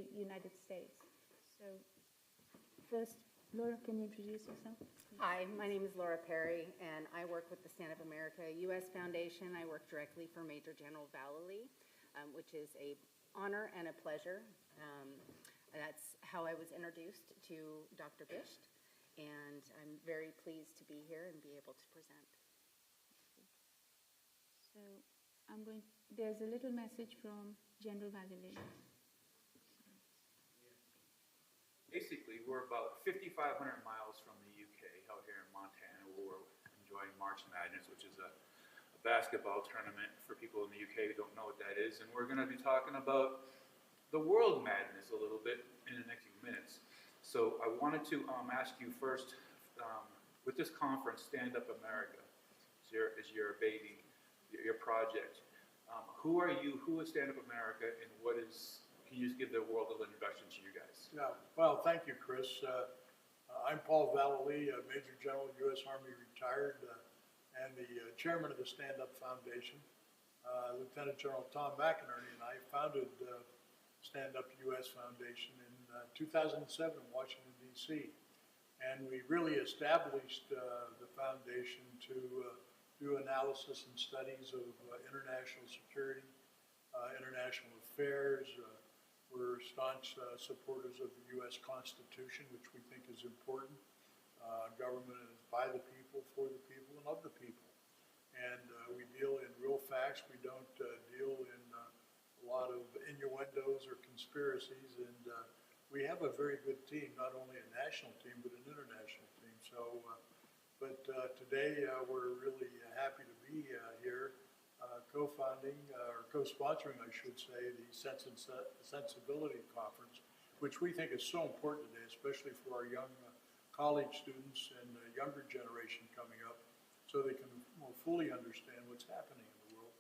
the United States. So first, Laura, can you introduce yourself? Hi, my name is Laura Perry, and I work with the Stand Up America U.S. Foundation. I work directly for Major General Vallely, which is an honor and a pleasure. That's how I was introduced to Dr. Bisht, and I'm very pleased to be here and be able to present. So there's a little message from General Vallely. Basically, we're about 5,500 miles from the UK out here in Montana, where we're enjoying March Madness, which is a basketball tournament for people in the UK who don't know what that is. And we're going to be talking about the world madness a little bit in the next few minutes. So I wanted to ask you first, with this conference, Stand Up America is your baby, your project. Who are you? Who is Stand Up America, and what is? Can you just give the world a little introduction to you guys? Yeah, well, thank you, Chris. I'm Paul Vallely, Major General, U.S. Army retired, and the chairman of the Stand Up Foundation. Lieutenant General Tom McInerney and I founded Stand Up U.S. Foundation in 2007 in Washington, D.C. And we really established the foundation to do analysis and studies of international security, international affairs. We're staunch supporters of the U.S. Constitution, which we think is important. Government is by the people, for the people, and of the people. And we deal in real facts. We don't deal in a lot of innuendos or conspiracies. And we have a very good team, not only a national team, but an international team. So, today we're really happy to be here. Co-founding, or co-sponsoring, I should say, the Sense and Sensibility Conference, which we think is so important today, especially for our young college students and the younger generation coming up, so they can more fully understand what's happening in the world.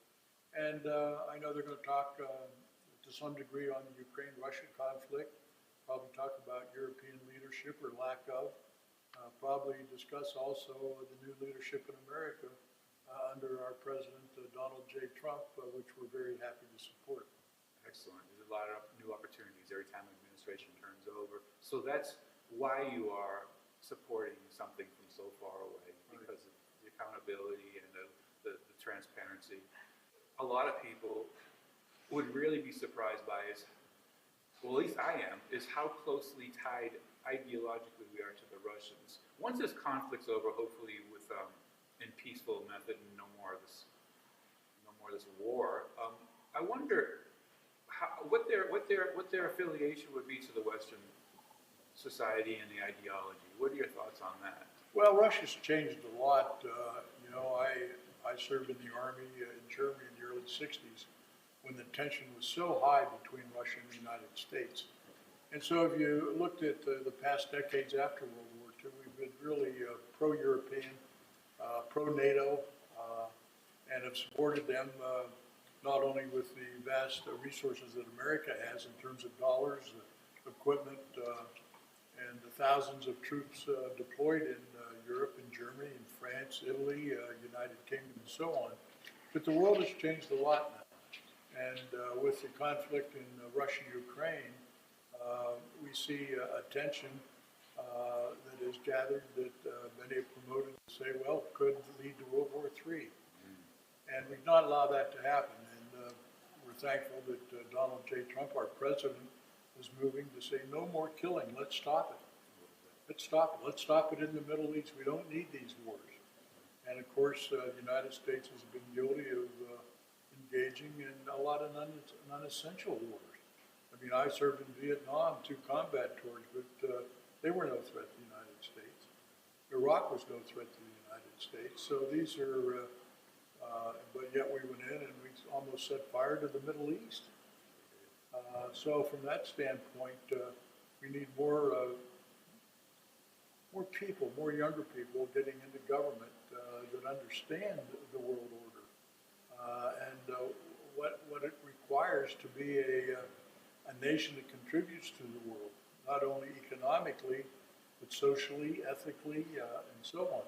And I know they're going to talk to some degree on the Ukraine-Russia conflict, probably talk about European leadership or lack of, probably discuss also the new leadership in America under our President, Donald J. Trump, which we're very happy to support. Excellent. There's a lot of new opportunities every time the administration turns over. So that's why you are supporting something from so far away, because of the accountability and the transparency. A lot of people would really be surprised by is, well, at least I am, is how closely tied ideologically we are to the Russians. Once this conflict's over, hopefully with in peaceful method and no more of this war. I wonder what their affiliation would be to the Western society and the ideology. What are your thoughts on that? Well, Russia's changed a lot. I served in the Army in Germany in the early 60s when the tension was so high between Russia and the United States. And so if you looked at the past decades after World War II, we've been really pro-European, pro-NATO, and have supported them not only with the vast resources that America has in terms of dollars, equipment, and the thousands of troops deployed in Europe, in Germany, in France, Italy, United Kingdom, and so on. But the world has changed a lot now. And with the conflict in Russia-Ukraine, we see a tension that is gathered that many have promoted to say, well, could lead to World War III. And we've not allowed that to happen. And we're thankful that Donald J. Trump, our president, is moving to say, no more killing. Let's stop it. Let's stop it. Let's stop it in the Middle East. We don't need these wars. And of course, the United States has been guilty of engaging in a lot of non-essential wars. I mean, I served in Vietnam, 2 combat tours, but they were no threat to the United States. Iraq was no threat to the United States. So these are, but yet we went in and we almost set fire to the Middle East. So from that standpoint, we need more people, more younger people getting into government that understand the world order and what it requires to be a nation that contributes to the world, not only economically, but socially, ethically, and so on.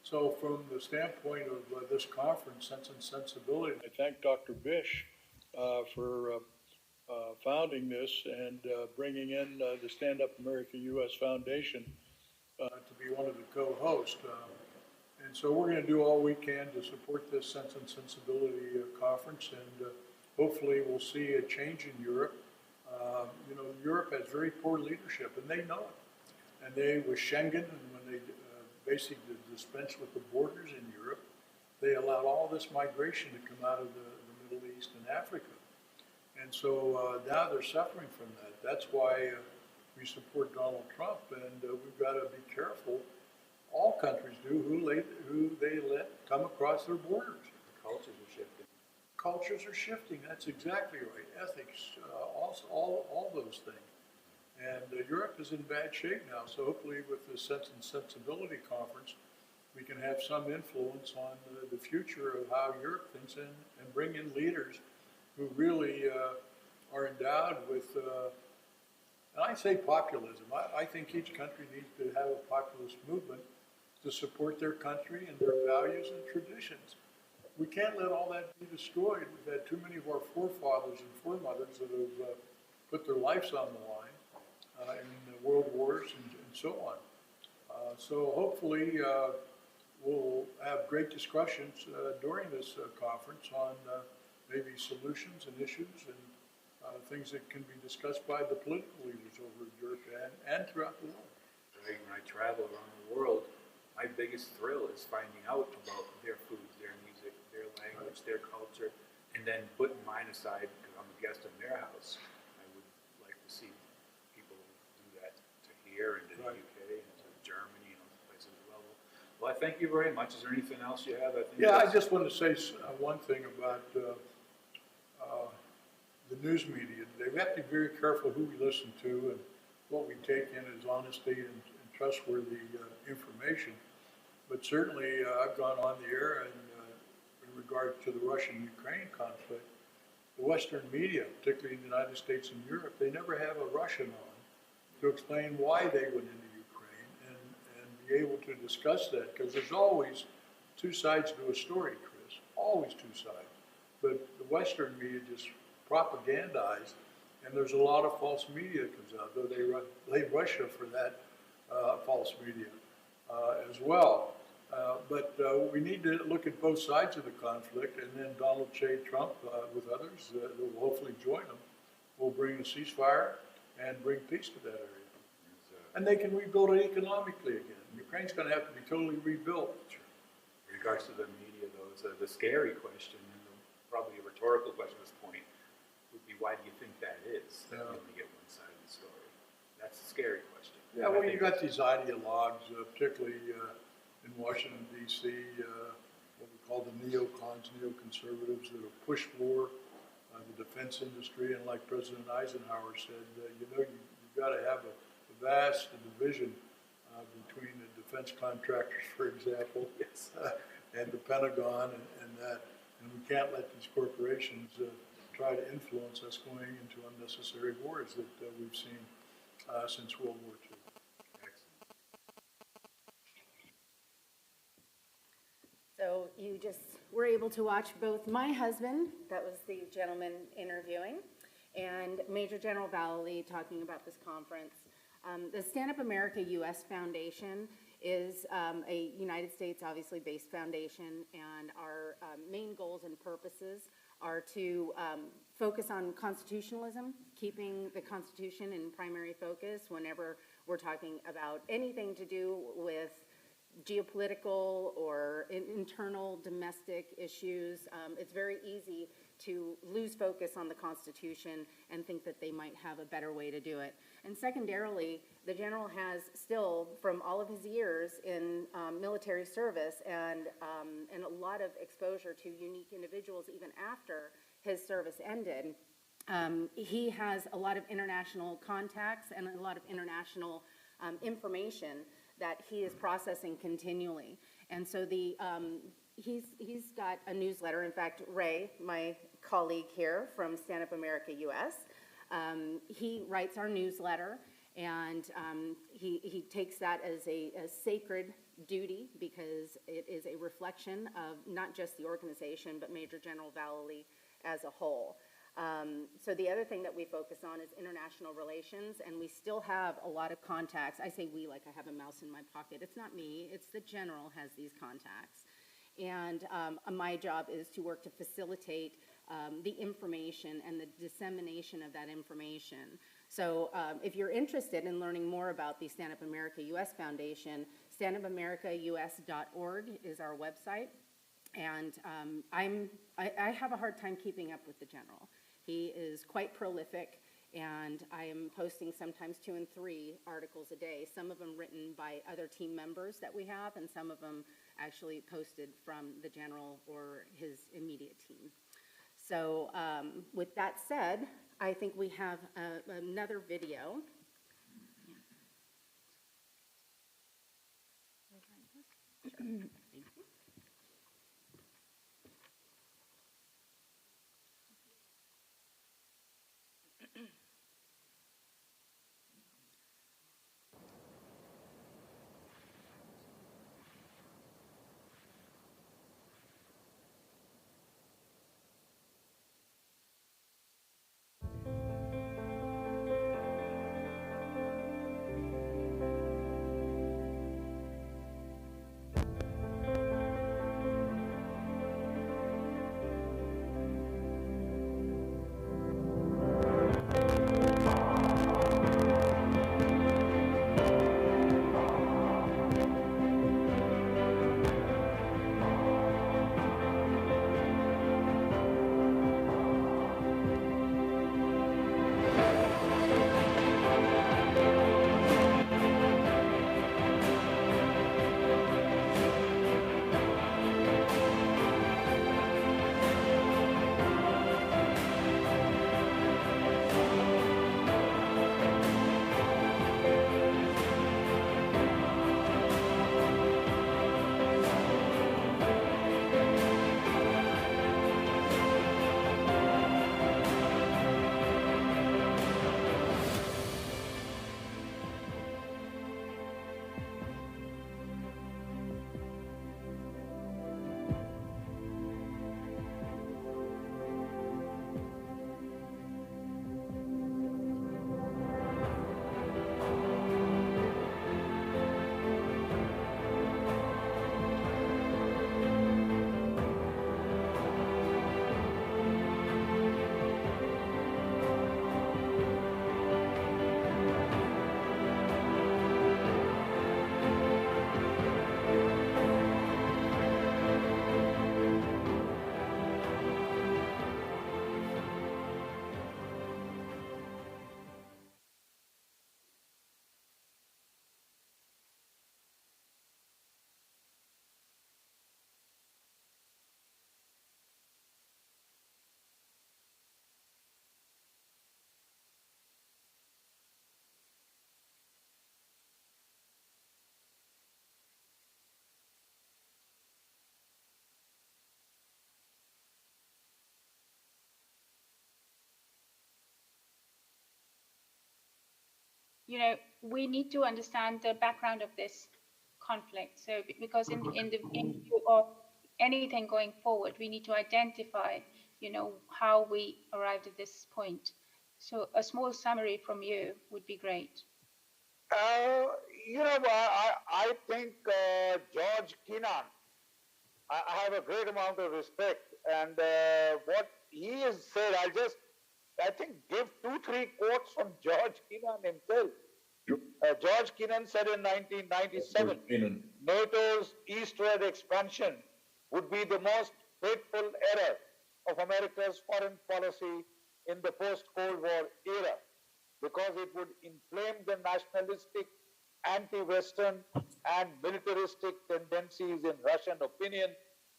So from the standpoint of this conference, Sense and Sensibility, I thank Dr. Bish for founding this and bringing in the Stand Up America U.S. Foundation to be one of the co-hosts. And so we're going to do all we can to support this Sense and Sensibility conference, and hopefully we'll see a change in Europe. Europe has very poor leadership, and they know it. And they, with Schengen, and when they basically dispensed with the borders in Europe, they allowed all this migration to come out of the Middle East and Africa. And so now they're suffering from that. That's why we support Donald Trump, and we've got to be careful. All countries do who they let come across their borders. The cultures are shifting. Cultures are shifting. That's exactly right. Ethics, also, all those things. And Europe is in bad shape now. So hopefully, with the Sense and Sensibility conference, we can have some influence on the future of how Europe thinks, and bring in leaders who really are endowed with, and I say populism. I think each country needs to have a populist movement to support their country and their values and traditions. We can't let all that be destroyed. We've had too many of our forefathers and foremothers that have put their lives on the line in the world wars and so on. So hopefully we'll have great discussions during this conference on maybe solutions and issues and things that can be discussed by the political leaders over in Europe and throughout the world. Right, when I travel around the world, my biggest thrill is finding out about their foods, their music, their language, their culture, and then putting mine aside because I'm a guest in their house. I would like to see people do that to here and to the UK and to Germany and other places as well. Well, I thank you very much. Is there anything else you have? I just want to say one thing about the news media. They have to be very careful who we listen to and what we take in as honesty and trustworthy information. But certainly, I've gone on the air and in regard to the Russian-Ukraine conflict, the Western media, particularly in the United States and Europe, they never have a Russian on to explain why they went into Ukraine and be able to discuss that, because there's always two sides to a story, Chris, always two sides. But the Western media just propagandize, and there's a lot of false media that comes out, though they blame Russia for that false media as well. But we need to look at both sides of the conflict, and then Donald J. Trump, with others that will hopefully join him, will bring a ceasefire and bring peace to that area. And they can rebuild it economically again. Ukraine's going to have to be totally rebuilt. In regards to the media, though, it's the scary question, and probably a rhetorical question at this point, would be why do you think that is? That you only get one side of the story. That's a scary question. Yeah, well, you got these ideologues, particularly in Washington, D.C., what we call the neocons, neoconservatives, that have pushed for the defense industry. And like President Eisenhower said, you've got to have a vast division between the defense contractors, for example, yes. And the Pentagon and that. And we can't let these corporations try to influence us going into unnecessary wars that we've seen since World War II. So you just were able to watch both my husband, that was the gentleman interviewing, and Major General Vallely talking about this conference. The Stand Up America U.S. Foundation is a United States, obviously, based foundation, and our main goals and purposes are to focus on constitutionalism, keeping the Constitution in primary focus whenever we're talking about anything to do with geopolitical or internal domestic issues. It's very easy to lose focus on the Constitution and think that they might have a better way to do it. And secondarily, the general has still, from all of his years in military service and a lot of exposure to unique individuals even after his service ended, he has a lot of international contacts and a lot of international information that he is processing continually. And so he's got a newsletter. In fact, Ray, my colleague here from Stand Up America US, he writes our newsletter, and he takes that as a sacred duty because it is a reflection of not just the organization, but Major General Vallely as a whole. So the other thing that we focus on is international relations, and we still have a lot of contacts. I say we like I have a mouse in my pocket. It's not me, it's the general has these contacts. And my job is to work to facilitate the information and the dissemination of that information. So if you're interested in learning more about the Stand Up America US Foundation, standupamericaus.org is our website. And I have a hard time keeping up with the general. He is quite prolific, and I am posting sometimes 2 and 3 articles a day, some of them written by other team members that we have, and some of them actually posted from the general or his immediate team. So with that said, I think we have another video. Sure. You know, we need to understand the background of this conflict. So, because in view of anything going forward, we need to identify, you know, how we arrived at this point. So, a small summary from you would be great. You know, I think George Kennan, I have a great amount of respect, and what he has said, I think, give 2-3 quotes from George Kennan himself. George Kennan said in 1997, NATO's eastward expansion would be the most fateful error of America's foreign policy in the post-Cold War era, because it would inflame the nationalistic, anti-Western and militaristic tendencies in Russian opinion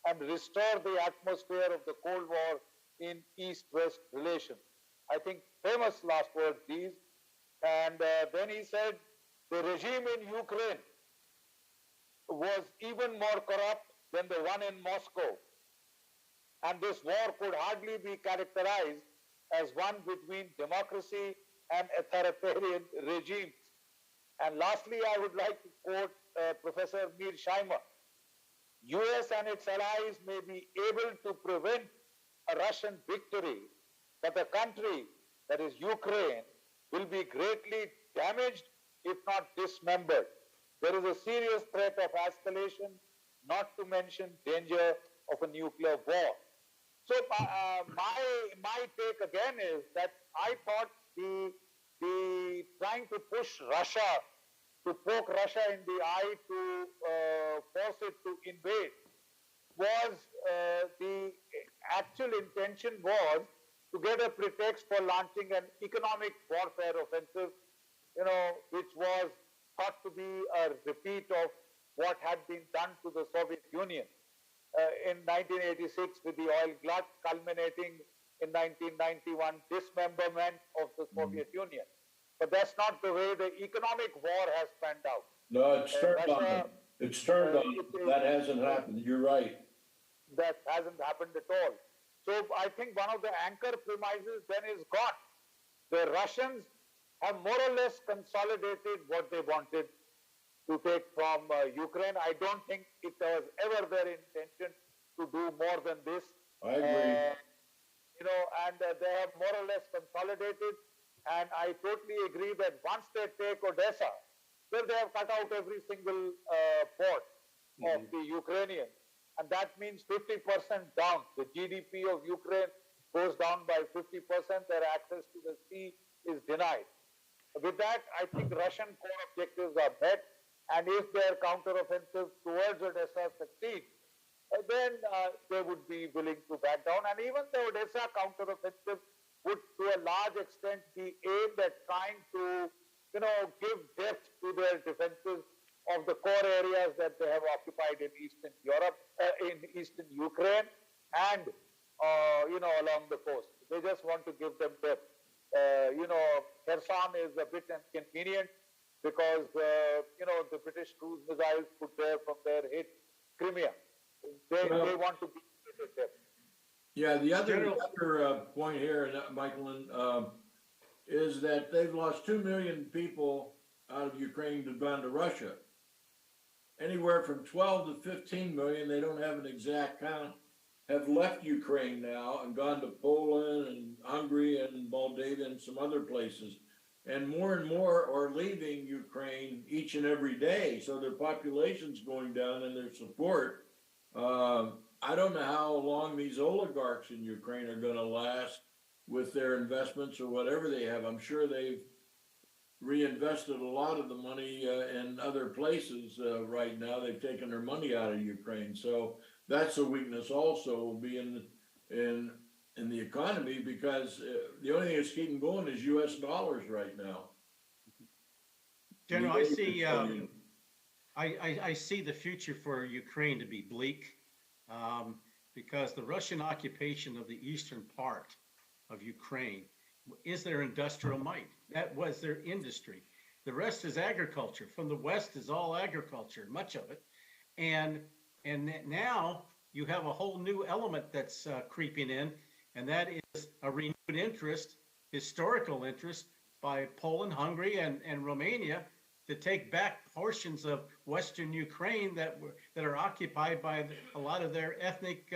and restore the atmosphere of the Cold War in East-West relations. I think famous last words these. And then he said the regime in Ukraine was even more corrupt than the one in Moscow. And this war could hardly be characterized as one between democracy and authoritarian regimes. And lastly, I would like to quote Professor Mearsheimer. US and its allies may be able to prevent a Russian victory, that the country, that is Ukraine, will be greatly damaged, if not dismembered. There is a serious threat of escalation, not to mention danger of a nuclear war. So my take again is that I thought the trying to push Russia, to poke Russia in the eye to force it to invade, was the actual intention was to get a pretext for launching an economic warfare offensive, which was thought to be a repeat of what had been done to the Soviet Union in 1986 with the oil glut, culminating in 1991 dismemberment of the Soviet Union. But that's not the way the economic war has panned out. No, it's turned on Russia, them. It's turned on them. That hasn't happened. You're right. That hasn't happened at all. So I think one of the anchor premises then is gone. The Russians have more or less consolidated what they wanted to take from Ukraine. I don't think it was ever their intention to do more than this. I agree. And they have more or less consolidated. And I totally agree that once they take Odessa, then they have cut out every single port of the Ukrainians. And that means 50% down. The GDP of Ukraine goes down by 50%. Their access to the sea is denied. With that, I think Russian core objectives are met. And if their counteroffensive towards Odessa succeeds, then they would be willing to back down. And even the Odessa counteroffensive would, to a large extent, be aimed at trying to, give depth to their defenses of the core areas that they have occupied in Eastern Europe, in Eastern Ukraine, and along the coast. They just want to give them depth. Kherson is a bit inconvenient because the British cruise missiles put there from there hit Crimea. They want to give it depth. Yeah, the other point here, Michael, is that they've lost 2 million people out of Ukraine to gone to Russia. Anywhere from 12 to 15 million, they don't have an exact count, have left Ukraine now and gone to Poland and Hungary and Moldavia and some other places. And more are leaving Ukraine each and every day. So their population's going down and their support. I don't know how long these oligarchs in Ukraine are going to last with their investments or whatever they have. I'm sure they've reinvested a lot of the money in other places right now. They've taken their money out of Ukraine. So that's a weakness also, being in the economy, because the only thing that's keeping going is U.S. dollars right now. General, I see the future for Ukraine to be bleak because the Russian occupation of the eastern part of Ukraine is their industrial might. That was their industry. The rest is agriculture. From the west is all agriculture, much of it. And now you have a whole new element that's creeping in, and that is a renewed interest, historical interest, by Poland, Hungary, and Romania to take back portions of Western Ukraine that are occupied by a lot of their ethnic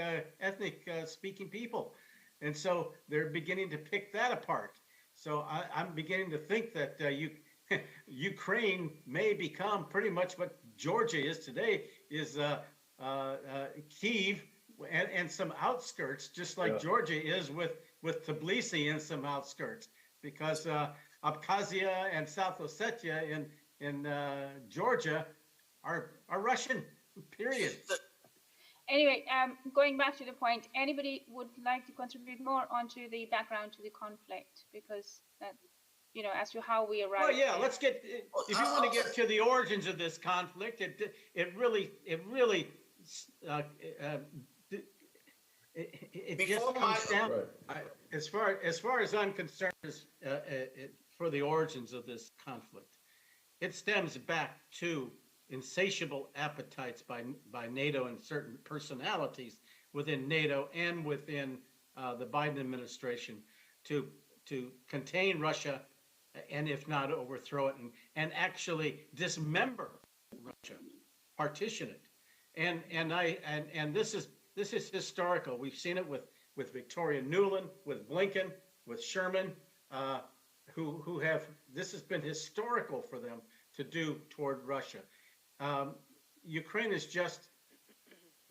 speaking people. And so they're beginning to pick that apart. So I'm beginning to think that Ukraine may become pretty much what Georgia is today, is Kyiv and some outskirts, just like Georgia is with Tbilisi and some outskirts, because Abkhazia and South Ossetia in Georgia are Russian, period. Anyway, going back to the point, anybody would like to contribute more onto the background to the conflict, because that, as to how we arrived. Well, yeah, let's get, if you want to get to the origins of this conflict, it really just comes down, as far as I'm concerned, for the origins of this conflict, it stems back to insatiable appetites by NATO and certain personalities within NATO and within the Biden administration to contain Russia, and if not overthrow it, and actually dismember Russia, partition it. And this is historical. We've seen it with Victoria Nuland, with Blinken, with Sherman, who have, this has been historical for them to do toward Russia. Ukraine is just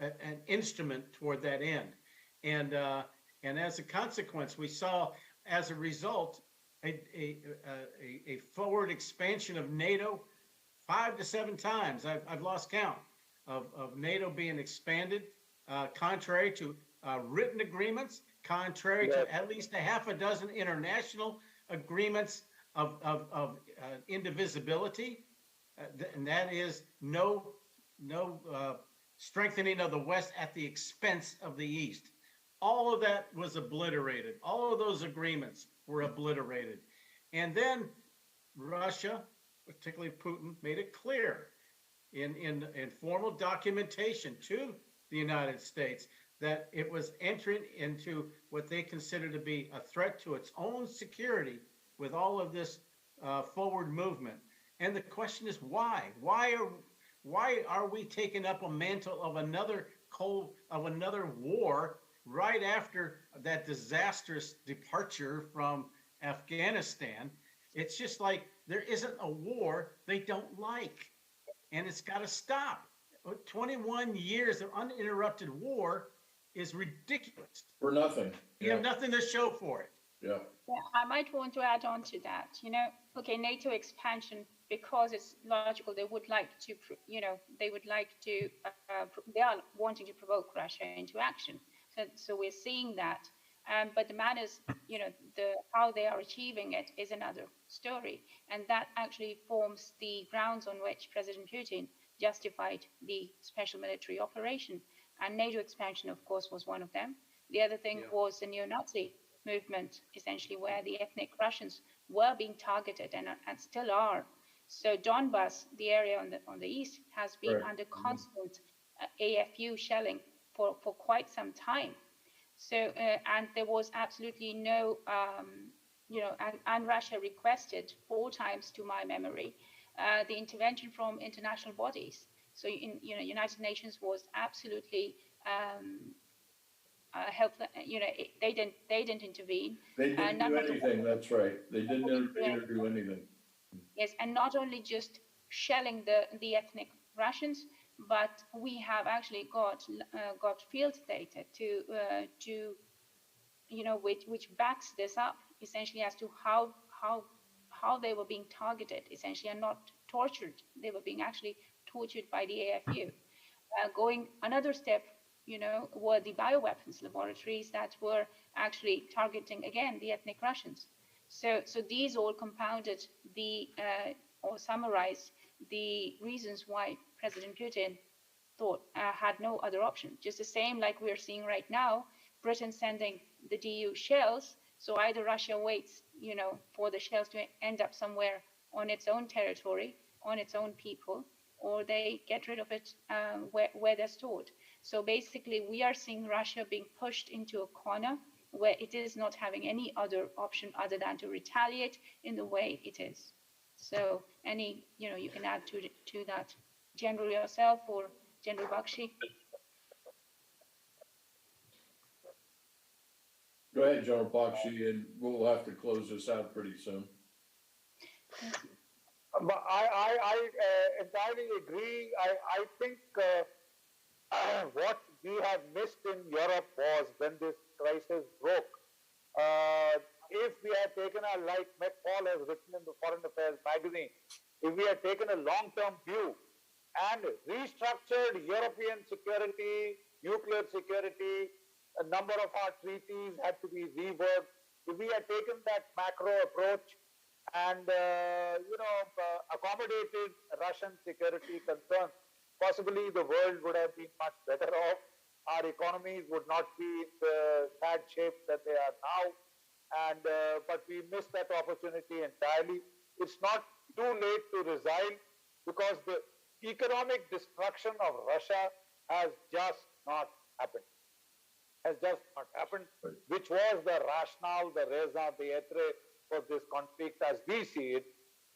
an instrument toward that end. And as a consequence, we saw, as a result, a forward expansion of NATO 5 to 7 times. I've lost count of NATO being expanded, contrary to written agreements, contrary to at least a half a dozen international agreements of indivisibility, and that is no strengthening of the West at the expense of the East. All of that was obliterated. All of those agreements were obliterated. And then Russia, particularly Putin, made it clear in formal documentation to the United States that it was entering into what they consider to be a threat to its own security with all of this forward movement. And the question is why? Why are we taking up a mantle of another war right after that disastrous departure from Afghanistan? It's just like there isn't a war they don't like, and it's got to stop. 21 years of uninterrupted war is ridiculous. For nothing. You have nothing to show for it. Yeah. Yeah, I might want to add on to that. Okay, NATO expansion, because it's logical, they would like to, they are wanting to provoke Russia into action. So we're seeing that. But the matters, how they are achieving it is another story. And that actually forms the grounds on which President Putin justified the special military operation. And NATO expansion, of course, was one of them. The other thing was the neo-Nazi movement, essentially, where the ethnic Russians were being targeted and still are. So Donbas, the area on the east, has been under constant AFU shelling for quite some time. So, and there was absolutely no, and Russia requested 4 times, to my memory, the intervention from international bodies. So, United Nations was absolutely helpless. They didn't intervene. They didn't do anything. That's right. They didn't intervene or do anything. Yes, and not only just shelling the ethnic Russians, but we have actually got field data which backs this up, essentially, as to how they were being targeted, essentially, and not tortured. They were being actually tortured by the AFU. Going another step, were the bioweapons laboratories that were actually targeting, again, the ethnic Russians. So these all compounded or summarized the reasons why President Putin thought had no other option. Just the same like we're seeing right now, Britain sending the DU shells. So either Russia waits, for the shells to end up somewhere on its own territory, on its own people, or they get rid of it where they're stored. So basically, we are seeing Russia being pushed into a corner where it is not having any other option other than to retaliate in the way it is. So you can add to that, General yourself or General Bakshi. Go ahead, General Proxy, and we'll have to close this out pretty soon. But I entirely agree. I think what we have missed in Europe was when this crisis broke. If we had taken like McFall has written in the Foreign Affairs magazine, if we had taken a long-term view and restructured European security, nuclear security, a number of our treaties had to be reworked. If we had taken that macro approach and accommodated Russian security concerns, possibly the world would have been much better off. Our economies would not be in the sad shape that they are now. And but we missed that opportunity entirely. It's not too late to resign, because the economic destruction of Russia has just not happened. Which was the rationale, the raison d'etre for this conflict as we see it.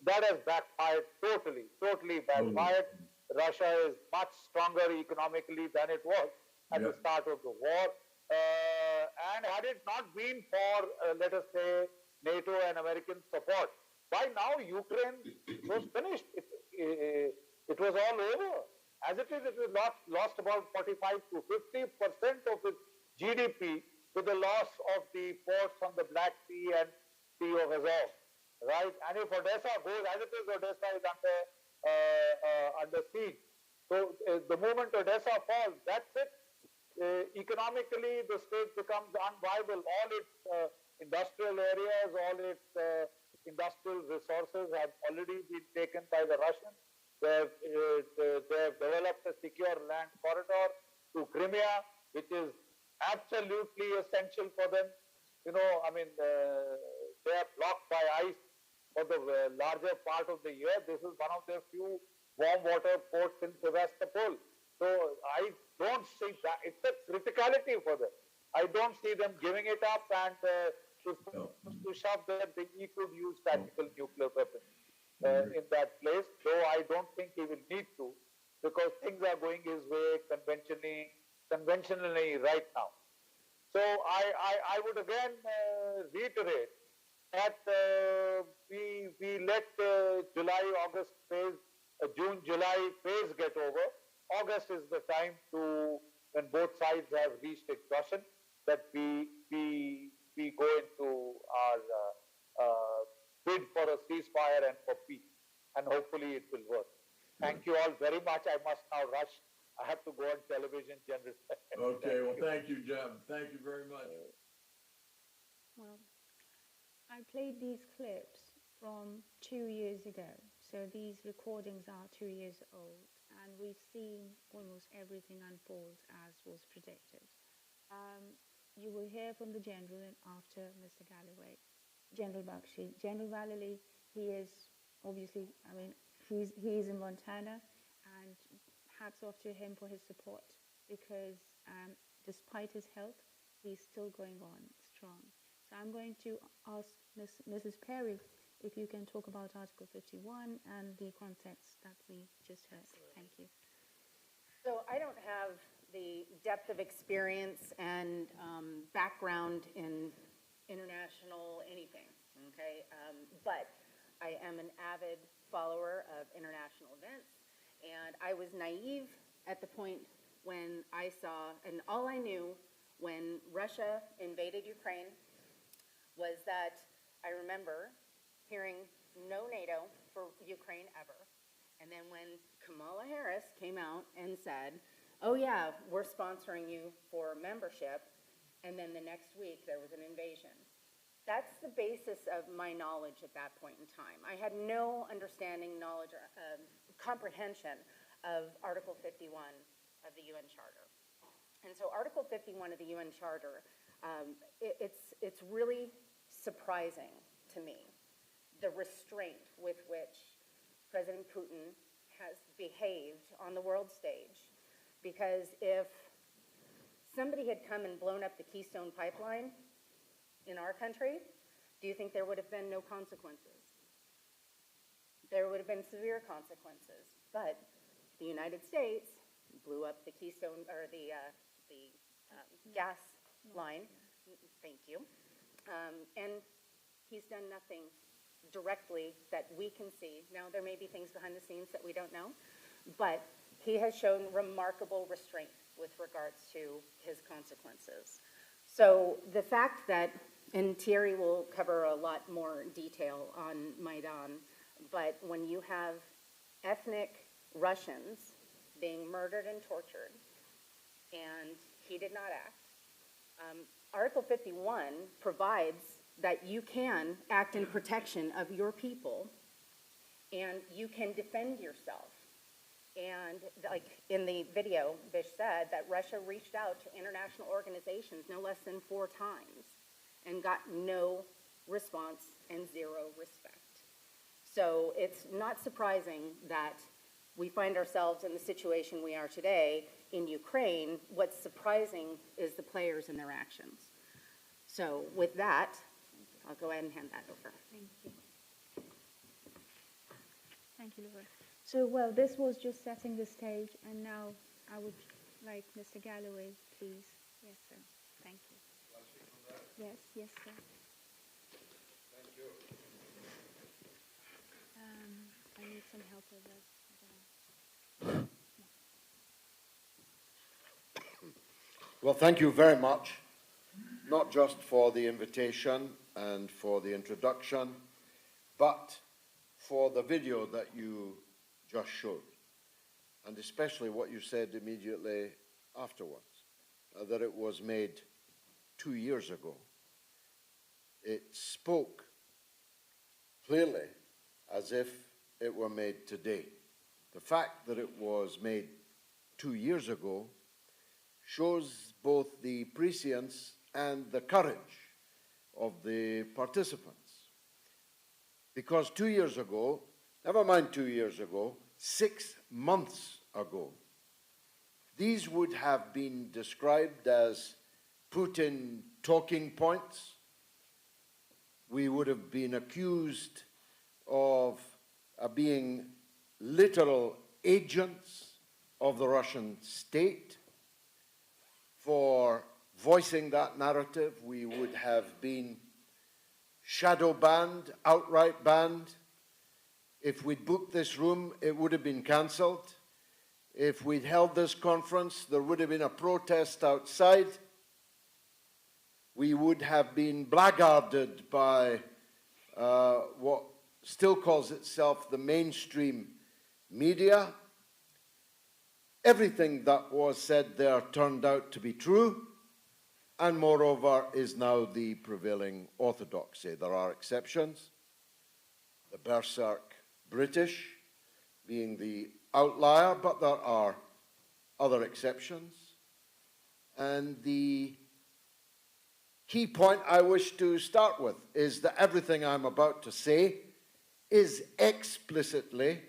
That has backfired totally backfired. Russia is much stronger economically than it was at the start of the war. And had it not been for, let us say, NATO and American support, by now Ukraine was finished. It was all over. As it is, it has lost about 45 to 50% of its GDP with the loss of the ports on the Black Sea and Sea of Azov, right? And if Odessa goes as it is, Odessa is under siege. So the moment Odessa falls, that's it. Economically, the state becomes unviable. All its industrial areas, all its industrial resources have already been taken by the Russians. They have developed a secure land corridor to Crimea, which is absolutely essential for them. You know, I mean, they are blocked by ice for the larger part of the year. This is one of their few warm water ports in Sevastopol. So I don't see that. It's a criticality for them. I don't see them giving it up, and to shove that he could use tactical nuclear weapons in that place, though I don't think he will need to, because things are going his way conventionally right now. So I would again reiterate that we let July-August phase, June-July phase get over. August is the time to, when both sides have reached exhaustion, that we go into our bid for a ceasefire and for peace, and hopefully it will work. Thank you all very much. I must now rush. I have to go on television, General. Okay, well, thank you, Jim. Thank you very much. Well, I played these clips from 2 years ago. So these recordings are 2 years old, and we've seen almost everything unfold as was predicted. You will hear from the general after Mr. Galloway. General Bakshi. General Vallely, he is obviously, I mean, he is in Montana, and hats off to him for his support, because despite his health, he's still going on strong. So I'm going to ask Mrs. Perry if you can talk about Article 51 and the context that we just heard. Thank you. So I don't have the depth of experience and background in international anything, okay? But I am an avid follower of international events, and I was naive at the point when I saw, and all I knew when Russia invaded Ukraine was that I remember hearing no NATO for Ukraine ever. And then when Kamala Harris came out and said, oh yeah, we're sponsoring you for membership, and then the next week there was an invasion. That's the basis of my knowledge at that point in time. I had no understanding, knowledge, or comprehension of Article 51 of the UN Charter. And so Article 51 of the UN Charter, it's really surprising to me, the restraint with which President Putin has behaved on the world stage. Because if somebody had come and blown up the Keystone Pipeline in our country, do you think there would have been no consequences? There would have been severe consequences. But the United States blew up the Keystone, or the gas line. Thank you. And he's done nothing directly that we can see. Now, there may be things behind the scenes that we don't know, but he has shown remarkable restraint with regards to his consequences. So the fact that, and Thierry will cover a lot more detail on Maidan, but when you have ethnic Russians being murdered and tortured, and he did not act, Article 51 provides that you can act in protection of your people, and you can defend yourself. And like in the video, Vish said that Russia reached out to international organizations no less than 4 times and got no response and 0 respect. So it's not surprising that we find ourselves in the situation we are today in Ukraine. What's surprising is the players and their actions. So with that, I'll go ahead and hand that over. Thank you. Thank you, Laura. So, well, this was just setting the stage, and now I would like Mr. Galloway, please. Yes, sir. Yes, yes, sir. Thank you. I need some help with this. Well, thank you very much, not just for the invitation and for the introduction, but for the video that you just showed, and especially what you said immediately afterwards, that it was made 2 years ago. It spoke clearly as if it were made today. The fact that it was made 2 years ago shows both the prescience and the courage of the participants. Because 2 years ago, never mind 2 years ago, 6 months ago, these would have been described as Putin talking points. We would have been accused of being literal agents of the Russian state. For voicing that narrative, we would have been shadow banned, outright banned. If we'd booked this room, it would have been cancelled. If we'd held this conference, there would have been a protest outside. We would have been blackguarded by what still calls itself the mainstream media. Everything that was said there turned out to be true, and moreover is now the prevailing orthodoxy. There are exceptions, the berserk British being the outlier, but there are other exceptions. And the key point I wish to start with is that everything I'm about to say is explicitly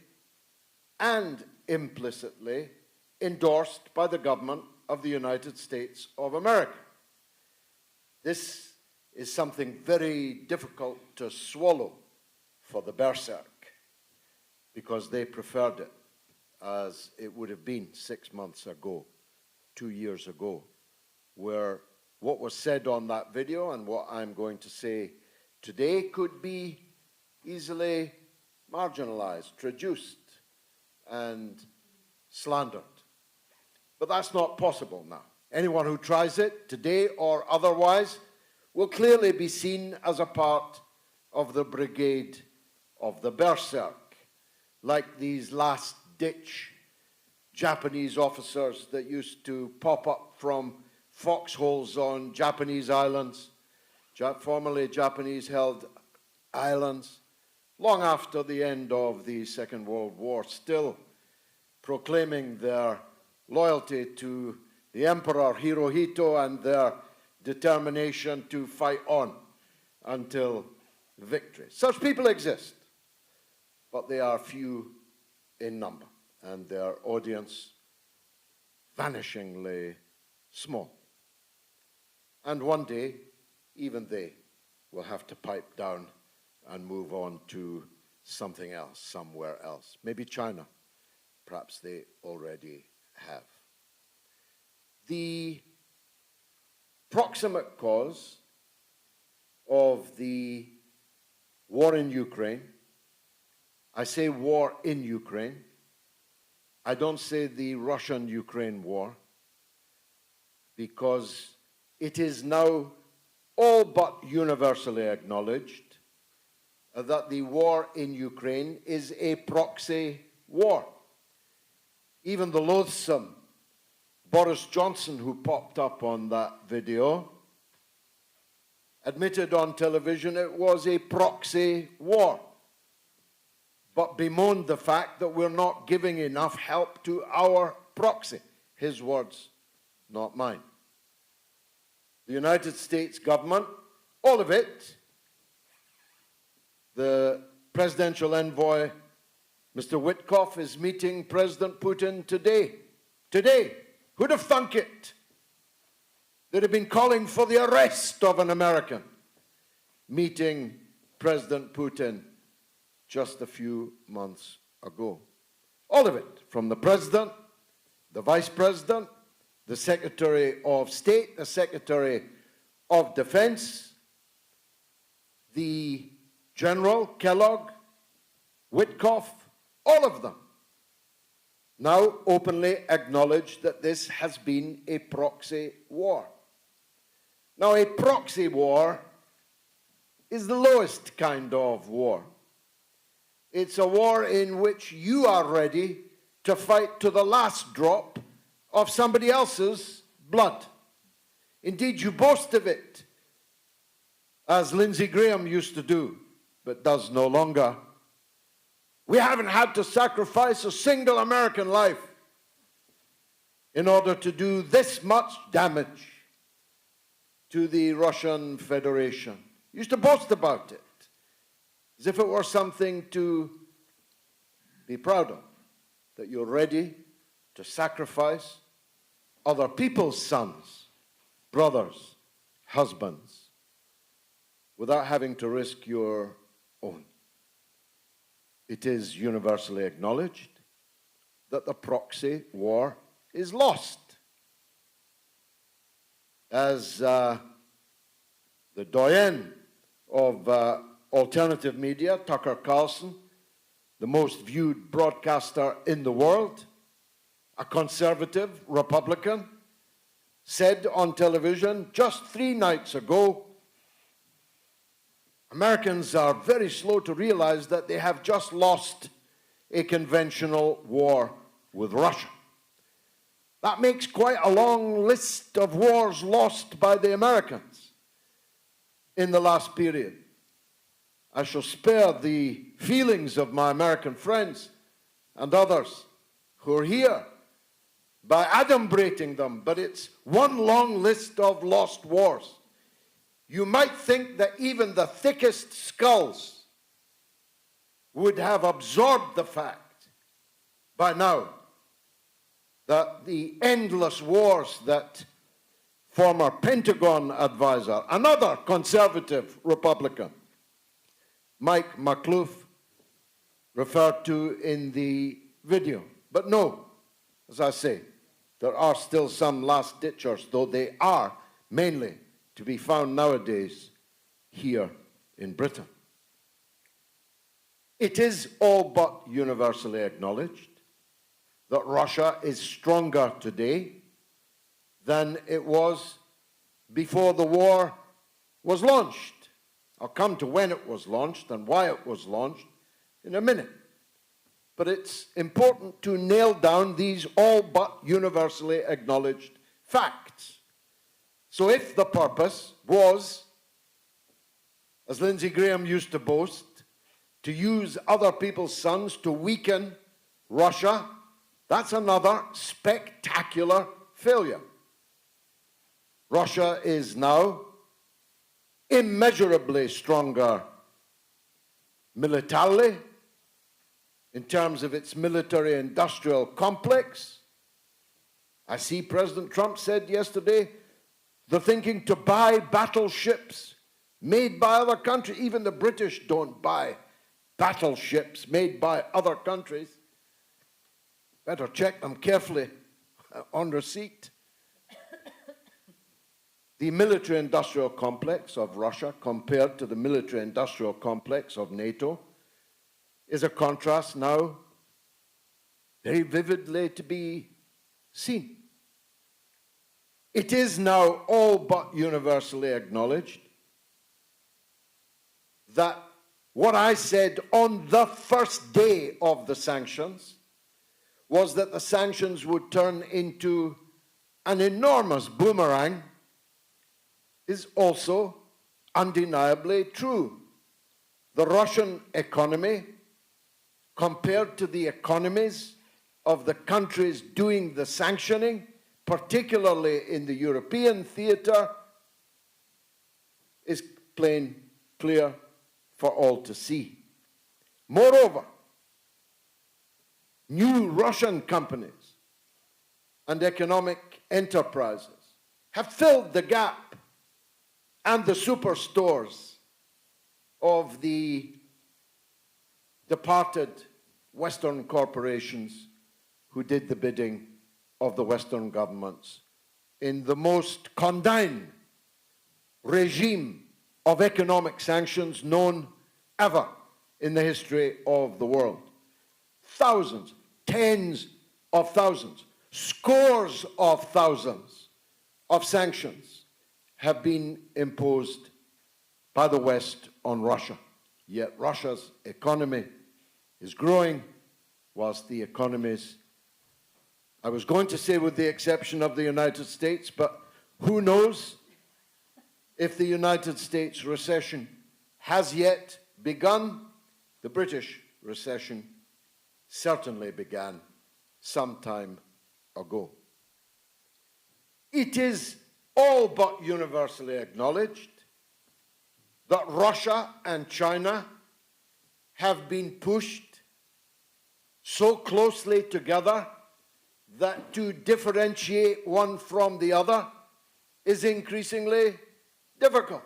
and implicitly endorsed by the government of the United States of America. This is something very difficult to swallow for the berserk, because they preferred it as it would have been 6 months ago, 2 years ago, where what was said on that video and what I'm going to say today could be easily marginalized, traduced, and slandered. But that's not possible now. Anyone who tries it, today or otherwise, will clearly be seen as a part of the brigade of the berserk, like these last-ditch Japanese officers that used to pop up from foxholes on Japanese islands, formerly Japanese-held islands, long after the end of the Second World War, still proclaiming their loyalty to the Emperor Hirohito and their determination to fight on until victory. Such people exist, but they are few in number, and their audience vanishingly small. And one day, even they will have to pipe down and move on to something else, somewhere else. Maybe China. Perhaps they already have. The proximate cause of the war in Ukraine, I say war in Ukraine, I don't say the Russian-Ukraine war, because it is now all but universally acknowledged that the war in Ukraine is a proxy war. Even the loathsome Boris Johnson, who popped up on that video, admitted on television it was a proxy war, but bemoaned the fact that we're not giving enough help to our proxy. His words, not mine. The United States government, all of it, the presidential envoy, Mr. Witkoff, is meeting President Putin today. Today. Who'd have thunk it? They'd have been calling for the arrest of an American, meeting President Putin just a few months ago. All of it, from the president, the vice president, the Secretary of State, the Secretary of Defense, the General, Kellogg, Witkoff, all of them now openly acknowledge that this has been a proxy war. Now, a proxy war is the lowest kind of war. It's a war in which you are ready to fight to the last drop of somebody else's blood. Indeed, you boast of it, as Lindsey Graham used to do, but does no longer. We haven't had to sacrifice a single American life in order to do this much damage to the Russian Federation. Used to boast about it, as if it were something to be proud of, that you're ready to sacrifice other people's sons, brothers, husbands, without having to risk your own. It is universally acknowledged that the proxy war is lost. As the doyen of alternative media, Tucker Carlson, the most viewed broadcaster in the world, a conservative Republican, said on television just 3 nights ago, Americans are very slow to realize that they have just lost a conventional war with Russia. That makes quite a long list of wars lost by the Americans in the last period. I shall spare the feelings of my American friends and others who are here by adumbrating them, but it's one long list of lost wars. You might think that even the thickest skulls would have absorbed the fact by now that the endless wars that former Pentagon advisor, another conservative Republican, Mike McClough, referred to in the video. But no, as I say, there are still some last-ditchers, though they are mainly to be found nowadays here in Britain. It is all but universally acknowledged that Russia is stronger today than it was before the war was launched. I'll come to when it was launched and why it was launched in a minute. But it's important to nail down these all but universally acknowledged facts. So if the purpose was, as Lindsey Graham used to boast, to use other people's sons to weaken Russia, that's another spectacular failure. Russia is now immeasurably stronger militarily in terms of its military-industrial complex. I see President Trump said yesterday they're thinking to buy battleships made by other countries. Even the British don't buy battleships made by other countries. Better check them carefully on receipt. The military-industrial complex of Russia compared to the military-industrial complex of Nato is a contrast now very vividly to be seen. It is now all but universally acknowledged that what I said on the first day of the sanctions was that the sanctions would turn into an enormous boomerang is also undeniably true. The Russian economy, compared to the economies of the countries doing the sanctioning, particularly in the European theater, is plain clear for all to see. Moreover, new Russian companies and economic enterprises have filled the gap and the superstores of the departed Western corporations who did the bidding of the Western governments in the most condign regime of economic sanctions known ever in the history of the world. Thousands, tens of thousands, scores of thousands of sanctions have been imposed by the West on Russia. Yet Russia's economy is growing, whilst the economies, I was going to say with the exception of the United States, but who knows if the United States recession has yet begun. The British recession certainly began some time ago. It is all but universally acknowledged that Russia and China have been pushed so closely together that to differentiate one from the other is increasingly difficult.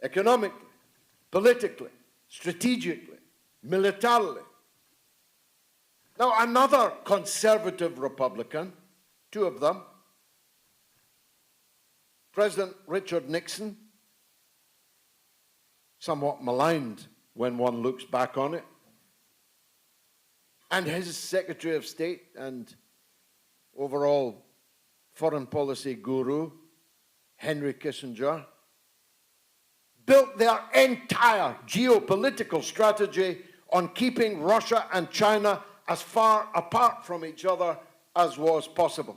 Economically, politically, strategically, militarily. Now, another conservative Republican, two of them, President Richard Nixon, somewhat maligned when one looks back on it, and his Secretary of State and overall foreign policy guru, Henry Kissinger, built their entire geopolitical strategy on keeping Russia and China as far apart from each other as was possible.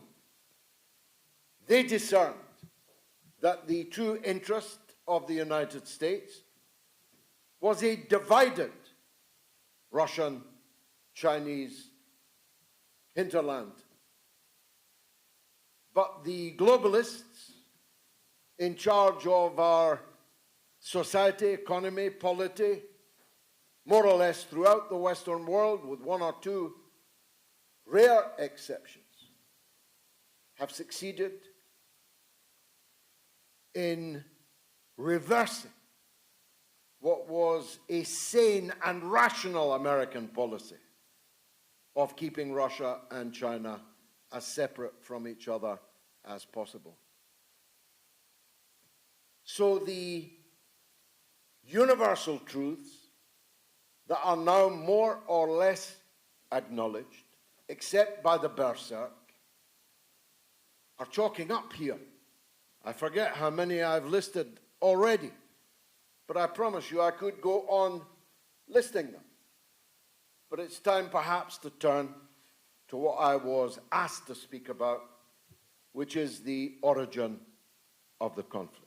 They discerned that the true interest of the United States was a divided Russian-Chinese hinterland. But the globalists in charge of our society, economy, polity, more or less throughout the Western world, with one or two rare exceptions, have succeeded in reversing what was a sane and rational American policy of keeping Russia and China as separate from each other as possible. So the universal truths that are now more or less acknowledged, except by the berserk, are chalking up here. I forget how many I've listed already, but I promise you I could go on listing them. But it's time perhaps to turn to what I was asked to speak about, which is the origin of the conflict.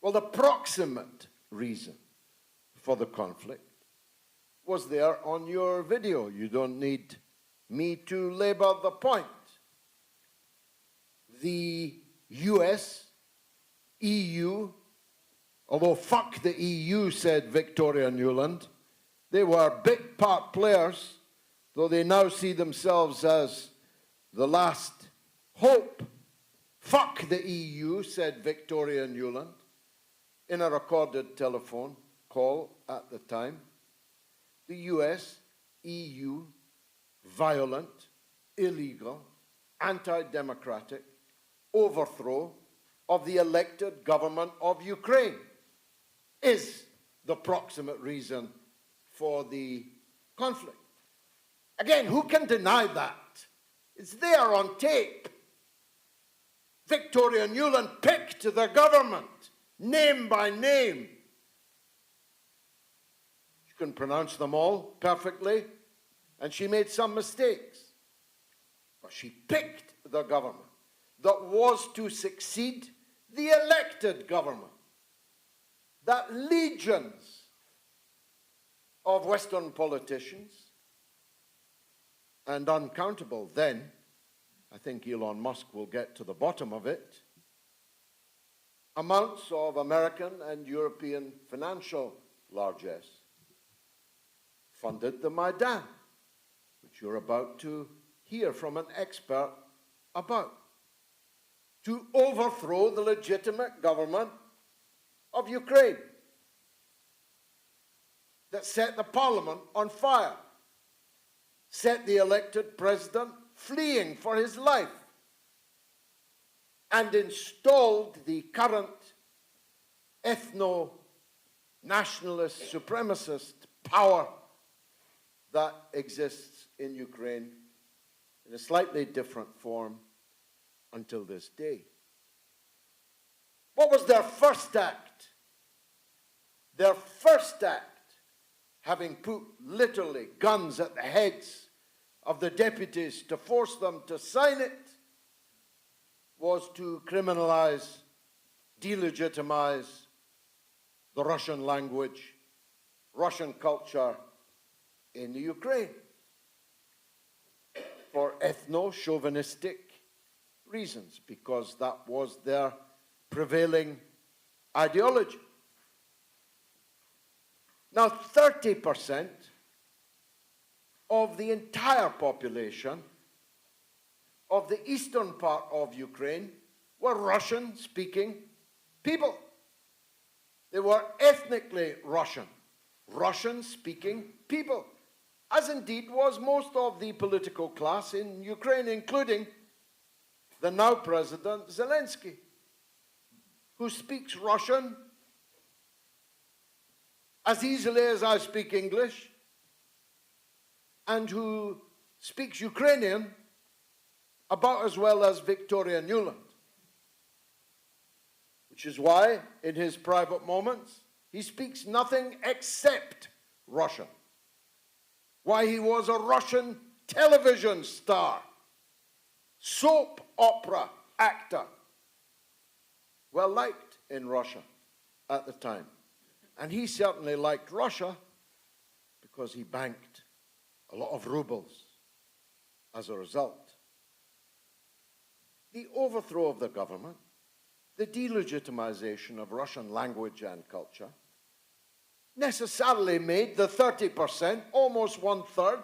Well, the proximate reason for the conflict was there on your video. You don't need me to labor the point. The US, EU, although fuck the EU, said Victoria Nuland, they were big part players, though they now see themselves as the last hope. Fuck the EU, said Victoria Nuland in a recorded telephone call at the time. The US, EU, violent, illegal, anti-democratic overthrow of the elected government of Ukraine is the proximate reason for the conflict. Again, who can deny that? It's there on tape. Victoria Nuland picked the government, name by name. She couldn't pronounce them all perfectly, and she made some mistakes. But she picked the government that was to succeed the elected government that legions of Western politicians and uncountable then, I think Elon Musk will get to the bottom of it, amounts of American and European financial largesse funded the Maidan, which you're about to hear from an expert about, to overthrow the legitimate government of Ukraine that set the parliament on fire, set the elected president fleeing for his life, and installed the current ethno-nationalist, supremacist power that exists in Ukraine in a slightly different form until this day. What was their first act? Their first act, having put literally guns at the heads of the deputies to force them to sign it, was to criminalize, delegitimize the Russian language, Russian culture in the Ukraine for ethno-chauvinistic reasons, because that was their prevailing ideology. Now, 30% of the entire population of the eastern part of Ukraine were Russian-speaking people. They were ethnically Russian, Russian-speaking people, as indeed was most of the political class in Ukraine, including the now President Zelensky, who speaks Russian as easily as I speak English, and who speaks Ukrainian about as well as Victoria Nuland. Which is why, in his private moments, he speaks nothing except Russian. Why he was a Russian television star, soap opera actor, well liked in Russia at the time. And he certainly liked Russia because he banked a lot of rubles as a result. The overthrow of the government, the delegitimization of Russian language and culture, necessarily made the 30%, almost one-third,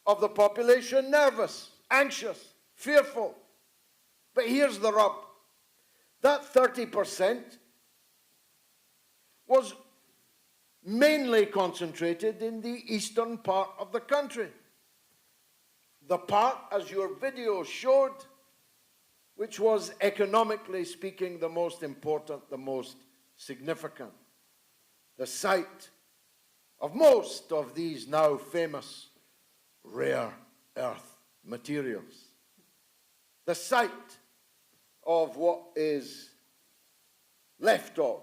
of the population nervous, anxious, fearful. But here's the rub. That 30% was mainly concentrated in the eastern part of the country. The part, as your video showed, which was economically speaking the most important, the most significant. The site of most of these now famous rare earth materials. The site of what is left of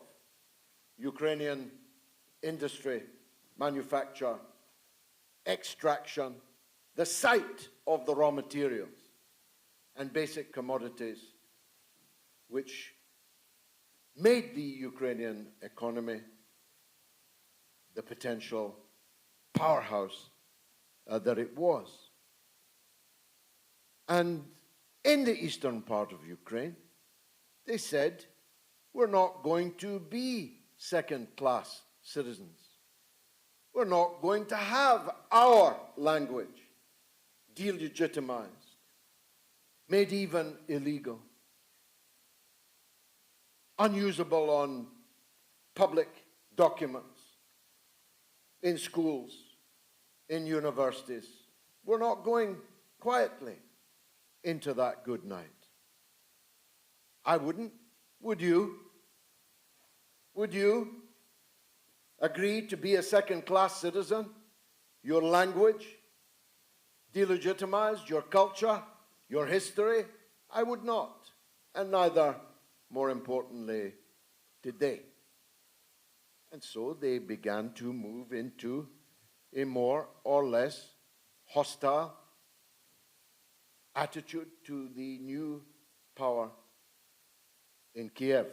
Ukrainian industry, manufacture, extraction, the site of the raw materials and basic commodities which made the Ukrainian economy the potential powerhouse that it was. And in the eastern part of Ukraine, they said, we're not going to be second-class citizens. We're not going to have our language delegitimized, made even illegal, unusable on public documents, in schools, in universities. We're not going quietly into that good night. I wouldn't. Would you? Would you agree to be a second-class citizen? Your language delegitimized, your culture, your history? I would not. And neither, more importantly, did they. And so they began to move into a more or less hostile attitude to the new power in Kiev.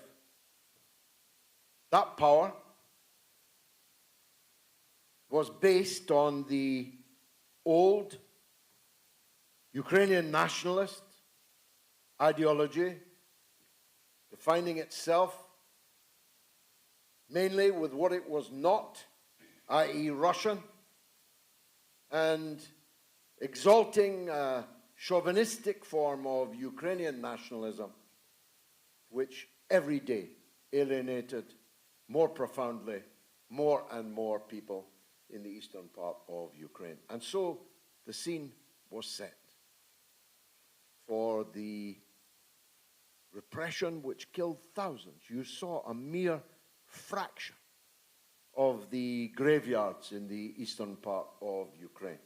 That power was based on the old Ukrainian nationalist ideology, defining itself mainly with what it was not, i.e. Russian, and exalting a chauvinistic form of Ukrainian nationalism, which every day alienated more profoundly more and more people in the eastern part of Ukraine. And so the scene was set for the repression which killed thousands. You saw a mere fraction of the graveyards in the eastern part of Ukraine.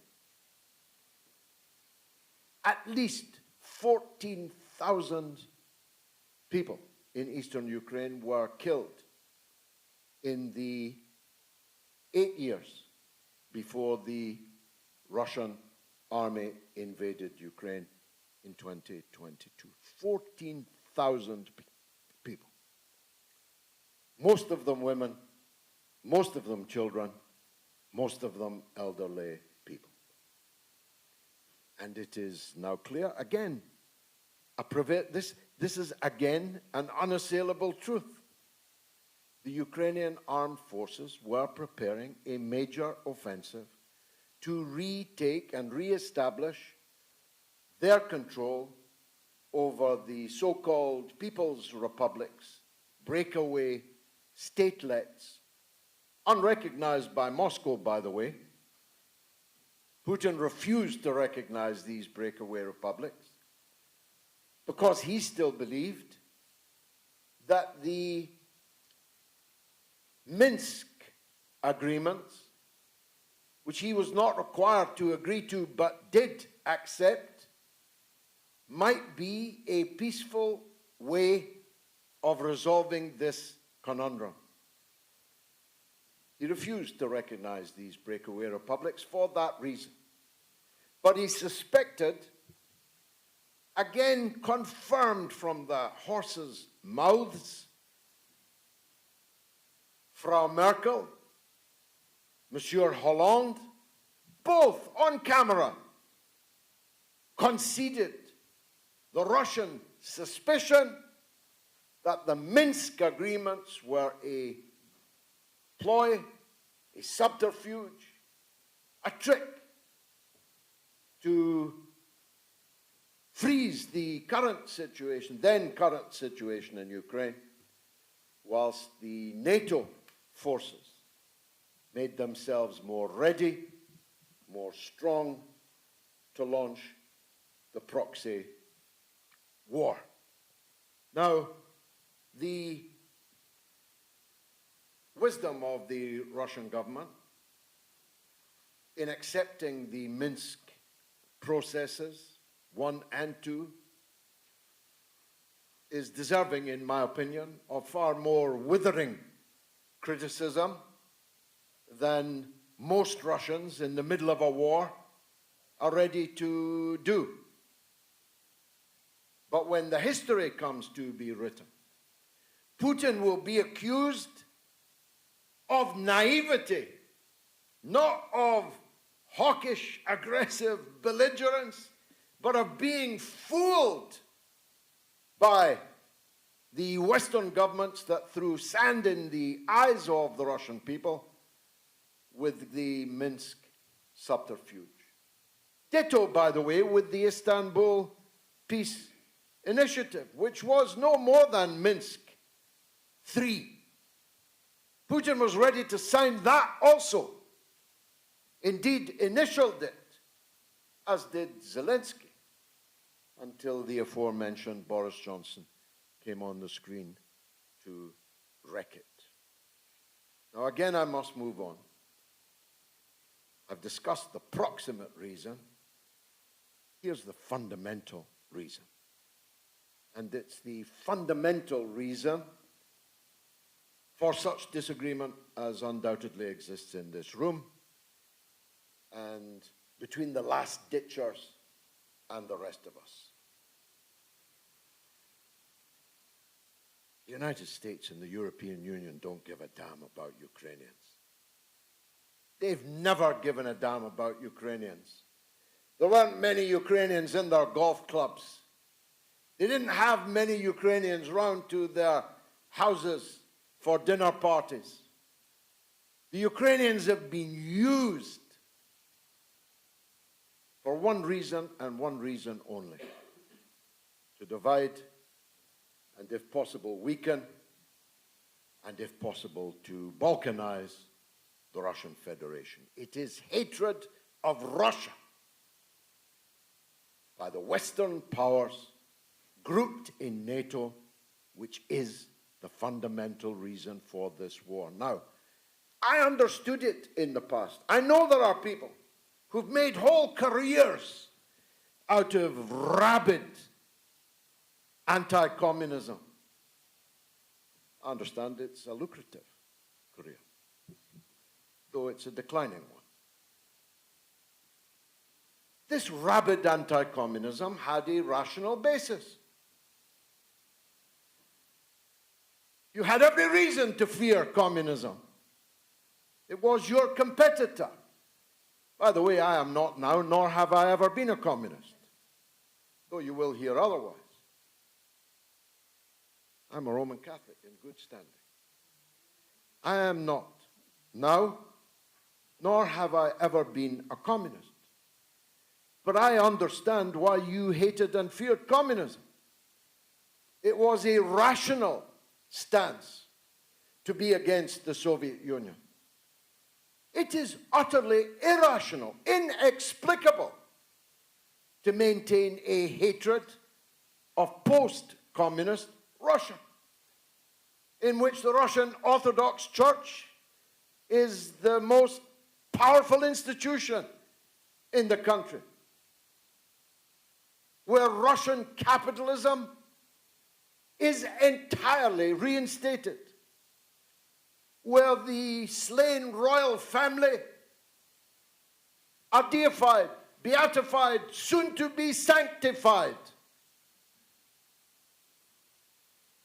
At least 14,000 people in eastern Ukraine were killed in the 8 years before the Russian army invaded Ukraine in 2022. 14,000 people. Most of them women, most of them children, most of them elderly people. And it is now clear, again, this is again an unassailable truth. The Ukrainian armed forces were preparing a major offensive to retake and re-establish their control over the so-called People's Republics, breakaway statelets, unrecognized by Moscow, by the way. Putin refused to recognize these breakaway republics because he still believed that the Minsk agreements, which he was not required to agree to but did accept, might be a peaceful way of resolving this conundrum. He refused to recognize these breakaway republics for that reason. But he suspected, again confirmed from the horses' mouths, Frau Merkel, Monsieur Hollande, both on camera, conceded the Russian suspicion that the Minsk agreements were a ploy, a subterfuge, a trick to freeze the then current situation in Ukraine, whilst the NATO forces made themselves more ready, more strong to launch the proxy war. Now, the wisdom of the Russian government in accepting the Minsk processes, 1 and 2, is deserving, in my opinion, of far more withering criticism than most Russians in the middle of a war are ready to do. But when the history comes to be written, Putin will be accused of naivety, not of hawkish, aggressive belligerence, but of being fooled by the Western governments that threw sand in the eyes of the Russian people with the Minsk subterfuge. Ditto, by the way, with the Istanbul Peace Initiative, which was no more than Minsk III. Putin was ready to sign that also. Indeed, initialed it, as did Zelensky, until the aforementioned Boris Johnson came on the screen to wreck it. Now, again, I must move on. I've discussed the proximate reason. Here's the fundamental reason. And it's the fundamental reason for such disagreement as undoubtedly exists in this room and between the last-ditchers and the rest of us. The United States and the European Union don't give a damn about Ukrainians. They've never given a damn about Ukrainians. There weren't many Ukrainians in their golf clubs. They didn't have many Ukrainians round to their houses for dinner parties. The Ukrainians have been used for one reason and one reason only: to divide and, if possible, weaken, and, if possible, to balkanize the Russian Federation. It is hatred of Russia by the Western powers grouped in NATO, which is the fundamental reason for this war. Now, I understood it in the past. I know there are people who've made whole careers out of rabid anti-communism. I understand it's a lucrative career, though it's a declining one. This rabid anti-communism had a rational basis. You had every reason to fear communism. It was your competitor. By the way, I am not now, nor have I ever been a communist, though you will hear otherwise. I'm a Roman Catholic in good standing. I am not now, nor have I ever been a communist. But I understand why you hated and feared communism. It was a rational stance to be against the Soviet Union. It is utterly irrational, inexplicable to maintain a hatred of post-communist Russia, in which the Russian Orthodox Church is the most powerful institution in the country, where Russian capitalism is entirely reinstated, where the slain royal family are deified, beatified, soon to be sanctified,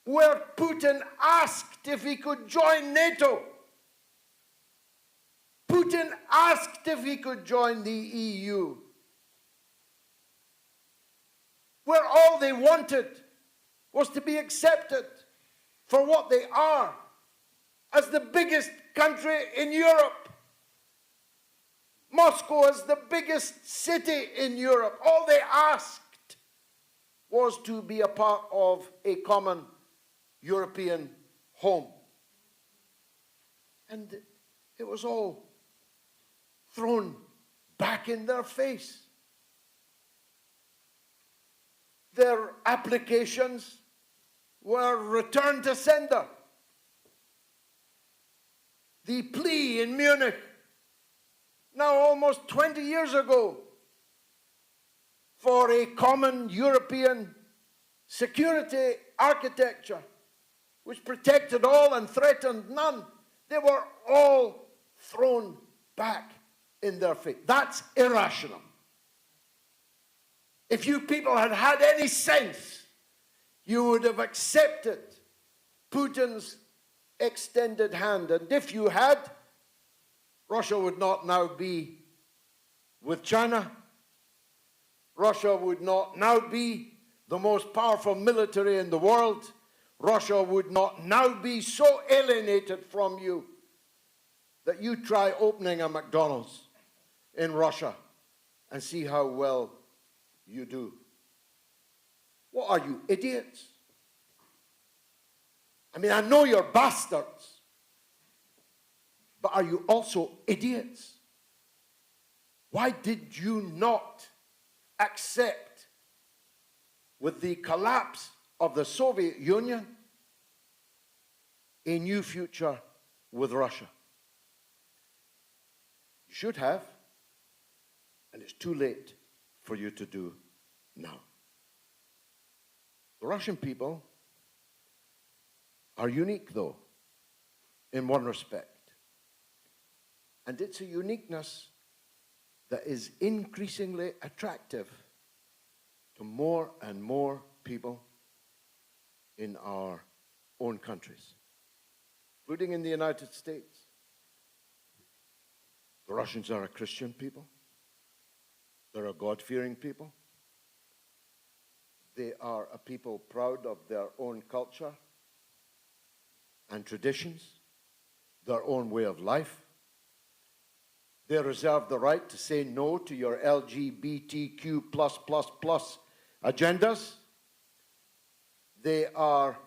where Putin asked if he could join NATO. Putin asked if he could join the EU, where all they wanted was to be accepted for what they are, as the biggest country in Europe. Moscow is the biggest city in Europe. All they asked was to be a part of a common European home. And it was all thrown back in their face. Their applications were returned to sender. The plea in Munich, now almost 20 years ago, for a common European security architecture which protected all and threatened none, they were all thrown back in their face. That's irrational. If you people had had any sense, you would have accepted Putin's extended hand. And if you had, Russia would not now be with China. Russia would not now be the most powerful military in the world. Russia would not now be so alienated from you that you try opening a McDonald's in Russia and see how well you do. What are you, idiots? I mean, I know you're bastards, but are you also idiots? Why did you not accept, with the collapse of the Soviet Union, a new future with Russia? You should have, and it's too late for you to do now. The Russian people are unique, though, in one respect. And it's a uniqueness that is increasingly attractive to more and more people in our own countries, including in the United States. The Russians are a Christian people. They're a God-fearing people. They are a people proud of their own culture and traditions, their own way of life. They reserve the right to say no to your LGBTQ++ agendas. They are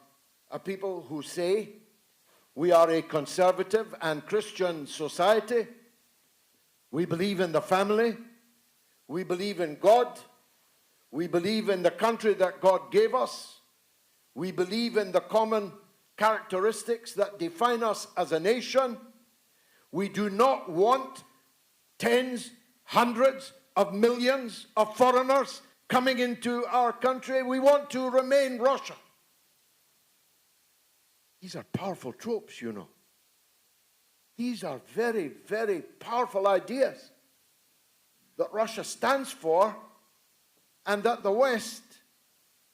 a people who say, we are a conservative and Christian society. We believe in the family. We believe in God. We believe in the country that God gave us. We believe in the common characteristics that define us as a nation. We do not want tens, hundreds of millions of foreigners coming into our country. We want to remain Russia. These are powerful tropes, you know. These are very, very powerful ideas that Russia stands for and that the West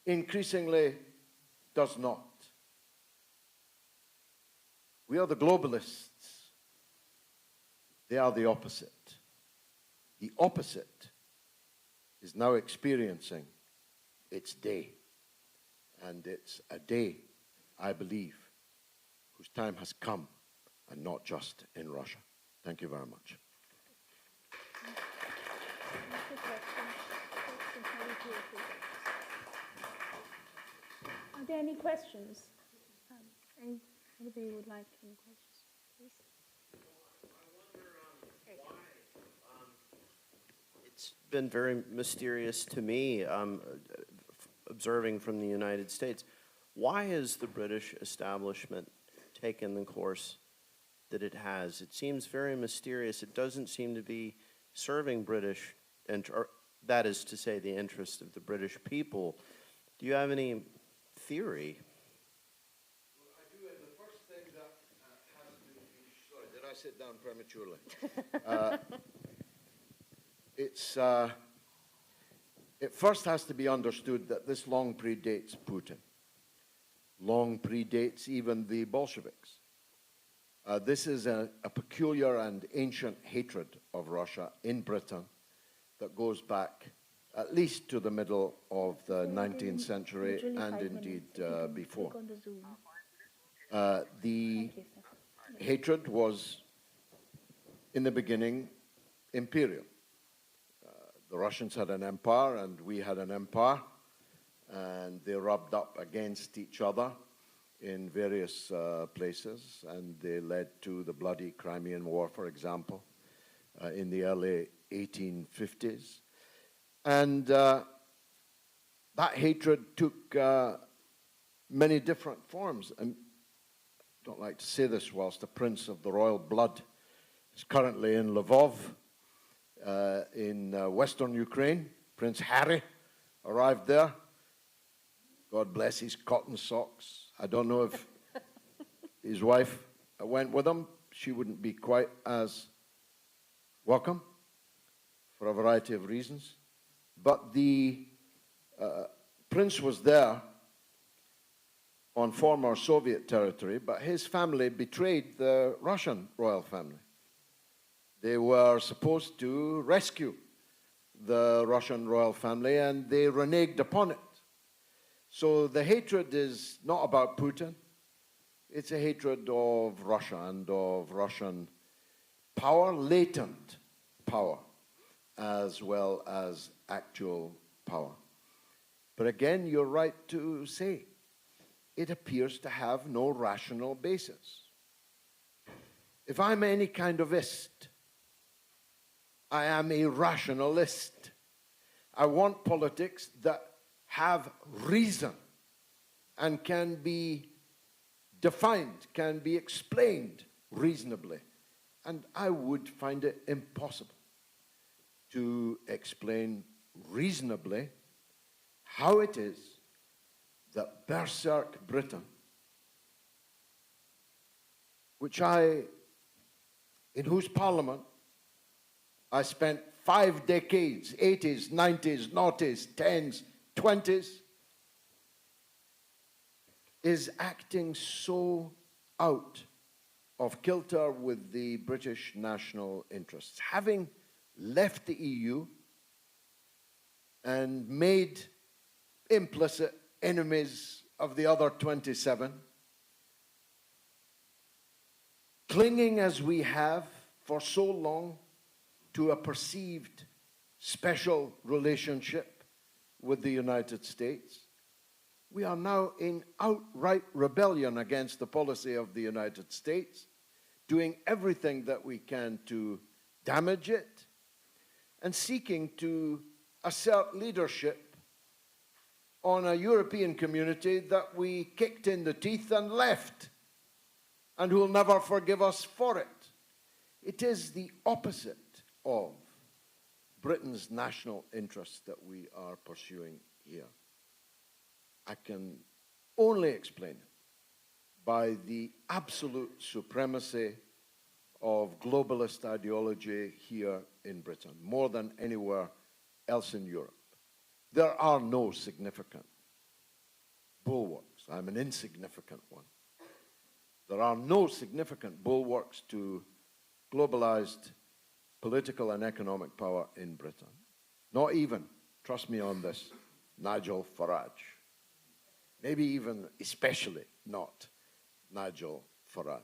increasingly does not. We are the globalists. They are the opposite. The opposite is now experiencing its day. And it's a day, I believe, whose time has come, and not just in Russia. Thank you very much. Are there any questions? Anybody would like any questions, please? It's been very mysterious to me, observing from the United States. Why has the British establishment taken the course that it has? It seems very mysterious. It doesn't seem to be serving British, or that is to say, the interest of the British people. Do you have any theory? Well, I do. And the first thing that has to be... Sorry, did I sit down prematurely? It first has to be understood that this long predates Putin. Long predates even the Bolsheviks. This is a peculiar and ancient hatred of Russia in Britain that goes back at least to the middle of the 19th century and indeed before. The hatred was, in the beginning, imperial. The Russians had an empire and we had an empire, and they rubbed up against each other in various places, and they led to the bloody Crimean War, for example, in the early 1850s. And that hatred took many different forms. And I don't like to say this whilst the Prince of the Royal Blood is currently in Lvov, in western Ukraine. Prince Harry arrived there. God bless his cotton socks. I don't know if his wife went with him. She wouldn't be quite as welcome for a variety of reasons. But the prince was there on former Soviet territory, but his family betrayed the Russian royal family. They were supposed to rescue the Russian royal family, and they reneged upon it. So the hatred is not about Putin. It's a hatred of Russia and of Russian power, latent power, as well as actual power. But again, you're right to say, it appears to have no rational basis. If I'm any kind of ist, I am a rationalist. I want politics that have reason and can be defined, can be explained reasonably. And I would find it impossible to explain reasonably how it is that berserk Britain, in whose parliament I spent 5 decades, 80s, 90s, noughties, 10s, 20s, is acting so out of kilter with the British national interests. Having left the EU and made implicit enemies of the other 27, clinging as we have for so long to a perceived special relationship with the United States, we are now in outright rebellion against the policy of the United States, doing everything that we can to damage it, and seeking to assert leadership on a European community that we kicked in the teeth and left, and who will never forgive us for it. It is the opposite of Britain's national interests that we are pursuing here. I can only explain it by the absolute supremacy of globalist ideology here in Britain, more than anywhere else in Europe. There are no significant bulwarks. I'm an insignificant one. There are no significant bulwarks to globalized political and economic power in Britain. Not even, trust me on this, Nigel Farage. Maybe even, especially not Nigel Farage.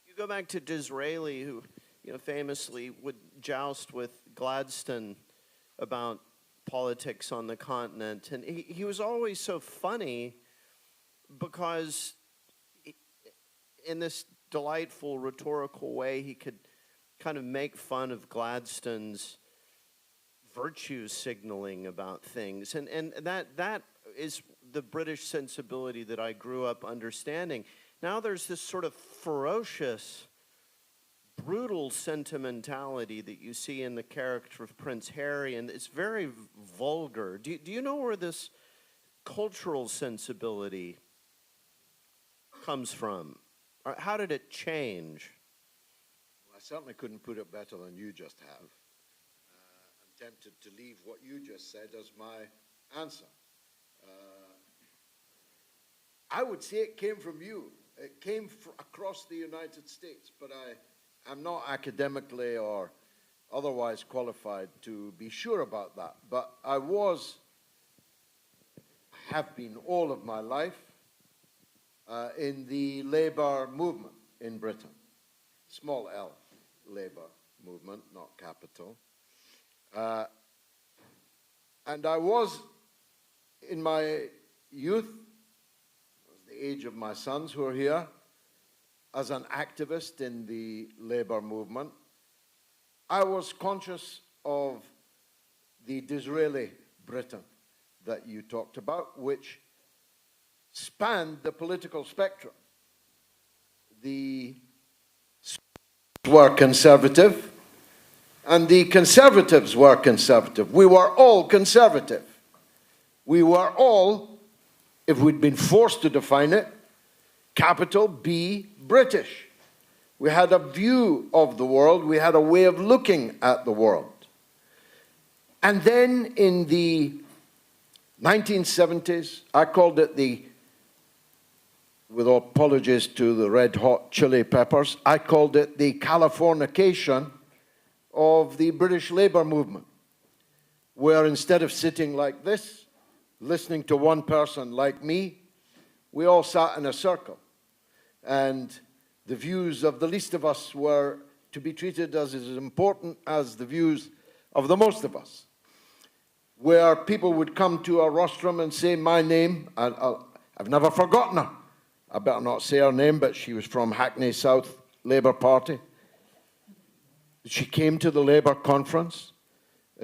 You go back to Disraeli, who, famously would joust with Gladstone about politics on the continent, and he was always so funny because in this delightful rhetorical way he could kind of make fun of Gladstone's virtue signaling about things, and that is the British sensibility that I grew up understanding. Now there's this sort of ferocious, brutal sentimentality that you see in the character of Prince Harry, and it's very vulgar. Do you know where this cultural sensibility comes from? Or how did it change? Well, I certainly couldn't put it better than you just have. I'm tempted to leave what you just said as my answer. I would say it came from you. It came across the United States, but I'm not academically or otherwise qualified to be sure about that. But I have been all of my life in the Labour movement in Britain. Small L, Labour movement, not capital. And I was, in my youth, the age of my sons who are here, as an activist in the Labour movement, I was conscious of the Disraeli Britain that you talked about, which spanned the political spectrum. The were conservative, and the conservatives were conservative. We were all conservative. We were all, if we'd been forced to define it, capital B, British. We had a view of the world. We had a way of looking at the world. And then in the 1970s, I called it with apologies to the Red Hot Chili Peppers, I called it the Californication of the British Labour movement, where instead of sitting like this, listening to one person like me, we all sat in a circle. And the views of the least of us were to be treated as important as the views of the most of us. Where people would come to a rostrum and say my name, I've never forgotten her. I better not say her name, but she was from Hackney South Labour Party. She came to the Labour conference,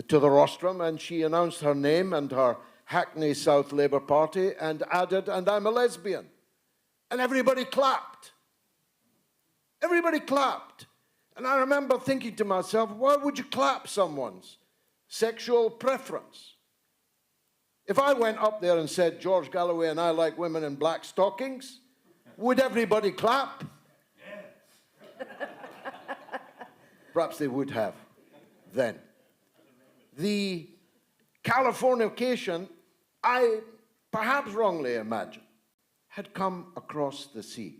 to the rostrum, and she announced her name and her Hackney South Labour Party and added, "And I'm a lesbian." And everybody clapped. Everybody clapped. And I remember thinking to myself, why would you clap someone's sexual preference? If I went up there and said, George Galloway and I like women in black stockings, would everybody clap? Yes. Perhaps they would have then. The Californication, I perhaps wrongly imagine, had come across the sea.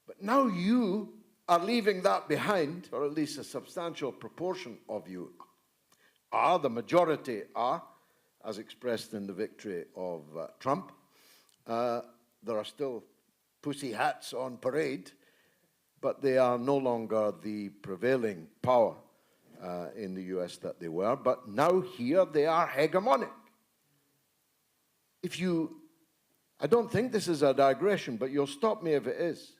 But now you are leaving that behind, or at least a substantial proportion of you are, the majority are, as expressed in the victory of Trump. There are still pussy hats on parade, but they are no longer the prevailing power in the US that they were. But now here they are hegemonic. I don't think this is a digression, but you'll stop me if it is.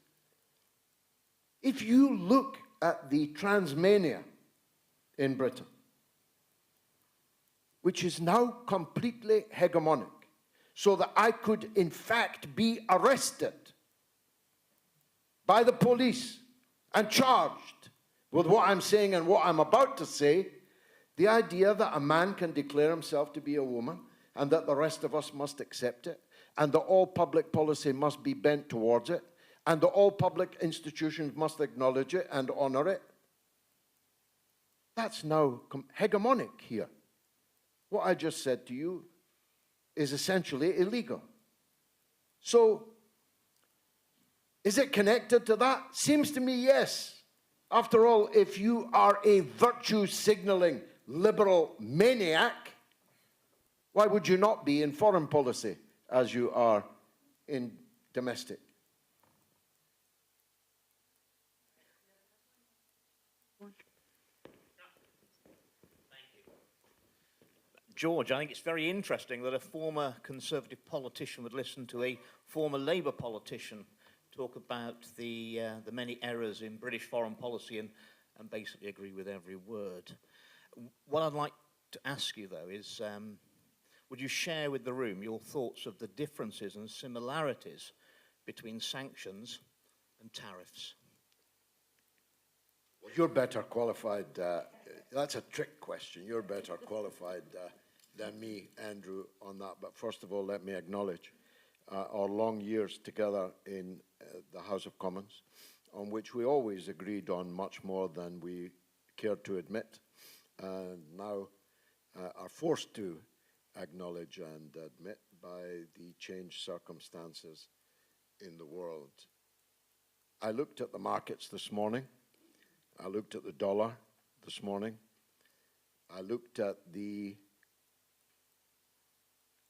If you look at the Transmania in Britain, which is now completely hegemonic, so that I could in fact be arrested by the police and charged with what I'm saying and what I'm about to say, the idea that a man can declare himself to be a woman and that the rest of us must accept it, and that all public policy must be bent towards it, and that all public institutions must acknowledge it and honor it, that's now hegemonic here. What I just said to you is essentially illegal. So, is it connected to that? Seems to me, yes. After all, if you are a virtue-signaling liberal maniac, why would you not be in foreign policy as you are in domestic? George, I think it's very interesting that a former Conservative politician would listen to a former Labour politician talk about the many errors in British foreign policy and basically agree with every word. What I'd like to ask you, though, is would you share with the room your thoughts of the differences and similarities between sanctions and tariffs? Well, you're better qualified. That's a trick question. You're better qualified than me, Andrew, on that. But first of all, let me acknowledge our long years together in the House of Commons, on which we always agreed on much more than we cared to admit, and now are forced to acknowledge and admit by the changed circumstances in the world. I looked at the markets this morning. I looked at the dollar this morning. I looked at the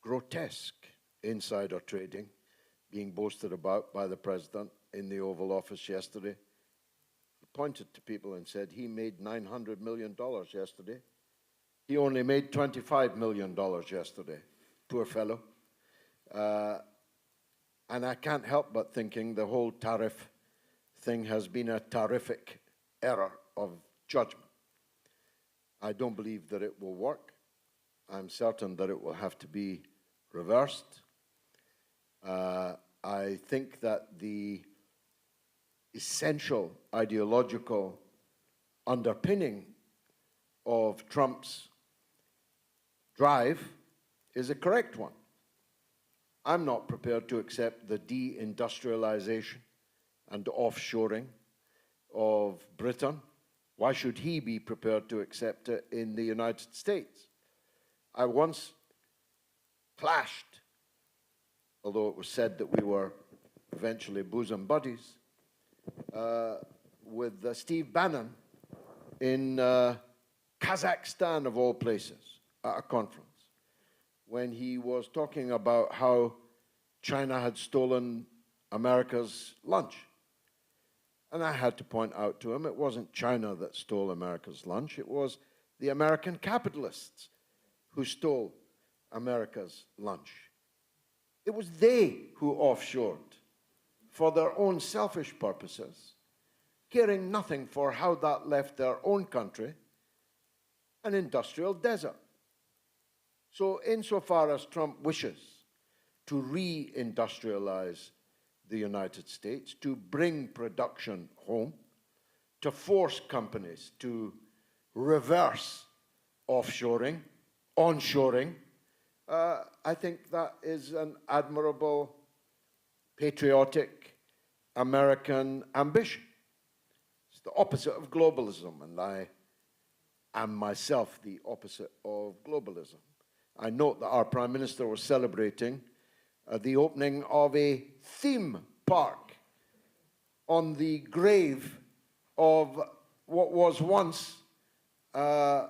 grotesque insider trading being boasted about by the president in the Oval Office yesterday. He pointed to people and said he made $900 million yesterday. He only made $25 million yesterday. Poor fellow. And I can't help but thinking the whole tariff thing has been a terrific error of judgment. I don't believe that it will work. I'm certain that it will have to be reversed. I think that the essential ideological underpinning of Trump's drive is a correct one. I'm not prepared to accept the deindustrialization and offshoring of Britain. Why should he be prepared to accept it in the United States? I once clashed, although it was said that we were eventually bosom buddies, with Steve Bannon in Kazakhstan, of all places, at a conference, when he was talking about how China had stolen America's lunch. And I had to point out to him, it wasn't China that stole America's lunch, it was the American capitalists who stole America's lunch. It was they who offshored for their own selfish purposes, caring nothing for how that left their own country an industrial desert. So insofar as Trump wishes to re-industrialize the United States, to bring production home, to force companies to reverse offshoring, onshoring, I think that is an admirable, patriotic American ambition. It's the opposite of globalism, and I am myself the opposite of globalism. I note that our Prime Minister was celebrating the opening of a theme park on the grave of what was once a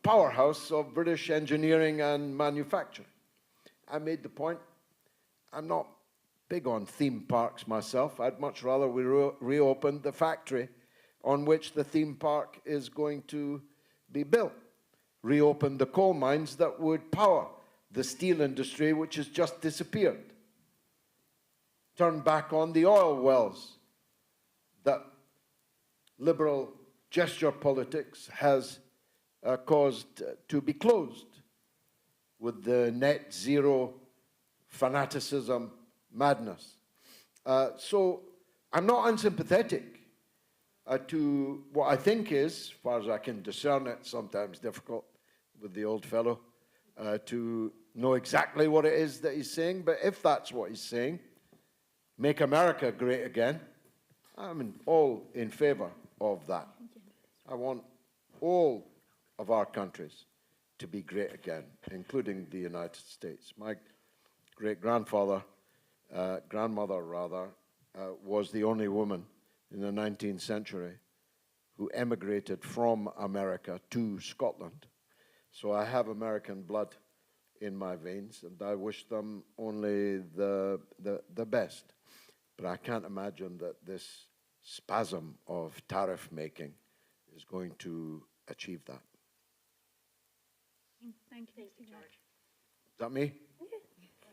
powerhouse of British engineering and manufacturing. I made the point, I'm not big on theme parks myself. I'd much rather we reopened the factory on which the theme park is going to be built. Reopen the coal mines that would power the steel industry, which has just disappeared. Turn back on the oil wells that liberal gesture politics has caused to be closed with the net zero fanaticism madness. So I'm not unsympathetic to what I think is, as far as I can discern it, sometimes difficult with the old fellow, to know exactly what it is that he's saying, but if that's what he's saying, make America great again, I'm all in favor of that. I want all of our countries to be great again, including the United States. My great-grandfather, grandmother rather, was the only woman in the 19th century who emigrated from America to Scotland. So I have American blood in my veins, and I wish them only the best. But I can't imagine that this spasm of tariff making is going to achieve that. Thank you, Mr. George. Is that me?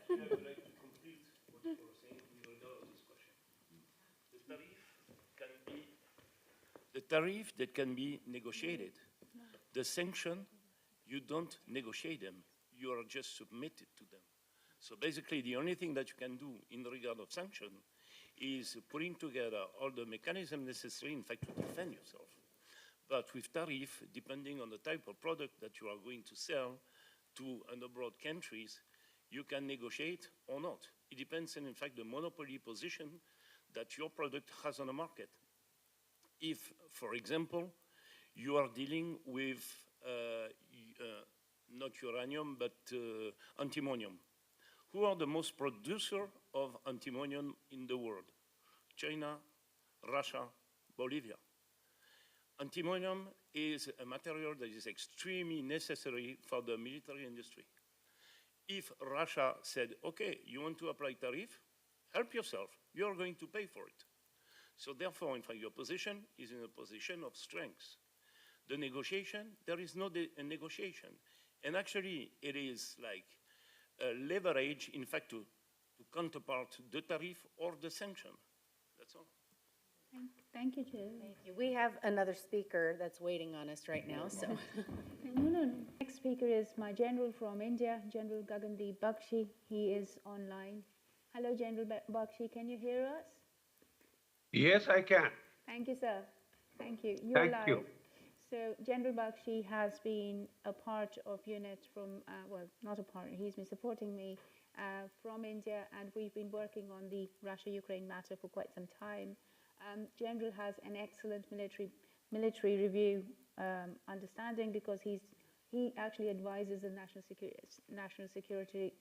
I would like to complete what you were saying in regard to this question. The tariff that can be negotiated. The sanction, you don't negotiate them. You are just submitted to them. So basically, the only thing that you can do in regard of sanction is putting together all the mechanisms necessary, in fact, to defend yourself. But with tariff, depending on the type of product that you are going to sell to and abroad countries, you can negotiate or not. It depends on, in fact, the monopoly position that your product has on the market. If, for example, you are dealing with not uranium, but antimonium. Who are the most producer of antimonium in the world? China, Russia, Bolivia. Antimonium is a material that is extremely necessary for the military industry. If Russia said, okay, you want to apply tariff, help yourself, you're going to pay for it. So therefore, in fact, your position is in a position of strength. The negotiation, there is no negotiation. And actually, it is like a leverage, in fact, to counterpart the tariff or the sanction. That's all. Thank you, Joe. Thank you. We have another speaker that's waiting on us right now, so. No. Next speaker is my general from India, General Gagandeep Bakshi. He is online. Hello, General Bakshi. Can you hear us? Yes, I can. Thank you, sir. Thank you. You're Thank live. you. So General Bakshi has been a part of UNIT from, well, not a part, he's been supporting me from India, and we've been working on the Russia-Ukraine matter for quite some time. General has an excellent military review understanding, because he actually advises the National Security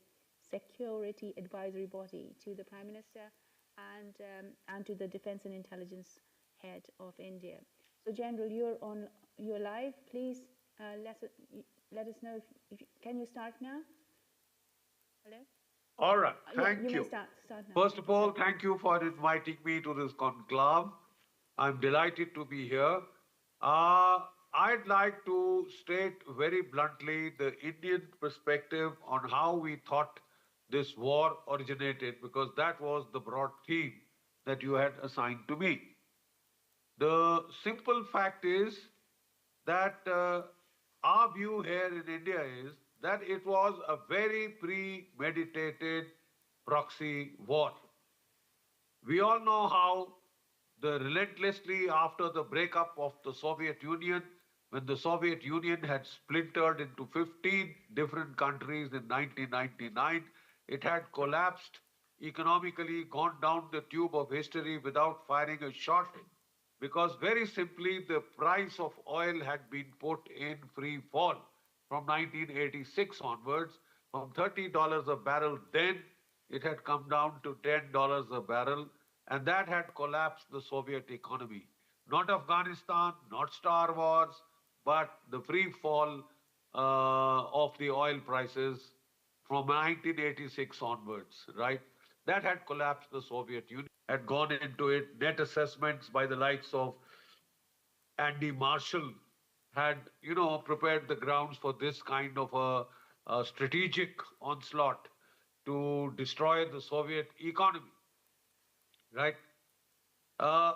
Advisory Body to the Prime Minister and to the Defense and Intelligence Head of India. So General, you're live. Please let us know if can you start now? Hello? All right, thank you. you. May start now. First of all, thank you for inviting me to this conclave. I'm delighted to be here. I'd like to state very bluntly the Indian perspective on how we thought this war originated, because that was the broad theme that you had assigned to me. The simple fact is that our view here in India is that it was a very premeditated proxy war. We all know how relentlessly after the breakup of the Soviet Union, when the Soviet Union had splintered into 15 different countries in 1999, it had collapsed economically, gone down the tube of history without firing a shot, because very simply the price of oil had been put in free fall from 1986 onwards. From $30 a barrel then, it had come down to $10 a barrel, and that had collapsed the Soviet economy. Not Afghanistan, not Star Wars, but the free fall of the oil prices from 1986 onwards, right? That had collapsed the Soviet Union, had gone into it. Net assessments by the likes of Andy Marshall had, prepared the grounds for this kind of a strategic onslaught to destroy the Soviet economy, right? Uh,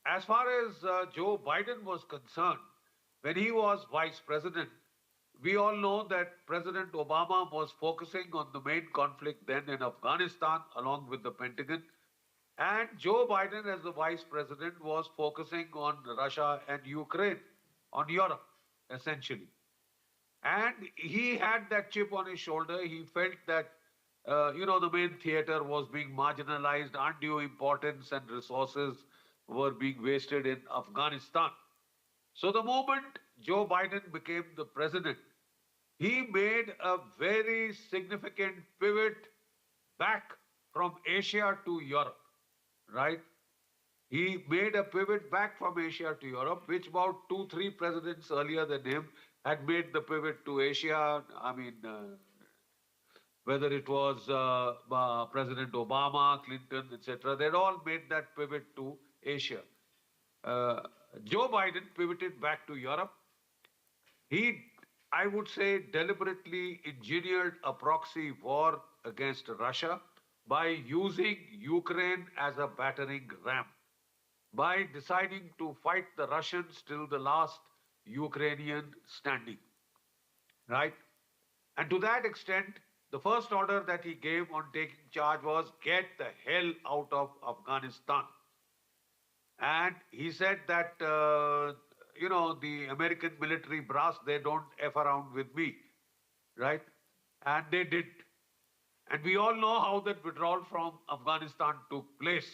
as far as Joe Biden was concerned, when he was vice president, we all know that President Obama was focusing on the main conflict then in Afghanistan along with the Pentagon. And Joe Biden, as the vice president, was focusing on Russia and Ukraine, on Europe, essentially. And he had that chip on his shoulder. He felt that, the main theater was being marginalized, undue importance and resources were being wasted in Afghanistan. So the moment Joe Biden became the president, he made a very significant pivot back from Asia to Europe, right? He made a pivot back from Asia to Europe, which about 2-3 presidents earlier than him had made the pivot to Asia. I mean, whether it was President Obama, Clinton, etc., they'd all made that pivot to Asia. Joe Biden pivoted back to Europe. He, I would say, deliberately engineered a proxy war against Russia by using Ukraine as a battering ram, by deciding to fight the Russians till the last Ukrainian standing, right? And to that extent, the first order that he gave on taking charge was get the hell out of Afghanistan. And he said that, the American military brass, they don't F around with me, right? And they did. And we all know how that withdrawal from Afghanistan took place.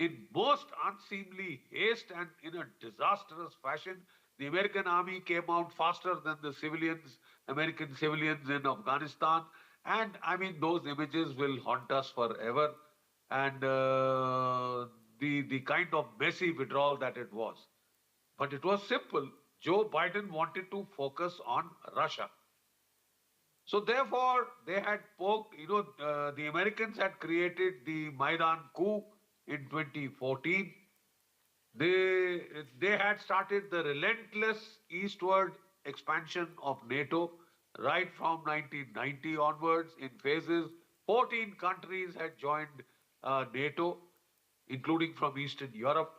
In most unseemly haste and in a disastrous fashion, the American army came out faster than the civilians, American civilians in Afghanistan. And I mean, those images will haunt us forever. And the kind of messy withdrawal that it was. But it was simple. Joe Biden wanted to focus on Russia. So therefore, they had poked, the Americans had created the Maidan coup in 2014. They had started the relentless eastward expansion of NATO right from 1990 onwards in phases. 14 countries had joined NATO, including from Eastern Europe.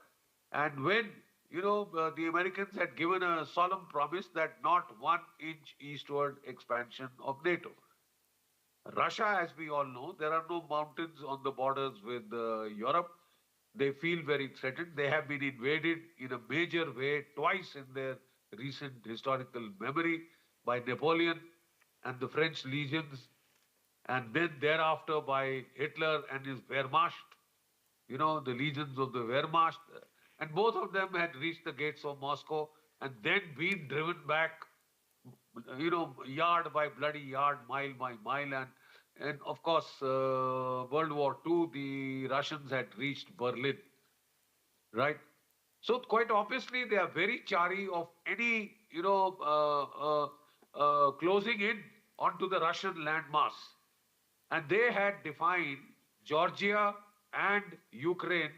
And when, the Americans had given a solemn promise that not 1 inch eastward expansion of NATO. Russia, as we all know, there are no mountains on the borders with Europe. They feel very threatened. They have been invaded in a major way twice in their recent historical memory by Napoleon and the French legions, and then thereafter by Hitler and his Wehrmacht, the legions of the Wehrmacht. And both of them had reached the gates of Moscow and then been driven back, yard by bloody yard, mile by mile. And of course, World War II, the Russians had reached Berlin, right? So quite obviously, they are very chary of any, closing in onto the Russian landmass. And they had defined Georgia and Ukraine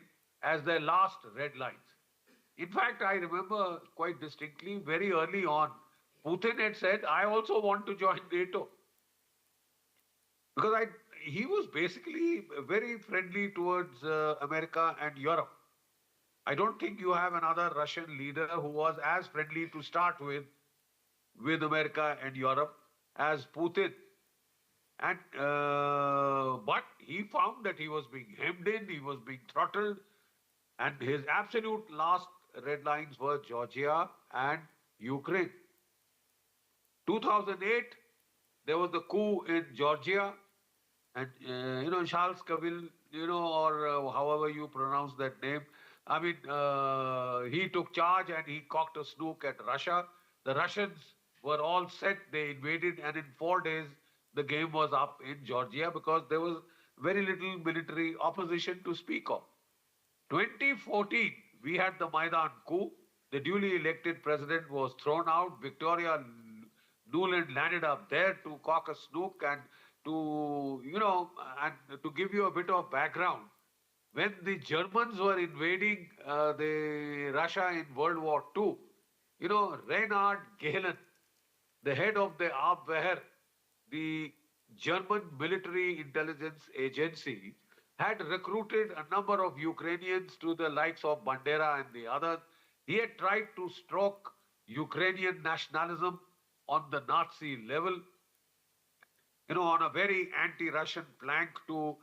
as their last red lines. In fact, I remember quite distinctly, very early on, Putin had said, I also want to join NATO. Because he was basically very friendly towards America and Europe. I don't think you have another Russian leader who was as friendly to start with America and Europe as Putin. And but he found that he was being hemmed in, he was being throttled, and his absolute last red lines were Georgia and Ukraine. 2008, there was the coup in Georgia, and Charles Kavil, or however you pronounce that name, I mean, he took charge and he cocked a snook at Russia. The Russians were all set, they invaded, and in 4 days, the game was up in Georgia because there was very little military opposition to speak of. 2014, we had the Maidan coup. The duly elected president was thrown out. Victoria Nuland landed up there to cock a snook, and and to give you a bit of background, when the Germans were invading the Russia in World War II, Reinhard Gehlen, the head of the Abwehr, the German military intelligence agency, had recruited a number of Ukrainians to the likes of Bandera and the others. He had tried to stroke Ukrainian nationalism on the Nazi level, on a very anti-Russian plank to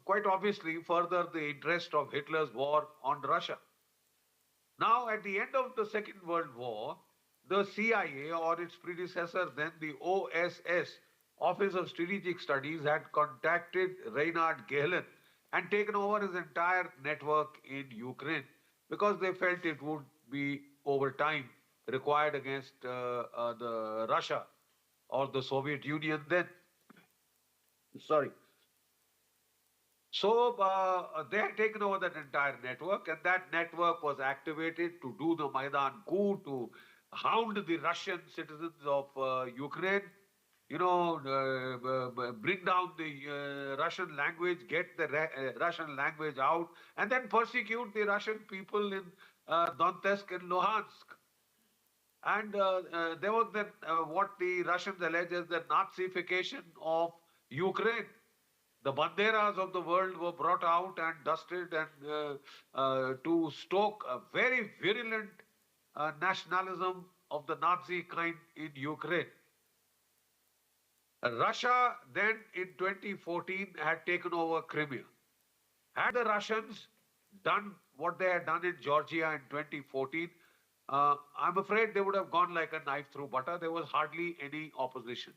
quite obviously further the interest of Hitler's war on Russia. Now, at the end of the Second World War, the CIA or its predecessor, then the OSS, Office of Strategic Studies, had contacted Reinhard Gehlen and taken over his entire network in Ukraine because they felt it would be over time required against the Russia or the Soviet Union then. Sorry. So they had taken over that entire network, and that network was activated to do the Maidan coup, to hound the Russian citizens of Ukraine, bring down the Russian language, get the Russian language out, and then persecute the Russian people in Donetsk and Luhansk. And there was then what the Russians allege as the Nazification of Ukraine. The banderas of the world were brought out and dusted and to stoke a very virulent nationalism of the Nazi kind in Ukraine. Russia then in 2014 had taken over Crimea. Had the Russians done what they had done in Georgia in 2014, I'm afraid they would have gone like a knife through butter. There was hardly any opposition.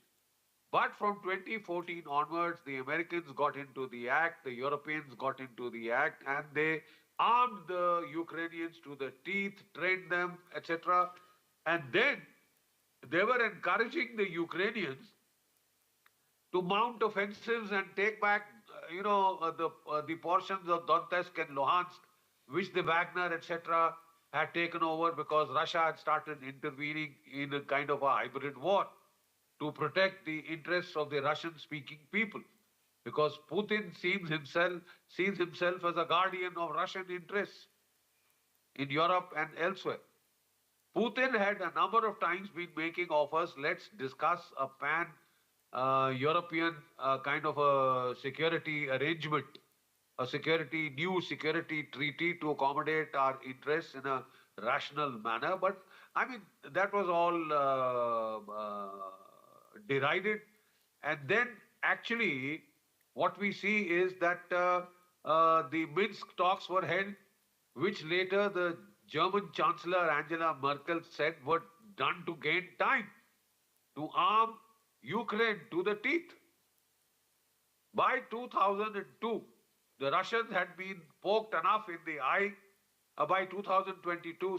But from 2014 onwards, the Americans got into the act, the Europeans got into the act, and they armed the Ukrainians to the teeth, trained them, etc. And then they were encouraging the Ukrainians to mount offensives and take back, the portions of Donetsk and Luhansk, which the Wagner, etc., had taken over because Russia had started intervening in a kind of a hybrid war to protect the interests of the Russian-speaking people, because Putin sees himself as a guardian of Russian interests in Europe and elsewhere. Putin had a number of times been making offers, let's discuss a pan-European kind of a security arrangement, new security treaty to accommodate our interests in a rational manner. But I mean, that was all derided. And then actually what we see is that the Minsk talks were held, which later the German Chancellor Angela Merkel said were done to gain time, to arm Ukraine to the teeth. By 2002, the Russians had been poked enough in the eye. By 2022,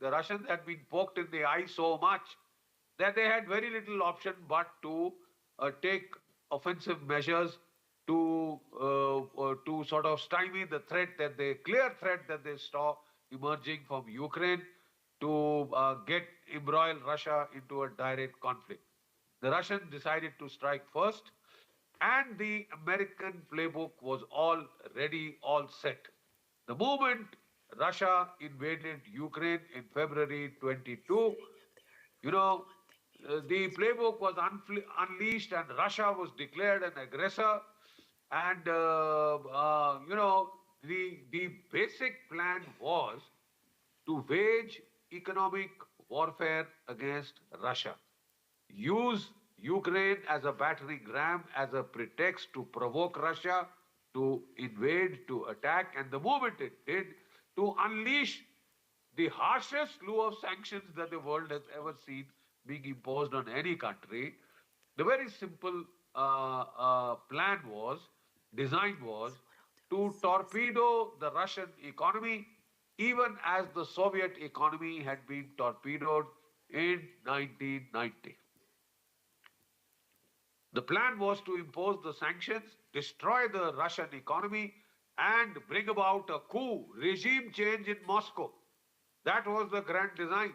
the Russians had been poked in the eye so much that they had very little option but to take offensive measures to sort of stymie the clear threat that they saw emerging from Ukraine, to embroil Russia into a direct conflict. The Russians decided to strike first, and the American playbook was all ready, all set. The moment Russia invaded Ukraine in February 22, the playbook was unleashed and Russia was declared an aggressor. And, the basic plan was to wage economic warfare against Russia. Use Ukraine as a battering ram, as a pretext to provoke Russia to invade, to attack, and the moment it did, to unleash the harshest slew of sanctions that the world has ever seen being imposed on any country. The very simple design was to torpedo the Russian economy, even as the Soviet economy had been torpedoed in 1990. The plan was to impose the sanctions, destroy the Russian economy, and bring about a coup, regime change in Moscow. That was the grand design.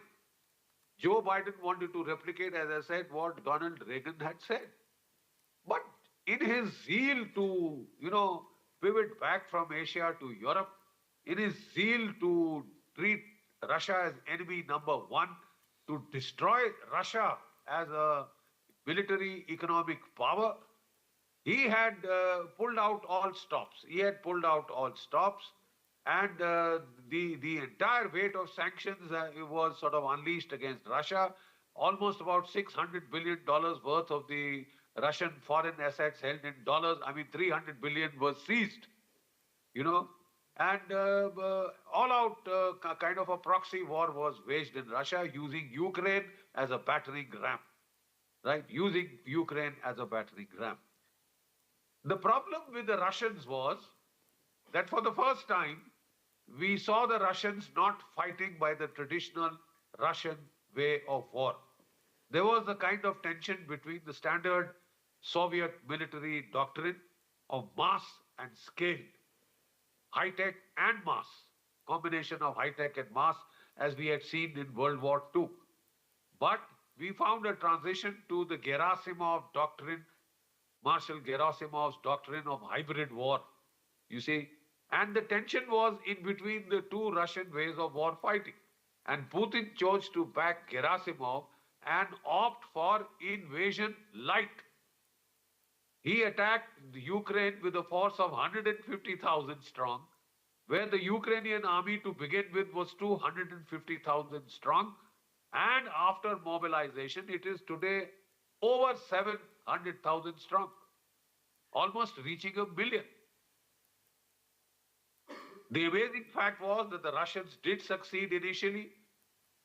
Joe Biden wanted to replicate, as I said, what Ronald Reagan had said. But in his zeal to, pivot back from Asia to Europe, in his zeal to treat Russia as enemy number one, to destroy Russia as a military economic power, he had pulled out all stops. He had pulled out all stops, and the entire weight of sanctions was sort of unleashed against Russia. Almost about $600 billion worth of the Russian foreign assets held in dollars, 300 billion was seized, and all-out kind of a proxy war was waged in Russia using Ukraine as a battering ram, right? Using Ukraine as a battering ram. The problem with the Russians was that for the first time, we saw the Russians not fighting by the traditional Russian way of war. There was a kind of tension between the standard Soviet military doctrine of mass and scale, high-tech and mass, combination of high-tech and mass, as we had seen in World War II. But we found a transition to the Gerasimov doctrine, Marshal Gerasimov's doctrine of hybrid war, you see. And the tension was in between the two Russian ways of war fighting. And Putin chose to back Gerasimov and opt for invasion light. He attacked the Ukraine with a force of 150,000 strong, where the Ukrainian army to begin with was 250,000 strong. And after mobilization, it is today over 700,000 strong, almost reaching 1 million. The amazing fact was that the Russians did succeed initially.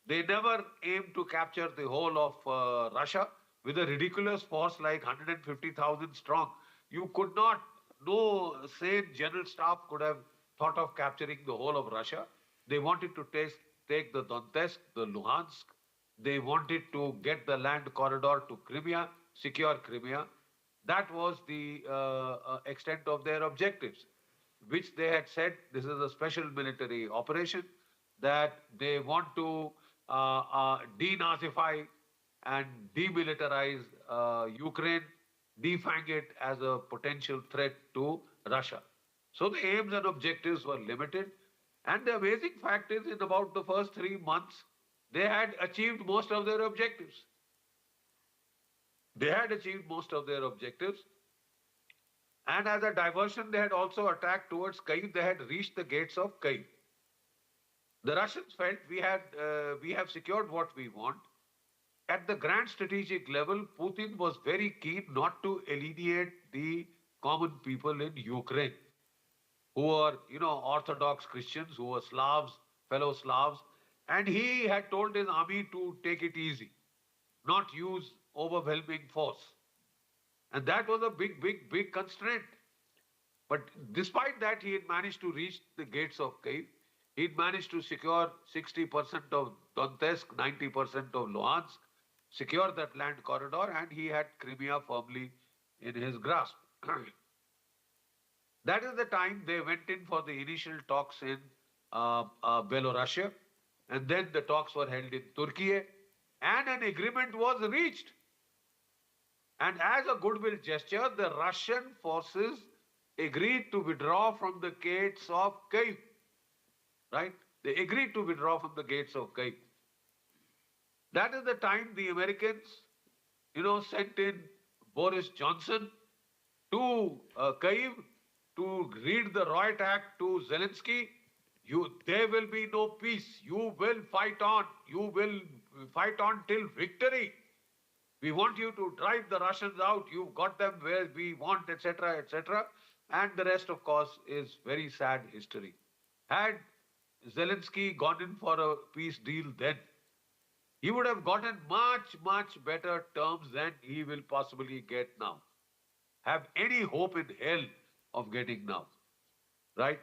They never aimed to capture the whole of Russia with a ridiculous force like 150,000 strong. You could not, no sane general staff could have thought of capturing the whole of Russia. They wanted to take the Donetsk, the Luhansk. They wanted to get the land corridor to Crimea, secure Crimea. That was the extent of their objectives, which they had said this is a special military operation, that they want to denazify and demilitarize Ukraine, defang it as a potential threat to Russia. So the aims and objectives were limited. And the amazing fact is, in about the first 3 months, they had achieved most of their objectives. They had achieved most of their objectives. And as a diversion, they had also attacked towards Kyiv. They had reached the gates of Kyiv. The Russians felt we have secured what we want. At the grand strategic level, Putin was very keen not to alienate the common people in Ukraine, who are, Orthodox Christians, who were Slavs, fellow Slavs. And he had told his army to take it easy, not use overwhelming force. And that was a big constraint. But despite that, he had managed to reach the gates of Kyiv. He'd managed to secure 60% of Donetsk, 90% of Luhansk, secure that land corridor, and he had Crimea firmly in his grasp. That is the time they went in for the initial talks in Belarusia, and then the talks were held in Turkey, and an agreement was reached. And as a goodwill gesture, the Russian forces agreed to withdraw from the gates of Kyiv. Right? They agreed to withdraw from the gates of Kyiv. That is the time the Americans, sent in Boris Johnson to Kyiv to read the Riot Act to Zelensky. There will be no peace. You will fight on. You will fight on till victory. We want you to drive the Russians out. You've got them where we want, etc., etc. And the rest, of course, is very sad history. Had Zelensky gone in for a peace deal then, he would have gotten much better terms than he will possibly get now. Have any hope in hell of getting now, right?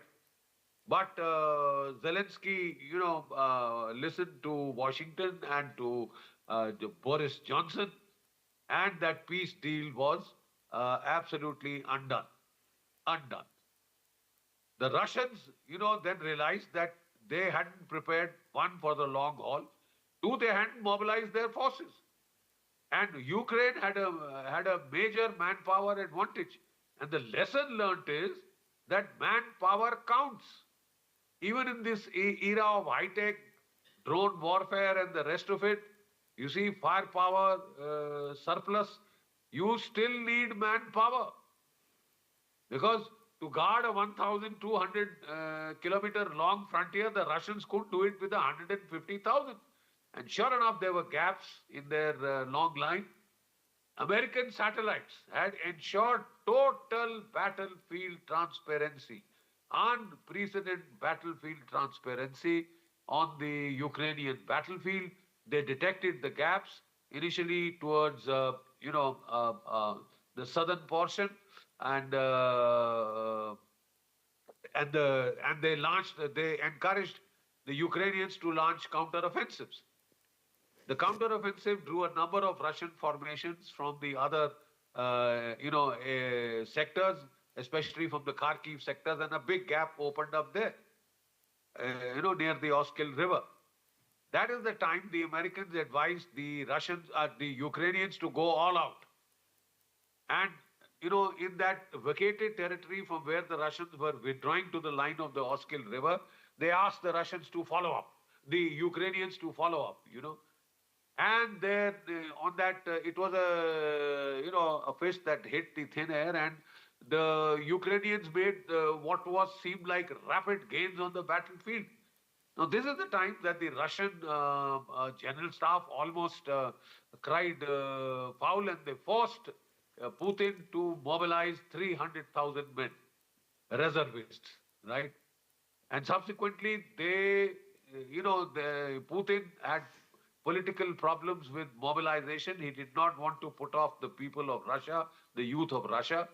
But Zelensky, listened to Washington and to Boris Johnson, and that peace deal was absolutely undone. The Russians, then realized that they hadn't prepared, one, for the long haul, two, they hadn't mobilized their forces. And Ukraine had a major manpower advantage. And the lesson learned is that manpower counts. Even in this era of high-tech drone warfare and the rest of it, you see firepower surplus, you still need manpower. Because to guard a 1,200 kilometer long frontier, the Russians could do it with 150,000. And sure enough, there were gaps in their long line. American satellites had ensured total battlefield transparency, unprecedented battlefield transparency on the Ukrainian battlefield. They detected the gaps initially towards, the southern portion, and they encouraged the Ukrainians to launch counteroffensives. The counteroffensive drew a number of Russian formations from the other, sectors, especially from the Kharkiv sectors, and a big gap opened up there, near the Oskil River. That is the time the Americans advised the Ukrainians to go all out. And, in that vacated territory from where the Russians were withdrawing to the line of the Oskil River, they asked the Russians to follow up, the Ukrainians to follow up, And there, on that, it was a fist that hit the thin air, and the Ukrainians made what seemed like rapid gains on the battlefield. Now, this is the time that the Russian general staff almost cried foul, and they forced Putin to mobilize 300,000 men, reservists, right? And subsequently, Putin had political problems with mobilization. He did not want to put off the people of Russia, the youth of Russia.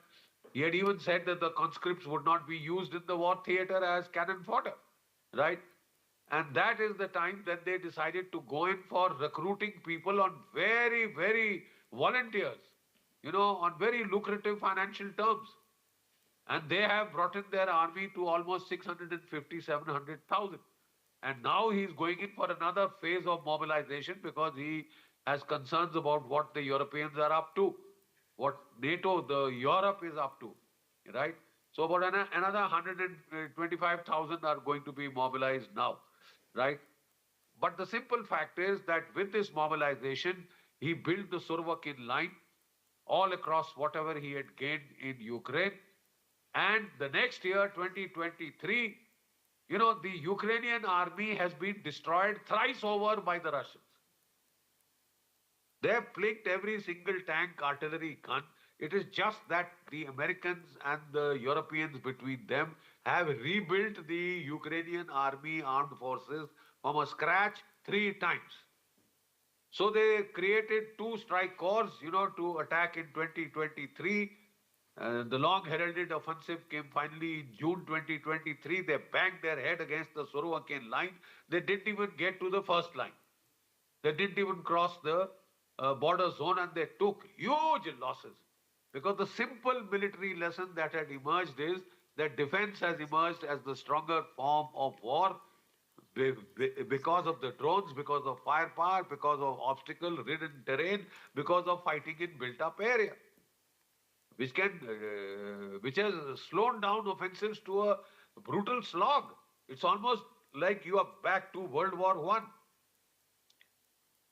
He had even said that the conscripts would not be used in the war theater as cannon fodder, right? And that is the time that they decided to go in for recruiting people on very, very volunteers, on very lucrative financial terms. And they have brought in their army to almost 650, 700,000. And now he's going in for another phase of mobilization because he has concerns about what the Europeans are up to, what NATO, the Europe is up to, right? So about another 125,000 are going to be mobilized now, right? But the simple fact is that with this mobilization, he built the Surovikin line all across whatever he had gained in Ukraine. And the next year, 2023, the Ukrainian army has been destroyed thrice over by the Russians. They have plinked every single tank, artillery gun. It is just that the Americans and the Europeans between them have rebuilt the Ukrainian army armed forces from a scratch 3 times. So they created 2 strike corps, to attack in 2023. The long-heralded offensive came finally in June 2023. They banged their head against the Surovikin line. They didn't even get to the first line. They didn't even cross the border zone, and they took huge losses. Because the simple military lesson that had emerged is that defense has emerged as the stronger form of war because of the drones, because of firepower, because of obstacle-ridden terrain, because of fighting in built-up area, which has slowed down offensives to a brutal slog. It's almost like you are back to World War I.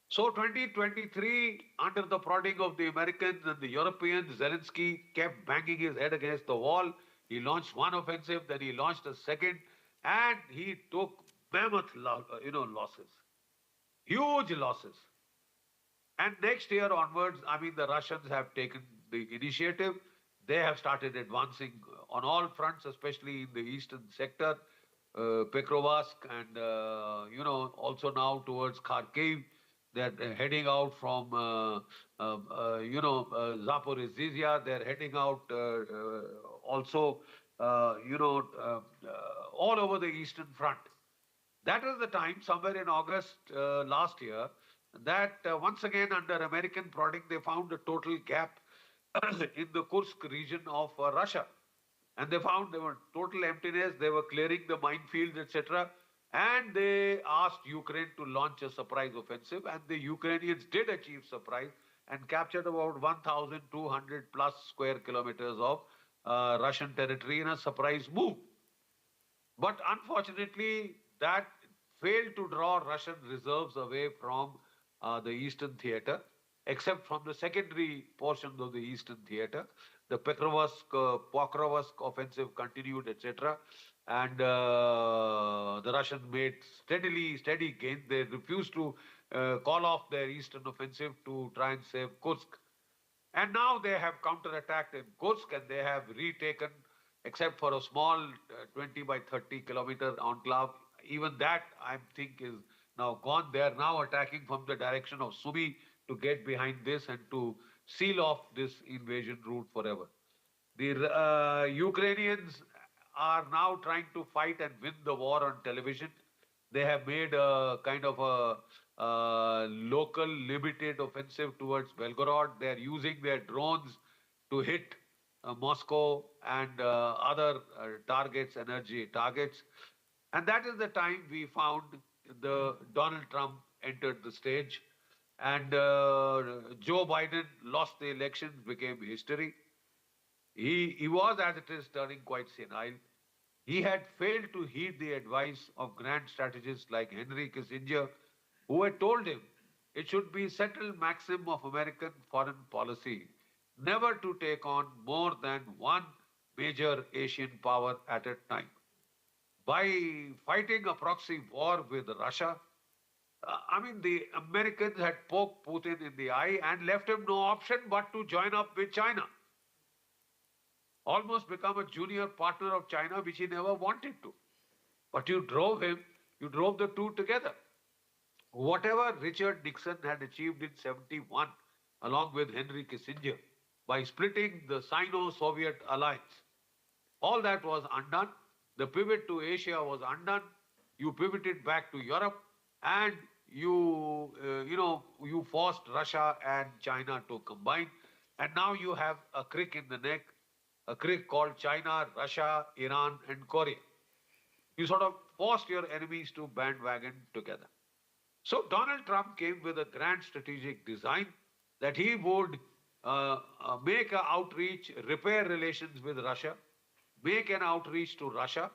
So 2023, under the prodding of the Americans and the Europeans, Zelensky kept banging his head against the wall. He launched one offensive, then he launched a second, and he took mammoth losses, huge losses. And next year onwards, the Russians have taken the initiative. They have started advancing on all fronts, especially in the eastern sector, Pokrovsk, and also now towards Kharkiv. They're heading out from Zaporizhzhia. They're heading out also all over the eastern front. That was the time, somewhere in August last year, that once again under American prodding, they found a total gap in the Kursk region of Russia. And they found there were total emptiness, they were clearing the minefields, etc. And they asked Ukraine to launch a surprise offensive, and the Ukrainians did achieve surprise. and captured about 1,200 plus square kilometers of Russian territory in a surprise move. But unfortunately, that failed to draw Russian reserves away from the Eastern Theater, except from the secondary portions of the Eastern Theater. The Pokrovsk offensive continued, etc. And the Russians made steady gains. They refused to call off their Eastern offensive to try and save Kursk. And now they have counterattacked in Kursk and they have retaken, except for a small 20 by 30 kilometer enclave. Even that, I think, is now gone. They are now attacking from the direction of Sumy to get behind this and to seal off this invasion route forever. The Ukrainians are now trying to fight and win the war on television. They have made a kind of a local limited offensive towards Belgorod. They are using their drones to hit Moscow and other targets, energy targets. And that is the time we found the Donald Trump entered the stage and Joe Biden lost the election, became history. He was, as it is, turning quite senile. He had failed to heed the advice of grand strategists like Henry Kissinger, who had told him it should be settled maxim of American foreign policy never to take on more than one major Asian power at a time. By fighting a proxy war with Russia, the Americans had poked Putin in the eye and left him no option but to join up with China. Almost become a junior partner of China, which he never wanted to. But you drove the two together. Whatever Richard Nixon had achieved in 71, along with Henry Kissinger, by splitting the Sino-Soviet alliance, all that was undone. The pivot to Asia was undone. You pivoted back to Europe, and you forced Russia and China to combine. And now you have a crick in the neck, a crick called China, Russia, Iran, and Korea. You sort of forced your enemies to bandwagon together. So Donald Trump came with a grand strategic design that he would make an outreach, repair relations with Russia, make an outreach to Russia,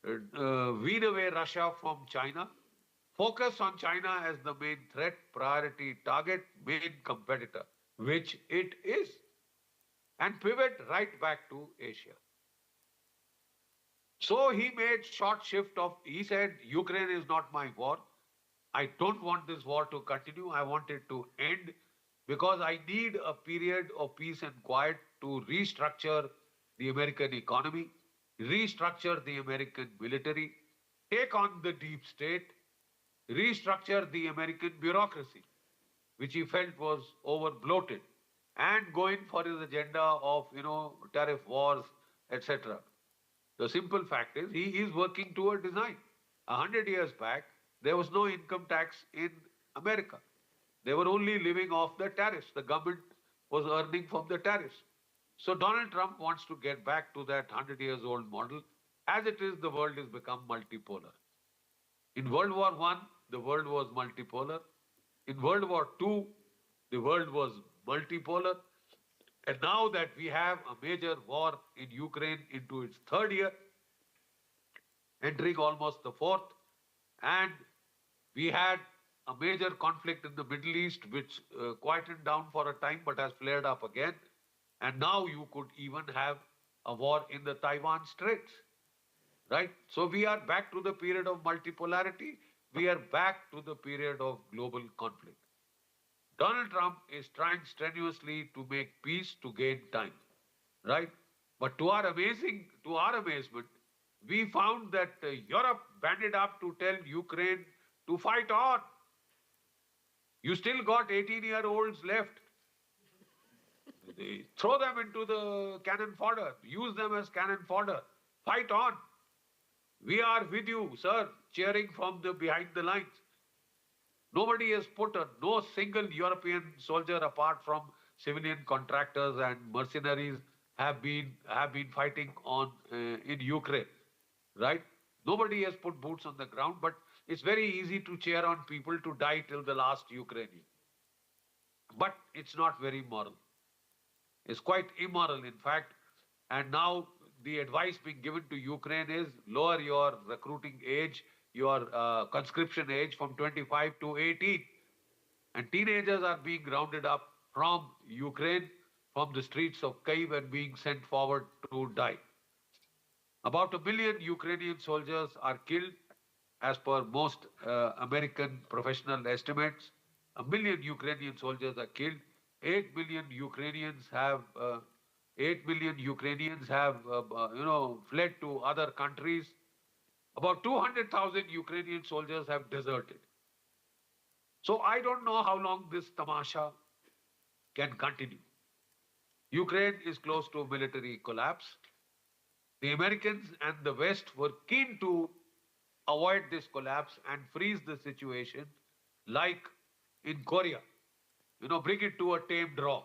wean away Russia from China, focus on China as the main threat, priority target, main competitor, which it is, and pivot right back to Asia. So he made short shift he said, Ukraine is not my war. I don't want this war to continue. I want it to end because I need a period of peace and quiet to restructure the American economy, restructure the American military, take on the deep state, restructure the American bureaucracy, which he felt was over bloated, and go in for his agenda of, tariff wars, etc. The simple fact is he is working toward design. 100 years back, there was no income tax in America. They were only living off the tariffs. The government was earning from the tariffs. So Donald Trump wants to get back to that 100 years old model. As it is, the world has become multipolar. In World War I, the world was multipolar. In World War II, the world was multipolar. And now that we have a major war in Ukraine into its third year, entering almost the fourth, and we had a major conflict in the Middle East which quieted down for a time but has flared up again. And now you could even have a war in the Taiwan Straits, right? So we are back to the period of multipolarity. We are back to the period of global conflict. Donald Trump is trying strenuously to make peace to gain time, right? But to our amazement, we found that Europe banded up to tell Ukraine to fight on. You still got 18-year-olds left. They throw them into the cannon fodder, use them as cannon fodder, fight on. We are with you, sir, cheering from behind the lines. Nobody has no single European soldier apart from civilian contractors and mercenaries have been fighting in Ukraine, right? Nobody has put boots on the ground, but it's very easy to cheer on people to die till the last Ukrainian. but it's not very moral. It's quite immoral, in fact. And now the advice being given to Ukraine is lower your recruiting age, your conscription age from 25 to 18. And teenagers are being rounded up from Ukraine, from the streets of Kyiv, and being sent forward to die. About 1 million Ukrainian soldiers are killed, as per most American professional estimates. 1 million Ukrainian soldiers are killed. 8 million Ukrainians have 8 million Ukrainians have fled to other countries. About 200,000 Ukrainian soldiers have deserted. So I don't know how long this tamasha can continue. Ukraine is close to military collapse. The Americans and the West were keen to avoid this collapse and freeze the situation like in Korea. Bring it to a tame draw.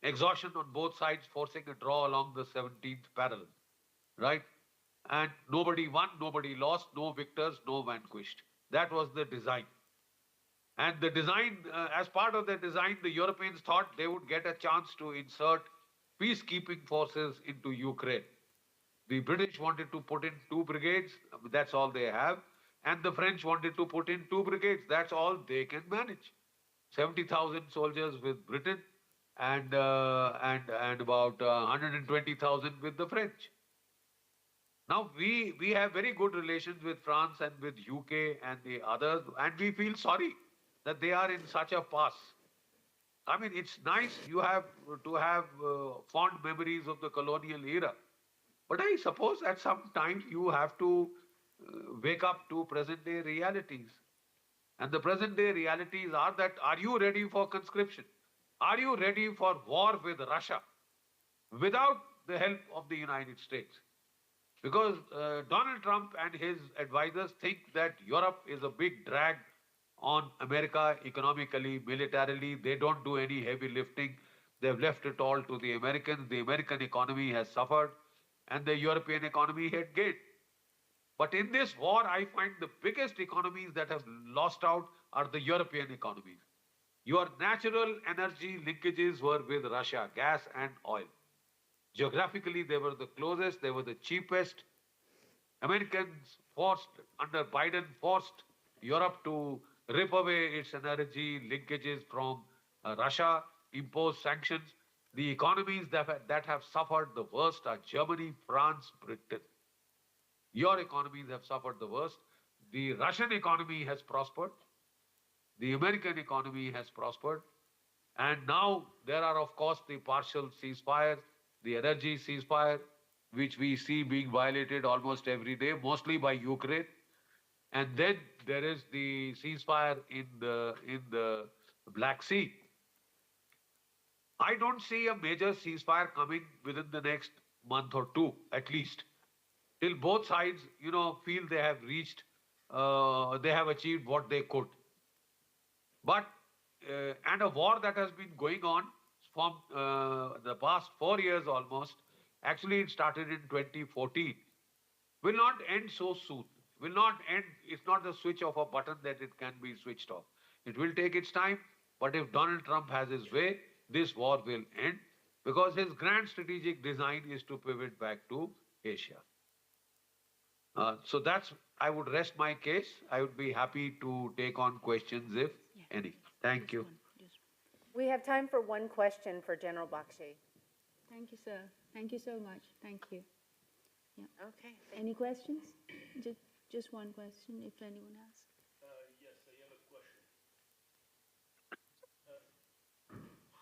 Exhaustion on both sides, forcing a draw along the 17th parallel, right? And nobody won, nobody lost, no victors, no vanquished. That was the design. And the design, as part of the design, the Europeans thought they would get a chance to insert peacekeeping forces into Ukraine. The British wanted to put in 2 brigades, that's all they have. And the French wanted to put in 2 brigades, that's all they can manage. 70,000 soldiers with Britain and about 120,000 with the French. Now we have very good relations with France and with UK and the others, and we feel sorry that they are in such a pass. I mean, it's nice you have to have fond memories of the colonial era. But I suppose at some time you have to wake up to present day realities. And the present day realities are that, are you ready for conscription? Are you ready for war with Russia without the help of the United States? Because Donald Trump and his advisors think that Europe is a big drag on America economically, militarily. They don't do any heavy lifting. They've left it all to the Americans. The American economy has suffered and the European economy had gained. But in this war, I find the biggest economies that have lost out are the European economies. Your natural energy linkages were with Russia, gas and oil. Geographically, they were the closest, they were the cheapest. Americans under Biden, forced Europe to rip away its energy linkages from Russia, impose sanctions. The economies that have suffered the worst are Germany, France, Britain. Your economies have suffered the worst. The Russian economy has prospered. The American economy has prospered. And now there are, of course, the partial ceasefires, the energy ceasefire, which we see being violated almost every day, mostly by Ukraine. And then there is the ceasefire in the Black Sea. I don't see a major ceasefire coming within the next month or 2, at least, till both sides, feel they have reached, they have achieved what they could. But, and a war that has been going on from the past 4 years almost, actually it started in 2014, will not end so soon. Will not end, it's not the switch of a button that it can be switched off. It will take its time, but if Donald Trump has his way, this war will end, because his grand strategic design is to pivot back to Asia. So that's, I would rest my case. I would be happy to take on questions if any. Thank you. We have time for one question for General Bakshi. Thank you, sir. Thank you so much. Thank you. Yeah. Okay. Any questions? Just one question, if anyone asks. Yes, I have a question.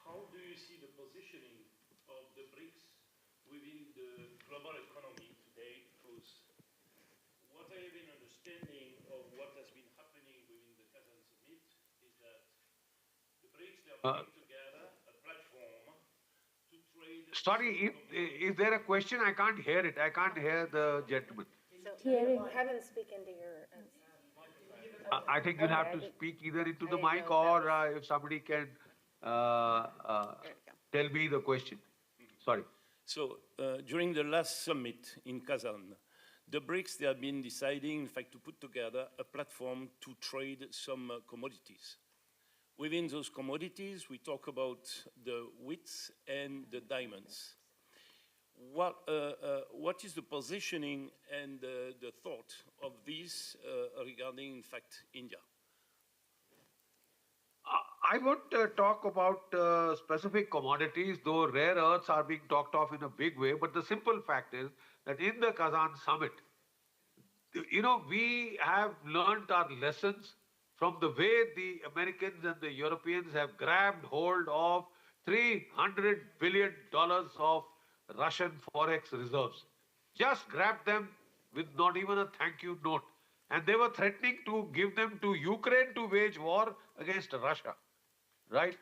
How do you see the positioning of the BRICS within the global economy today? Because what I have been understanding of what has been happening within the Kazan summit is that the BRICS, they are putting together a platform to trade. Sorry, is there a question? I can't hear it. I can't hear the gentleman. So, have him speak into your... I think you'll have to speak either into the mic or if somebody can tell me the question. Sorry. So during the last summit in Kazan, the BRICS, they have been deciding, in fact, to put together a platform to trade some commodities. Within those commodities, we talk about the wheat and the diamonds. What is the positioning and the thought of these regarding, in fact, India? I won't talk about specific commodities, though rare earths are being talked of in a big way. But the simple fact is that in the Kazan summit, we have learned our lessons from the way the Americans and the Europeans have grabbed hold of $300 billion of Russian forex reserves. Just grabbed them with not even a thank you note. And they were threatening to give them to Ukraine to wage war against Russia. Right?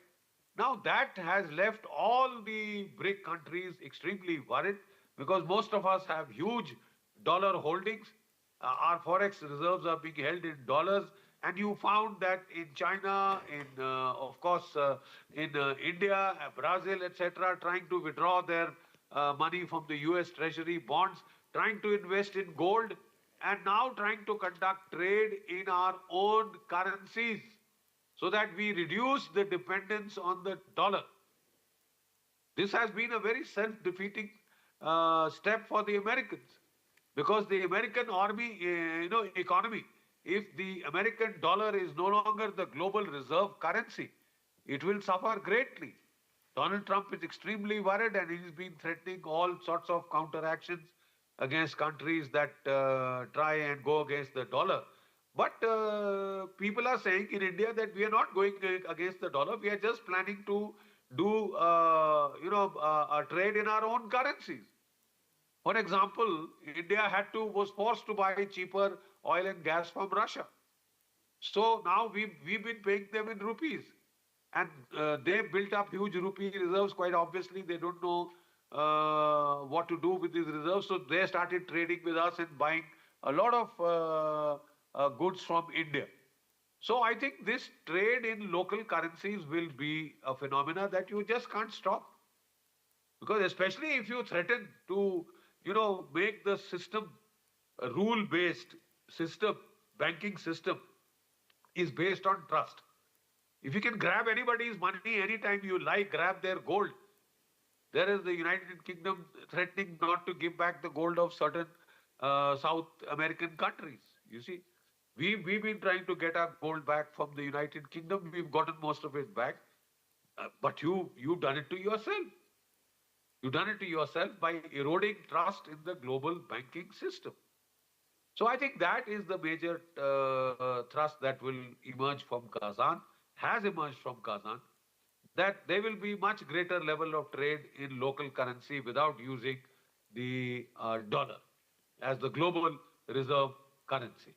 Now that has left all the BRIC countries extremely worried because most of us have huge dollar holdings. Our forex reserves are being held in dollars. And you found that in China, of course, in India, Brazil, etc., trying to withdraw their money from the US Treasury bonds, trying to invest in gold, and now trying to conduct trade in our own currencies so that we reduce the dependence on the dollar. This has been a very self-defeating step for the Americans because the American army, economy, if the American dollar is no longer the global reserve currency, it will suffer greatly. Donald Trump is extremely worried and he's been threatening all sorts of counteractions against countries that try and go against the dollar. But people are saying in India that we are not going against the dollar. We are just planning to do, a trade in our own currencies. For example, India was forced to buy cheaper oil and gas from Russia. So now we've been paying them in rupees. And they built up huge rupee reserves. Quite obviously, they don't know what to do with these reserves. So they started trading with us and buying a lot of goods from India. So I think this trade in local currencies will be a phenomena that you just can't stop. Because especially if you threaten to, make the system a rule-based system, banking system is based on trust. If you can grab anybody's money anytime you like, grab their gold. There is the United Kingdom threatening not to give back the gold of certain South American countries. You see, we've been trying to get our gold back from the United Kingdom. We've gotten most of it back. But you've done it to yourself. You've done it to yourself by eroding trust in the global banking system. So I think that is the major thrust that will emerge from Kazan, has emerged from Kazan, that there will be much greater level of trade in local currency without using the dollar as the global reserve currency.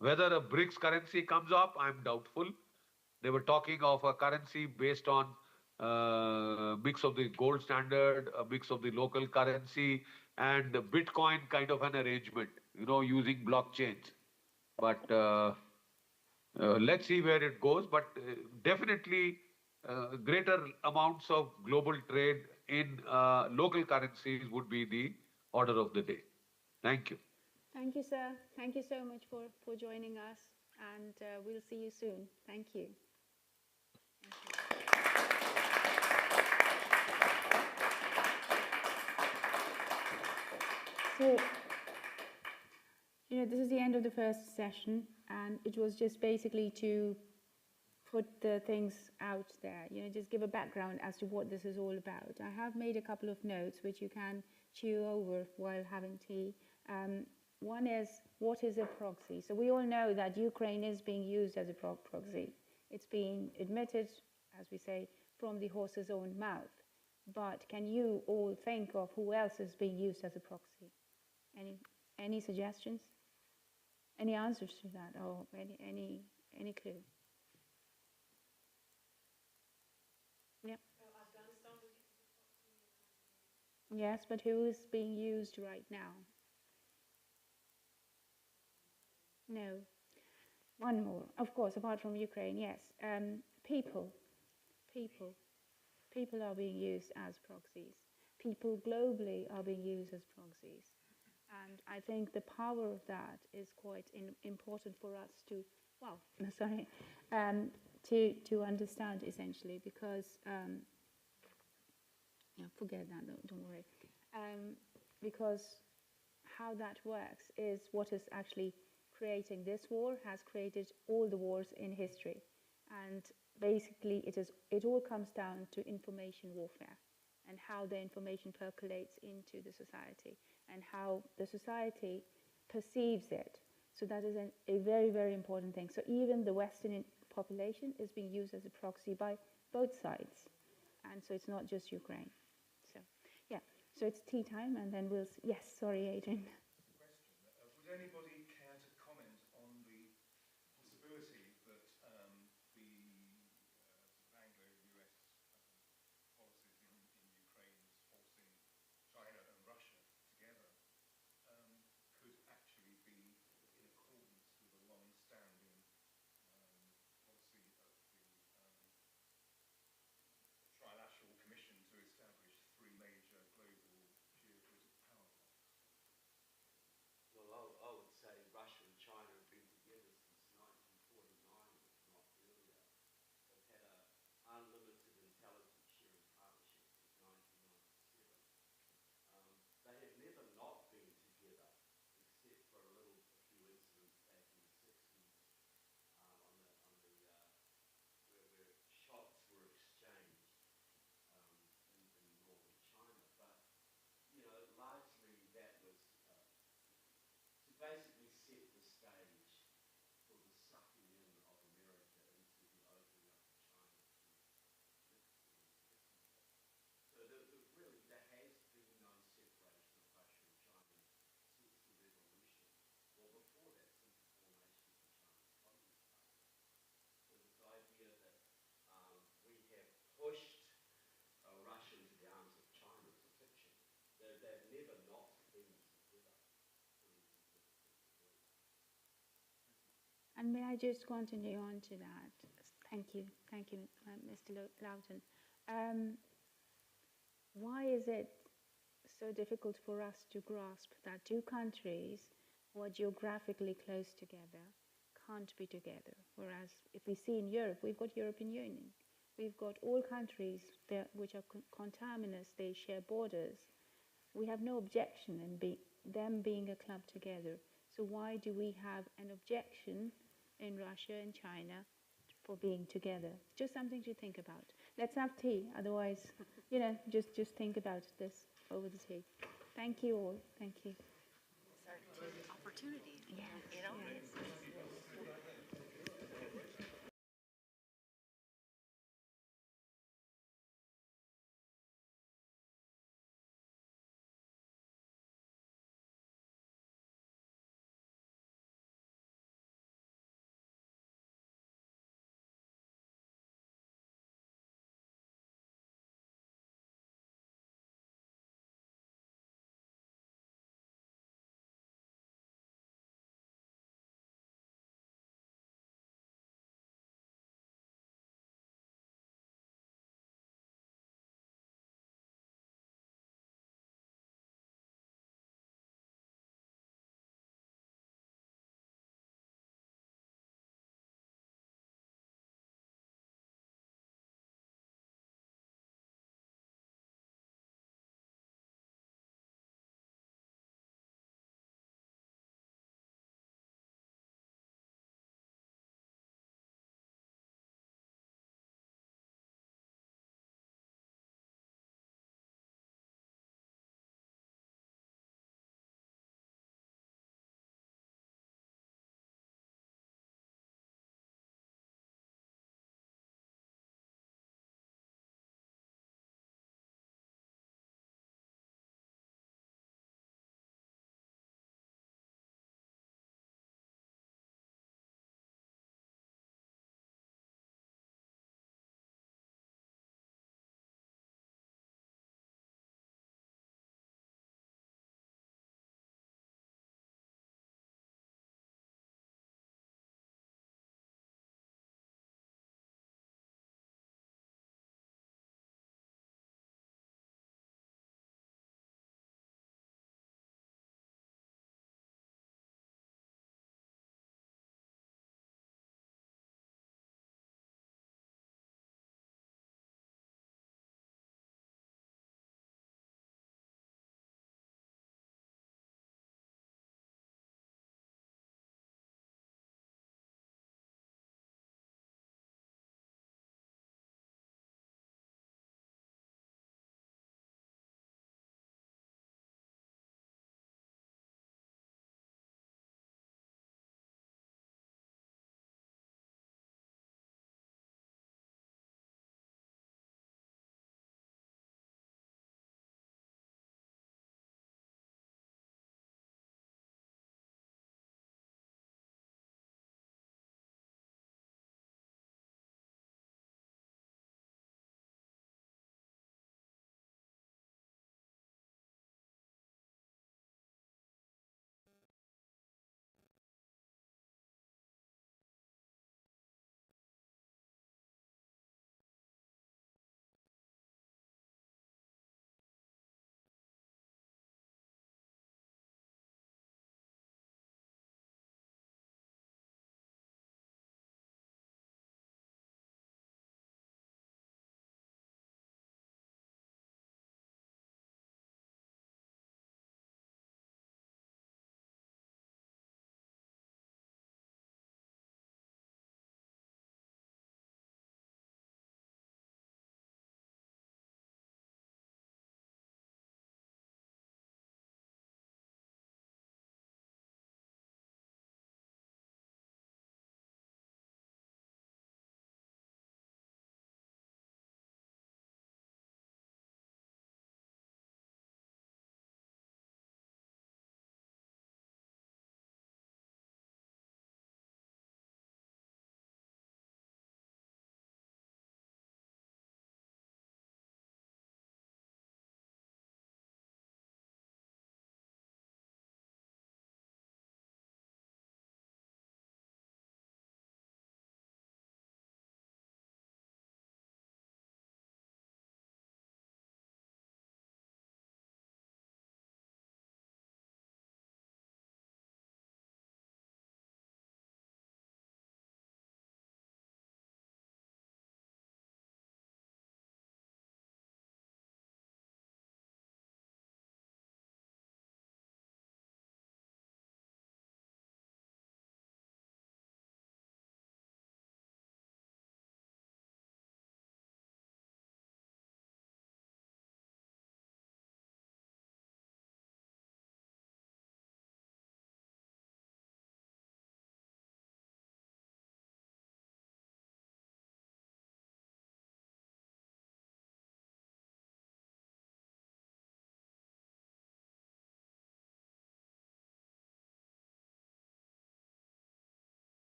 Whether a BRICS currency comes up, I'm doubtful. They were talking of a currency based on mix of the gold standard, a mix of the local currency, and the Bitcoin kind of an arrangement, using blockchains. But let's see where it goes. But definitely greater amounts of global trade in local currencies would be the order of the day. Thank you. Thank you, sir. Thank you so much for joining us, and we'll see you soon. Thank you. So, this is the end of the first session, and it was just basically to put the things out there, just give a background as to what this is all about. I have made a couple of notes which you can chew over while having tea. One is, what is a proxy? So we all know that Ukraine is being used as a proxy. It's been admitted, as we say, from the horse's own mouth. But can you all think of who else is being used as a proxy? Any suggestions? Any answers to that, or any clue? Yep. Yes, but who is being used right now? No. One more. Of course, apart from Ukraine, yes. People are being used as proxies. People globally are being used as proxies. And I think the power of that is quite important for us to, to understand essentially, because forget that, don't worry. Because how that works is what is actually creating this war has created all the wars in history. And basically it all comes down to information warfare and how the information percolates into the society and how the society perceives it. So that is a very, very important thing. So even the Western population is being used as a proxy by both sides. And so it's not just Ukraine. So, yeah. So it's tea time, and then we'll... Yes, sorry, Adrian. Question. Would anybody care to comment on the possibility that the sort of Anglo-US policies in Ukraine forcing China and Russia together could actually be in accordance with a long-standing policy of the Trilateral Commission to establish three major global geopolitical power blocks? Well, I would say Russia and China have been together since 1949, if not earlier. They've had an unlimited intelligence sharing partnership since 1997. They have never not been together, except for a few incidents back in the 60s where shots were exchanged in northern China. But, largely that was to basically set the stage for the sucking in of America into the opening up of China to Mexico. So there has been no separation of Russia and China since the revolution, or before that, since the formation of the Chinese Communist Party. So this idea that we have pushed Russia into the arms of China is a fiction. They've never not been together. And may I just continue on to that? Thank you, Mr. Loughton. Why is it so difficult for us to grasp that two countries who are geographically close together can't be together? Whereas if we see in Europe, we've got European Union. We've got all countries which are conterminous, they share borders. We have no objection in them being a club together. So why do we have an objection in Russia and China for being together? Just something to think about. Let's have tea, otherwise, just think about this over the tea. Thank you all. Thank you. Opportunities, Yes.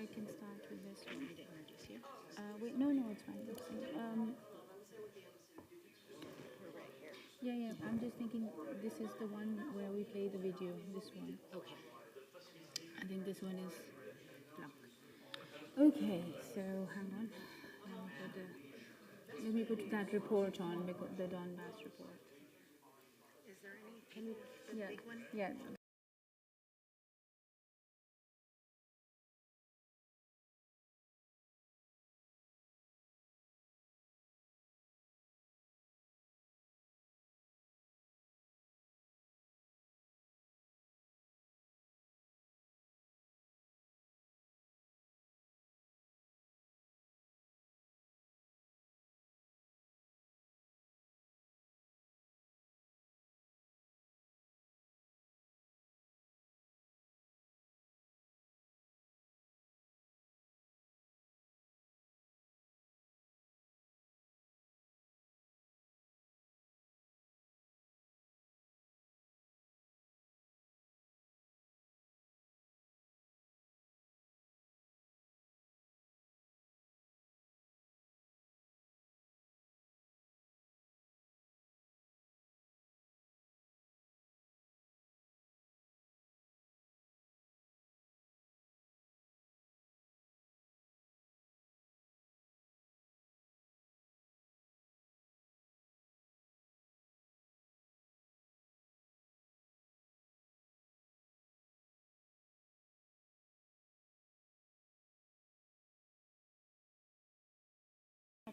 I can start with this one. Wait, no, it's fine. Yeah, I'm just thinking this is the one where we play the video, this one. Okay. I think this one is blank. Okay, so hang on. Let me put that report on, because the Donbass report. Is there any, can you, the big one? Yeah.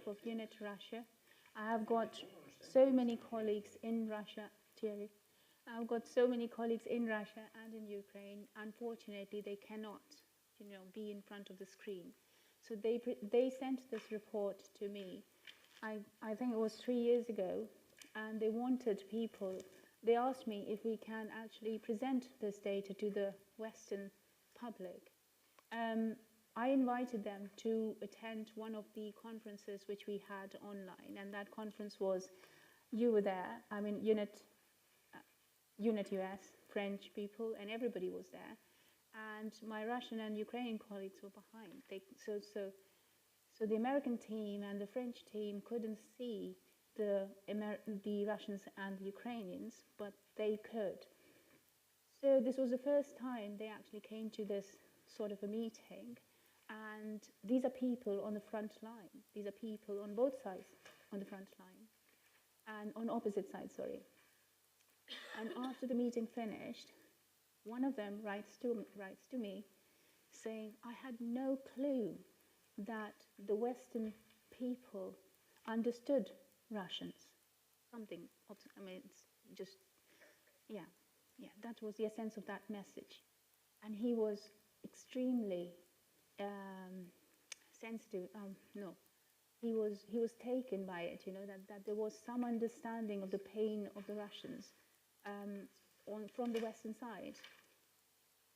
Of Unit Russia. I have got so many colleagues in Russia, Thierry. I've got so many colleagues in Russia and in Ukraine. Unfortunately, they cannot, be in front of the screen. So they sent this report to me. I think it was 3 years ago, and they wanted people. They asked me if we can actually present this data to the Western public. I invited them to attend one of the conferences which we had online, and that conference was, you were there, I mean, Unit US, French people, and everybody was there, and my Russian and Ukrainian colleagues were behind. So the American team and the French team couldn't see the Russians and the Ukrainians, but they could. So this was the first time they actually came to this sort of a meeting. And these are people on the front line. These are people on both sides on the front line. And on opposite sides, sorry. And after the meeting finished, one of them writes to me saying, I had no clue that the Western people understood Russians. Something, I mean, it's just, yeah, that was the essence of that message. And he was extremely sensitive. No, he was taken by it. That there was some understanding of the pain of the Russians from the Western side.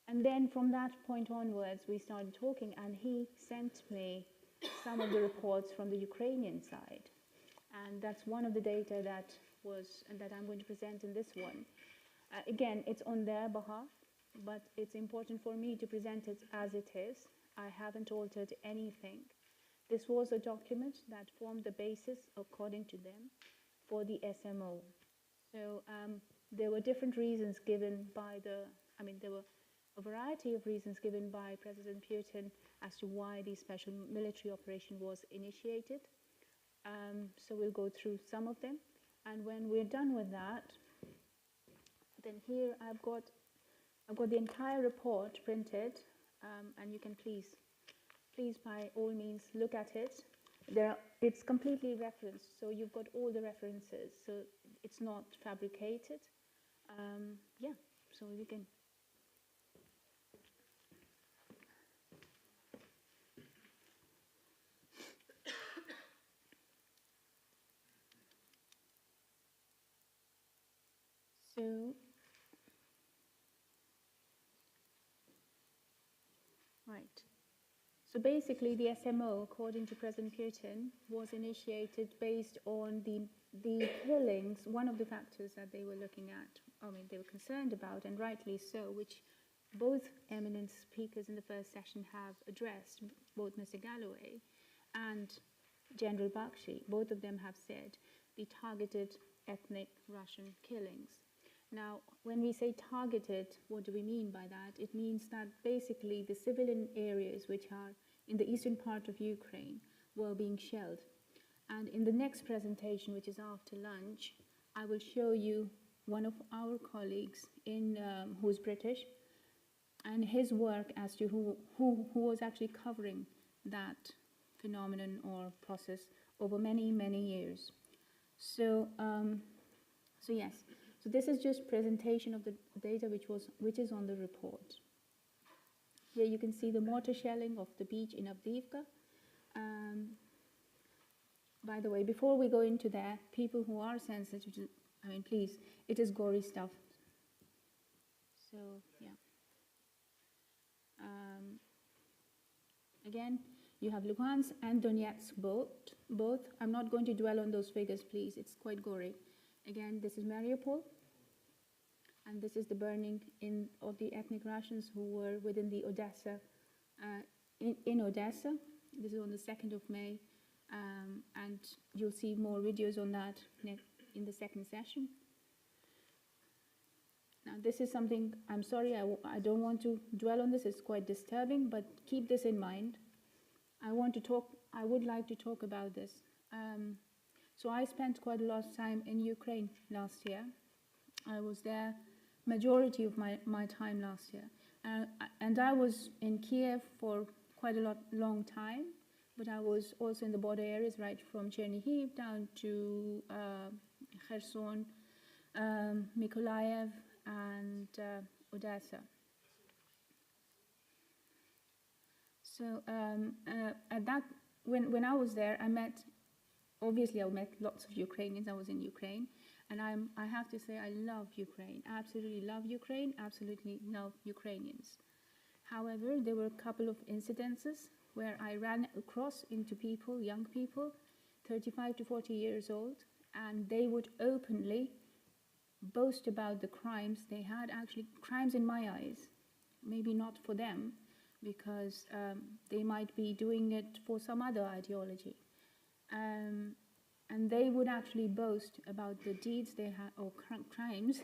And then from that point onwards, we started talking, and he sent me some of the reports from the Ukrainian side, and that's one of the data that I'm going to present in this one. Again, it's on their behalf, but it's important for me to present it as it is. I haven't altered anything. This was a document that formed the basis, according to them, for the SMO. So there were different reasons given by there were a variety of reasons given by President Putin as to why the special military operation was initiated. So we'll go through some of them. And when we're done with that, then here I've got the entire report printed, and you can please by all means look at it. It's completely referenced, so you've got all the references, so it's not fabricated. So you can. So, right. So basically, the SMO, according to President Putin, was initiated based on the killings. One of the factors that they were looking at, they were concerned about, and rightly so, which both eminent speakers in the first session have addressed, both Mr. Galloway and General Bakshi, both of them have said the targeted ethnic Russian killings. Now, when we say targeted, what do we mean by that? It means that basically the civilian areas which are in the eastern part of Ukraine were being shelled. And in the next presentation, which is after lunch, I will show you one of our colleagues who is British, and his work as to who was actually covering that phenomenon or process over many, many years. So yes, so this is just presentation of the data which is on the report. Here you can see the mortar shelling of the beach in Avdiivka. By the way, before we go into that, people who are sensitive to, I mean, please, it is gory stuff. So, yeah. Again, you have Luhansk and Donetsk both. I'm not going to dwell on those figures, please. It's quite gory. Again, this is Mariupol. And this is the burning of the ethnic Russians who were within the Odessa, in Odessa. This is on the 2nd of May. And you'll see more videos on that in the second session. Now, this is something, I'm sorry, I don't want to dwell on this. It's quite disturbing, but keep this in mind. I would like to talk about this. So I spent quite a lot of time in Ukraine last year. I was there majority of my time last year. And I was in Kiev for quite a long time, but I was also in the border areas, right from Chernihiv down to Kherson, Mykolaiv, and Odessa. So at that, when I was there, I met lots of Ukrainians. I was in Ukraine, and I have to say I love Ukraine. Absolutely love Ukraine. Absolutely love Ukrainians. However, there were a couple of incidences where I ran across into people, young people, 35 to 40 years old, and they would openly boast about the crimes they had, actually crimes in my eyes, maybe not for them, because they might be doing it for some other ideology. And they would actually boast about the deeds they had, or crimes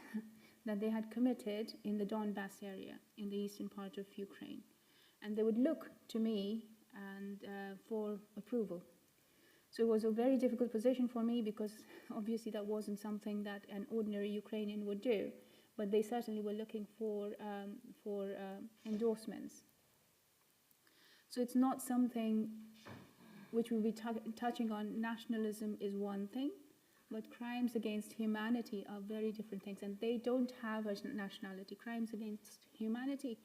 that they had committed in the Donbass area, in the eastern part of Ukraine. And they would look to me and for approval. So it was a very difficult position for me, because obviously that wasn't something that an ordinary Ukrainian would do, but they certainly were looking for endorsements. So it's not something which we'll be touching on. Nationalism is one thing, but crimes against humanity are very different things, and they don't have a nationality. Crimes against humanity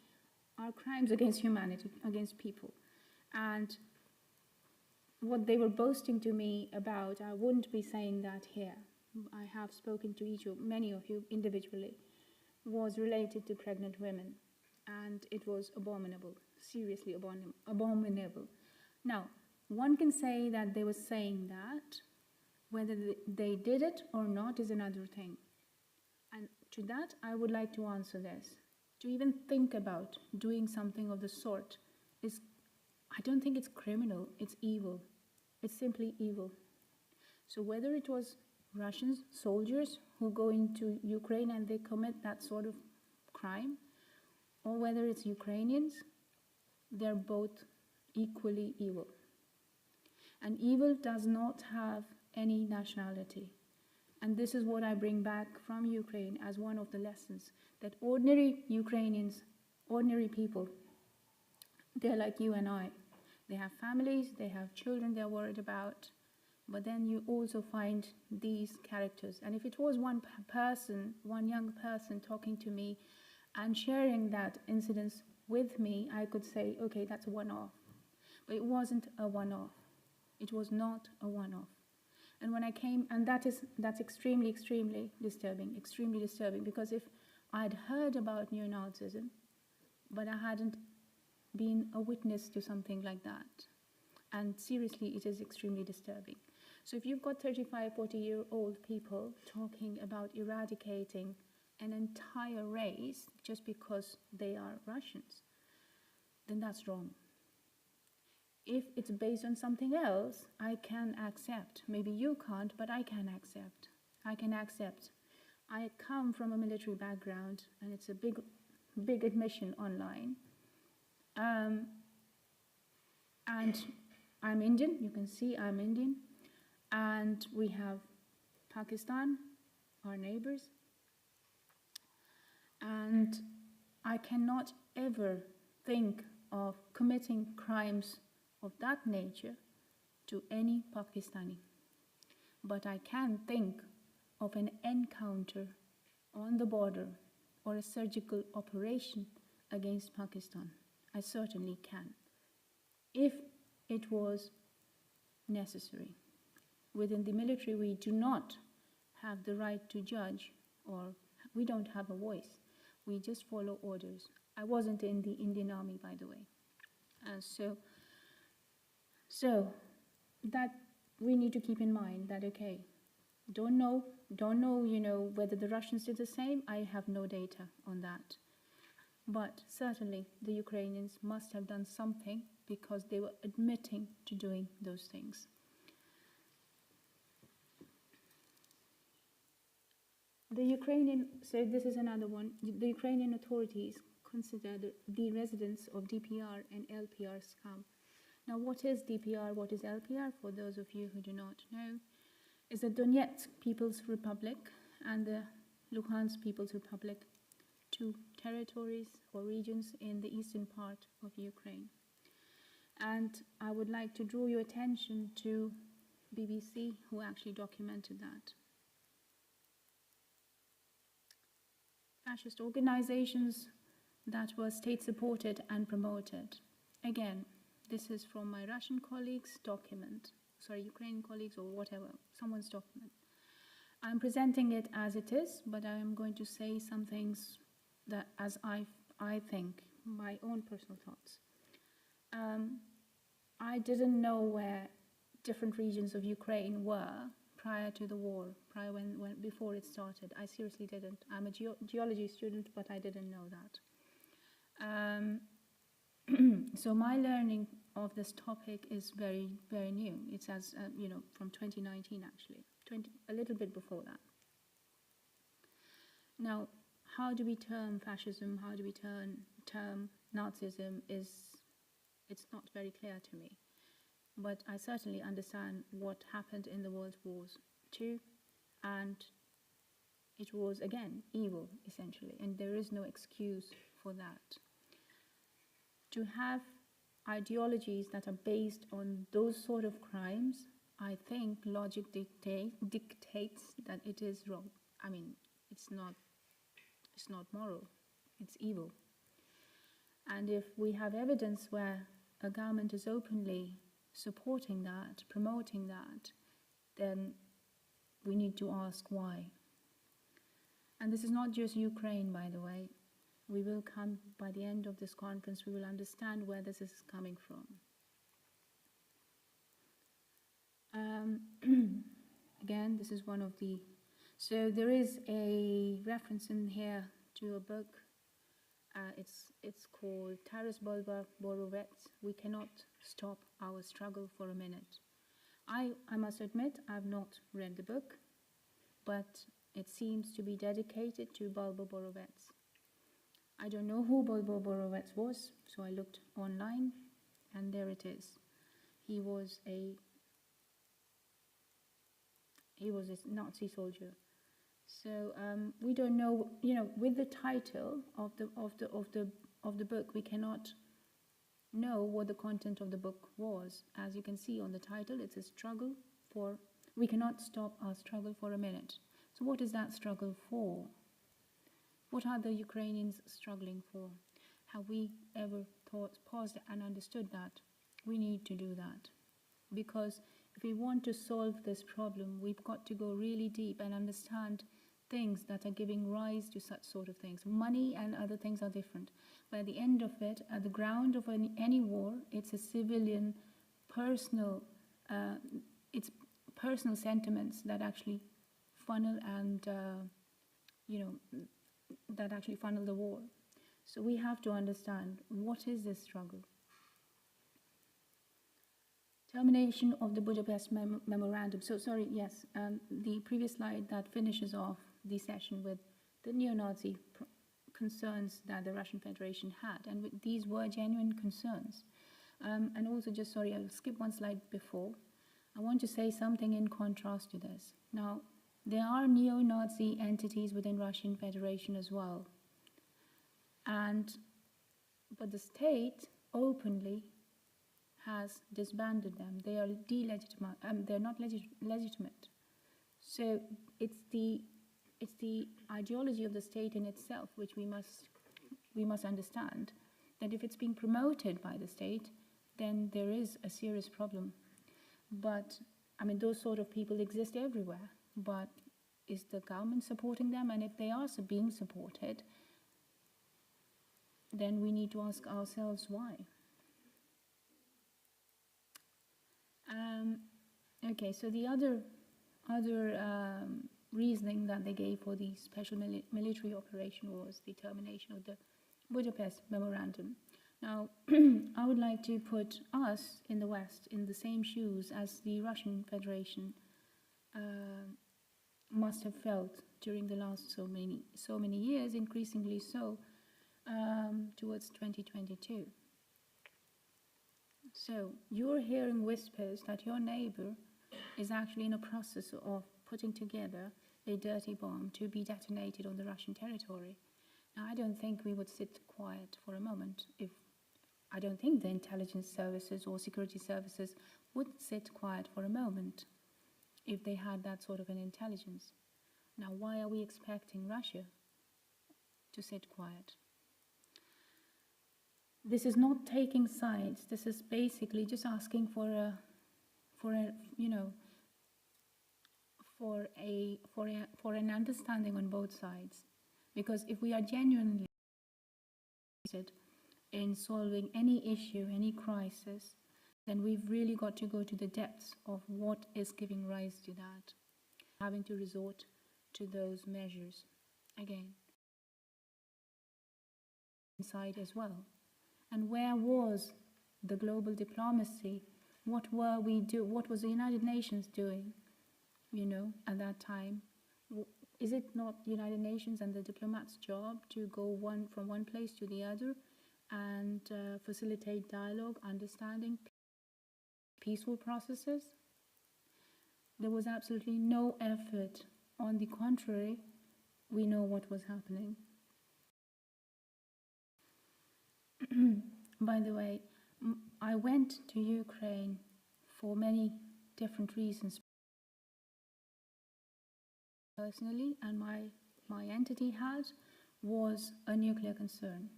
are crimes against humanity, against people. And what they were boasting to me about, I wouldn't be saying that here. I have spoken to many of you individually, was related to pregnant women. And it was abominable, seriously abominable. Now, one can say that they were saying that. Whether they did it or not is another thing. And to that, I would like to answer this. To even think about doing something of the sort is, I don't think it's criminal, it's evil. It's simply evil. So whether it was Russian soldiers who go into Ukraine and they commit that sort of crime, or whether it's Ukrainians, they're both equally evil. And evil does not have any nationality. And this is what I bring back from Ukraine as one of the lessons, that ordinary Ukrainians, ordinary people, they're like you and I. They have families, they have children they're worried about, but then you also find these characters. And if it was one person, one young person talking to me and sharing that incident with me, I could say, okay, that's a one-off. But it wasn't a one-off. It was not a one-off. And when I came, and that's extremely, extremely disturbing, because if I'd heard about neo-Nazism, but I hadn't been a witness to something like that, and seriously, it is extremely disturbing. So if you've got 35, 40-year-old people talking about eradicating an entire race just because they are Russians, then that's wrong. If it's based on something else, I can accept. Maybe you can't, but I can accept. I can accept. I come from a military background, and it's a big admission online. And I'm Indian. You can see I'm Indian. And we have Pakistan, our neighbors. And I cannot ever think of committing crimes of that nature to any Pakistani. But I can think of an encounter on the border or a surgical operation against Pakistan. I certainly can, if it was necessary. Within the military, we do not have the right to judge, or we don't have a voice. We just follow orders. I wasn't in the Indian Army, by the way. So that we need to keep in mind that, okay, don't know, whether the Russians did the same. I have no data on that. But certainly the Ukrainians must have done something, because they were admitting to doing those things. So this is another one. The Ukrainian authorities consider the residents of DPR and LPR scum. Now, what is DPR? What is LPR? For those of you who do not know, is the Donetsk People's Republic and the Luhansk People's Republic, two territories or regions in the eastern part of Ukraine. And I would like to draw your attention to BBC, who actually documented that. Fascist organizations that were state-supported and promoted. Again, this is from my Russian colleagues' document, Ukrainian colleagues or whatever, someone's document. I'm presenting it as it is, but I am going to say some things that as I think, my own personal thoughts. I didn't know where different regions of Ukraine were prior to the war, before it started. I seriously didn't. I'm a geology student, but I didn't know that. So my learning of this topic is very, very new. It's from 2019 actually, a little bit before that. Now, how do we term fascism? How do we term Nazism? It's not very clear to me. But I certainly understand what happened in the World Wars II, and it was, again, evil, essentially, and there is no excuse for that. To have ideologies that are based on those sort of crimes, I think logic dictates that it is wrong. I mean, it's not moral, it's evil. And if we have evidence where a government is openly supporting that, promoting that, then we need to ask why. And this is not just Ukraine, by the way. We will come, by the end of this conference, we will understand where this is coming from. Again, this is one of the... So there is a reference in here to a book. It's called Taras Bulba Borovets, We Cannot Stop Our Struggle for a Minute. I must admit, I've not read the book, but it seems to be dedicated to Bulba Borovets. I don't know who Bulba Borovets was, so I looked online, and there it is. He was a Nazi soldier. So we don't know, with the title of the book, we cannot know what the content of the book was. As you can see on the title, it's a struggle for, we cannot stop our struggle for a minute. So what is that struggle for? What are the Ukrainians struggling for? Have we ever paused and understood that? We need to do that. Because if we want to solve this problem, we've got to go really deep and understand things that are giving rise to such sort of things. Money and other things are different. But at the end of it, at the ground of any war, it's a civilian, personal, it's personal sentiments that actually funnel and, that actually funneled the war. So we have to understand, what is this struggle? Termination of the Budapest Memorandum. So sorry, yes, the previous slide that finishes off the session with the neo-Nazi concerns that the Russian Federation had, and these were genuine concerns. And also, just sorry, I'll skip one slide before. I want to say something in contrast to this. Now, there are neo-Nazi entities within Russian Federation as well. But the state openly has disbanded them. They are delegitimate. They're not legitimate. So it's the ideology of the state in itself which we must understand. That if it's being promoted by the state, then there is a serious problem. But I mean, those sort of people exist everywhere. But is the government supporting them? And if they are being supported, then we need to ask ourselves why. Okay, so the other reasoning that they gave for the special military operation was the termination of the Budapest Memorandum. Now, I would like to put us in the West in the same shoes as the Russian Federation must have felt during the last so many years, increasingly so towards 2022. So you're hearing whispers that your neighbor is actually in a process of putting together a dirty bomb to be detonated on the Russian territory. Now, I don't think we would sit quiet for a moment. I don't think the intelligence services or security services would sit quiet for a moment if they had that sort of an intelligence. Now, why are we expecting Russia to sit quiet? This is not taking sides. This is basically just asking for an understanding on both sides. Because if we are genuinely interested in solving any issue, any crisis, then we've really got to go to the depths of what is giving rise to that, having to resort to those measures again inside as well. And where was the global diplomacy? What were we doing? What was the United Nations doing, at that time? Is it not the United Nations and the diplomats' job to go from one place to the other and facilitate dialogue, understanding, peaceful processes? There was absolutely no effort. On the contrary, we know what was happening. By the way, I went to Ukraine for many different reasons personally, and my entity had was a nuclear concern.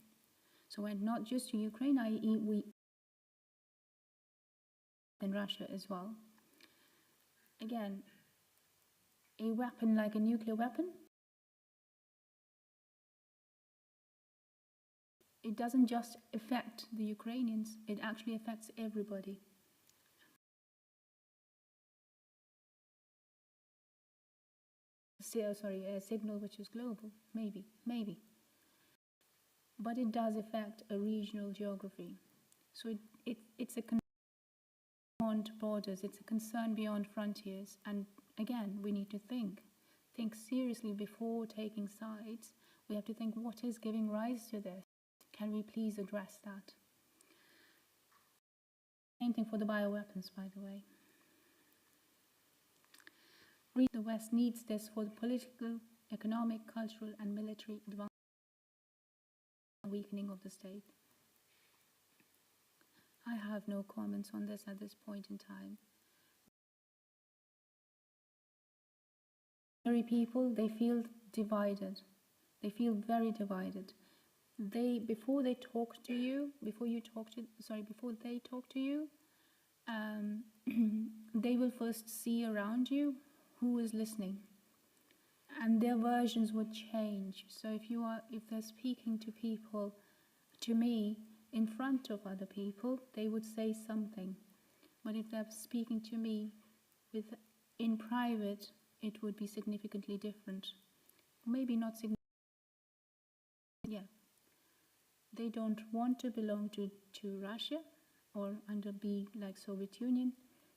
So I went not just to Ukraine, we in Russia as well. Again, a weapon like a nuclear weapon, it doesn't just affect the Ukrainians, it actually affects everybody. A signal which is global, maybe. But it does affect a regional geography. So it's a concern beyond borders, it's a concern beyond frontiers. And again, we need to think seriously before taking sides. We have to think, what is giving rise to this? Can we please address that? Same thing for the bioweapons, by the way. The West needs this for the political, economic, cultural, and military advancement and weakening of the state. I have no comments on this at this point in time. People, they feel divided. They feel very divided. Before they talk to you, before they talk to you, they will first see around you who is listening, and their versions would change. So if they're speaking to people, to me, in front of other people, they would say something. But if they're speaking to me in private, it would be significantly different. Maybe not significantly. yeah, they don't want to belong to Russia or be like Soviet Union.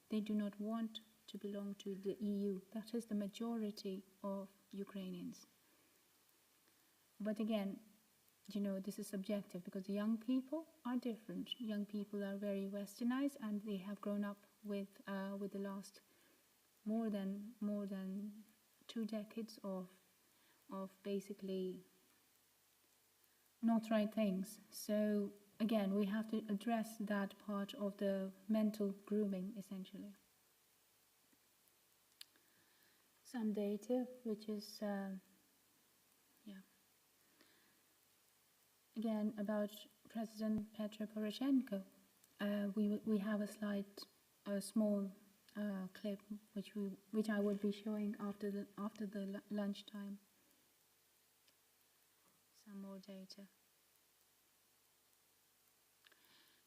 They do not want to belong to the EU. That is the majority of Ukrainians. But again, you know, this is subjective because the young people are different. Young people are very westernized and they have grown up with the last more than 2 decades of basically not right things. So again, we have to address that part of the mental grooming, essentially. Some data, which is, again, about President Petro Poroshenko. We have a small clip, which I will be showing after the lunchtime. Some more data.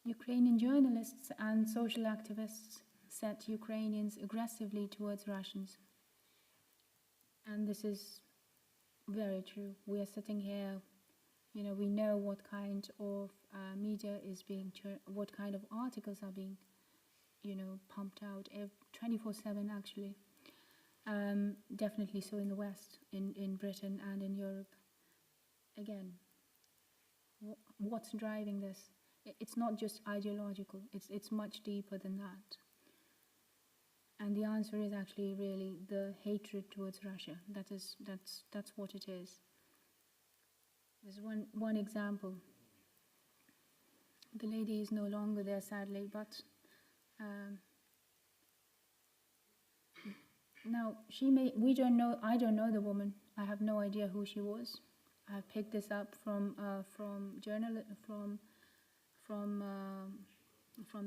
Ukrainian journalists and social activists set Ukrainians aggressively towards Russians. And this is very true. We are sitting here, you know, we know what kind of media is being, what kind of articles are being, you know, pumped out 24/7 actually. Definitely so in the West, in Britain and in Europe. Again, what's driving this? It's not just ideological, it's much deeper than that. And the answer is actually really the hatred towards Russia. That's what it is. There's one example. The lady is no longer there, sadly, but now I don't know the woman. I have no idea who she was. I picked this up from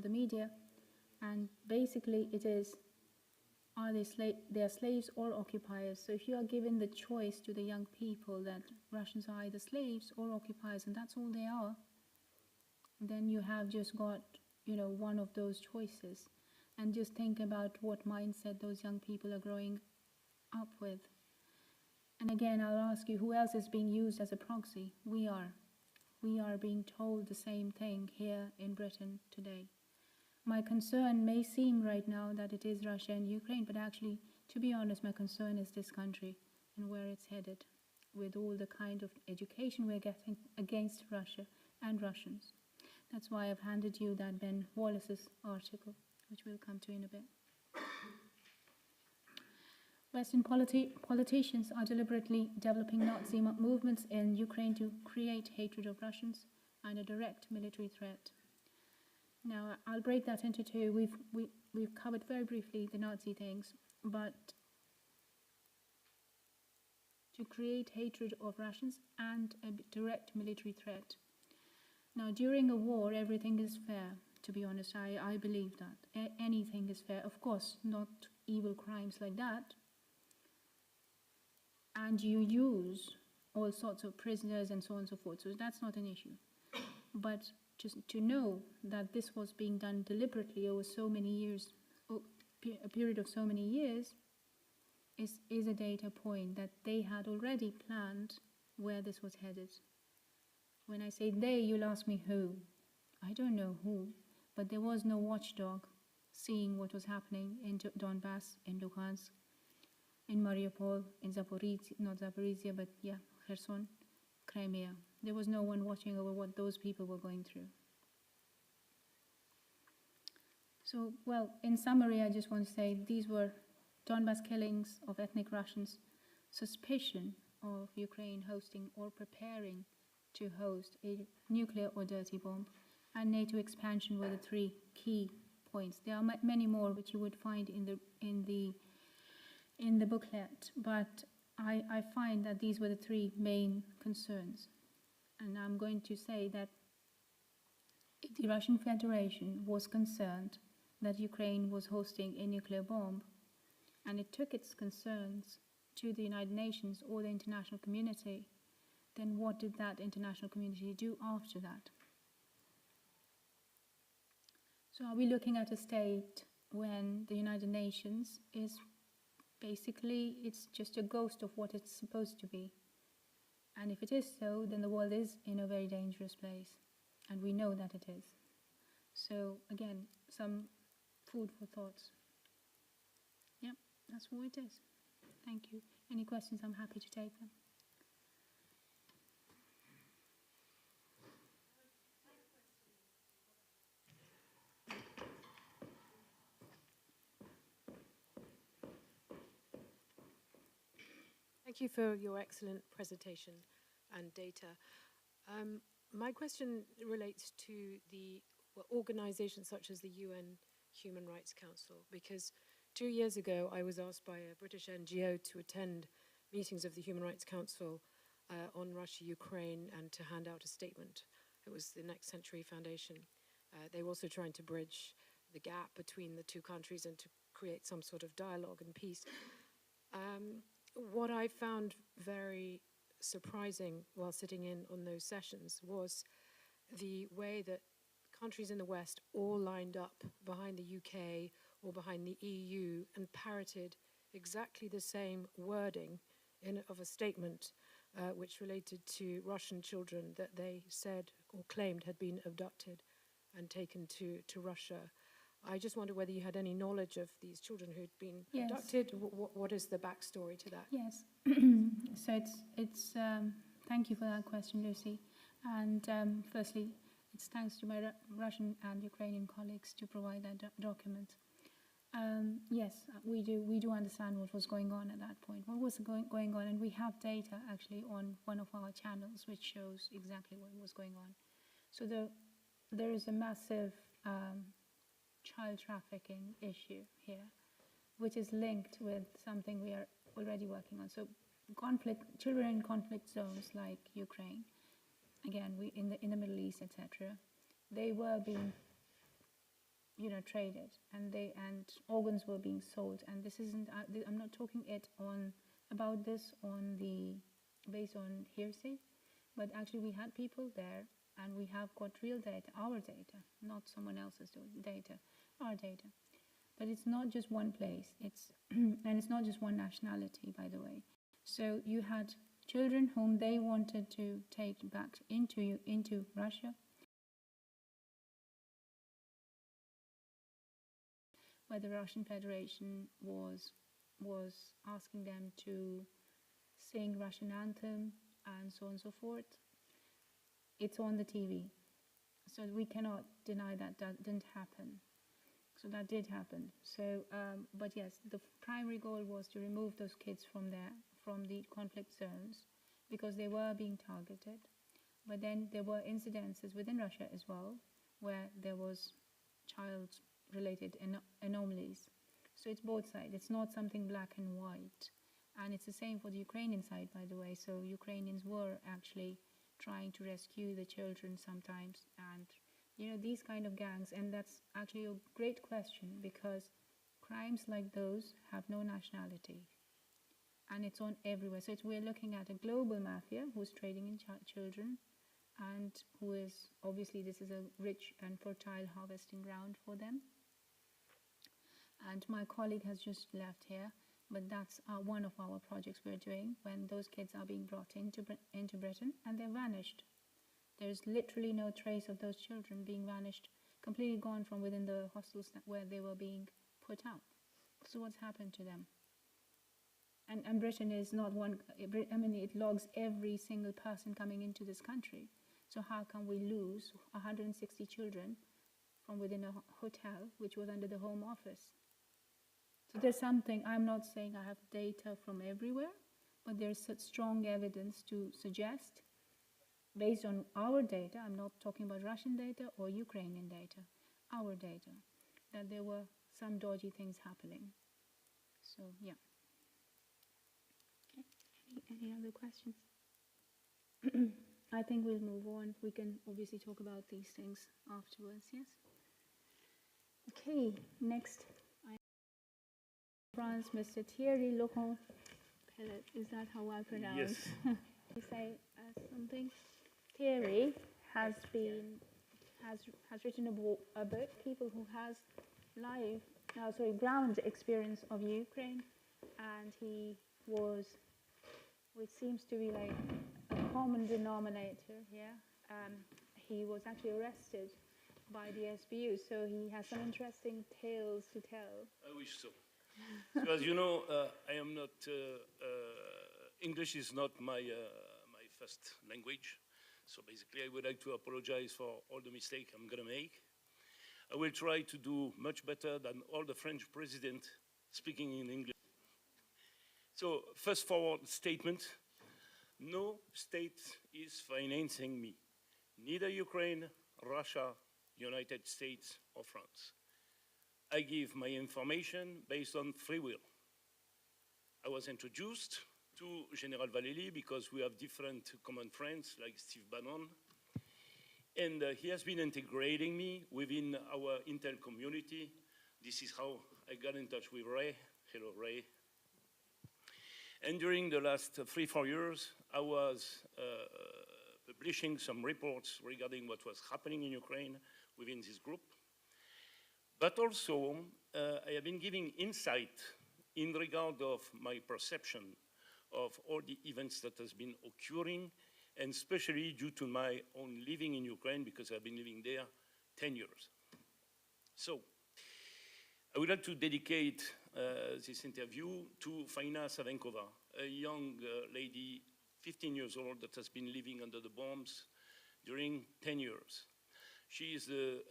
the media, and basically it is, are they are slaves or occupiers? So if you are given the choice to the young people that Russians are either slaves or occupiers, and that's all they are, then you have just got, you know, one of those choices. And just think about what mindset those young people are growing up with. And again, I'll ask you, who else is being used as a proxy? We are. We are being told the same thing here in Britain today. My concern may seem right now that it is Russia and Ukraine, but actually, to be honest, my concern is this country and where it's headed, with all the kind of education we're getting against Russia and Russians. That's why I've handed you that Ben Wallace's article, which we'll come to in a bit. Western politicians are deliberately developing Nazi movements in Ukraine to create hatred of Russians and a direct military threat. Now, I'll break that into two. We've covered very briefly the Nazi things, but to create hatred of Russians and a direct military threat. Now, during a war, everything is fair. To be honest, I believe that. Anything is fair. Of course, not evil crimes like that. And you use all sorts of prisoners and so on and so forth. So that's not an issue. But just to know that this was being done deliberately over so many years, a period of so many years, is a data point that they had already planned where this was headed. When I say they, you'll ask me who. I don't know who, but there was no watchdog seeing what was happening in Donbass, in Luhansk, in Mariupol, in Zaporizhia, not Zaporizhia, but yeah, Kherson, Crimea. There was no one watching over what those people were going through. So, well, in summary, I just want to say these were Donbass killings of ethnic Russians, suspicion of Ukraine hosting or preparing to host a nuclear or dirty bomb, and NATO expansion were the three key points. There are many more which you would find in the booklet, but I find that these were the three main concerns. And I'm going to say that if the Russian Federation was concerned that Ukraine was hosting a nuclear bomb, and it took its concerns to the United Nations or the international community, then what did that international community do after that? So are we looking at a state when the United Nations is basically, it's just a ghost of what it's supposed to be? And if it is so, then the world is in a very dangerous place. And we know that it is. So again, some food for thoughts. Yep, that's what it is. Thank you. Any questions? I'm happy to take them. Thank you for your excellent presentation and data. My question relates to the organizations such as the UN Human Rights Council, because 2 years ago I was asked by a British NGO to attend meetings of the Human Rights Council on Russia, Ukraine, and to hand out a statement. It was the Next Century Foundation. They were also trying to bridge the gap between the two countries and to create some sort of dialogue and peace. What I found very surprising while sitting in on those sessions was the way that countries in the West all lined up behind the UK or behind the EU and parroted exactly the same wording of a statement which related to Russian children that they said or claimed had been abducted and taken to Russia. I just wonder whether you had any knowledge of these children who'd been abducted. What is the backstory to that? Yes. So it's thank you for that question, Lucy. And firstly, it's thanks to my Russian and Ukrainian colleagues to provide that document. Yes, we do understand what was going on at that point. What was going on, and we have data actually on one of our channels which shows exactly what was going on. So there is a massive child trafficking issue here, which is linked with something we are already working on. So children in conflict zones like Ukraine, again, in the Middle East, etc., they were being, traded, and organs were being sold. And this isn't. I'm not talking about this based on hearsay, but actually we had people there, and we have got real data, our data, not someone else's data, our data. But it's not just one place. And it's not just one nationality, by the way. So you had children whom they wanted to take back into Russia, where the Russian Federation was asking them to sing Russian anthem and so on and so forth. It's on the TV, so we cannot deny that didn't happen. So that did happen. So, but yes, the primary goal was to remove those kids from the conflict zones, because they were being targeted. But then there were incidences within Russia as well, where there was child-related anomalies. So it's both sides. It's not something black and white. And it's the same for the Ukrainian side, by the way. So Ukrainians were actually trying to rescue the children sometimes, and these kind of gangs. And that's actually a great question, because crimes like those have no nationality, and it's on everywhere. So we're looking at a global mafia who's trading in children, and who is obviously, this is a rich and fertile harvesting ground for them. And my colleague has just left here, but that's one of our projects we're doing, when those kids are being brought into Britain and they're vanished. There's literally no trace of those children being vanished, completely gone from within the hostels where they were being put out. So what's happened to them? And Britain is not one, it logs every single person coming into this country. So how can we lose 160 children from within a hotel, which was under the Home Office? So there's something, I'm not saying I have data from everywhere, but there's such strong evidence to suggest, based on our data, I'm not talking about Russian data or Ukrainian data, our data, that there were some dodgy things happening. So, yeah. Okay, any other questions? I think we'll move on. We can obviously talk about these things afterwards, yes? Okay, next. France, Mr. Thierry Laurent Pellet. Is that how I pronounce? Yes. You say something? Thierry has written a book, People Who Has Ground Experience of Ukraine, and he was, which seems to be like common denominator here. He was actually arrested by the SBU, so he has some interesting tales to tell. I wish so. So as you know, I am not, English is not my, my first language. So basically, I would like to apologize for all the mistakes I'm going to make. I will try to do much better than all the French president speaking in English. So first forward statement, no state is financing me, neither Ukraine, Russia, United States, or France. I give my information based on free will. I was introduced to General Vallely because we have different common friends like Steve Bannon, and he has been integrating me within our Intel community. This is how I got in touch with Ray. Hello, Ray. And during the last 3-4 years, I was publishing some reports regarding what was happening in Ukraine within this group. But also, I have been giving insight in regard of my perception of all the events that has been occurring, and especially due to my own living in Ukraine, because I've been living there 10 years. So, I would like to dedicate this interview to Faina Savenkova, a young lady, 15 years old, that has been living under the bombs during 10 years. She is the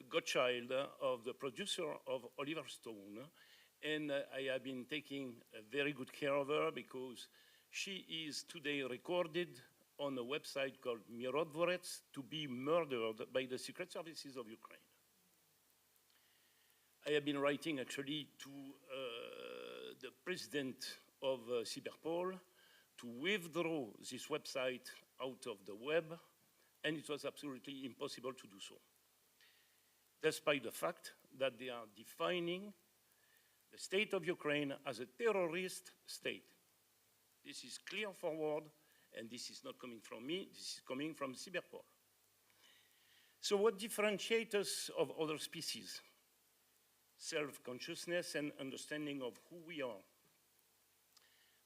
godchild of the producer of Oliver Stone, and I have been taking very good care of her because she is today recorded on a website called Mirodvorets to be murdered by the secret services of Ukraine. I have been writing actually to the president of Cyberpol to withdraw this website out of the web, and it was absolutely impossible to do so, despite the fact that they are defining the state of Ukraine as a terrorist state. This is clear forward, and this is not coming from me, this is coming from Cyberpol. So what differentiates us of other species? Self-consciousness and understanding of who we are.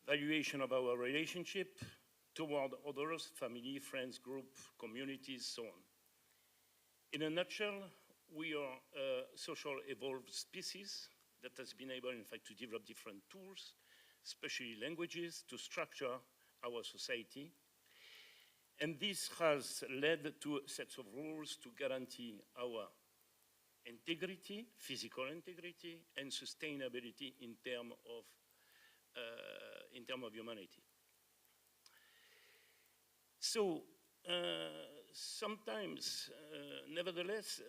Valuation of our relationship toward others, family, friends, group, communities, so on. In a nutshell, we are a social evolved species that has been able, in fact, to develop different tools, especially languages, to structure our society. And this has led to sets of rules to guarantee our integrity, physical integrity, and sustainability in terms of humanity. So sometimes, nevertheless,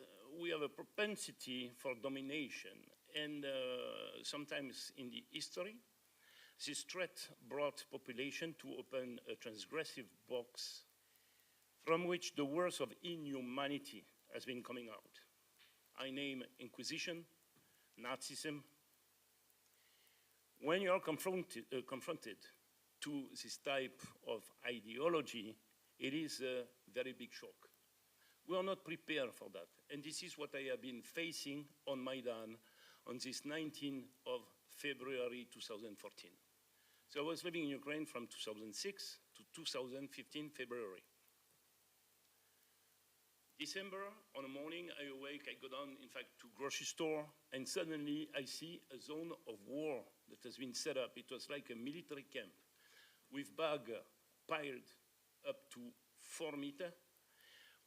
we have a propensity for domination, and sometimes in the history, this threat brought population to open a transgressive box from which the worst of inhumanity has been coming out. I name Inquisition, Nazism. When you are confronted to this type of ideology, it is a very big shock. We are not prepared for that. And this is what I have been facing on Maidan on this 19th of February 2014. So I was living in Ukraine from 2006 to 2015 February. December, on a morning, I awake, I go down, in fact, to grocery store, and suddenly I see a zone of war that has been set up. It was like a military camp with bags piled up to 4 meters,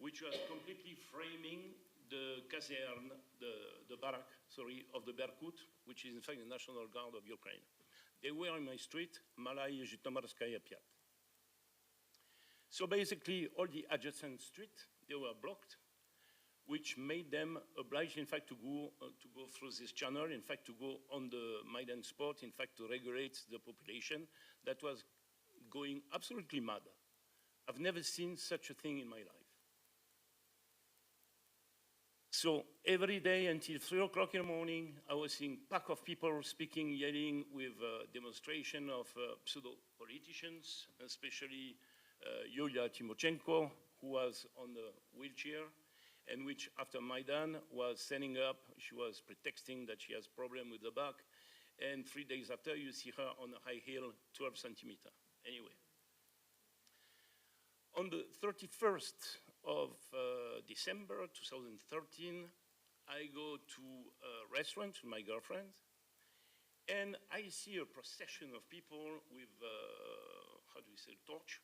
which was completely framing the caserne, the barrack, sorry, of the Berkut, which is in fact the National Guard of Ukraine. They were in my street, Malaya Zhytomyrskaya 5. So basically, all the adjacent streets, they were blocked, which made them obliged, in fact, to go through this channel, in fact, to go on the Maidan spot, in fact, to regulate the population that was going absolutely mad. I've never seen such a thing in my life. So every day until 3 o'clock in the morning, I was seeing a pack of people speaking, yelling with demonstration of pseudo-politicians, especially Yulia Tymoshenko, who was on the wheelchair, and which after Maidan was standing up. She was pretexting that she has problem with the back, and 3 days after you see her on a high heel, 12 centimeter. Anyway. On the 31st of December 2013, I go to a restaurant with my girlfriend, and I see a procession of people with, how do we say, torch,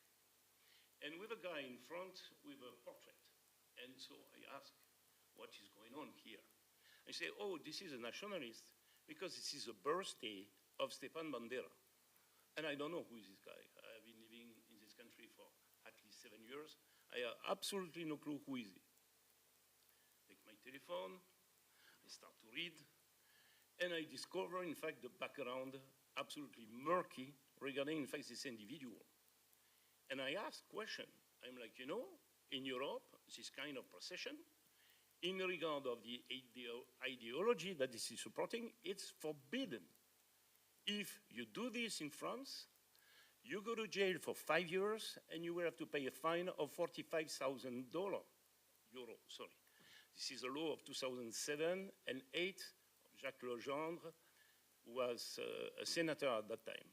and with a guy in front with a portrait. And so I ask, what is going on here? I say, oh, this is a nationalist because this is the birthday of Stepan Bandera. And I don't know who is this guy. I've been living in this country for at least 7 years. I have absolutely no clue who is he. Take my telephone, I start to read, and I discover, in fact, the background absolutely murky regarding, in fact, this individual. And I ask question. I'm like, you know, in Europe, this kind of procession, in regard of the ideology that this is supporting, it's forbidden. If you do this in France, you go to jail for 5 years and you will have to pay a fine of $45,000. Sorry. This is a law of 2007 and 8 of Jacques Legendre, who was a senator at that time.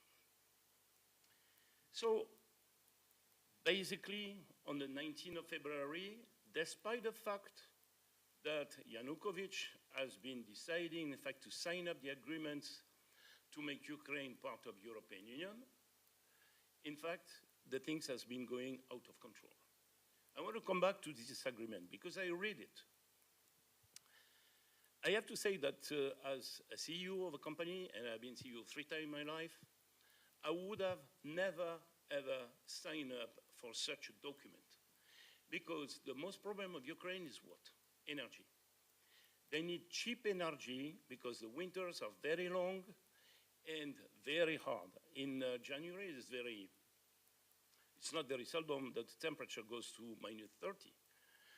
So basically, on the 19th of February, despite the fact that Yanukovych has been deciding, in fact, to sign up the agreements to make Ukraine part of European Union, in fact, the things has been going out of control. I want to come back to this agreement because I read it. I have to say that as a CEO of a company, and I've been CEO 3 times in my life, I would have never, ever signed up for such a document. Because the most problem of Ukraine is what? Energy. They need cheap energy because the winters are very long and very hard. In January, it's not very seldom that the temperature goes to -30.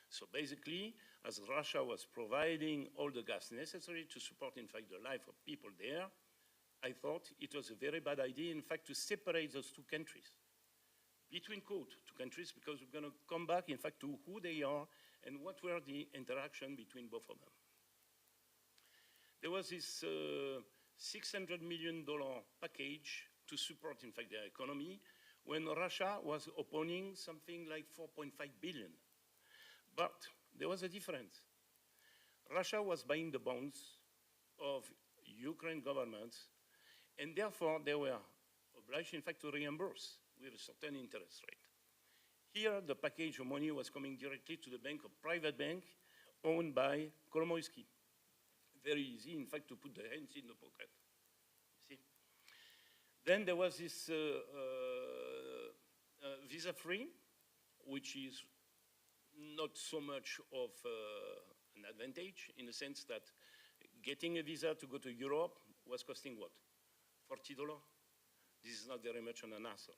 So basically, as Russia was providing all the gas necessary to support, in fact, the life of people there, I thought it was a very bad idea, in fact, to separate those two countries. Between quote, two countries, because we're going to come back, in fact, to who they are and what were the interaction between both of them. There was this $600 million package to support, in fact, their economy when Russia was opposing something like 4.5 billion. But there was a difference. Russia was buying the bonds of Ukraine government, and therefore they were obliged, in fact, to reimburse with a certain interest rate. Here, the package of money was coming directly to the bank, a private bank owned by Kolomoisky. Very easy, in fact, to put the hands in the pocket. See? Then there was this visa-free, which is not so much of an advantage in the sense that getting a visa to go to Europe was costing what? $40? This is not very much an hassle.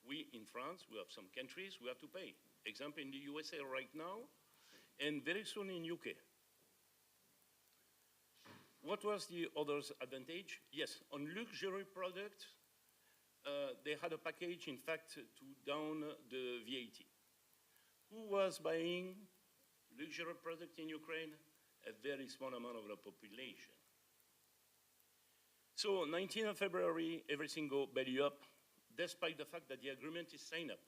We, in France, we have some countries we have to pay. Example, in the USA right now, and very soon in UK. What was the other advantage? Yes, on luxury products, they had a package, in fact, to down the VAT. Who was buying luxury products in Ukraine? A very small amount of the population. So 19th of February, everything go belly up, despite the fact that the agreement is signed up,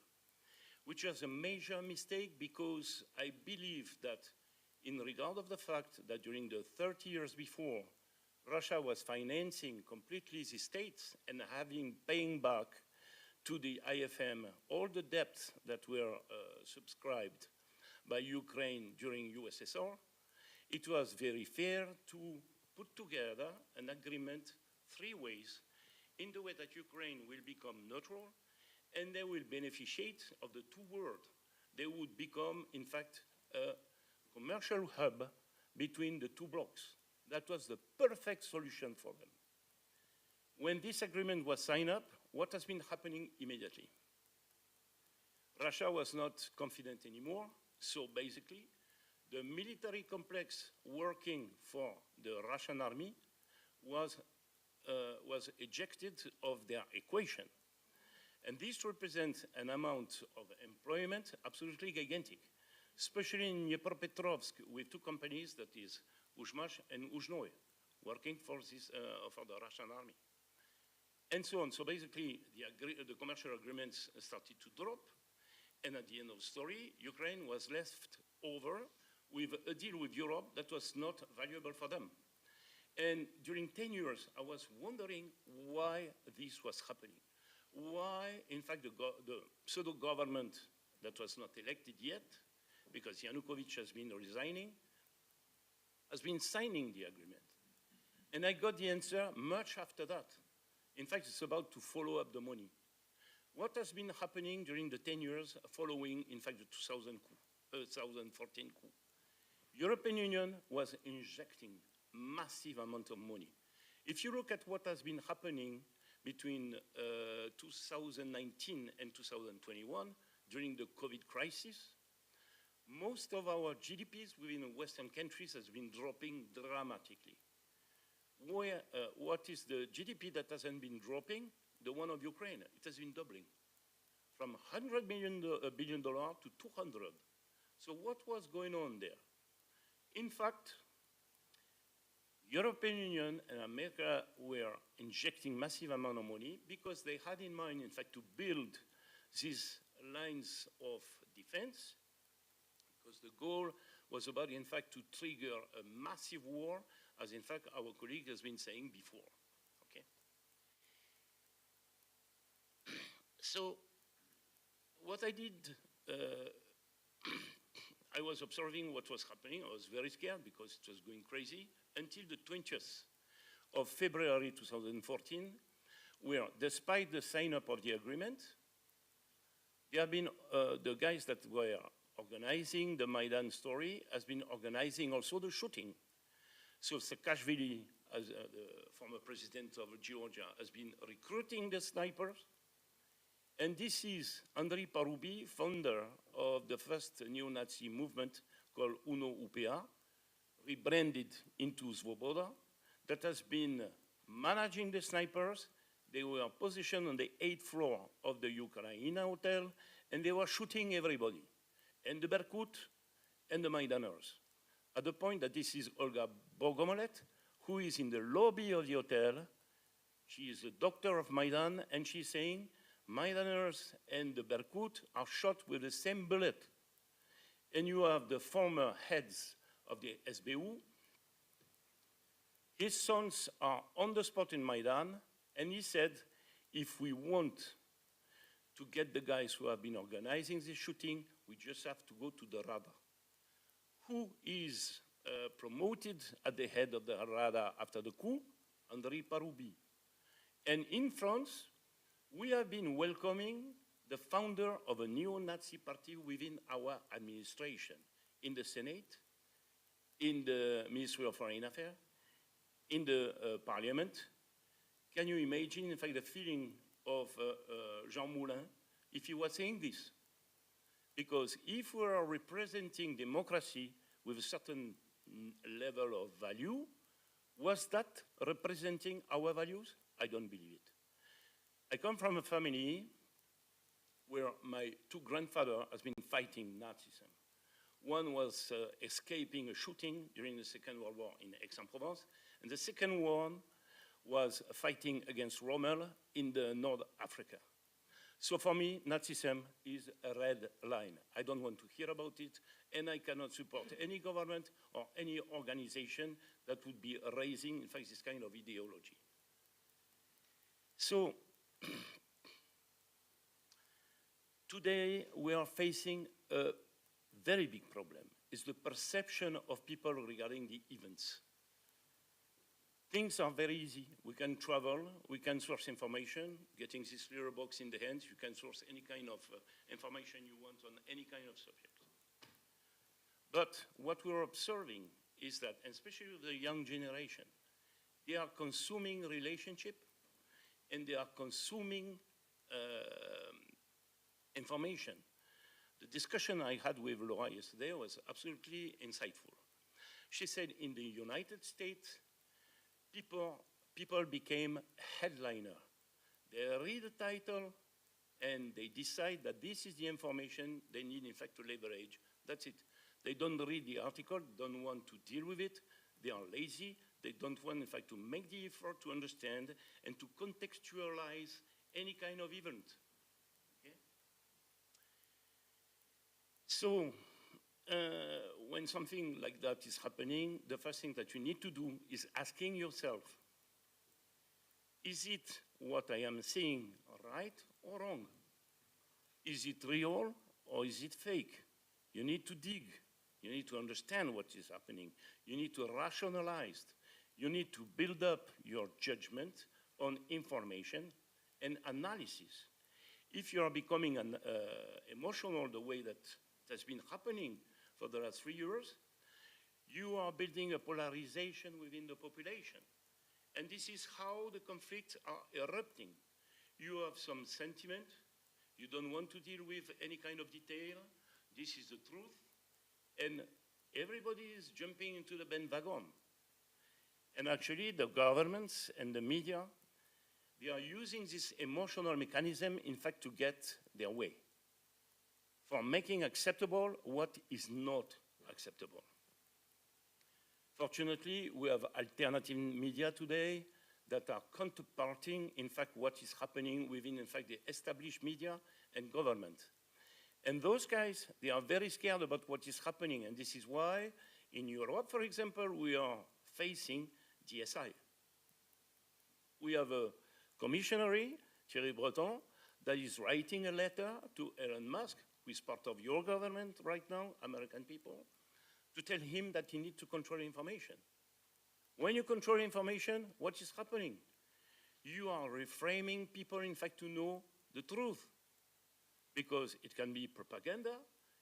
which was a major mistake because I believe that in regard of the fact that during the 30 years before, Russia was financing completely the states and paying back to the IFM all the debts that were subscribed by Ukraine during USSR, it was very fair to put together an agreement 3 ways in the way that Ukraine will become neutral and they will beneficiate of the 2 worlds. They would become, in fact, a commercial hub between the 2 blocks. That was the perfect solution for them. When this agreement was signed up, what has been happening immediately? Russia was not confident anymore, so basically, the military complex working for the Russian army was ejected of their equation. And this represents an amount of employment absolutely gigantic, especially in Dnipropetrovsk with 2 companies, that is Uzhmash and Uzhnoye, working for the Russian army. And so on. So basically, the commercial agreements started to drop. And at the end of the story, Ukraine was left over with a deal with Europe that was not valuable for them. And during 10 years, I was wondering why this was happening. Why, in fact, the pseudo-government that was not elected yet, because Yanukovych has been resigning, has been signing the agreement. And I got the answer much after that. In fact, it's about to follow up the money. What has been happening during the 10 years following, in fact, the 2014 coup? European Union was injecting massive amount of money. If you look at what has been happening between 2019 and 2021, during the COVID crisis, most of our GDPs within Western countries has been dropping dramatically. What is the GDP that hasn't been dropping? The one of Ukraine. It has been doubling from $100 billion to 200. So what was going on there? In fact, European Union and America were injecting massive amount of money because they had in mind, in fact, to build these lines of defense, because the goal was about, in fact, to trigger a massive war, as in fact our colleague has been saying before. Okay. So what I did, I was observing what was happening. I was very scared because it was going crazy until the 20th of February 2014, where despite the sign up of the agreement, there have been the guys that were organizing the Maidan story has been organizing also the shooting. So Saakashvili, as the former president of Georgia, has been recruiting the snipers. And this is Andrei Parubi, founder of the first neo-Nazi movement called UNO-UPA, rebranded into Svoboda, that has been managing the snipers. They were positioned on the 8th floor of the Ukraina hotel, and they were shooting everybody, and the Berkut and the Maidaners. At the point that this is Olga Bogomolet, who is in the lobby of the hotel. She is a doctor of Maidan, and she's saying, Maidaners and the Berkut are shot with the same bullet. And you have the former heads of the SBU. His sons are on the spot in Maidan, and he said, if we want to get the guys who have been organizing this shooting, we just have to go to the Rada. Who is promoted at the head of the Rada after the coup? Andrei Parubi. And in France, we have been welcoming the founder of a neo-Nazi party within our administration, in the Senate, in the Ministry of Foreign Affairs, in the Parliament. Can you imagine, in fact, the feeling of Jean Moulin if he was saying this? Because if we are representing democracy with a certain level of value, was that representing our values? I don't believe it. I come from a family where my two grandfathers has been fighting Nazism. One was escaping a shooting during the Second World War in Aix-en-Provence, and the second one was fighting against Rommel in the North Africa. So for me, Nazism is a red line. I don't want to hear about it, and I cannot support any government or any organization that would be raising, in fact, this kind of ideology. So today we are facing a very big problem. It's the perception of people regarding the events. Things are very easy. We can travel, we can source information, getting this little box in the hands, you can source any kind of information you want on any kind of subject. But what we're observing is that, especially with the young generation, they are consuming relationship and they are consuming information. The discussion I had with Laura yesterday was absolutely insightful. She said in the United States, people became headliner. They read the title and they decide that this is the information they need, in fact, to leverage. That's it. They don't read the article, don't want to deal with it. They are lazy. They don't want, in fact, to make the effort to understand and to contextualize any kind of event. Okay? So when something like that is happening, the first thing that you need to do is asking yourself, is it what I am seeing right or wrong? Is it real or is it fake? You need to dig. You need to understand what is happening. You need to rationalize. You need to build up your judgment on information and analysis. If you are becoming emotional the way that it has been happening for the last 3 years, you are building a polarization within the population. And this is how the conflicts are erupting. You have some sentiment. You don't want to deal with any kind of detail. This is the truth. And everybody is jumping into the bandwagon. And actually, the governments and the media, they are using this emotional mechanism, in fact, to get their way, for making acceptable what is not acceptable. Fortunately, we have alternative media today that are counterparting, in fact, what is happening within, in fact, the established media and government. And those guys, they are very scared about what is happening. And this is why, in Europe, for example, we are facing DSI. We have a commissioner, Thierry Breton, that is writing a letter to Elon Musk, who is part of your government right now, American people, to tell him that he needs to control information. When you control information, what is happening? You are reframing people, in fact, to know the truth. Because it can be propaganda,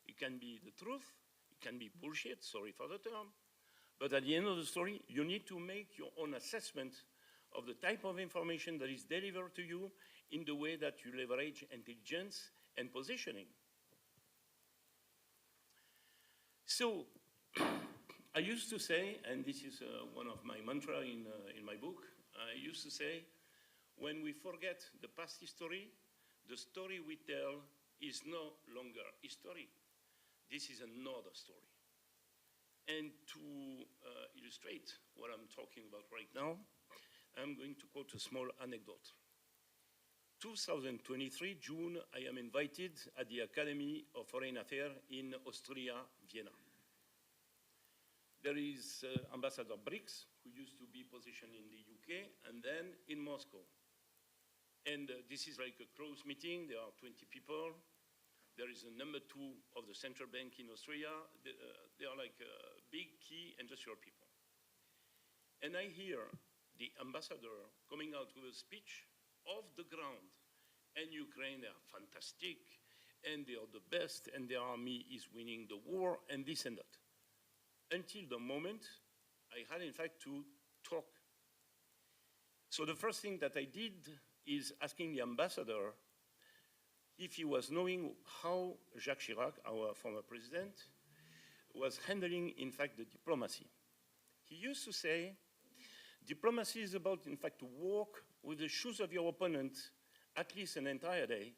it can be the truth, it can be bullshit, sorry for the term. But at the end of the story, you need to make your own assessment of the type of information that is delivered to you in the way that you leverage intelligence and positioning. So, I used to say, and this is one of my mantras in my book, I used to say, when we forget the past history, the story we tell is no longer history. This is another story. And to illustrate what I'm talking about right now, I'm going to quote a small anecdote. 2023, June, I am invited at the Academy of Foreign Affairs in Austria, Vienna. There is Ambassador Briggs, who used to be positioned in the UK, and then in Moscow. And this is like a closed meeting. There are 20 people. There is a number 2 of the central bank in Austria. They are like big key industrial people. And I hear the ambassador coming out with a speech off the ground. And Ukraine, they are fantastic, and they are the best, and their army is winning the war, and this and that. Until the moment I had, in fact, to talk. So the first thing that I did is asking the ambassador if he was knowing how Jacques Chirac, our former president, was handling, in fact, the diplomacy. He used to say, diplomacy is about, in fact, to walk with the shoes of your opponent at least an entire day,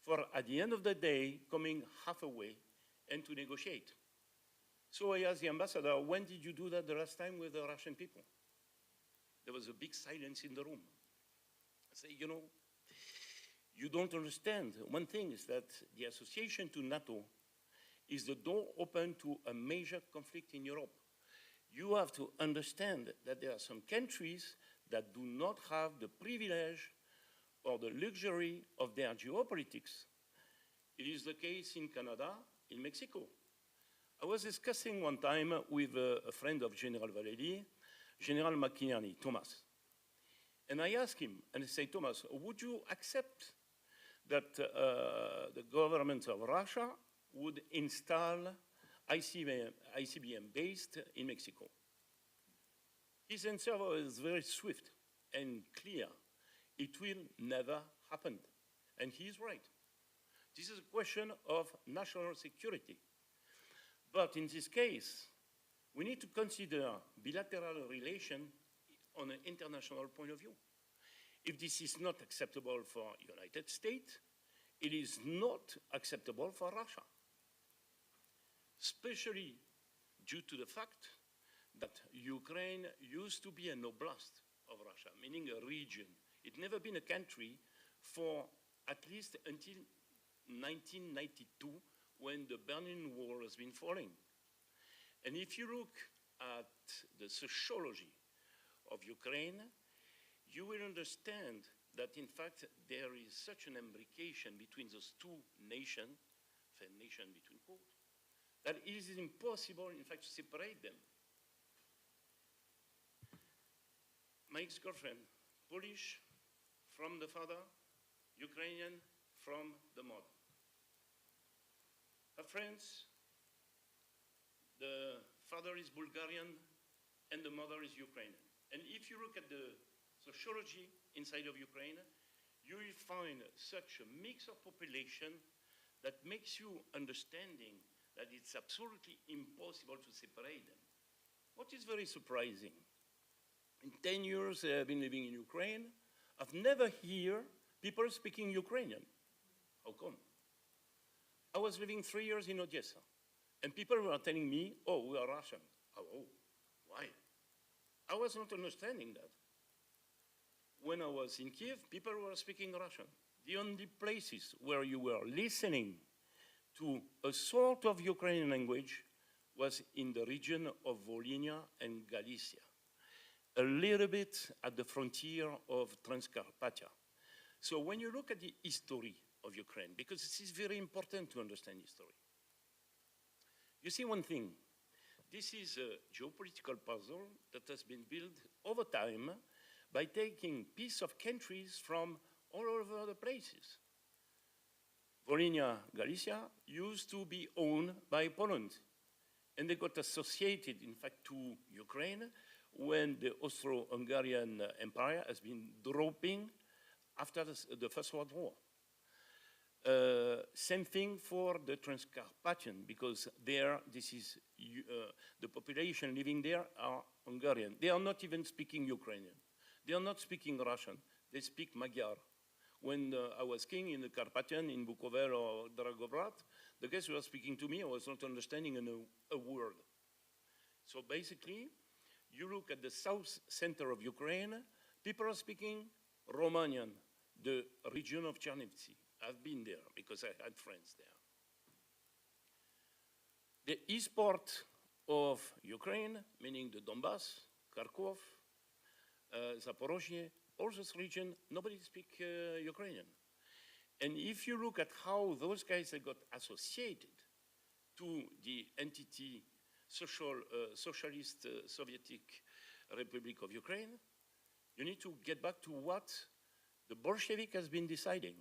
for at the end of the day, coming halfway and to negotiate. So I asked the ambassador, when did you do that the last time with the Russian people? There was a big silence in the room. I say, you know, you don't understand. One thing is that the association to Nato is the door open to a major conflict in Europe. You have to understand that there are some countries that do not have the privilege or the luxury of their geopolitics. It is the case in Canada, in Mexico. I was discussing one time with a friend of General Vallely, General McInerney, Thomas. And I asked him, and I say, Thomas, would you accept that the government of Russia would install ICBM based in Mexico? His answer was very swift and clear. It will never happen. And he is right. This is a question of national security. But in this case, we need to consider bilateral relation on an international point of view. If this is not acceptable for the United States, it is not acceptable for Russia. Especially due to the fact that Ukraine used to be an oblast of Russia, meaning a region. It never been a country for at least until 1992, when the Berlin Wall has been falling. And if you look at the sociology of Ukraine, you will understand that in fact there is such an imbrication between those two nations, nation between quotes, that it is impossible in fact to separate them. My ex-girlfriend, Polish from the father, Ukrainian from the mother. Her friends, the father is Bulgarian and the mother is Ukrainian. And if you look at the sociology inside of Ukraine, you will find such a mix of population that makes you understanding that it's absolutely impossible to separate them. What is very surprising, in 10 years I've been living in Ukraine, I've never heard people speaking Ukrainian. How come? I was living 3 years in Odessa, and people were telling me, oh, we are Russian. Oh, why? I was not understanding that. When I was in Kiev, people were speaking Russian. The only places where you were listening to a sort of Ukrainian language was in the region of Volhynia and Galicia, a little bit at the frontier of Transcarpathia. So when you look at the history of Ukraine, because it is very important to understand history, you see one thing. This is a geopolitical puzzle that has been built over time by taking pieces of countries from all over the places. Volhynia, Galicia used to be owned by Poland, and they got associated, in fact, to Ukraine when the Austro-Hungarian Empire has been dropping after the First World War. Same thing for the Transcarpathian, because there, this is the population living there are Hungarian. They are not even speaking Ukrainian. They are not speaking Russian. They speak Magyar. When I was king in the Carpathian, in Bukovel or Dragobrat, the guys who were speaking to me, I was not understanding a word. So basically, you look at the south center of Ukraine, people are speaking Romanian, the region of Chernivtsi. I've been there because I had friends there. The east part of Ukraine, meaning the Donbass, Kharkov, Zaporozhye, all this region, nobody speaks Ukrainian. And if you look at how those guys got associated to the entity Socialist Soviet Republic of Ukraine, you need to get back to what the Bolshevik has been deciding.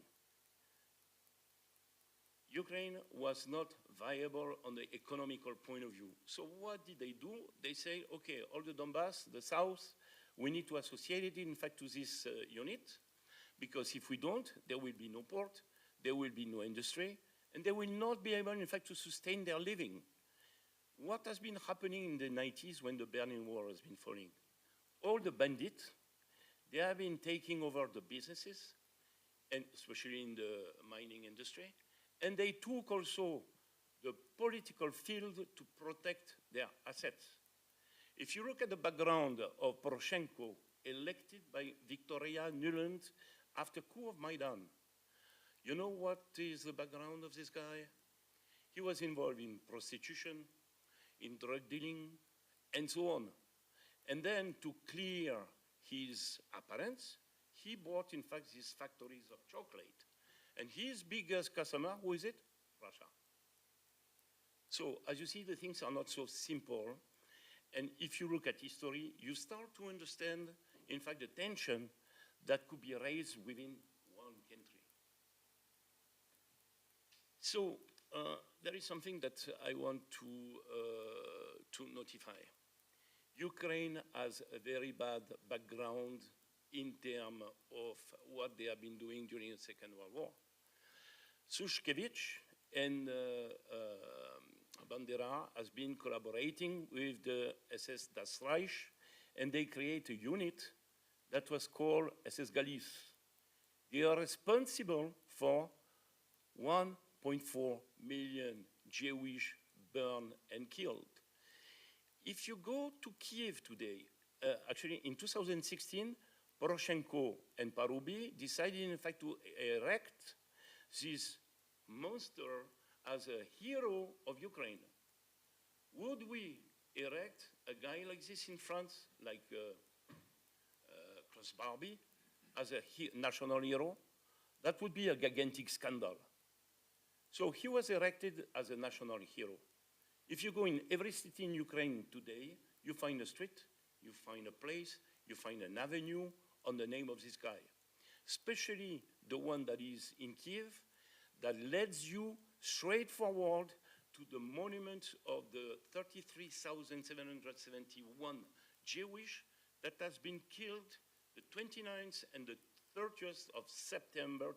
Ukraine was not viable on the economical point of view. So what did they do? They say, okay, all the Donbass, the south, we need to associate it, in fact, to this unit, because if we don't, there will be no port, there will be no industry, and they will not be able, in fact, to sustain their living. What has been happening in the 90s when the Berlin Wall has been falling? All the bandits, they have been taking over the businesses, and especially in the mining industry, and they took also the political field to protect their assets. If you look at the background of Poroshenko, elected by Victoria Nuland after coup of Maidan, you know what is the background of this guy? He was involved in prostitution, in drug dealing, and so on. And then to clear his appearance, he bought, in fact, these factories of chocolate. And his biggest customer, who is it? Russia. So, as you see, the things are not so simple. And if you look at history, you start to understand, in fact, the tension that could be raised within one country. So, there is something that I want to notify. Ukraine has a very bad background in terms of what they have been doing during the Second World War. Sushkevich and Bandera has been collaborating with the SS Das Reich, and they create a unit that was called SS Galice. They are responsible for 1.4 million Jewish burned and killed. If you go to Kiev today, actually in 2016, Poroshenko and Parubi decided, in fact, to erect this monster as a hero of Ukraine. Would we erect a guy like this in France, like Klaus Barbie, as a national hero? That would be a gigantic scandal. So he was erected as a national hero. If you go in every city in Ukraine today, you find a street, you find a place, you find an avenue on the name of this guy. Especially the one that is in Kiev, that leads you straight forward to the monument of the 33,771 Jewish that has been killed the 29th and the 30th of September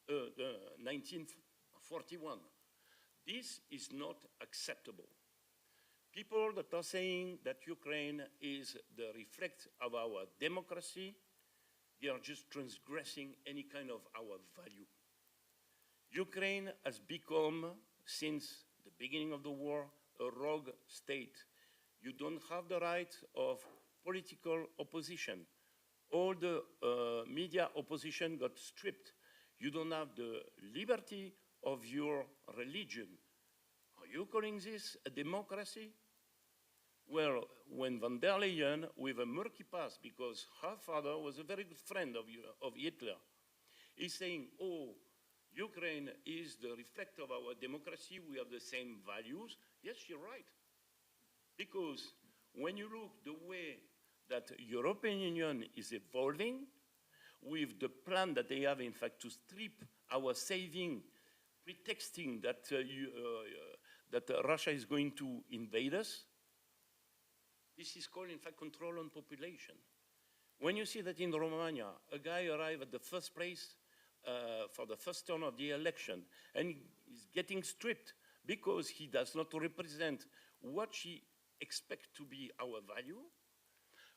1941. This is not acceptable. People that are saying that Ukraine is the reflect of our democracy, they are just transgressing any kind of our value. Ukraine has become, since the beginning of the war, a rogue state. You don't have the right of political opposition. All the media opposition got stripped. You don't have the liberty of your religion. Are you calling this a democracy? Well, when von der Leyen, with a murky past, because her father was a very good friend of Hitler, is saying, oh, Ukraine is the reflect of our democracy, we have the same values. Yes, you're right. Because when you look the way that European Union is evolving, with the plan that they have, in fact, to strip our saving, pretexting that, that Russia is going to invade us, this is called, in fact, control on population. When you see that in Romania, a guy arrived at the first place for the first turn of the election, and is getting stripped because he does not represent what she expects to be our value.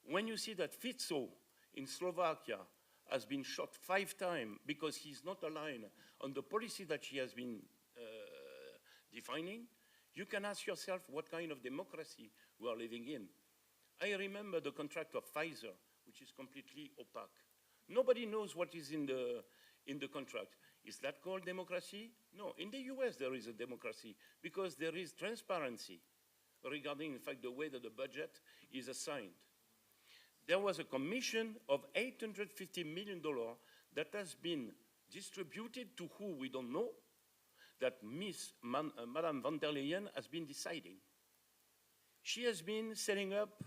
When you see that Fico in Slovakia has been shot 5 times because he's not aligned on the policy that she has been defining, you can ask yourself what kind of democracy we are living in. I remember the contract of Pfizer, which is completely opaque. Nobody knows what is in the contract. Is that called democracy? No. In the US, there is a democracy because there is transparency regarding, in fact, the way that the budget is assigned. There was a commission of $850 million that has been distributed to who we don't know, that Madame von der Leyen has been deciding. She has been setting up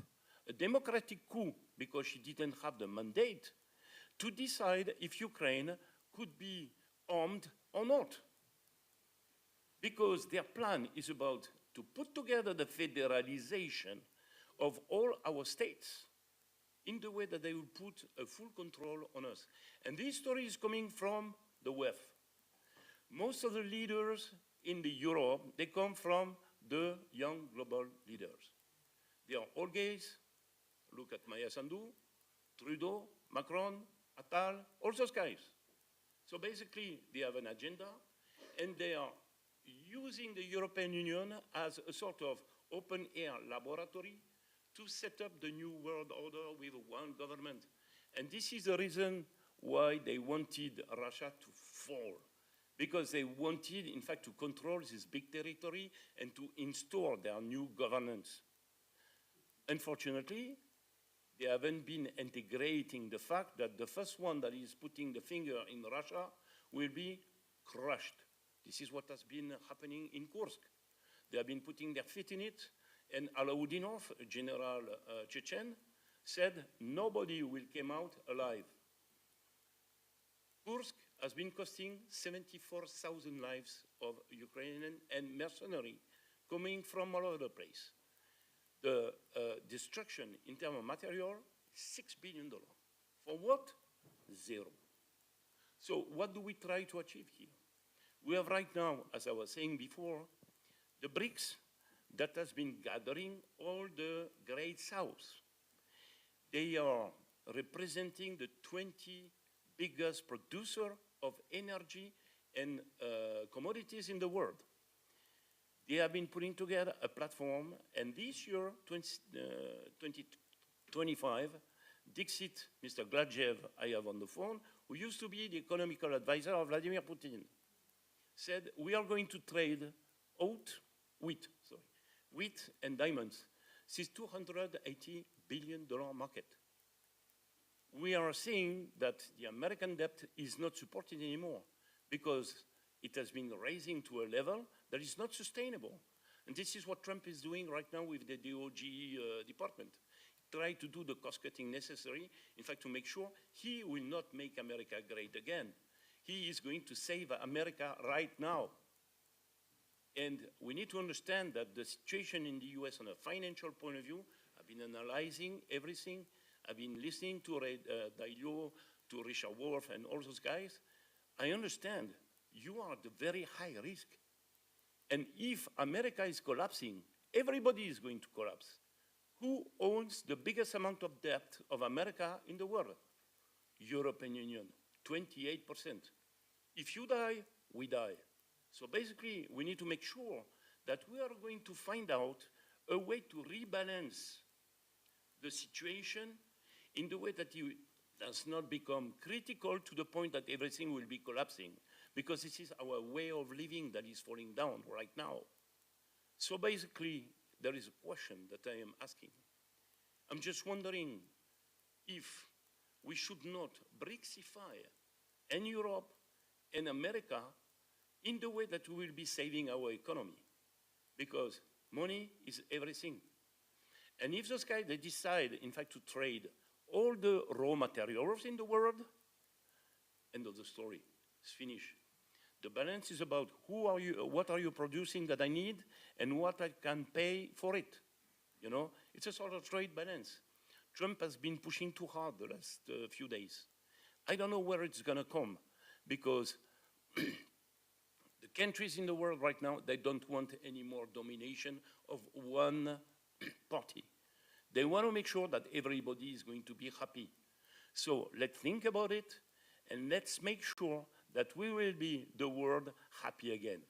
a democratic coup because she didn't have the mandate to decide if Ukraine could be armed or not. Because their plan is about to put together the federalization of all our states in the way that they will put a full control on us. And this story is coming from the WEF. Most of the leaders in the Europe, they come from the young global leaders. They are all gays. Look at Maya Sandu, Trudeau, Macron, Attal, all those guys. So basically, they have an agenda, and they are using the European Union as a sort of open-air laboratory to set up the new world order with one government. And this is the reason why they wanted Russia to fall, because they wanted, in fact, to control this big territory and to install their new governance. Unfortunately, they haven't been integrating the fact that the first one that is putting the finger in Russia will be crushed. This is what has been happening in Kursk. They have been putting their feet in it, and Alaudinov, General Chechen, said nobody will come out alive. Kursk has been costing 74,000 lives of Ukrainian and mercenary coming from all over the place. The destruction in terms of material, $6 billion. For what? 0. So what do we try to achieve here? We have right now, as I was saying before, the BRICS that has been gathering all the great South. They are representing the 20 biggest producer of energy and commodities in the world. They have been putting together a platform, and this year, 2025, Dixit, Mr. Gladjev, I have on the phone, who used to be the economical advisor of Vladimir Putin. said, we are going to trade wheat and diamonds. This is $280 billion market. We are seeing that the American debt is not supported anymore because it has been rising to a level that is not sustainable. And this is what Trump is doing right now with the DOJ department. Try to do the cost cutting necessary, in fact, to make sure he will not make America great again. He is going to save America right now. And we need to understand that the situation in the US on a financial point of view, I've been analyzing everything. I've been listening to Dailio, to Richard Wolff and all those guys. I understand you are at the very high risk. And if America is collapsing, everybody is going to collapse. Who owns the biggest amount of debt of America in the world? European Union, 28%. If you die, we die. So basically, we need to make sure that we are going to find out a way to rebalance the situation in the way that it does not become critical to the point that everything will be collapsing, because this is our way of living that is falling down right now. So basically, there is a question that I am asking. I'm just wondering if we should not Brexify and Europe and America in the way that we will be saving our economy, because money is everything. And if those guys, they decide, in fact, to trade all the raw materials in the world, end of the story, it's finished. The balance is about what are you producing that I need and what I can pay for it. You know, it's a sort of trade balance. Trump has been pushing too hard the last few days. I don't know where it's gonna come, because the countries in the world right now, they don't want any more domination of one party. They want to make sure that everybody is going to be happy. So let's think about it, and let's make sure that we will be the world happy again.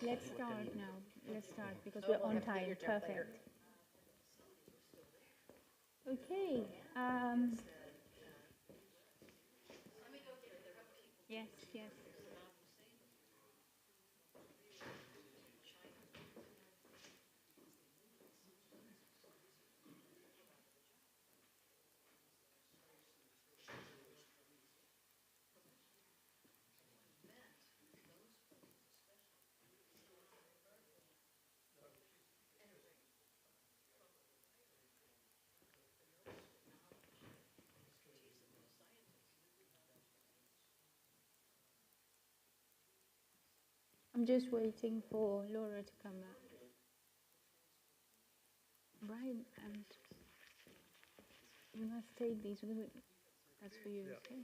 Let's start now. Let's start because we're on time. Perfect. Okay. Yes, yes. I'm just waiting for Laura to come back. Brian, and you must take these. That's for you. Yeah. Okay.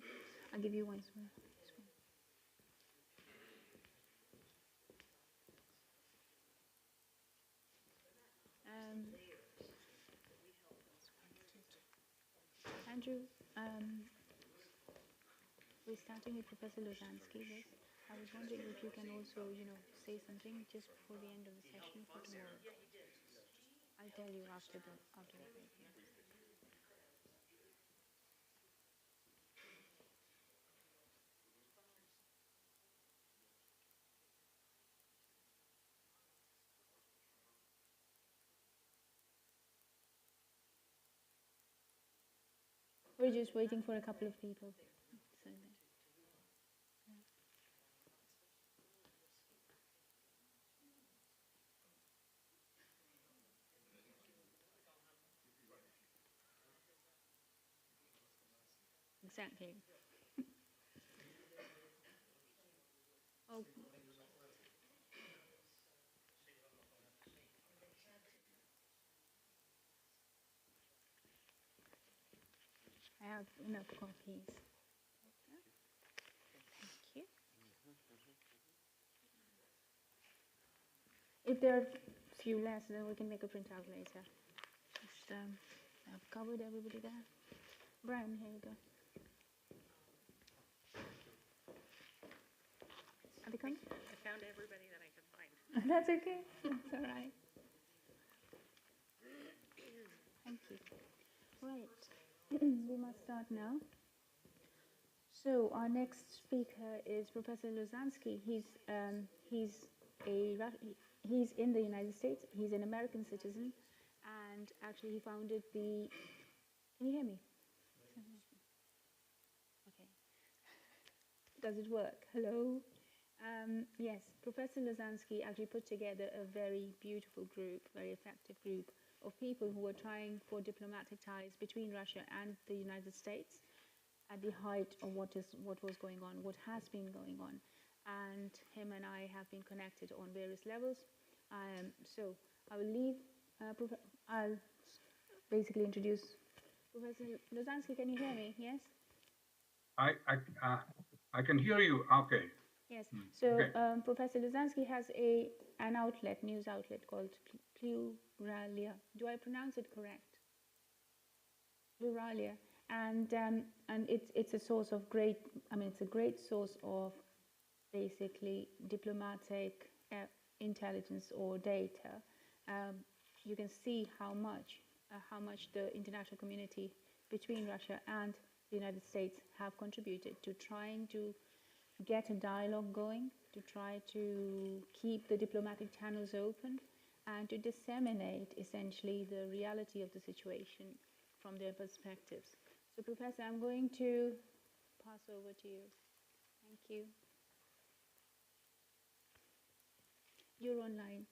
I'll give you one. Sorry. Um, Andrew, we're starting with Professor Lozansky. Yes. I was wondering if you can also, say something just before the end of the session for tomorrow. I'll tell you after the break. Yeah. We're just waiting for a couple of people. So exactly. Oh. I have enough copies. Thank you. If there are few less, then we can make a printout later. Just, I've covered everybody there. Brian, here you go. Are they coming? I found everybody that I could find. That's okay. That's all right. Thank you. Right. We must start now. So our next speaker is Professor Lozansky. He's in the United States. He's an American citizen, and actually he founded the. Can you hear me? Okay. Does it work? Hello. Yes, Professor Lozansky actually put together a very beautiful group, very effective group of people who were trying for diplomatic ties between Russia and the United States at the height of what was going on, what has been going on. And him and I have been connected on various levels. So I will leave, I'll basically introduce Professor Lozansky. Can you hear me? Yes? I can hear you. Okay. Yes. So okay. Professor Lozansky has an outlet, news outlet called Pluralia. Do I pronounce it correct? Pluralia. And it's a source of great, it's a great source of basically diplomatic intelligence or data. You can see how much the international community between Russia and the United States have contributed to trying to get a dialogue going, to try to keep the diplomatic channels open, and to disseminate essentially the reality of the situation from their perspectives. So, Professor, I'm going to pass over to you. Thank you. You're online.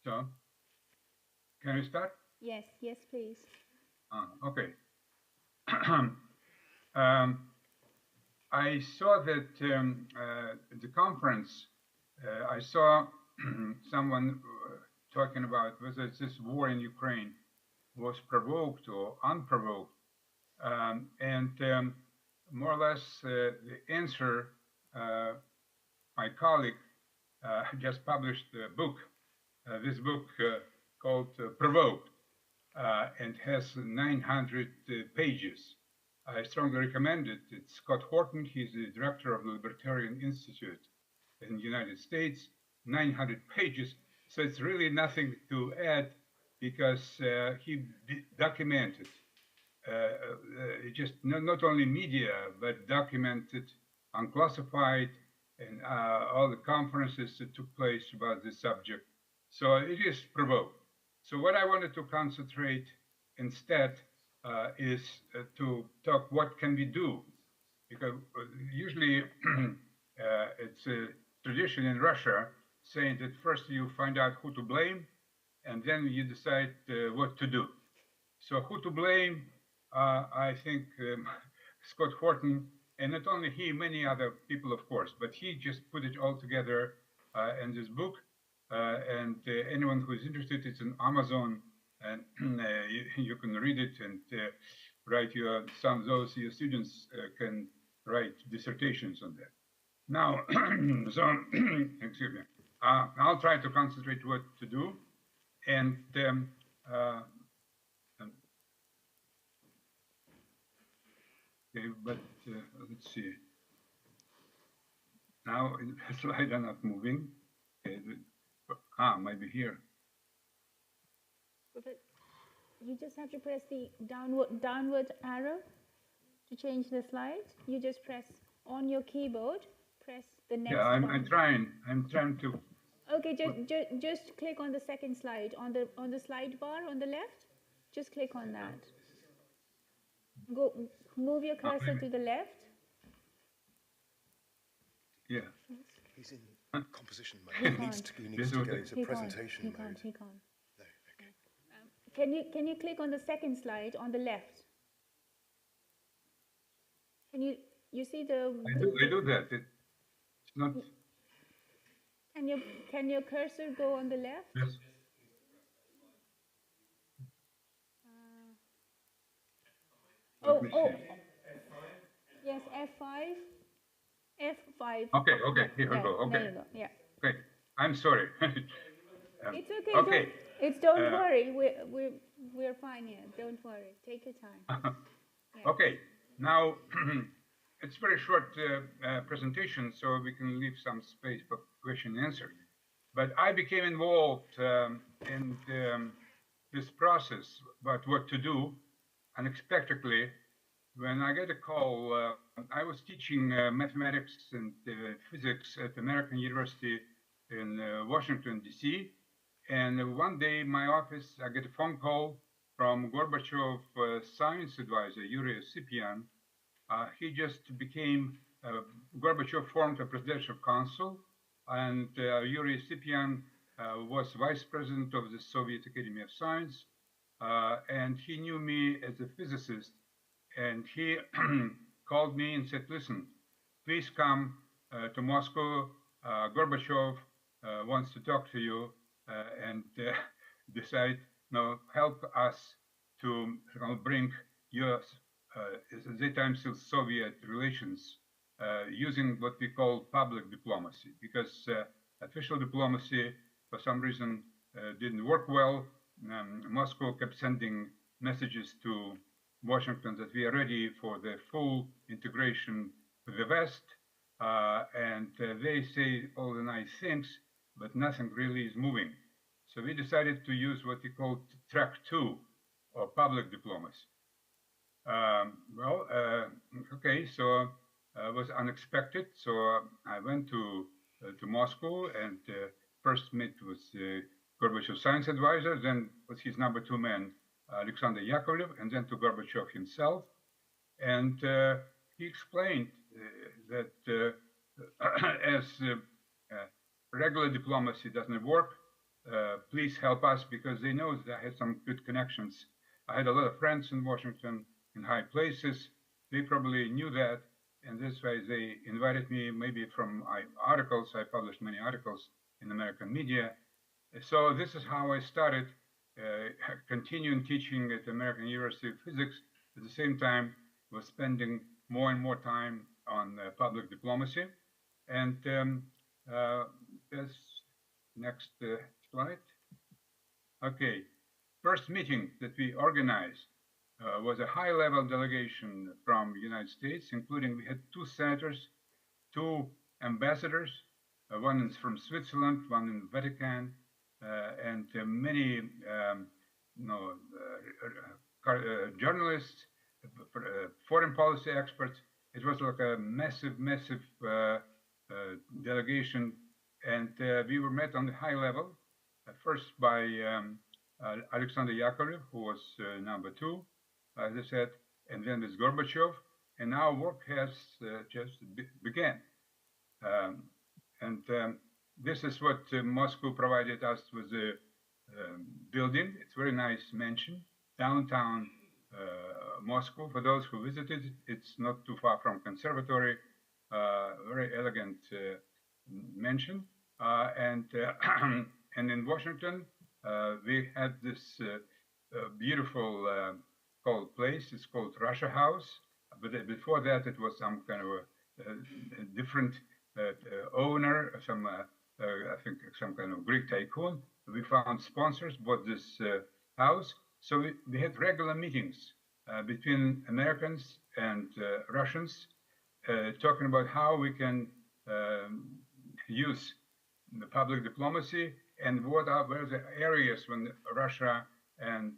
So, can we start? Yes, please. Okay. I saw that at the conference, I saw someone talking about whether this war in Ukraine was provoked or unprovoked. More or less the answer, my colleague just published a book, this book called Provoked, and has 900 pages. I strongly recommend it. It's Scott Horton. He's the director of the Libertarian Institute. in the United States, 900 pages. So it's really nothing to add because he documented just not only media, but documented, unclassified, and all the conferences that took place about this subject. So it is provoked. So what I wanted to concentrate instead is to talk what can we do, because usually it's a tradition in Russia saying that first you find out who to blame, and then you decide what to do. So who to blame? I think Scott Horton, and not only he, many other people, of course, but he just put it all together in this book. And anyone who is interested, it's on Amazon, and you can read it and write some of those your students can write dissertations on that. Now, so excuse me. I'll try to concentrate what to do, and okay, but let's see. Now the slides are not moving. Okay, maybe here. You just have to press the downward arrow to change the slide. You just press on your keyboard. Press the next. Yeah, I'm trying. I'm trying to. Okay, just click on the second slide on the slide bar on the left. Just click on that. Go move your cursor to the left. Yeah. He's in composition mode. He needs to go into presentation mode. He can't. No, okay. Can you click on the second slide on the left? Can you see the? I do that. It's not. Can your cursor go on the left? Yes. Yes, F5. F5. Okay, here we go. Okay. There you go. Yeah. Okay, I'm sorry. It's okay. Okay. Don't worry. We're fine here. Don't worry. Take your time. Yeah. Okay. Now it's very short presentation, so we can leave some space for question and answer. But I became involved in this process about what to do unexpectedly when I got a call. I was teaching mathematics and physics at American University in Washington, D.C. And one day in my office, I get a phone call from Gorbachev science advisor, Yuri Sipyan. He just became, Gorbachev formed a presidential council, and Yuri Sipyan was vice president of the Soviet Academy of Science. And he knew me as a physicist. And he called me and said, listen, please come to Moscow. Gorbachev wants to talk to you and decide, help us to bring US, at that time still Soviet relations, using what we call public diplomacy, because official diplomacy, for some reason, didn't work well. Moscow kept sending messages to Washington that we are ready for the full integration with the West, and they say all the nice things, but nothing really is moving. So we decided to use what we call track 2, or public diplomacy. Okay, so it was unexpected. So I went to Moscow and first met with Gorbachev science advisor, then with his number 2 man, Alexander Yakovlev, and then to Gorbachev himself. And he explained that as regular diplomacy doesn't work, please help us, because they know that I had some good connections. I had a lot of friends in Washington in high places. They probably knew that, and this way they invited me, maybe from my articles. I published many articles in American media. So this is how I started continuing teaching at American University of Physics. At the same time, was spending more and more time on public diplomacy. And this next slide. Okay, first meeting that we organized was a high-level delegation from the United States, including we had 2 senators, 2 ambassadors, one is from Switzerland, one in Vatican, and many journalists, foreign policy experts. It was like a massive, massive delegation, and we were met on the high level, first by Alexander Yakolev, who was number 2, as I said, and then with Gorbachev, and our work has just begun. This is what Moscow provided us with the building. It's a very nice mansion, downtown Moscow. For those who visited, it's not too far from conservatory, very elegant mansion. And in Washington, we had this beautiful called place. It's called Russia House. But before that, it was some kind of a different owner, I think some kind of Greek tycoon. We found sponsors, bought this house. So we had regular meetings between Americans and Russians, talking about how we can use the public diplomacy and what are the areas when Russia and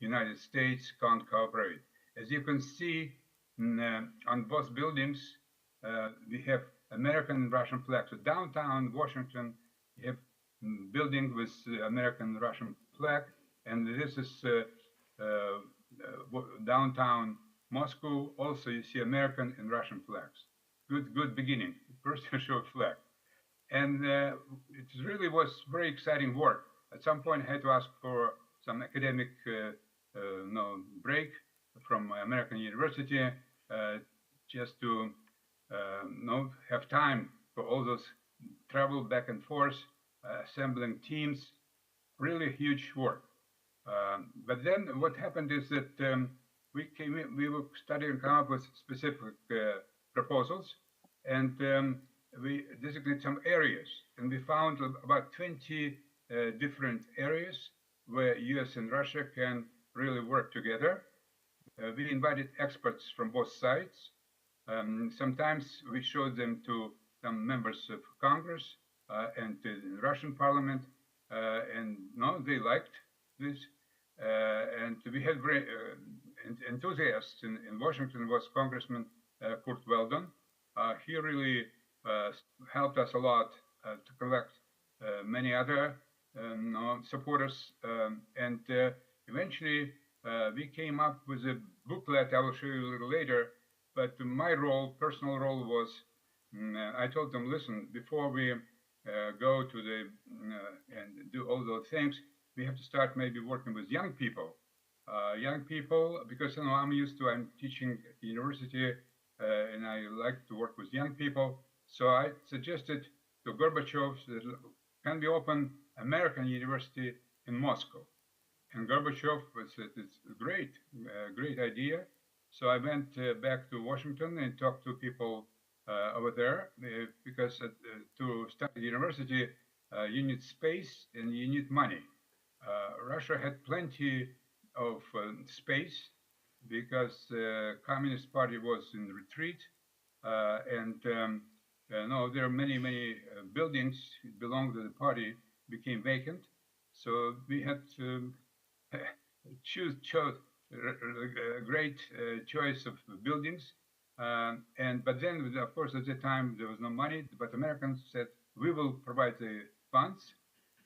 United States can't cooperate. As you can see on both buildings, we have American and Russian flags. So downtown Washington, you have building with American and Russian flag, and this is downtown Moscow. Also, you see American and Russian flags. Good beginning. First you show flag. And it really was very exciting work. At some point, I had to ask for some academic break from American University just to have time for all those travel back and forth, assembling teams, really huge work. But then what happened is that we were studying and come up with specific proposals, and we designated some areas, and we found about 20 different areas where US and Russia can really work together. We invited experts from both sides. Sometimes we showed them to some members of Congress and to the Russian parliament, and they liked this. And we had very enthusiasts in Washington was Congressman Kurt Weldon. He really helped us a lot to collect many other supporters, and eventually we came up with a booklet I will show you a little later. But my role, personal role, was I told them, listen, before we go to the and do all those things, we have to start maybe working with young people. Because I'm teaching at the university, and I like to work with young people. So I suggested to Gorbachev that can we open American University in Moscow? And Gorbachev said it's a great idea. So I went back to Washington and talked to people over there, because to start a university, you need space and you need money. Russia had plenty of space because the Communist Party was in retreat, and there are many buildings that belong to the party became vacant. So we had to chose a great choice of buildings, but then of course at the time there was no money, but Americans said we will provide the funds,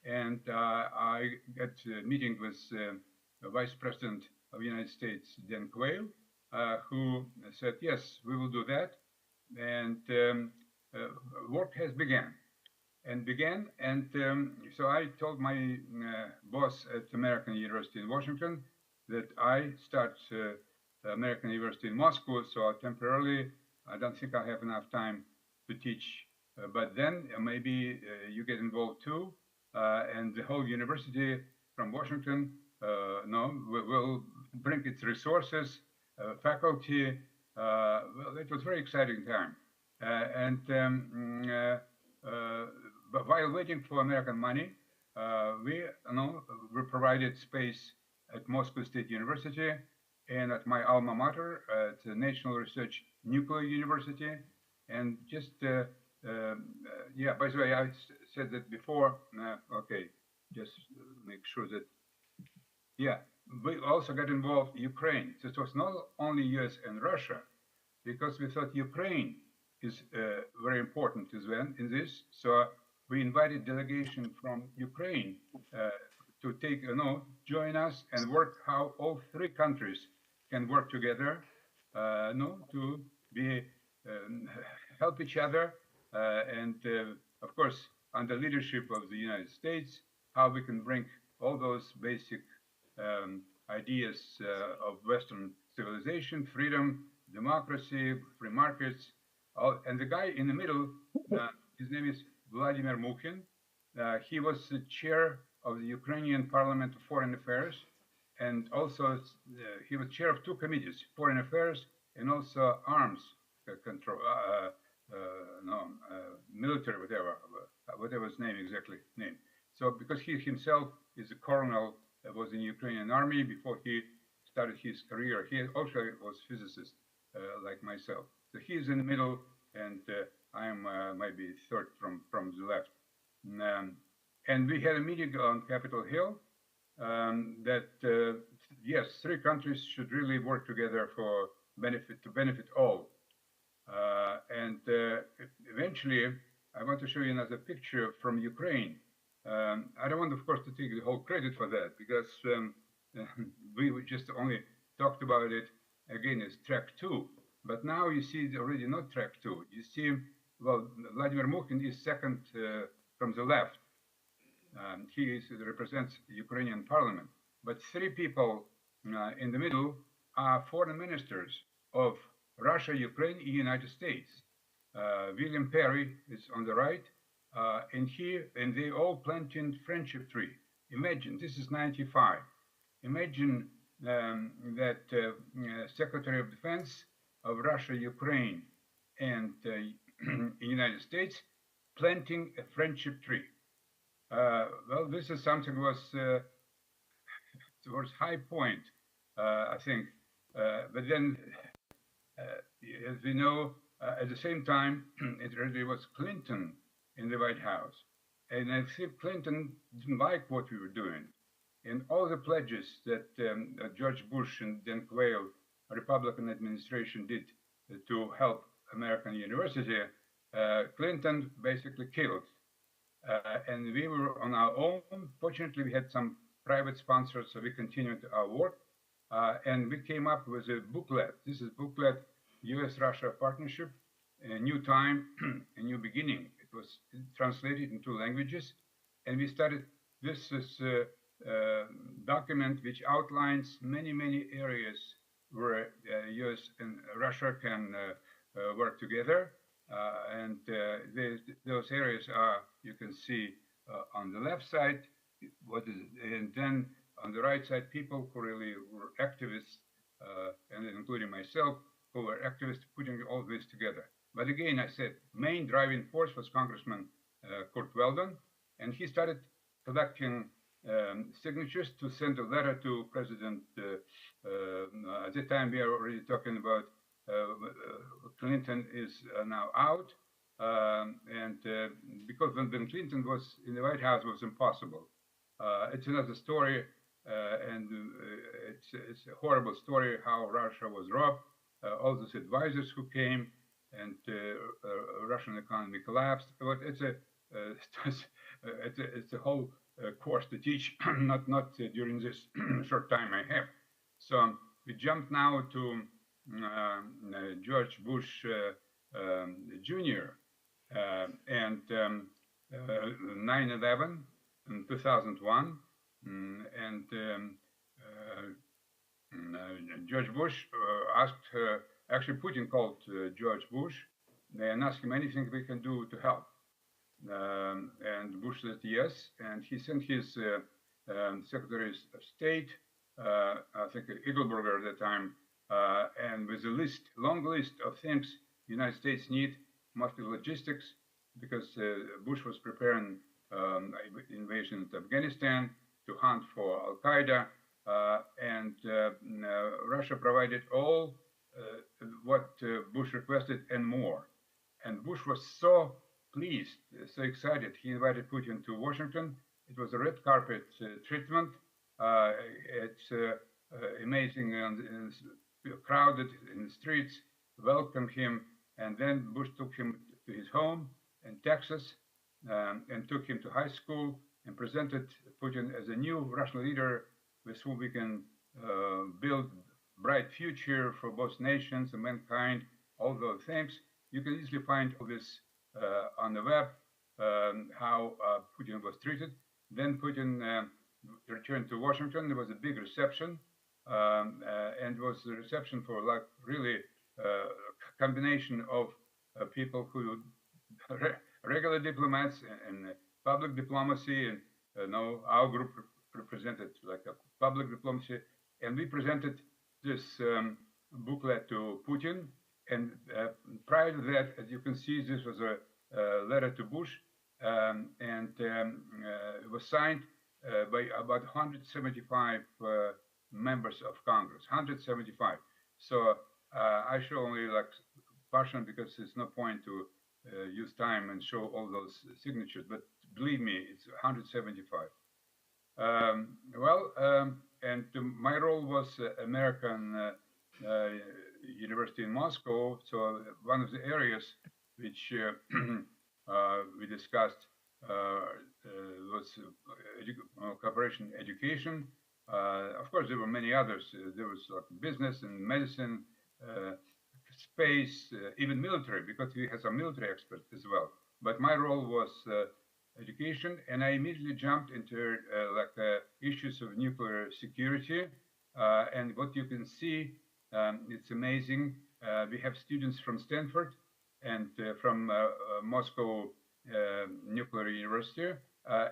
and I got a meeting with the Vice President of the United States, Dan Quayle, who said yes, we will do that, and work has begun. So I told my boss at American University in Washington that I start American University in Moscow, so temporarily I don't think I have enough time to teach, but then maybe you get involved too, and the whole university from Washington will bring its resources, faculty. Well, it was a very exciting time, but while waiting for American money, we provided space at Moscow State University and at my alma mater, at the National Research Nuclear University, and just by by the way, I said that before. Okay, just make sure that. Yeah, we also got involved Ukraine. So it was not only US and Russia, because we thought Ukraine is very important as well in this. So we invited delegation from Ukraine to take, join us and work how all three countries can work together, to be help each other, and of course under leadership of the United States, how we can bring all those basic ideas of Western civilization, freedom, democracy, free markets, and the guy in the middle, his name is Vladimir Mukhin. He was the chair of the Ukrainian Parliament of Foreign Affairs, and also he was chair of two committees, Foreign Affairs and also Arms Control, military, whatever his name exactly name. So because he himself is a colonel, was in the Ukrainian army before he started his career. He also was a physicist, like myself. So he's in the middle, and I am maybe third from the left. And we had a meeting on Capitol Hill that yes, three countries should really work together for benefit all. And eventually, I want to show you another picture from Ukraine. I don't want, of course, to take the whole credit for that, because we just only talked about it again as track 2. But now you see it's already not track 2. You see, well, Vladimir Mukhin is second from the left. He represents the Ukrainian parliament. But three people in the middle are foreign ministers of Russia, Ukraine, and United States. William Perry is on the right, and they all planted friendship tree. Imagine, this is 95. Imagine that Secretary of Defense of Russia, Ukraine, and United States planting a friendship tree. Well, this is something was towards high point, I think. But then, as we know, at the same time, it really was Clinton in the White House. And I think Clinton didn't like what we were doing. And all the pledges that George Bush and then Quayle, Republican administration, did to help American university, Clinton basically killed. And we were on our own. Fortunately, we had some private sponsors, so we continued our work. And we came up with a booklet. This is booklet, US-Russia Partnership, A New Time, A New Beginning. It was translated in 2 languages. And we started, this is a document which outlines many, many areas where US and Russia can work together. And those areas are, you can see on the left side, and then on the right side, people who really were activists, and including myself, who were activists putting all this together. But again, I said, main driving force was Congressman Kurt Weldon, and he started collecting signatures to send a letter to President, at the time we are already talking about Clinton is now out, and because when Clinton was in the White House, it was impossible. It's another story, and it's a horrible story how Russia was robbed. All those advisors who came, and Russian economy collapsed. But it's a whole course to teach, not during this short time I have. So we jump now to George Bush Jr. And 9/11 in 2001, and George Bush asked, actually Putin called George Bush and asked him anything we can do to help. And Bush said yes, and he sent his Secretary of State, I think Eagleburger at the time, and with a long list of things the United States need, mostly logistics, because Bush was preparing invasion of Afghanistan to hunt for Al-Qaeda, and Russia provided all what Bush requested and more. And Bush was so pleased, so excited. He invited Putin to Washington. It was a red carpet treatment. It's amazing, and crowded in the streets, welcomed him, and then Bush took him to his home in Texas and took him to high school and presented Putin as a new Russian leader with whom we can build bright future for both nations and mankind, all those things. You can easily find all this on the web, how Putin was treated. Then Putin returned to Washington. There was a big reception, and it was a reception for like really combination of people who regular diplomats and public diplomacy, and our group represented like a public diplomacy, and we presented this booklet to Putin. And prior to that, as you can see, this was a letter to Bush, and it was signed by about 175 members of Congress, 175. So I show only like partial because there's no point to use time and show all those signatures, but believe me, it's 175. And my role was American University in Moscow. So one of the areas which we discussed was cooperation education. Of course, there were many others. There was like business and medicine, space, even military, because we had some military experts as well. But my role was education, and I immediately jumped into issues of nuclear security. And what you can see, it's amazing. We have students from Stanford and from Moscow Nuclear University,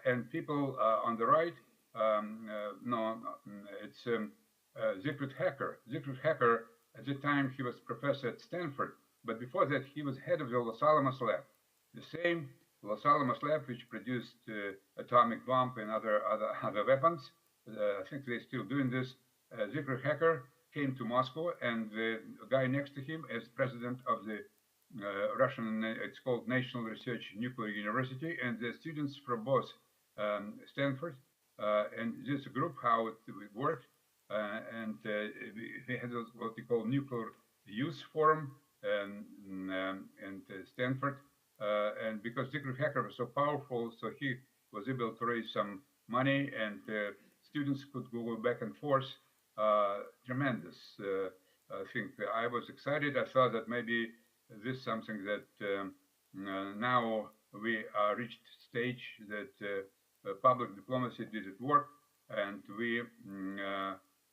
and people on the right. It's Zygmunt Hacker. Zygmunt Hacker, at the time, he was professor at Stanford, but before that, he was head of the Los Alamos lab. The same Los Alamos lab which produced atomic bomb and other weapons. I think they're still doing this. Zygmunt Hacker came to Moscow, and the guy next to him is president of the Russian, it's called National Research Nuclear University, and the students from both Stanford and this group, how it worked, and they had what we call Nuclear Youth Forum and Stanford, and because Zygmunt Hacker was so powerful, so he was able to raise some money, and students could go back and forth. Tremendous. I think I was excited. I thought that maybe this is something that now we reached stage that public diplomacy didn't work, and we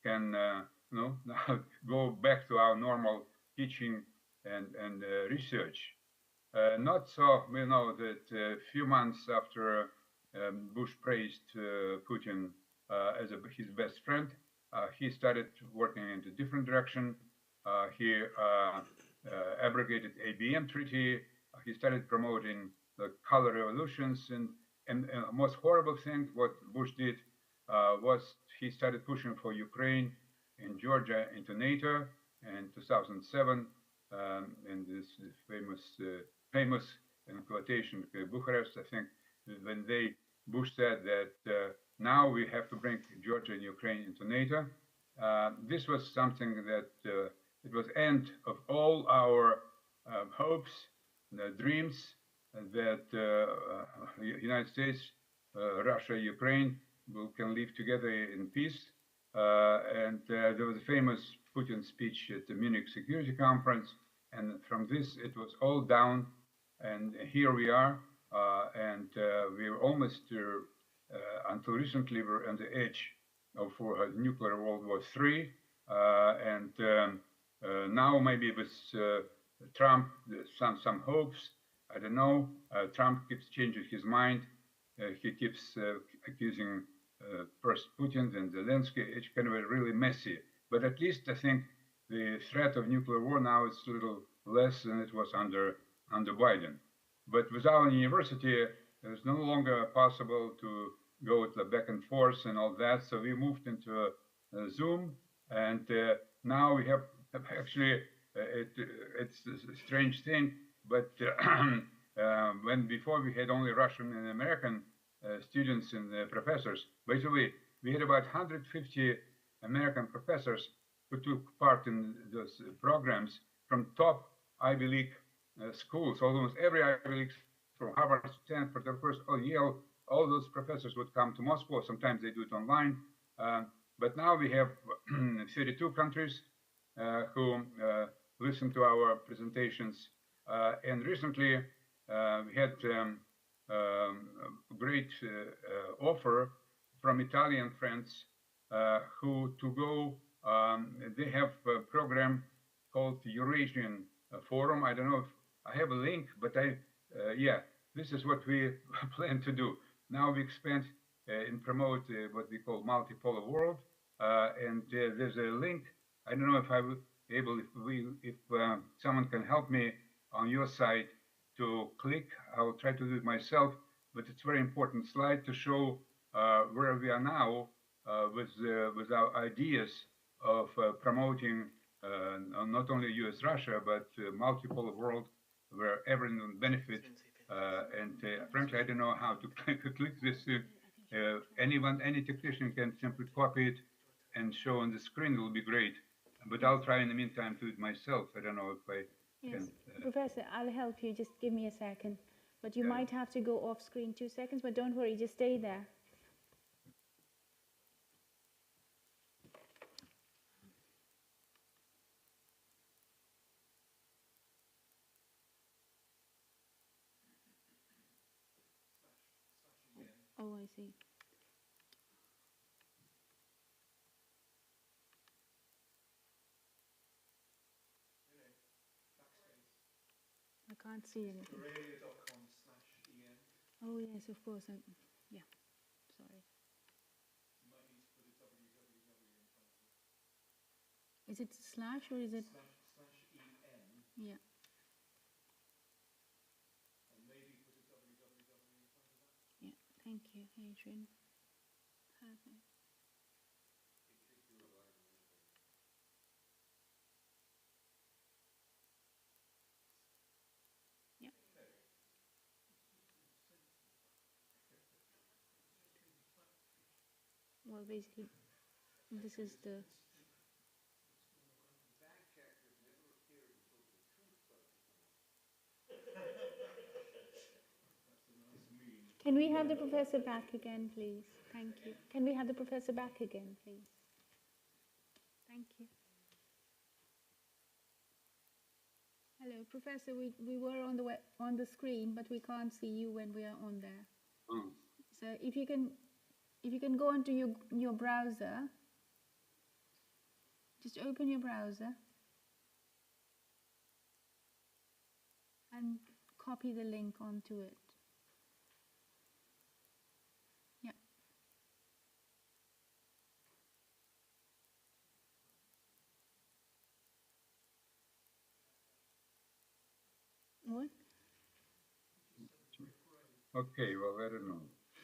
can now go back to our normal teaching and research. Not so, we know that a few months after Bush praised Putin as his best friend, he started working in a different direction. He abrogated ABM treaty. He started promoting the color revolutions, and the most horrible thing what Bush did was he started pushing for Ukraine and Georgia into NATO in 2007, in this famous in quotation Bucharest, I think, when Bush said that now we have to bring Georgia and Ukraine into NATO. This was something that it was end of all our hopes, dreams that United States, Russia, Ukraine can live together in peace. And there was a famous Putin speech at the Munich Security Conference, and from this it was all down, and here we are, and we were almost until recently we're on the edge of nuclear World War III, and now maybe with Trump some hopes. I don't know. Trump keeps changing his mind. He keeps accusing first Putin and Zelensky. It's kind of really messy. But at least I think the threat of nuclear war now is a little less than it was under Biden. But with our university, it's no longer possible to go with the back and forth and all that. So we moved into Zoom, and now we have actually it's a strange thing, but when before we had only Russian and American students and professors. By the way, we had about 150 American professors who took part in those programs from top Ivy League schools. Almost every Ivy League, from Harvard to Stanford, of course, or Yale, all those professors would come to Moscow. Sometimes they do it online. But now we have 32 countries who listen to our presentations. And recently we had a great offer from Italian friends who to go, they have a program called Eurasian Forum. I don't know if I have a link, but yeah, this is what we plan to do. Now we expand and promote what we call multipolar world. And there's a link. I don't know if I will be able, if someone can help me on your side to click. I will try to do it myself, but it's a very important slide to show where we are now with our ideas of promoting not only US-Russia, but multipolar world where everyone benefits. And frankly, I don't know how to click this. Anyone, any technician can simply copy it and show on the screen. It will be great. But I'll try in the meantime to do it myself. I don't know if I can. Professor, I'll help you. Just give me a second. But you might have to go off screen 2 seconds, but don't worry, just stay there. Oh, I see. I can't see anything. Oh, yes, of course. Yeah, sorry. Is it slash or is it? /en. Yeah. And maybe put a www in front of that. Yeah, thank you, Adrian. Perfect. Yeah. Well, basically, this is the. Can we have the professor back again, please? Thank you. Can we have the professor back again, please? Thank you. Hello, Professor. We were on the screen, but we can't see you when we are on there. Mm. So if you can go into your browser, just open your browser and copy the link onto it. Yeah. What? Okay, well, I don't know.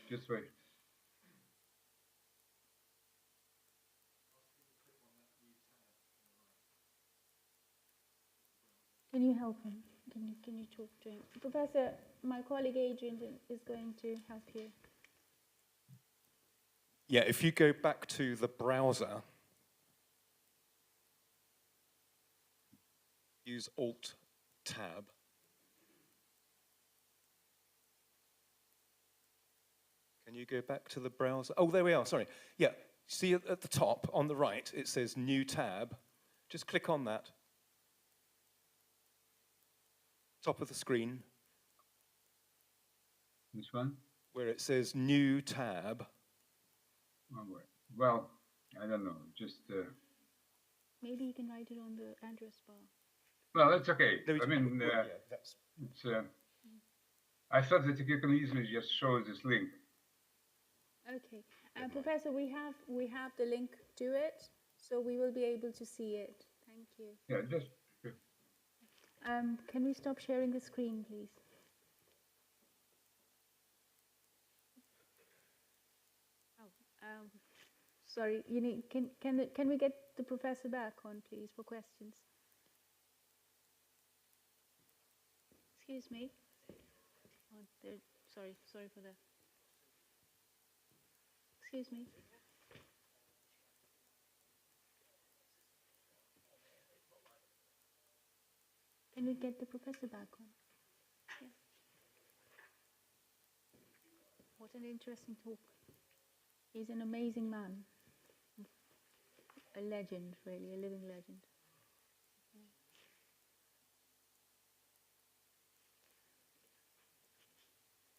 Just wait. Can you help him? Can you talk to him? Professor, my colleague Adrian is going to help you. Yeah, if you go back to the browser, use Alt-Tab. Can you go back to the browser? Oh, there we are, sorry. Yeah, see at the top on the right, it says New Tab. Just click on that. Top of the screen. This one? Where it says New Tab. Oh, well, I don't know, just... Maybe you can write it on the address bar. Well, that's okay. No, I mean, it's... I thought that you can easily just show this link. Okay, Professor, we have the link to it, so we will be able to see it. Thank you. Yeah, just. Can we stop sharing the screen, please? Oh, sorry. You need. Can we get the professor back on, please, for questions? Excuse me. Sorry for that. Excuse me. Can we get the professor back on? Yes. What an interesting talk. He's an amazing man. A legend, really, a living legend.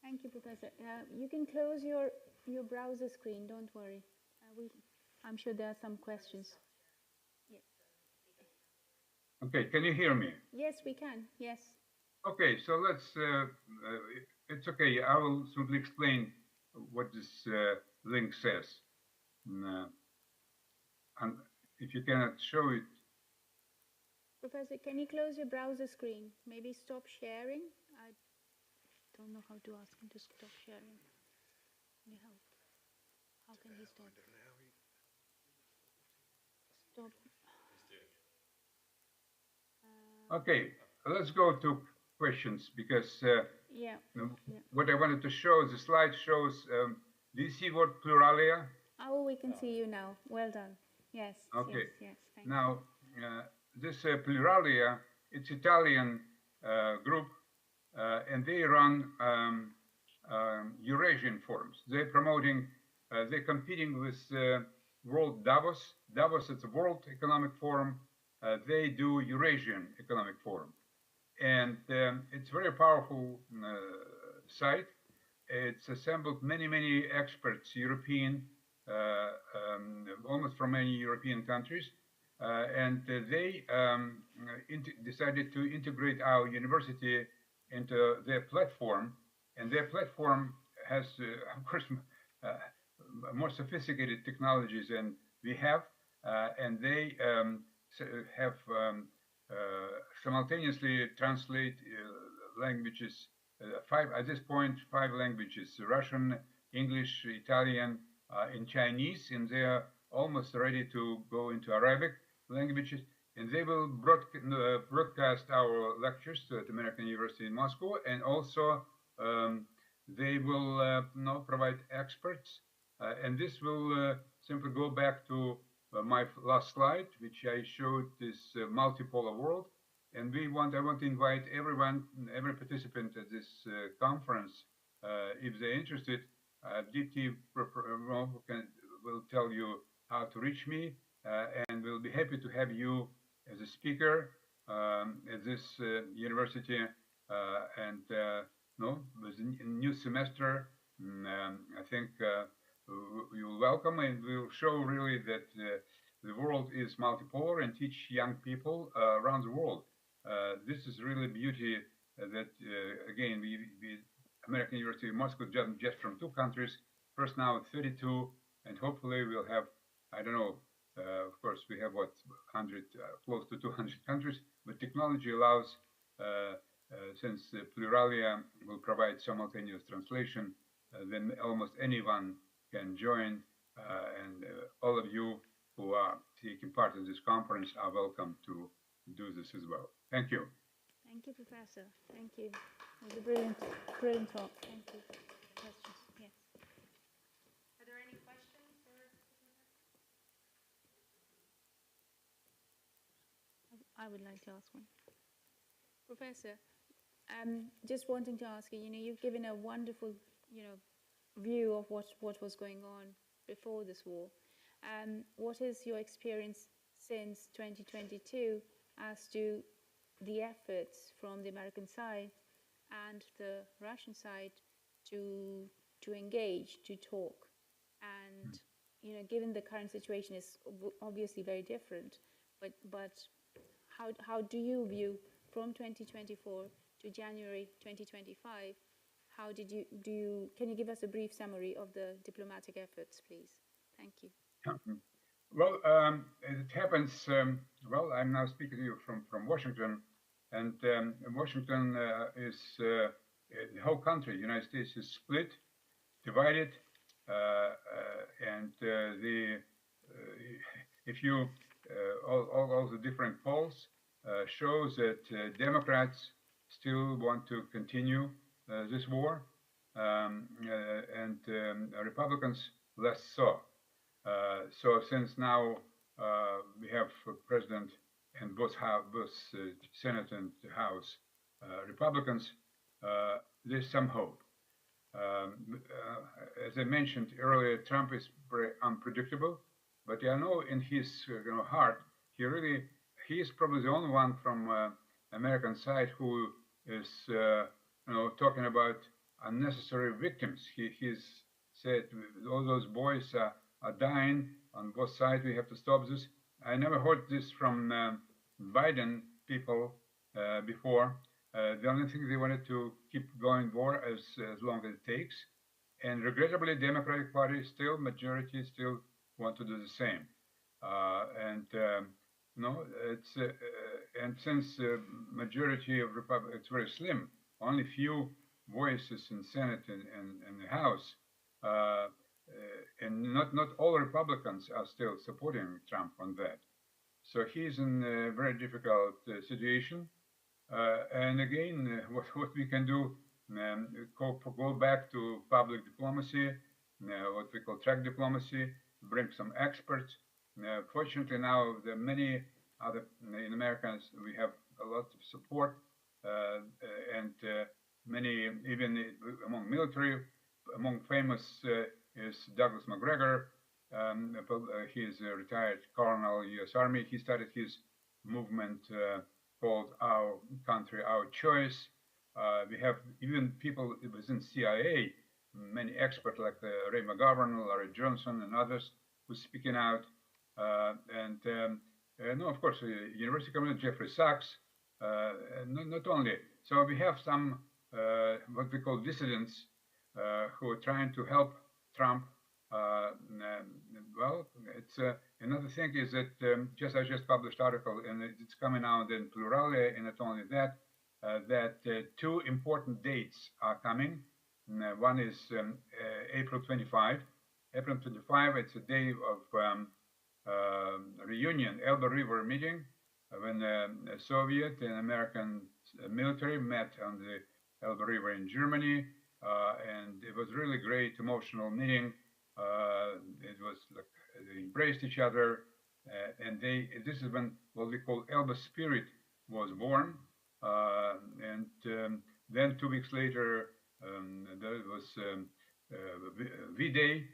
Thank you, Professor. You can close your browser screen, don't worry. I'm sure there are some questions. Yeah. Okay, can you hear me? Yes, we can, yes. Okay, so let's, it's okay, I will simply explain what this link says. And if you cannot show it. Professor, can you close your browser screen? Maybe stop sharing? I don't know how to ask him to stop sharing. Can you help? How can he stop? Stop. Okay, let's go to questions because yeah. What I wanted to show, the slide shows, do you see word pluralia? Oh, we can see you now. Well done. Yes. Okay. Yes. Thank now, this pluralia, it's Italian group, and they run Eurasian forums. They're promoting, they're competing with World Davos. Davos is a World Economic Forum. They do Eurasian Economic Forum. And it's a very powerful site. It's assembled many experts, European, almost from many European countries. And they decided to integrate our university into their platform. And their platform has, of course, more sophisticated technologies than we have. And they have simultaneously translate languages, at this point, 5 languages: Russian, English, Italian, and Chinese, and they are almost ready to go into Arabic languages. And they will broadcast our lectures at American University in Moscow, and also they will provide experts. And this will simply go back to my last slide, which I showed this multipolar world. And I want to invite everyone, every participant at this conference, if they're interested, DT will tell you how to reach me, and we'll be happy to have you as a speaker at this university. With a new semester, I think you're welcome, and we'll show really that the world is multipolar and teach young people around the world. This is really beauty that, again, we American University of Moscow just from 2 countries, first now 32, and hopefully we'll have, I don't know, of course we have what, 100, close to 200 countries, but technology allows, since Pluralia will provide simultaneous translation, then almost anyone can join, and all of you who are taking part in this conference are welcome to do this as well. Thank you. Thank you, Professor. Thank you. It was a brilliant talk. Thank you. Questions? Yes. Are there any questions? I would like to ask one. Professor, just wanting to ask you, you've given a wonderful, view of what was going on before this war. What is your experience since 2022 as to the efforts from the American side and the Russian side to engage, to talk? And given the current situation is obviously very different, but how do you view from 2024 to January 2025? How did can you give us a brief summary of the diplomatic efforts, please? Thank you. Well, it happens, well, I'm now speaking to you from Washington, and Washington is, the whole country, United States is split, divided, and if you, all the different polls shows that Democrats still want to continue this war, and Republicans less so. So since now we have a president and both Senate and House Republicans, there's some hope. As I mentioned earlier, Trump is very unpredictable, but I know in his heart, he is probably the only one from American side who is talking about unnecessary victims. He's said all those boys are dying on both sides. We have to stop this. I never heard this from Biden people before. The only thing they wanted to keep going war as long as it takes. And regrettably, Democratic Party still, majority still want to do the same. And since majority of Republicans, it's very slim, only few voices in Senate and the House, and not all Republicans are still supporting Trump on that. So he's in a very difficult situation. And again, what we can do, go back to public diplomacy, what we call track diplomacy, bring some experts. Fortunately now, there are many other, in Americans, we have a lot of support, and many, even among military, among famous is Douglas McGregor. He is a retired colonel, U.S. Army. He started his movement called Our Country, Our Choice. We have even people within CIA, many experts like Ray McGovern, Larry Johnson, and others who's speaking out. No, of course, University Community, Jeffrey Sachs, not only. So we have some what we call dissidents who are trying to help Trump. Well, it's another thing is that I just published article and it's coming out in Pluralia, and not only that, that two important dates are coming. One is April 25. April 25, it's a day of reunion, Elbe River meeting, when the Soviet and American military met on the Elbe River in Germany, and it was really great, emotional meeting. It was like they embraced each other, and this is when what we call Elbe spirit was born. And then 2 weeks later, there was V-Day,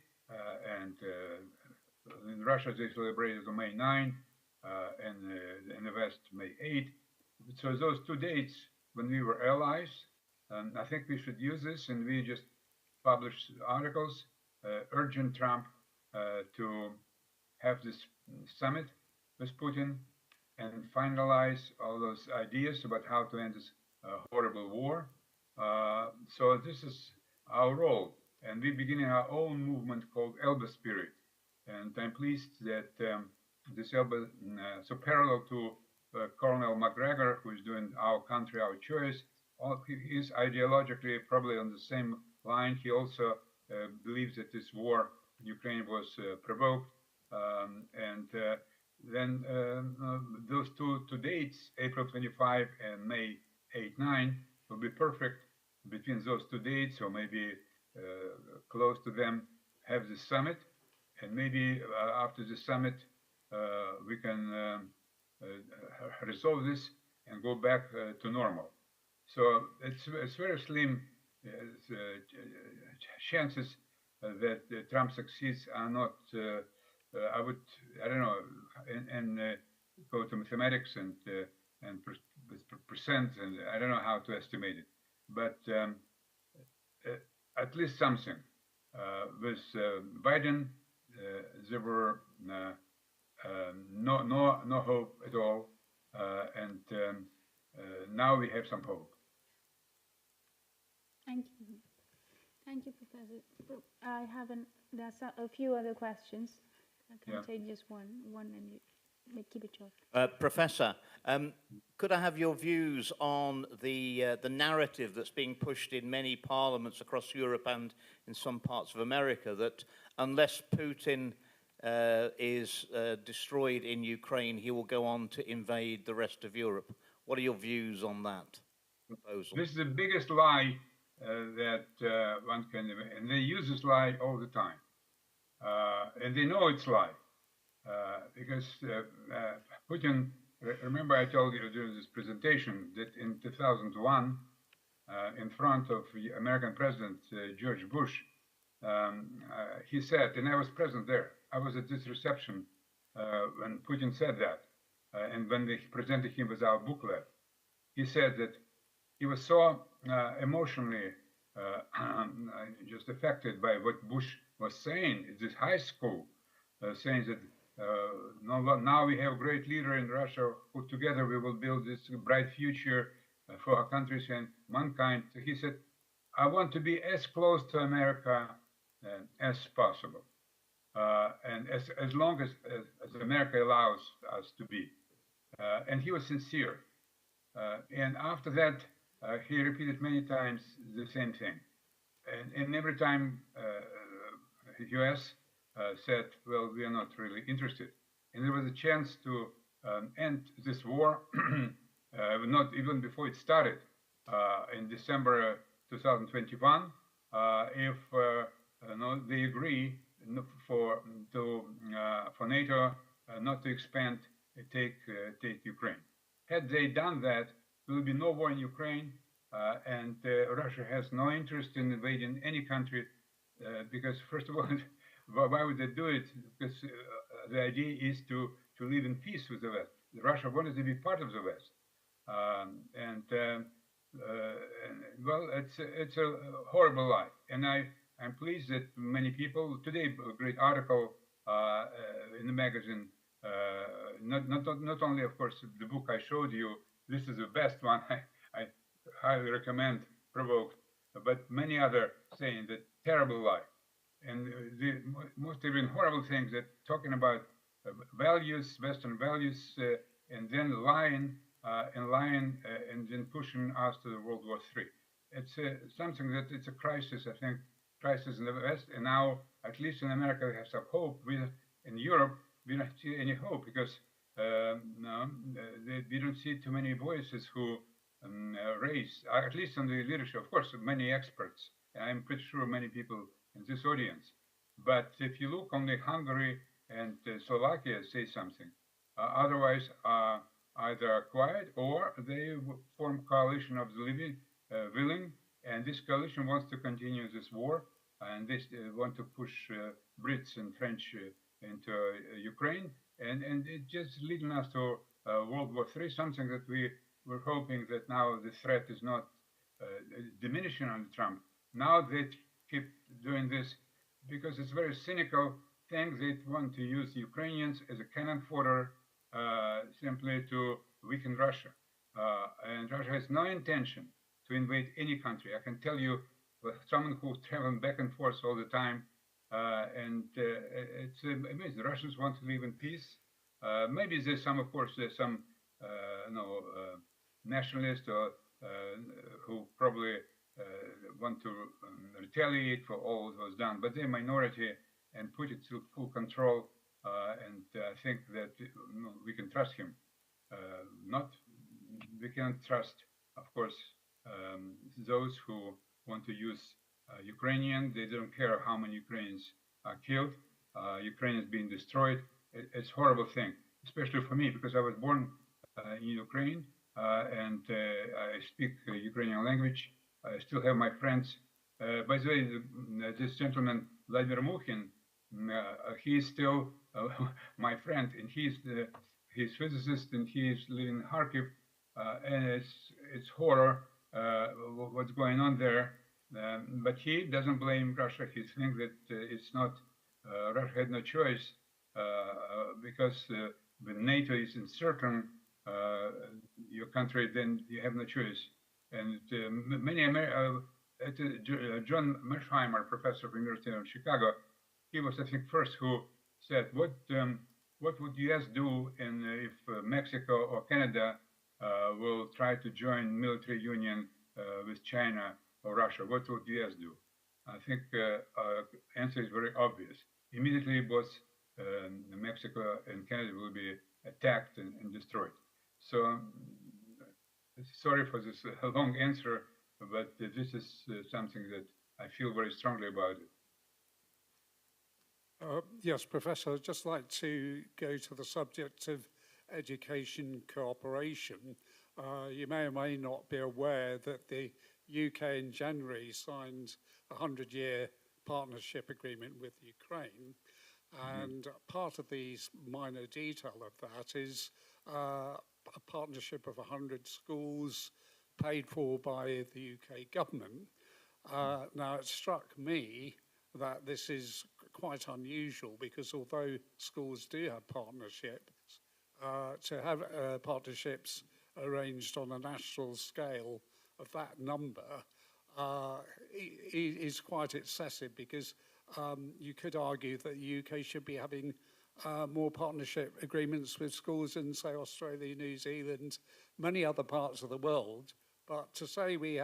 and in Russia they celebrated on May 9, and in the West May 8. So those 2 dates when we were allies, I think we should use this, and we just published articles urging Trump to have this summit with Putin and finalize all those ideas about how to end this horrible war. So this is our role, and we're beginning our own movement called Elbe Spirit. And I'm pleased that this Elbe, so parallel to Colonel McGregor, who is doing Our Country, Our Choice, he is ideologically probably on the same line. He also believes that this war in Ukraine was provoked. And then those two dates, April 25 and May 8-9, will be perfect between those 2 dates, or maybe close to them, have the summit. And maybe after the summit, we can resolve this and go back to normal. So it's very slim chances that Trump succeeds are not, I don't know, and go to mathematics and percent, and I don't know how to estimate it, but at least something. With Biden, there were no hope at all, and now we have some hope. Thank you. Thank you, Professor. There's a few other questions. I can take just one and you keep it short. Professor, could I have your views on the narrative that's being pushed in many parliaments across Europe and in some parts of America that unless Putin is destroyed in Ukraine, he will go on to invade the rest of Europe? What are your views on that proposal? This is the biggest lie that one can, and they use this lie all the time. And they know it's lie. Because Putin, remember I told you during this presentation that in 2001, in front of the American President George Bush, he said, and I was present there, I was at this reception when Putin said that, and when they presented him with our booklet, he said that he was so emotionally just affected by what Bush was saying at this high school, saying that now we have a great leader in Russia who together we will build this bright future for our countries and mankind. So he said, I want to be as close to America as possible, and as long as America allows us to be. And he was sincere. And after that, he repeated many times the same thing. And every time the US said, well, we are not really interested. And there was a chance to end this war, not even before it started, in December 2021, if they agree for NATO not to expand, take Ukraine. Had they done that, there will be no war in Ukraine, and Russia has no interest in invading any country, because first of all, why would they do it? Because the idea is to live in peace with the West. Russia wanted to be part of the West, well, it's a horrible lie. And I'm pleased that many people today, a great article in the magazine, not only of course the book I showed you. This is the best one. I highly recommend Provoked, but many other saying that terrible lie. And the most even horrible things that talking about values, Western values, and then lying and then pushing us to the World War III. It's something that it's a crisis, I think, crisis in the West, and now, at least in America, we have some hope. In Europe, we don't see any hope because we don't see too many voices who raise, at least on the leadership, of course, many experts. I'm pretty sure many people in this audience. But if you look only Hungary and Slovakia say something, otherwise either quiet or they form coalition of the living, willing, and this coalition wants to continue this war, and they want to push Brits and French into Ukraine, and it just leading us to World War III, something that we were hoping that now the threat is not diminishing on Trump. Now they keep doing this because it's a very cynical thing. They want to use Ukrainians as a cannon fodder simply to weaken Russia. And Russia has no intention to invade any country. I can tell you, with someone who's traveling back and forth all the time, it's amazing. The Russians want to live in peace. Maybe there's some, of course, there's some, nationalists who probably want to retaliate for all that was done, but they're minority and put it to full control. And I think that we can trust him. We can't trust, of course, those who want to use Ukrainian. They don't care how many Ukrainians are killed. Ukraine is being destroyed. It's a horrible thing, especially for me, because I was born in Ukraine and I speak Ukrainian language. I still have my friends. By the way, this gentleman, Vladimir Mukhin, he's still my friend, and he's physicist, and he's living in Kharkiv, and it's horror what's going on there. But he doesn't blame Russia. He thinks that it's not, Russia had no choice because when NATO is encircling your country, then you have no choice. And many John Mersheimer, professor of the University of Chicago, he was, I think, first who said, what would US do if Mexico or Canada will try to join military union with China or Russia? What would US do? I think the answer is very obvious. Immediately, both Mexico and Canada will be attacked and destroyed. So, sorry for this long answer, but this is something that I feel very strongly about it. Yes, Professor, I'd just like to go to the subject of education cooperation. You may or may not be aware that the UK in January signed a 100-year partnership agreement with Ukraine. And part of the minor detail of that is a partnership of 100 schools paid for by the UK government. Now, it struck me that this is quite unusual because although schools do have partnerships, to have partnerships arranged on a national scale of that number is quite excessive, because you could argue that the UK should be having more partnership agreements with schools in, say, Australia, New Zealand, many other parts of the world. But to say we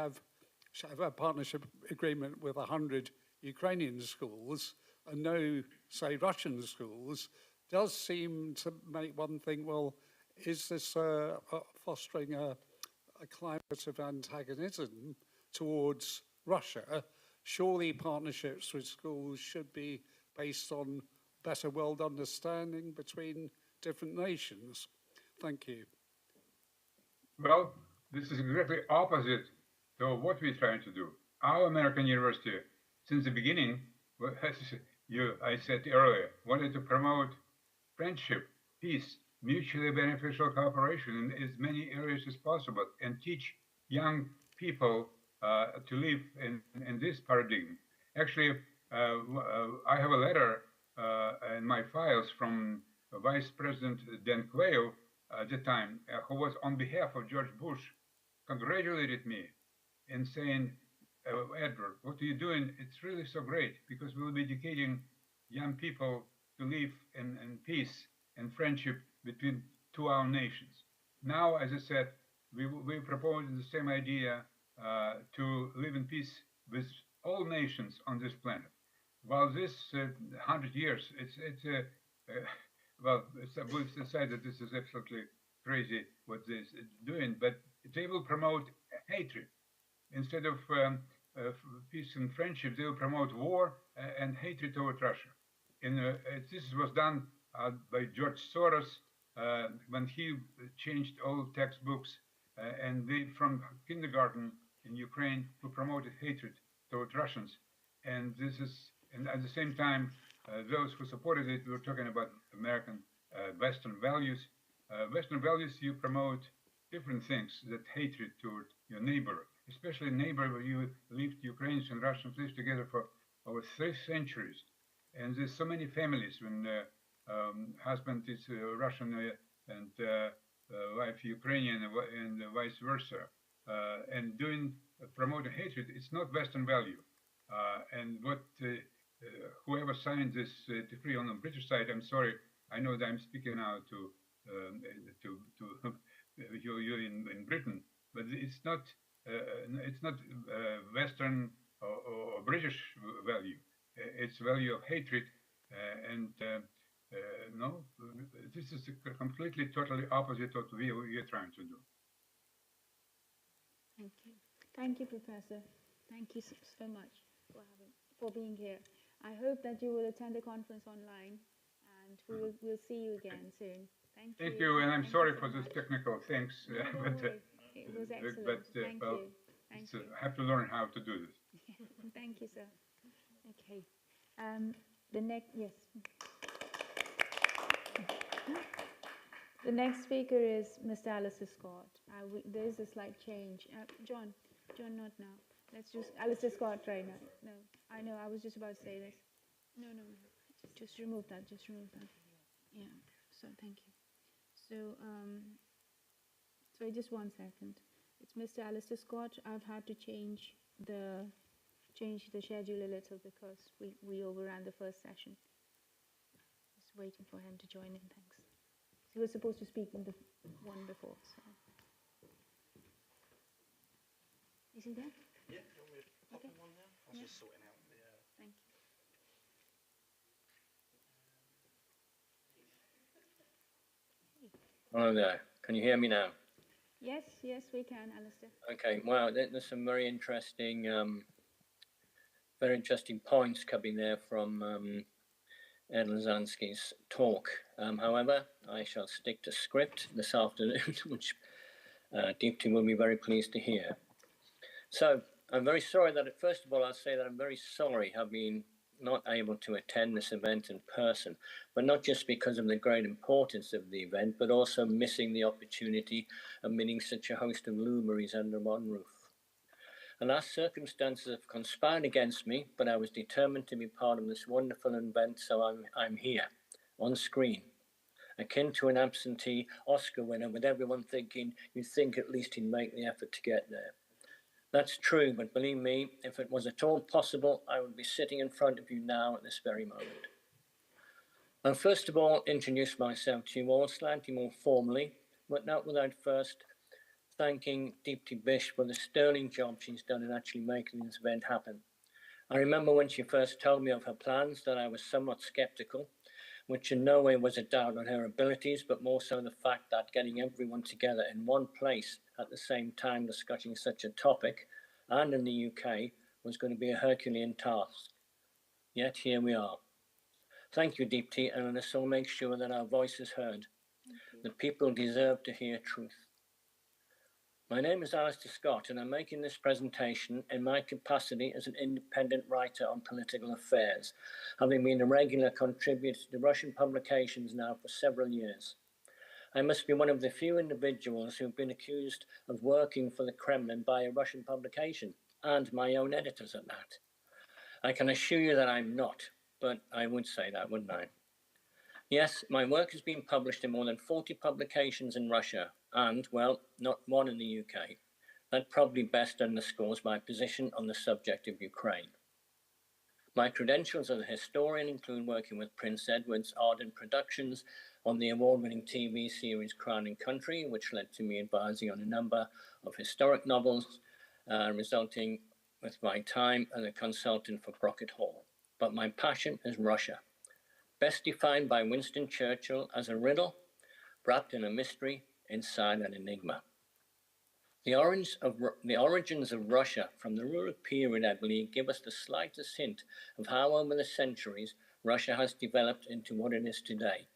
should have a partnership agreement with 100 Ukrainian schools and no, say, Russian schools does seem to make one think, well, is this fostering a climate of antagonism towards Russia? Surely partnerships with schools should be based on better world understanding between different nations. Thank you. Well, this is exactly opposite to what we're trying to do. Our American university, since the beginning, as I said earlier, wanted to promote friendship, peace, mutually beneficial cooperation in as many areas as possible, and teach young people to live in this paradigm. Actually, I have a letter in my files from Vice President Dan Quayle at the time, who was on behalf of George Bush, congratulated me and saying, Edward, what are you doing? It's really so great, because we'll be educating young people to live in peace and friendship between our nations. Now, as I said, we propose the same idea to live in peace with all nations on this planet. While this 100 years, well, we've decided that this is absolutely crazy what they're doing, but they will promote hatred. Instead of peace and friendship, they will promote war and hatred toward Russia. And this was done by George Soros when he changed all textbooks, and they, from kindergarten in Ukraine, who promoted hatred toward Russians. And this is, and at the same time, those who supported it were talking about American Western values. Western values, you promote different things, that hatred toward your neighbor, especially a neighbor where you lived, Ukrainians and Russians lived together for over 3 centuries. And there's so many families when husband is Russian and wife Ukrainian and vice versa. And promoting hatred, it's not Western value. And what whoever signed this decree on the British side, I'm sorry, I know that I'm speaking now to you in Britain, but it's not Western or British value. It's value of hatred, and no, this is completely, totally opposite of what we are trying to do. Thank you. Thank you, Professor. Thank you so much for being here. I hope that you will attend the conference online, and we'll see you again soon. Thank you. Thank you, and I'm sorry for this technical things. It was excellent. Thank you. Thank you. I have to learn how to do this. Thank you, sir. Okay. The next, yes. The next speaker is Mr. Alistair Scott. There is a slight change. John, not now. Let's just, Alistair Scott right now. No, I know, I was just about to say this. No. Just remove that, Yeah, so thank you. So, just 1 second. It's Mr. Alistair Scott. I've had to change the schedule a little because we overran the first session. Just waiting for him to join in, thanks. He was supposed to speak in the one before, so. Is he there? Yeah, you want me to pop in one now? I was just sorting out the... Thank you. Hello there. Can you hear me now? Yes, we can, Alistair. Okay, wow, there's some very interesting very interesting points coming there from Ed Lazansky's talk. However, I shall stick to script this afternoon, which Deepti will be very pleased to hear. So, I'm very sorry that, first of all, I'll say that I'm very sorry having not able to attend this event in person, but not just because of the great importance of the event, but also missing the opportunity of meeting such a host of luminaries under one roof. Alas, circumstances have conspired against me, but I was determined to be part of this wonderful event, so I'm here, on screen, akin to an absentee Oscar winner, with everyone thinking, you'd think at least he'd make the effort to get there. That's true, but believe me, if it was at all possible, I would be sitting in front of you now at this very moment. I'll first of all introduce myself to you all slightly more formally, but not without first thanking Deepti Bish for the sterling job she's done in actually making this event happen. I remember when she first told me of her plans that I was somewhat skeptical, which in no way was a doubt on her abilities, but more so the fact that getting everyone together in one place at the same time discussing such a topic, and in the UK, was going to be a Herculean task. Yet here we are. Thank you, Deepti, and this will make sure that our voice is heard. The people deserve to hear truth. My name is Alistair Scott, and I'm making this presentation in my capacity as an independent writer on political affairs, having been a regular contributor to Russian publications now for several years. I must be one of the few individuals who've been accused of working for the Kremlin by a Russian publication, and my own editors at that. I can assure you that I'm not, but I would say that, wouldn't I? Yes, my work has been published in more than 40 publications in Russia, and, well, not one in the UK. That probably best underscores my position on the subject of Ukraine. My credentials as a historian include working with Prince Edward's Arden Productions on the award-winning TV series Crown and Country, which led to me advising on a number of historic novels, resulting with my time as a consultant for Brockett Hall. But my passion is Russia, best defined by Winston Churchill as a riddle wrapped in a mystery inside an enigma. The origins of Russia from the rural period, I believe, give us the slightest hint of how over the centuries Russia has developed into what it is today.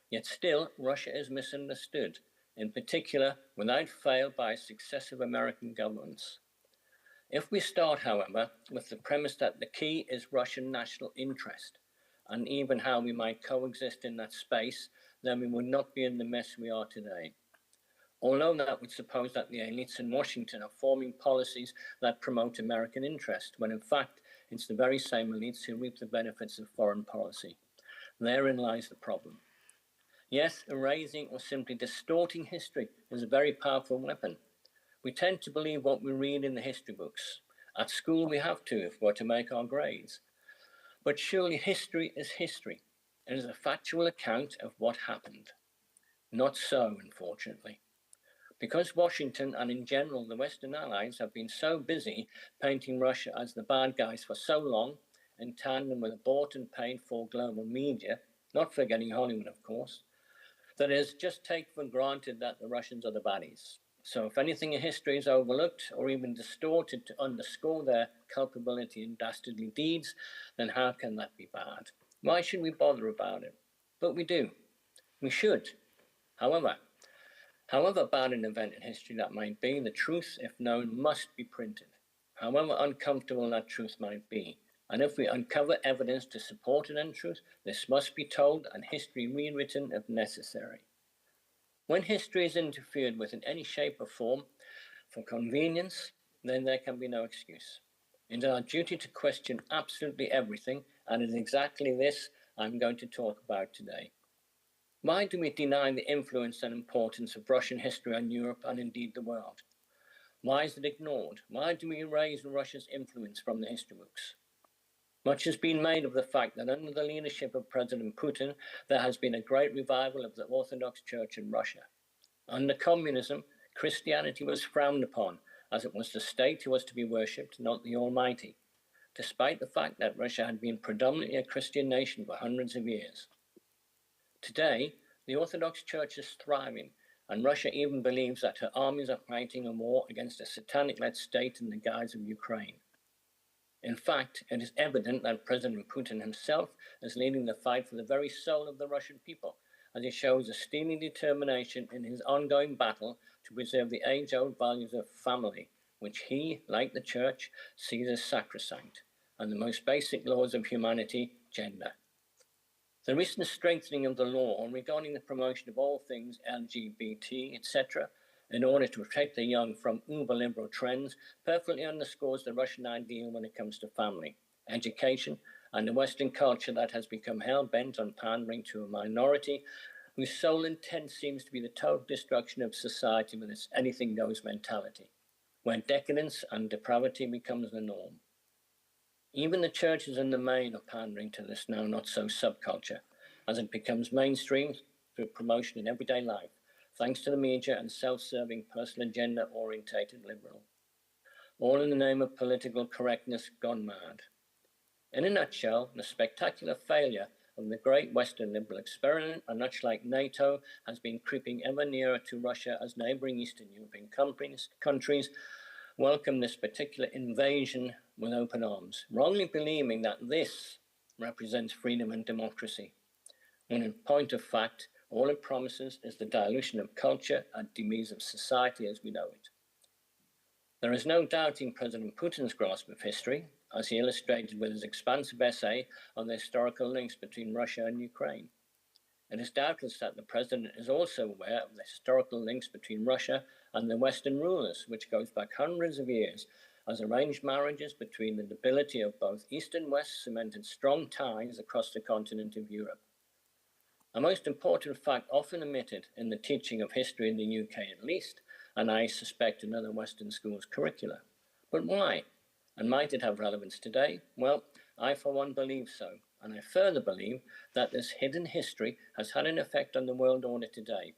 Yet still, Russia is misunderstood, in particular, without fail, by successive American governments. If we start, however, with the premise that the key is Russian national interest, and even how we might coexist in that space, then we would not be in the mess we are today. Although that would suppose that the elites in Washington are forming policies that promote American interest, when in fact it's the very same elites who reap the benefits of foreign policy. Therein lies the problem. Yes, erasing or simply distorting history is a very powerful weapon. We tend to believe what we read in the history books. At school we have to if we're to make our grades. But surely history is history. It is a factual account of what happened. Not so, unfortunately. Because Washington and in general the Western Allies have been so busy painting Russia as the bad guys for so long, in tandem with a bought and paid for global media, not forgetting Hollywood of course, that it is just taken for granted that the Russians are the baddies. So if anything in history is overlooked or even distorted to underscore their culpability in dastardly deeds, then how can that be bad? Why should we bother about it? But we do. We should. However bad an event in history that might be, the truth, if known, must be printed, however uncomfortable that truth might be. And if we uncover evidence to support an untruth, this must be told and history rewritten if necessary. When history is interfered with in any shape or form for convenience, then there can be no excuse. It is our duty to question absolutely everything, and it is exactly this I'm going to talk about today. Why do we deny the influence and importance of Russian history on Europe and indeed the world? Why is it ignored? Why do we erase Russia's influence from the history books? Much has been made of the fact that under the leadership of President Putin, there has been a great revival of the Orthodox Church in Russia. Under communism, Christianity was frowned upon, as it was the state who was to be worshipped, not the Almighty, despite the fact that Russia had been predominantly a Christian nation for hundreds of years. Today, the Orthodox Church is thriving, and Russia even believes that her armies are fighting a war against a satanic-led state in the guise of Ukraine. In fact, it is evident that President Putin himself is leading the fight for the very soul of the Russian people, as he shows a steely determination in his ongoing battle to preserve the age-old values of family, which he, like the Church, sees as sacrosanct, and the most basic laws of humanity, gender. The recent strengthening of the law regarding the promotion of all things LGBT, etc., in order to protect the young from uber-liberal trends, perfectly underscores the Russian ideal when it comes to family, education, and the Western culture that has become hell-bent on pandering to a minority whose sole intent seems to be the total destruction of society with its anything-goes mentality, where decadence and depravity becomes the norm. Even the church is in the main of pandering to this now not-so-subculture, as it becomes mainstream through promotion in everyday life, thanks to the media and self-serving personal agenda-orientated liberal. All in the name of political correctness gone mad. In a nutshell, the spectacular failure of the great Western liberal experiment, and much like Nato, has been creeping ever nearer to Russia as neighboring Eastern European countries welcome this particular invasion with open arms, wrongly believing that this represents freedom and democracy, when in point of fact, all it promises is the dilution of culture and demise of society as we know it. There is no doubting President Putin's grasp of history, as he illustrated with his expansive essay on the historical links between Russia and Ukraine. It is doubtless that the president is also aware of the historical links between Russia and the Western rulers, which goes back hundreds of years, as arranged marriages between the nobility of both East and West cemented strong ties across the continent of Europe. A most important fact often omitted in the teaching of history in the UK at least, and I suspect in other Western schools' curricula. But why? And might it have relevance today? Well, I for one believe so, and I further believe that this hidden history has had an effect on the world order today,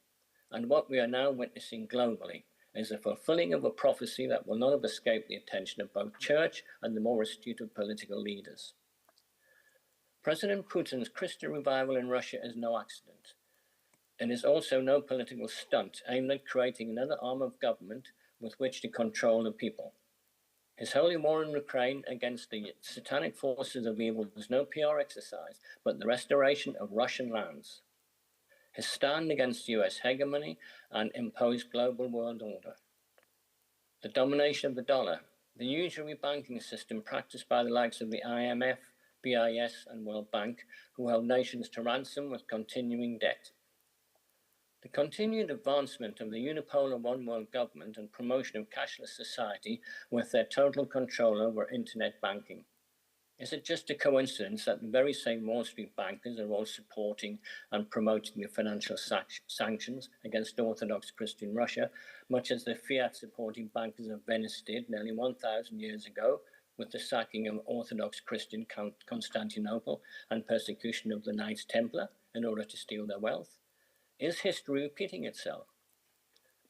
and what we are now witnessing globally is the fulfilling of a prophecy that will not have escaped the attention of both church and the more astute of political leaders. President Putin's Christian revival in Russia is no accident, and is also no political stunt aimed at creating another arm of government with which to control the people. His holy war in Ukraine against the satanic forces of evil was no PR exercise, but the restoration of Russian lands. His stand against US hegemony and imposed global world order. The domination of the dollar, the usury banking system practiced by the likes of the IMF, BIS and World Bank, who held nations to ransom with continuing debt. The continued advancement of the unipolar one world government and promotion of cashless society with their total control over internet banking. Is it just a coincidence that the very same Wall Street bankers are all supporting and promoting the financial sanctions against Orthodox Christian Russia, much as the fiat-supporting bankers of Venice did nearly 1,000 years ago with the sacking of Orthodox Christian Constantinople and persecution of the Knights Templar in order to steal their wealth? Is history repeating itself?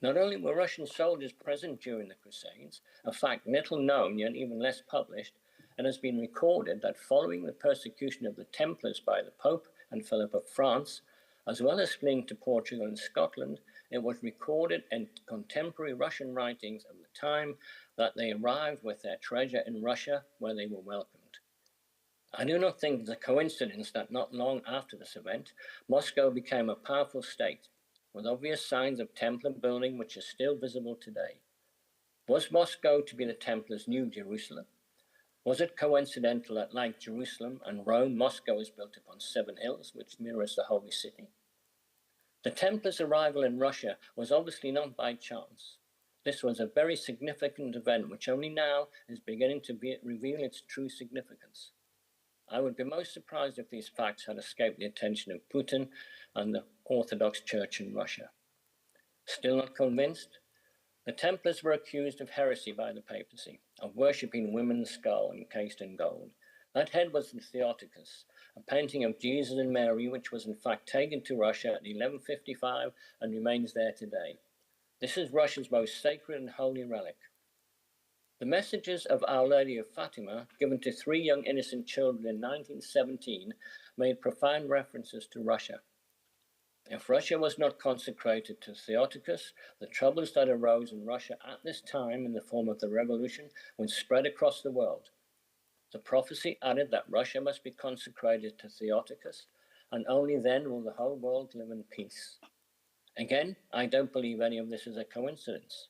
Not only were Russian soldiers present during the Crusades, a fact little known yet even less published, it has been recorded that following the persecution of the Templars by the Pope and Philip of France, as well as fleeing to Portugal and Scotland, it was recorded in contemporary Russian writings of the time that they arrived with their treasure in Russia, where they were welcomed. I do not think it's a coincidence that not long after this event, Moscow became a powerful state, with obvious signs of Templar building which is still visible today. Was Moscow to be the Templars' new Jerusalem? Was it coincidental that, like Jerusalem and Rome, Moscow is built upon 7 hills, which mirrors the Holy City? The Templars' arrival in Russia was obviously not by chance. This was a very significant event which only now is beginning to reveal its true significance. I would be most surprised if these facts had escaped the attention of Putin and the Orthodox Church in Russia. Still not convinced? The Templars were accused of heresy by the papacy, of worshipping women's skull encased in gold. That head was the Theotokos, a painting of Jesus and Mary which was in fact taken to Russia in 1155 and remains there today. This is Russia's most sacred and holy relic. The messages of Our Lady of Fatima, given to 3 young innocent children in 1917, made profound references to Russia. If Russia was not consecrated to Theotokos, the troubles that arose in Russia at this time in the form of the revolution would spread across the world. The prophecy added that Russia must be consecrated to Theotokos, and only then will the whole world live in peace. Again, I don't believe any of this is a coincidence.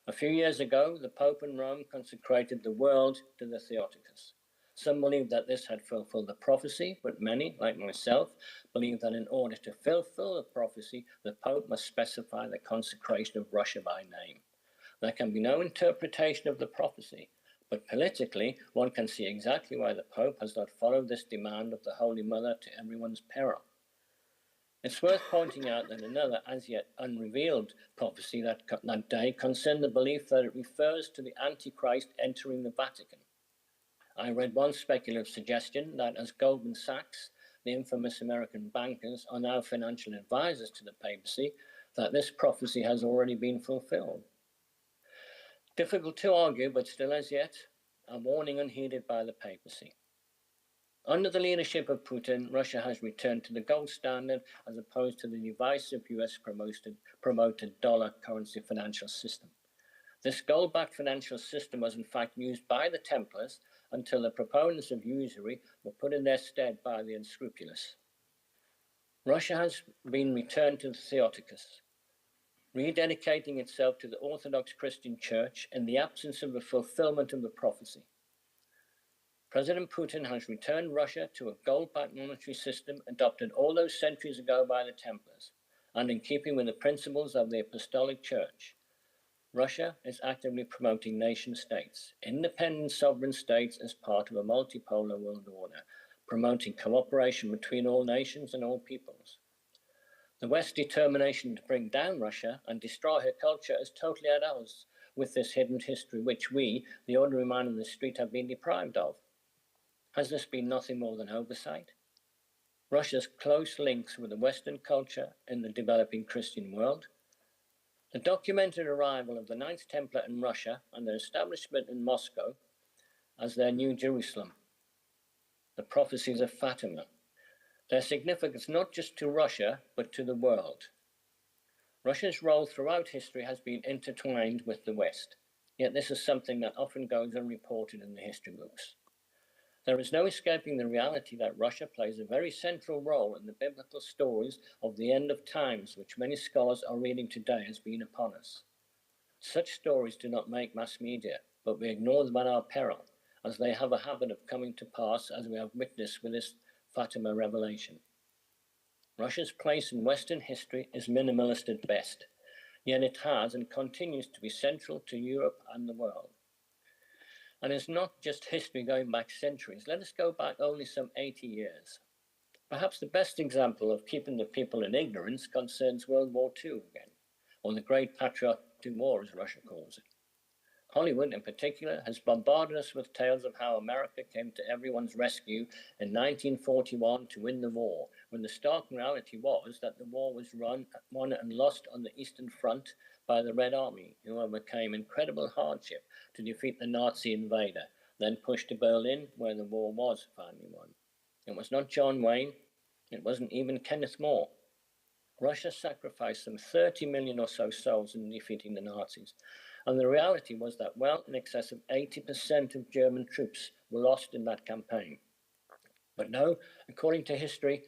A few years ago, the Pope in Rome consecrated the world to the Theotokos. Some believe that this had fulfilled the prophecy, but many, like myself, believe that in order to fulfill the prophecy, the Pope must specify the consecration of Russia by name. There can be no interpretation of the prophecy, but politically, one can see exactly why the Pope has not followed this demand of the Holy Mother to everyone's peril. It's worth pointing out that another as yet unrevealed prophecy that day concerned the belief that it refers to the Antichrist entering the Vatican. I read one speculative suggestion that as Goldman Sachs, the infamous American bankers, are now financial advisors to the papacy, that this prophecy has already been fulfilled. Difficult to argue, but still as yet, a warning unheeded by the papacy. Under the leadership of Putin, Russia has returned to the gold standard as opposed to the divisive US promoted dollar currency financial system. This gold-backed financial system was in fact used by the Templars until the proponents of usury were put in their stead by the unscrupulous. Russia has been returned to the Theotokos, rededicating itself to the Orthodox Christian Church in the absence of the fulfillment of the prophecy. President Putin has returned Russia to a gold-backed monetary system adopted all those centuries ago by the Templars, and in keeping with the principles of the Apostolic Church. Russia is actively promoting nation-states, independent sovereign states as part of a multipolar world order, promoting cooperation between all nations and all peoples. The West's determination to bring down Russia and destroy her culture is totally at odds with this hidden history which we, the ordinary man in the street, have been deprived of. Has this been nothing more than oversight? Russia's close links with the Western culture in the developing Christian world, the documented arrival of the Knights Templar in Russia and their establishment in Moscow as their new Jerusalem, the prophecies of Fatima, their significance not just to Russia, but to the world. Russia's role throughout history has been intertwined with the West, yet this is something that often goes unreported in the history books. There is no escaping the reality that Russia plays a very central role in the biblical stories of the end of times, which many scholars are reading today as being upon us. Such stories do not make mass media, but we ignore them at our peril, as they have a habit of coming to pass, as we have witnessed with this Fatima revelation. Russia's place in Western history is minimalist at best, yet it has and continues to be central to Europe and the world. And it's not just history going back centuries. Let us go back only some 80 years. Perhaps the best example of keeping the people in ignorance concerns World War II again, or the Great Patriotic War, as Russia calls it. Hollywood, in particular, has bombarded us with tales of how America came to everyone's rescue in 1941 to win the war, when the stark reality was that the war was won and lost on the Eastern Front by the Red Army, who overcame incredible hardship to defeat the Nazi invader, then pushed to Berlin, where the war was finally won. It was not John Wayne, it wasn't even Kenneth Moore. Russia sacrificed some 30 million or so souls in defeating the Nazis, and the reality was that well in excess of 80% of German troops were lost in that campaign. But no, according to history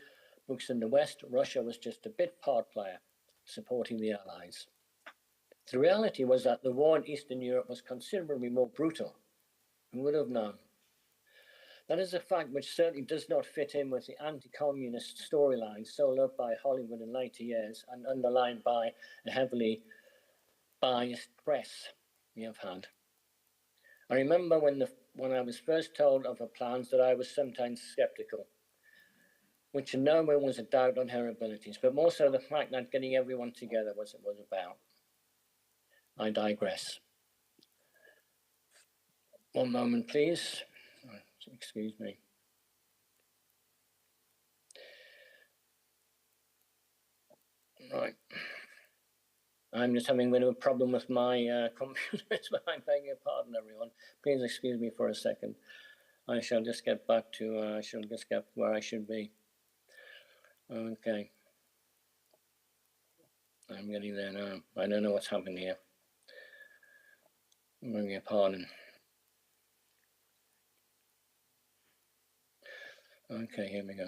books in the West, Russia was just a bit part player, supporting the Allies. The reality was that the war in Eastern Europe was considerably more brutal. Who would have known? That is a fact which certainly does not fit in with the anti-communist storyline so loved by Hollywood in later years and underlined by a heavily biased press we have had. I remember when I was first told of her plans that I was sometimes skeptical, which in no way was a doubt on her abilities, but more so the fact that getting everyone together was what it was about. I digress. One moment, please. Excuse me. Right. I'm just having a bit of a problem with my computer, but I'm begging your pardon, everyone. Please excuse me for a second. I shall just get back to, where I should be. Okay. I'm getting there now. I don't know what's happened here. I'm begging your pardon. Okay, here we go.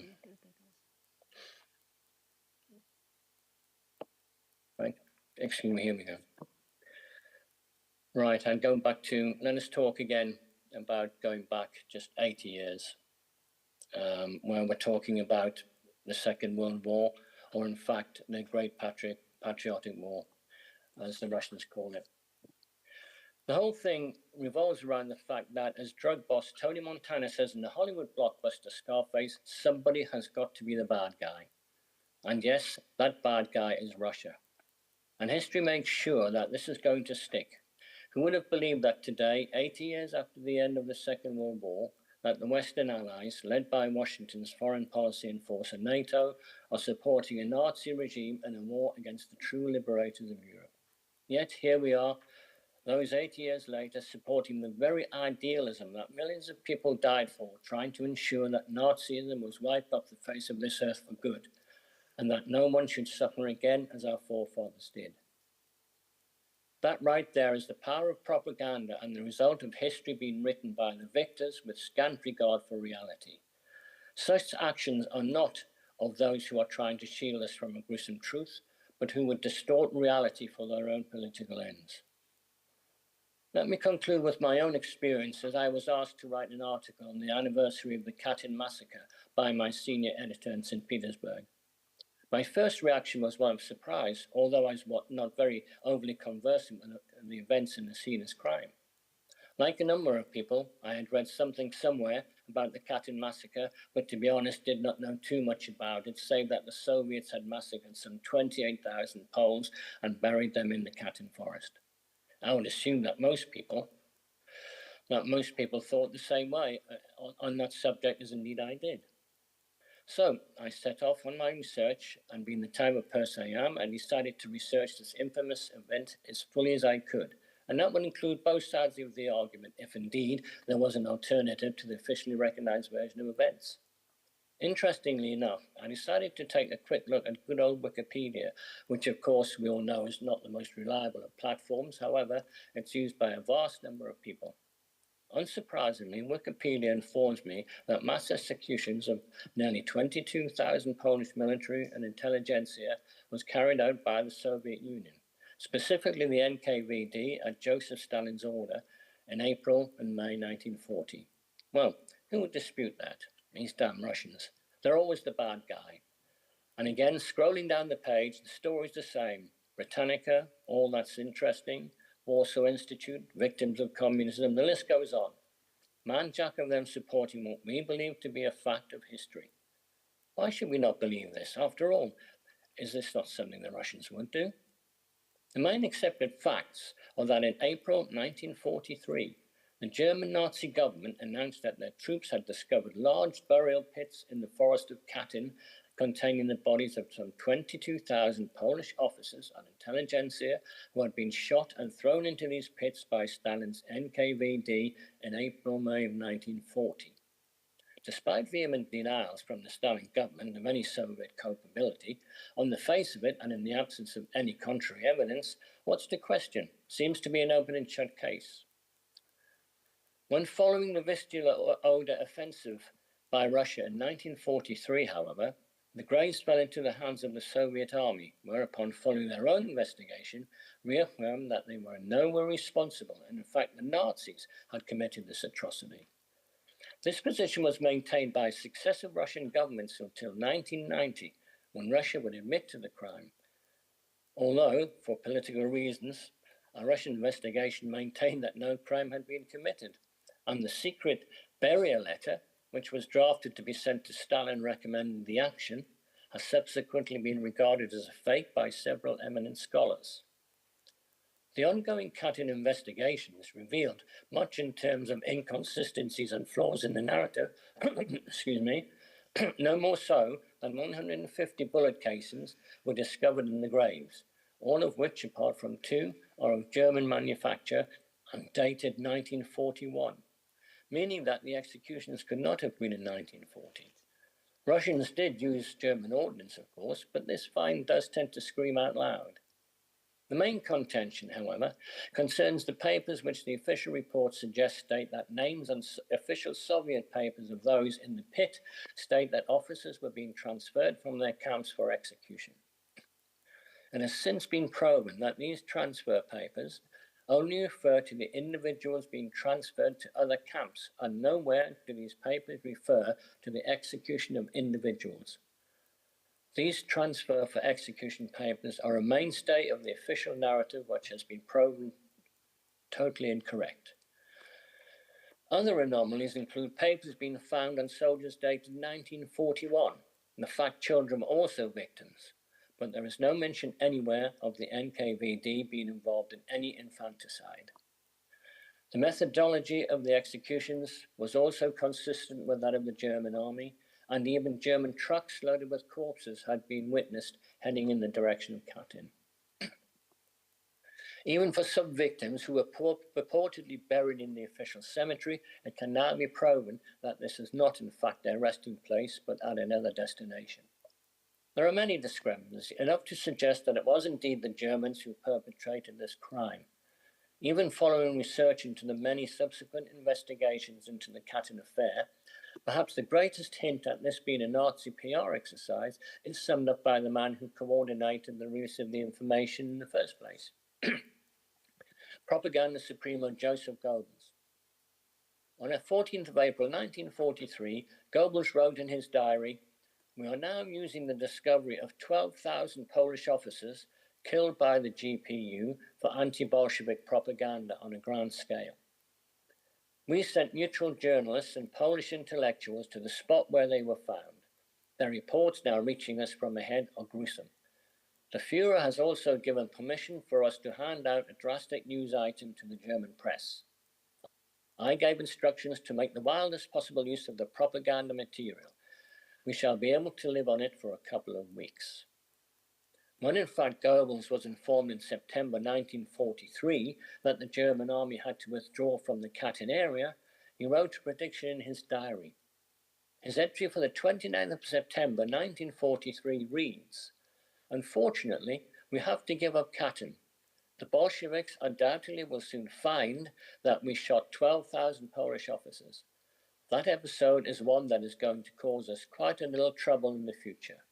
Right, excuse me, here we go. Right, and going back to, let us talk again about going back just 80 years, where we're talking about the Second World War, or in fact, the Great Patriotic War, as the Russians call it. The whole thing revolves around the fact that, as drug boss Tony Montana says in the Hollywood blockbuster Scarface, somebody has got to be the bad guy. And yes, that bad guy is Russia. And history makes sure that this is going to stick. Who would have believed that today, 80 years after the end of the Second World War, that the Western Allies, led by Washington's foreign policy enforcer Nato, are supporting a Nazi regime in a war against the true liberators of Europe? Yet here we are, those 80 years later, supporting the very idealism that millions of people died for, trying to ensure that Nazism was wiped off the face of this earth for good, and that no one should suffer again as our forefathers did. That right there is the power of propaganda and the result of history being written by the victors with scant regard for reality. Such actions are not of those who are trying to shield us from a gruesome truth, but who would distort reality for their own political ends. Let me conclude with my own experience as I was asked to write an article on the anniversary of the Katyn massacre by my senior editor in St. Petersburg. My first reaction was one of surprise, although I was not very overly conversant with the events in the heinous crime. Like a number of people, I had read something somewhere about the Katyn massacre, but to be honest, did not know too much about it, save that the Soviets had massacred some 28,000 Poles and buried them in the Katyn forest. I would assume that most people thought the same way on that subject, as indeed I did. So I set off on my research, and being the type of person I am, I decided to research this infamous event as fully as I could. And that would include both sides of the argument, if indeed there was an alternative to the officially recognized version of events. Interestingly enough, I decided to take a quick look at good old Wikipedia, which of course we all know is not the most reliable of platforms. However, it's used by a vast number of people. Unsurprisingly, Wikipedia informs me that mass executions of nearly 22,000 Polish military and intelligentsia was carried out by the Soviet Union, specifically the NKVD at Joseph Stalin's order in April and May 1940. Well, who would dispute that? These damn Russians. They're always the bad guy. And again, scrolling down the page, the story's the same. Britannica, All That's Interesting, Warsaw Institute, Victims of Communism, the list goes on. Man-jack of them supporting what we believe to be a fact of history. Why should we not believe this? After all, is this not something the Russians would do? The main accepted facts are that in April 1943, the German Nazi government announced that their troops had discovered large burial pits in the forest of Katyn containing the bodies of some 22,000 Polish officers and intelligentsia who had been shot and thrown into these pits by Stalin's NKVD in April-May of 1940. Despite vehement denials from the Stalin government of any Soviet culpability, on the face of it and in the absence of any contrary evidence, what's to question? Seems to be an open and shut case. When following the Vistula-Oder offensive by Russia in 1943, however, the graves fell into the hands of the Soviet army, whereupon, following their own investigation, reaffirmed that they were nowhere responsible, and in fact the Nazis had committed this atrocity. This position was maintained by successive Russian governments until 1990, when Russia would admit to the crime. Although, for political reasons, a Russian investigation maintained that no crime had been committed, and the secret burial letter, which was drafted to be sent to Stalin recommending the action, has subsequently been regarded as a fake by several eminent scholars. The ongoing Katyn investigations revealed much in terms of inconsistencies and flaws in the narrative, excuse me, no more so than 150 bullet casings were discovered in the graves, all of which, apart from 2, are of German manufacture and dated 1941. Meaning that the executions could not have been in 1940. Russians did use German ordnance, of course, but this find does tend to scream out loud. The main contention, however, concerns the papers which the official reports suggest state that names on official Soviet papers of those in the pit state that officers were being transferred from their camps for execution. It has since been proven that these transfer papers only refer to the individuals being transferred to other camps, and nowhere do these papers refer to the execution of individuals. These transfer for execution papers are a mainstay of the official narrative, which has been proven totally incorrect. Other anomalies include papers being found on soldiers dated 1941, and the fact children were also victims, but there is no mention anywhere of the NKVD being involved in any infanticide. The methodology of the executions was also consistent with that of the German army, and even German trucks loaded with corpses had been witnessed heading in the direction of Katyn. Even for some victims who were purportedly buried in the official cemetery, it can now be proven that this is not in fact their resting place, but at another destination. There are many discrepancies, enough to suggest that it was indeed the Germans who perpetrated this crime. Even following research into the many subsequent investigations into the Katyn affair, perhaps the greatest hint at this being a Nazi PR exercise is summed up by the man who coordinated the release of the information in the first place. Propaganda Supremo Joseph Goebbels. On the 14th of April 1943, Goebbels wrote in his diary, "We are now using the discovery of 12,000 Polish officers killed by the GPU for anti-Bolshevik propaganda on a grand scale. We sent neutral journalists and Polish intellectuals to the spot where they were found. Their reports now reaching us from ahead are gruesome. The Führer has also given permission for us to hand out a drastic news item to the German press. I gave instructions to make the wildest possible use of the propaganda material. We shall be able to live on it for a couple of weeks." When in fact Goebbels was informed in September 1943 that the German army had to withdraw from the Katyn area, he wrote a prediction in his diary. His entry for the 29th of September 1943 reads, "Unfortunately, we have to give up Katyn. The Bolsheviks undoubtedly will soon find that we shot 12,000 Polish officers. That episode is one that is going to cause us quite a little trouble in the future.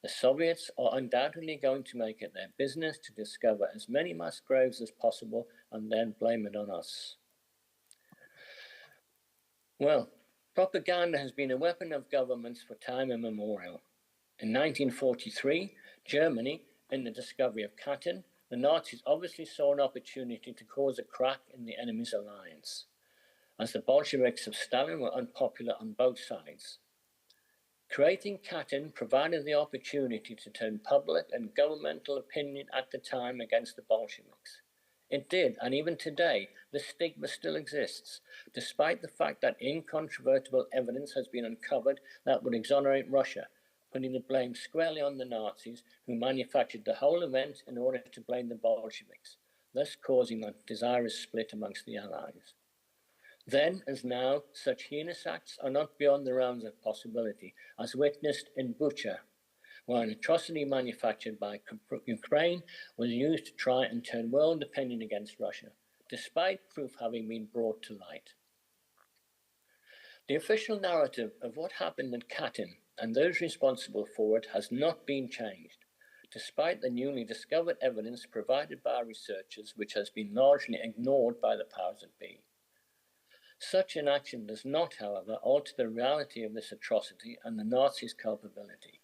The Soviets are undoubtedly going to make it their business to discover as many mass graves as possible and then blame it on us." Well, propaganda has been a weapon of governments for time immemorial. In 1943, Germany, in the discovery of Katyn, the Nazis obviously saw an opportunity to cause a crack in the enemy's alliance, as the Bolsheviks of Stalin were unpopular on both sides. Creating Katyn provided the opportunity to turn public and governmental opinion at the time against the Bolsheviks. It did, and even today, the stigma still exists, despite the fact that incontrovertible evidence has been uncovered that would exonerate Russia, putting the blame squarely on the Nazis, who manufactured the whole event in order to blame the Bolsheviks, thus causing a desirous split amongst the Allies. Then, as now, such heinous acts are not beyond the realms of possibility, as witnessed in Bucha, where an atrocity manufactured by Ukraine was used to try and turn world opinion against Russia, despite proof having been brought to light. The official narrative of what happened at Katyn and those responsible for it has not been changed, despite the newly discovered evidence provided by researchers, which has been largely ignored by the powers that be. Such inaction does not, however, alter the reality of this atrocity and the Nazis' culpability.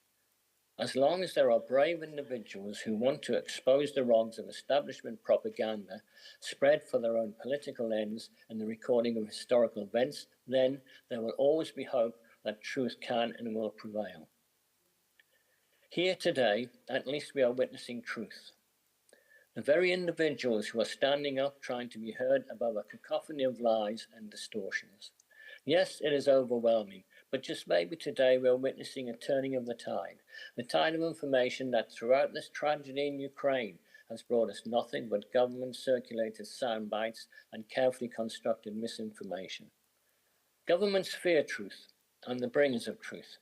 As long as there are brave individuals who want to expose the wrongs of establishment propaganda spread for their own political ends and the recording of historical events, then there will always be hope that truth can and will prevail. Here today, at least we are witnessing truth. The very individuals who are standing up trying to be heard above a cacophony of lies and distortions. Yes, it is overwhelming, but just maybe today we are witnessing a turning of the tide of information that throughout this tragedy in Ukraine has brought us nothing but government-circulated sound bites and carefully constructed misinformation. Governments fear truth and the bringers of truth,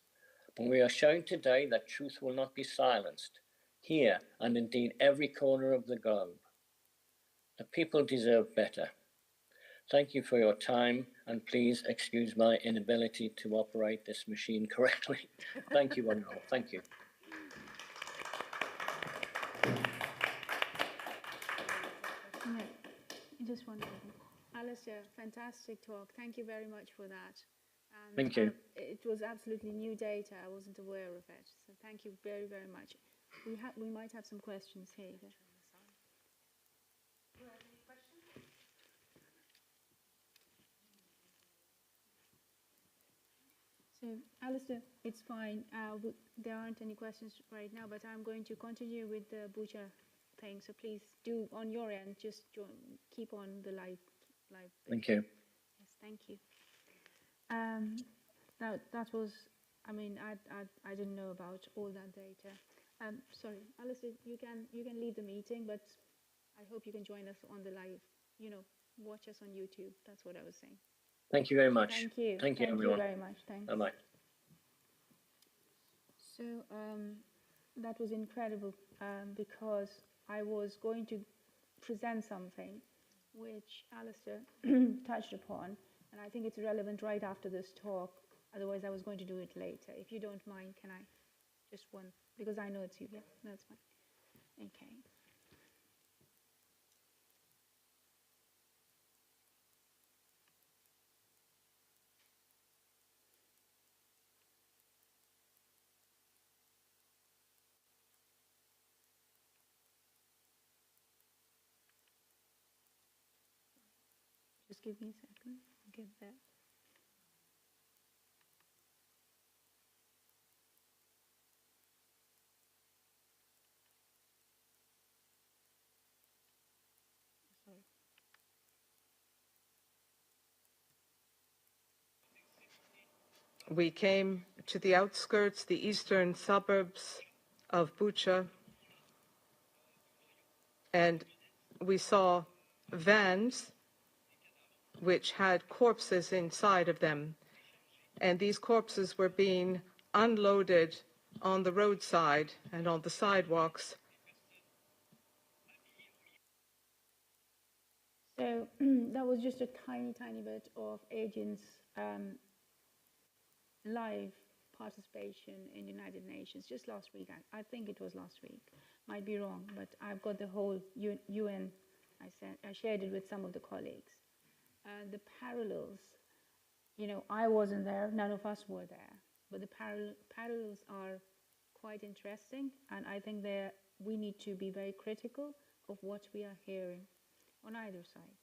but we are showing today that truth will not be silenced. here and indeed every corner of the globe. The people deserve better. Thank you for your time, and please excuse my inability to operate this machine correctly. Thank you, one and all. Thank you. Yeah, just one second. Alistair, fantastic talk. Thank you very much for that. And, Thank you. It was absolutely new data. I wasn't aware of it. So thank you very, very much. We might have some questions here. So, Alistair, it's fine. There aren't any questions right now, but I'm going to continue with the Bucha thing. So please do on your end, just keep on the live. Thank you. Yes, thank you. That was, I mean, I didn't know about all that data. Sorry, Alistair, you can leave the meeting, but I hope you can join us on the live. Watch us on YouTube. That's what I was saying. Thank you very much. Thank you. Thank you, everyone. Thank you very much. Thanks. Bye-bye. So that was incredible because I was going to present something which Alistair touched upon, and I think it's relevant right after this talk. Otherwise, I was going to do it later. If you don't mind, can I just one? Because I know it's you. Yeah, that's fine. Okay. Just give me a second. I'll get there. Sorry. We came to the outskirts, the eastern suburbs of Bucha, and we saw vans which had corpses inside of them. And these corpses were being unloaded on the roadside and on the sidewalks. So that was just a tiny, tiny bit of agents' live participation in United Nations just last week. I think it was last week. Might be wrong, but I've got the whole UN. I shared it with some of the colleagues. The parallels, I wasn't there. None of us were there. But the parallels are quite interesting, and I think we need to be very critical of what we are hearing on either side.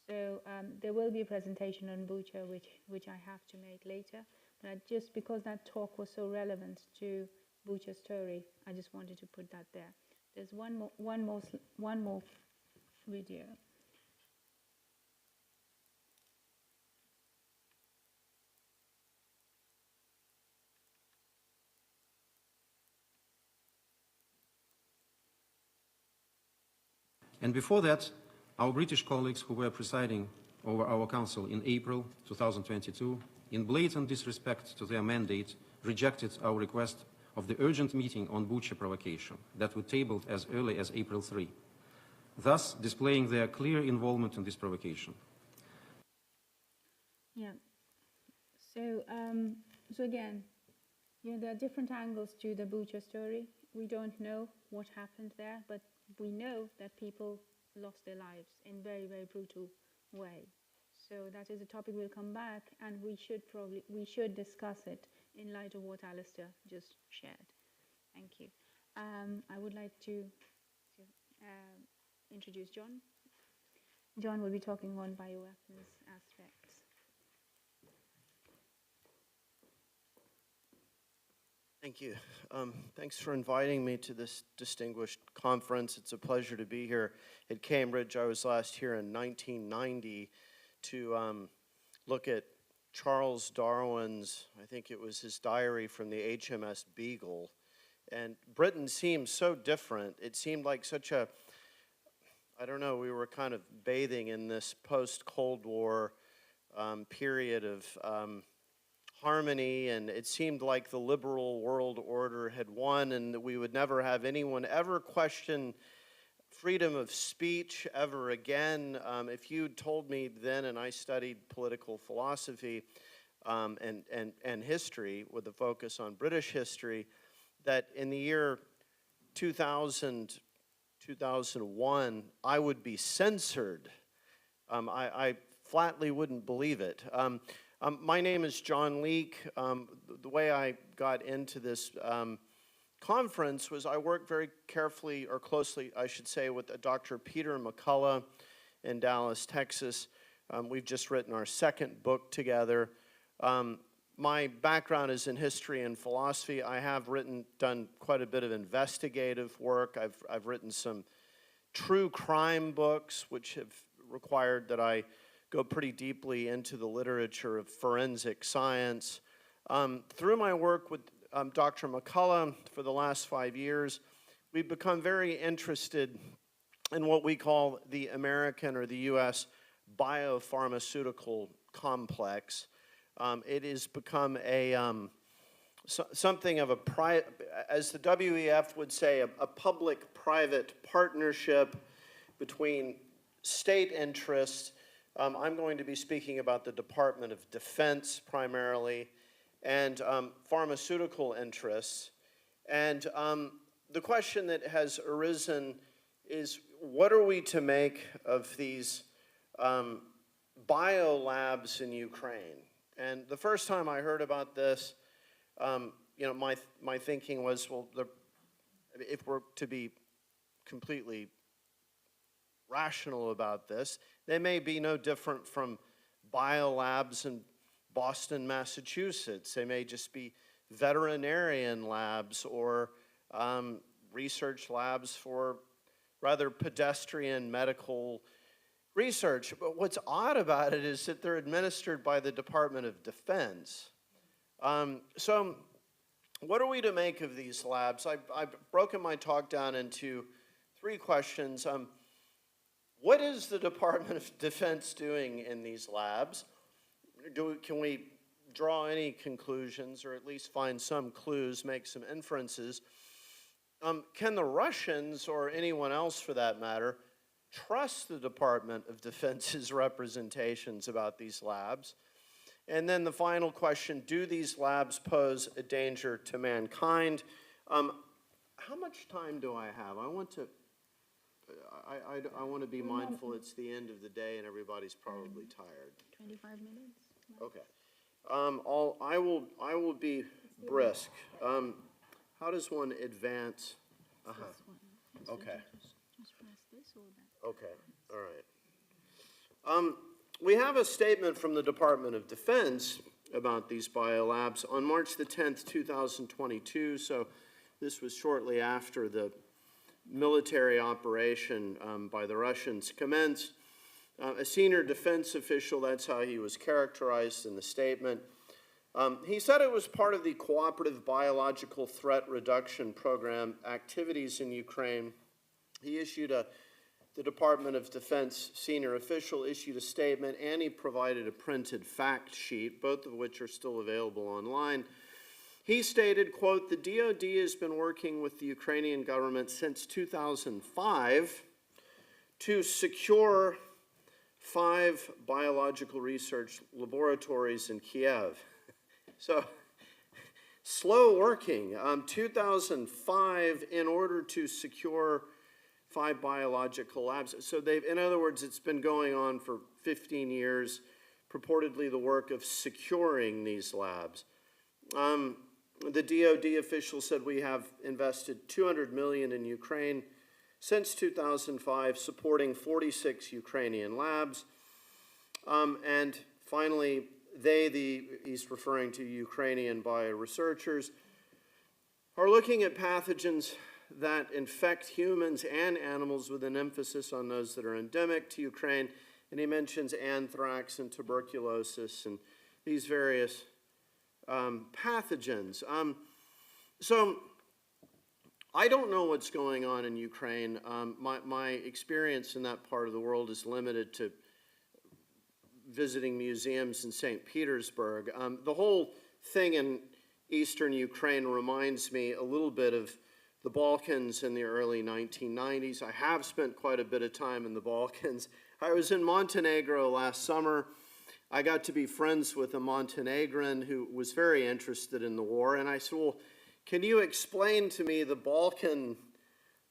So there will be a presentation on Bucha, which I have to make later. But just because that talk was so relevant to Bucha's story, I just wanted to put that there. There's one more video. And before that, our British colleagues who were presiding over our council in April 2022, in blatant disrespect to their mandate, rejected our request of the urgent meeting on Bucha provocation that we tabled as early as April 3, thus displaying their clear involvement in this provocation. Yeah. So, so again, there are different angles to the Bucha story. We don't know what happened there, but we know that people lost their lives in very, very brutal way. So that is a topic we'll come back, and we should discuss it in light of what Alistair just shared. Thank you. I would like to introduce John. John will be talking on bioweapons aspects. Thank you. Thanks for inviting me to this distinguished conference. It's a pleasure to be here at Cambridge. I was last here in 1990 to look at Charles Darwin's, I think it was his diary from the HMS Beagle. And Britain seemed so different. It seemed like such a, I don't know, we were kind of bathing in this post-Cold War period of harmony, and it seemed like the liberal world order had won, and that we would never have anyone ever question freedom of speech ever again. If you'd told me then, and I studied political philosophy and history with a focus on British history, that in the year 2000, 2001, I would be censored, I flatly wouldn't believe it. My name is John Leake. The way I got into this conference was I worked very carefully, or closely, I should say, with Dr. Peter McCullough in Dallas, Texas. We've just written our second book together. My background is in history and philosophy. I have done quite a bit of investigative work. I've written some true crime books, which have required that I go pretty deeply into the literature of forensic science. Through my work with Dr. McCullough for the last 5 years, we've become very interested in what we call the American or the U.S. biopharmaceutical complex. It has become something of a, as the WEF would say, a public-private partnership between state interests. I'm going to be speaking about the Department of Defense primarily, and pharmaceutical interests. And the question that has arisen is, what are we to make of these biolabs in Ukraine? And the first time I heard about this, my thinking was, well, if we're to be completely rational about this, they may be no different from biolabs in Boston, Massachusetts. They may just be veterinarian labs or research labs for rather pedestrian medical research. But what's odd about it is that they're administered by the Department of Defense. So what are we to make of these labs? I've broken my talk down into 3 questions. What is the Department of Defense doing in these labs? Can we draw any conclusions, or at least find some clues, make some inferences? Can the Russians, or anyone else for that matter, trust the Department of Defense's representations about these labs? And then the final question, do these labs pose a danger to mankind? How much time do I have? I want to be mindful it's the end of the day and everybody's probably tired. 25 minutes. Okay. I will be brisk. How does one advance? Okay. Just press this or that. Okay. All right. We have a statement from the Department of Defense about these biolabs on March the 10th, 2022. So this was shortly after the military operation by the Russians commenced. A senior defense official, that's how he was characterized in the statement. He said it was part of the Cooperative Biological Threat Reduction Program activities in Ukraine. He issued the Department of Defense senior official issued a statement, and he provided a printed fact sheet, both of which are still available online. He stated, quote, "The DoD has been working with the Ukrainian government since 2005 to secure 5 biological research laboratories in Kiev." So, slow working. 2005 in order to secure 5 biological labs. So in other words, it's been going on for 15 years, purportedly the work of securing these labs. The DoD official said we have invested $200 million in Ukraine since 2005, supporting 46 Ukrainian labs. And finally, he's referring to Ukrainian bioresearchers, are looking at pathogens that infect humans and animals with an emphasis on those that are endemic to Ukraine. And he mentions anthrax and tuberculosis and these various pathogens. So I don't know what's going on in Ukraine. My experience in that part of the world is limited to visiting museums in St. Petersburg. The whole thing in eastern Ukraine reminds me a little bit of the Balkans in the early 1990s. I have spent quite a bit of time in the Balkans. I was in Montenegro last summer. I got to be friends with a Montenegrin who was very interested in the war, and I said, well, can you explain to me the Balkan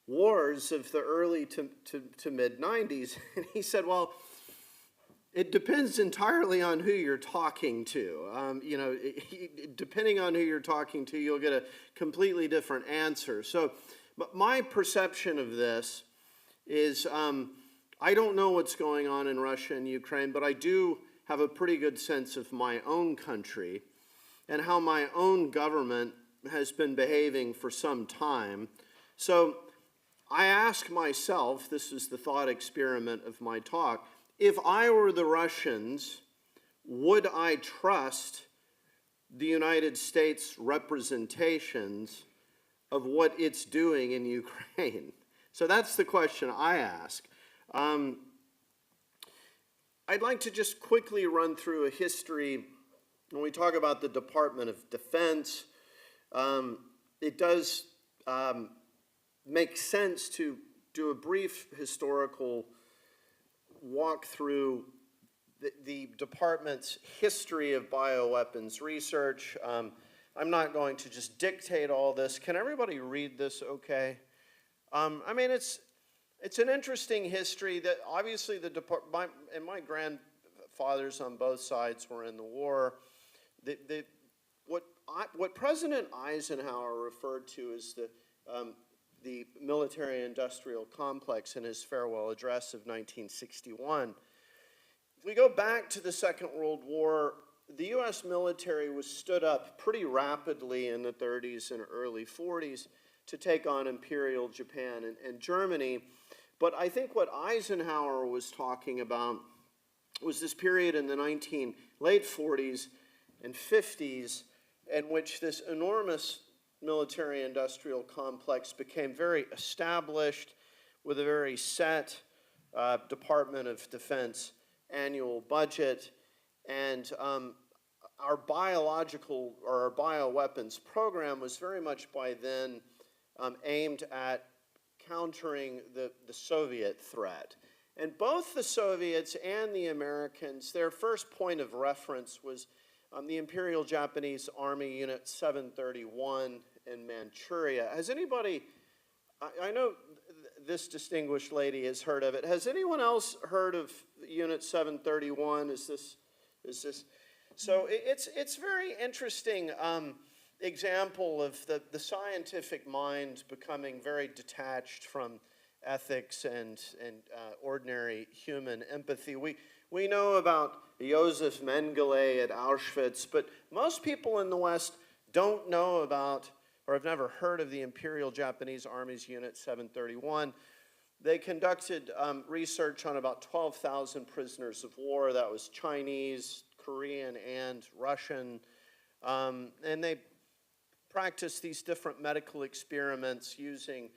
wars of the early to mid-90s? And he said, well, it depends entirely on who you're talking to. You know, depending on who you're talking to, you'll get a completely different answer. So my perception of this is I don't know what's going on in Russia and Ukraine, but I do have a pretty good sense of my own country and how my own government has been behaving for some time. So I ask myself, this is the thought experiment of my talk, if I were the Russians, would I trust the United States representations of what it's doing in Ukraine? So that's the question I ask. I'd like to just quickly run through a history. When we talk about the Department of Defense, it does make sense to do a brief historical walk through the department's history of bioweapons research. I'm not going to just dictate all this. Can everybody read this okay? I mean, it's an interesting history that obviously my grandfathers on both sides were in the war. What President Eisenhower referred to as the military-industrial complex in his farewell address of 1961. If we go back to the Second World War, the U.S. military was stood up pretty rapidly in the 30s and early 40s to take on Imperial Japan and Germany. But I think what Eisenhower was talking about was this period in the late 40s and 50s in which this enormous military-industrial complex became very established with a very set Department of Defense annual budget. And our biological or our bioweapons program was very much by then aimed at countering the Soviet threat. And both the Soviets and the Americans, their first point of reference was the Imperial Japanese Army Unit 731 in Manchuria. Has anybody, I know this distinguished lady has heard of it. Has anyone else heard of Unit 731? Is this? So it's very interesting example of the scientific mind becoming very detached from ethics and ordinary human empathy. We know about Josef Mengele at Auschwitz, but most people in the West don't know about or have never heard of the Imperial Japanese Army's Unit 731. They conducted research on about 12,000 prisoners of war. That was Chinese, Korean, and Russian. And they practiced these different medical experiments using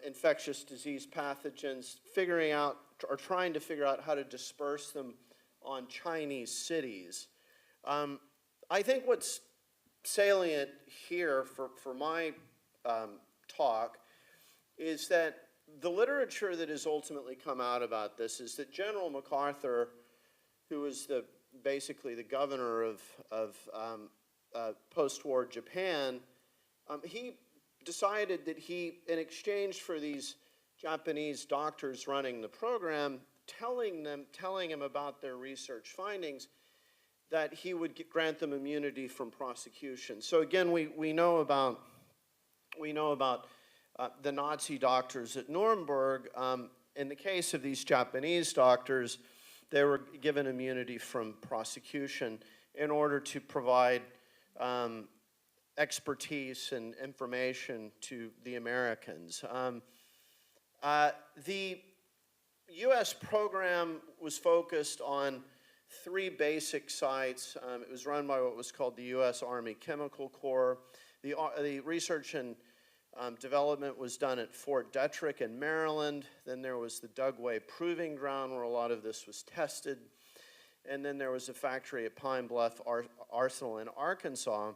infectious disease pathogens, figuring out or trying to figure out how to disperse them on Chinese cities. I think what's salient here for my talk is that the literature that has ultimately come out about this is that General MacArthur, who was basically the governor of post-war Japan, he decided that in exchange for these Japanese doctors running the program, telling him about their research findings, that he would grant them immunity from prosecution. So again, we know about the Nazi doctors at Nuremberg. In the case of these Japanese doctors, they were given immunity from prosecution in order to provide expertise and information to the Americans. The U.S. program was focused on 3 basic sites. It was run by what was called the U.S. Army Chemical Corps. The research and development was done at Fort Detrick in Maryland. Then there was the Dugway Proving Ground where a lot of this was tested. and then there was a factory at Pine Bluff Arsenal in Arkansas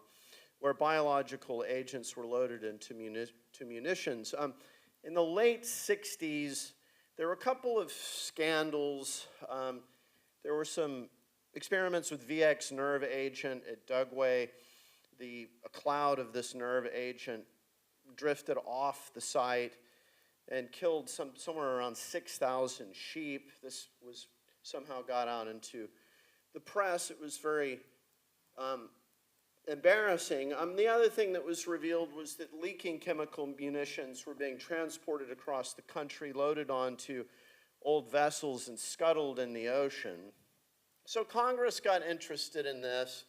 where biological agents were loaded into munitions. In the late 60s, there were a couple of scandals. There were some experiments with VX nerve agent at Dugway. A cloud of this nerve agent drifted off the site and killed somewhere around 6,000 sheep. This was somehow got out into the press. It was very embarrassing. The other thing that was revealed was that leaking chemical munitions were being transported across the country, loaded onto old vessels and scuttled in the ocean. So Congress got interested in this.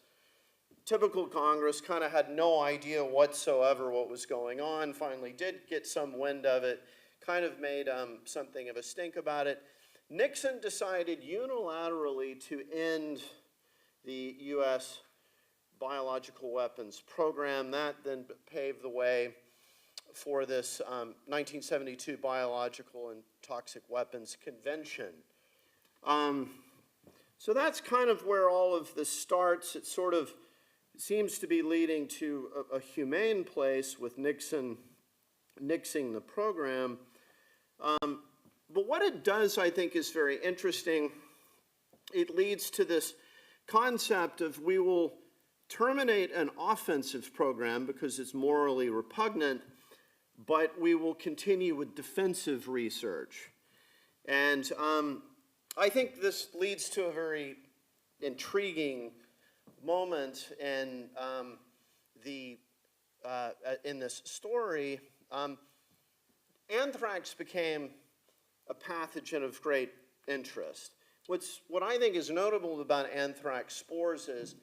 Typical Congress kind of had no idea whatsoever what was going on, finally did get some wind of it, kind of made something of a stink about it. Nixon decided unilaterally to end the U.S. biological weapons program. That then paved the way for this 1972 Biological and Toxic Weapons Convention. So that's kind of where all of this starts. It sort of seems to be leading to a humane place with Nixon nixing the program. But what it does, I think, is very interesting. It leads to this concept of we will terminate an offensive program because it's morally repugnant, but we will continue with defensive research. And I think this leads to a very intriguing moment in this story. Anthrax became a pathogen of great interest. What I think is notable about anthrax spores is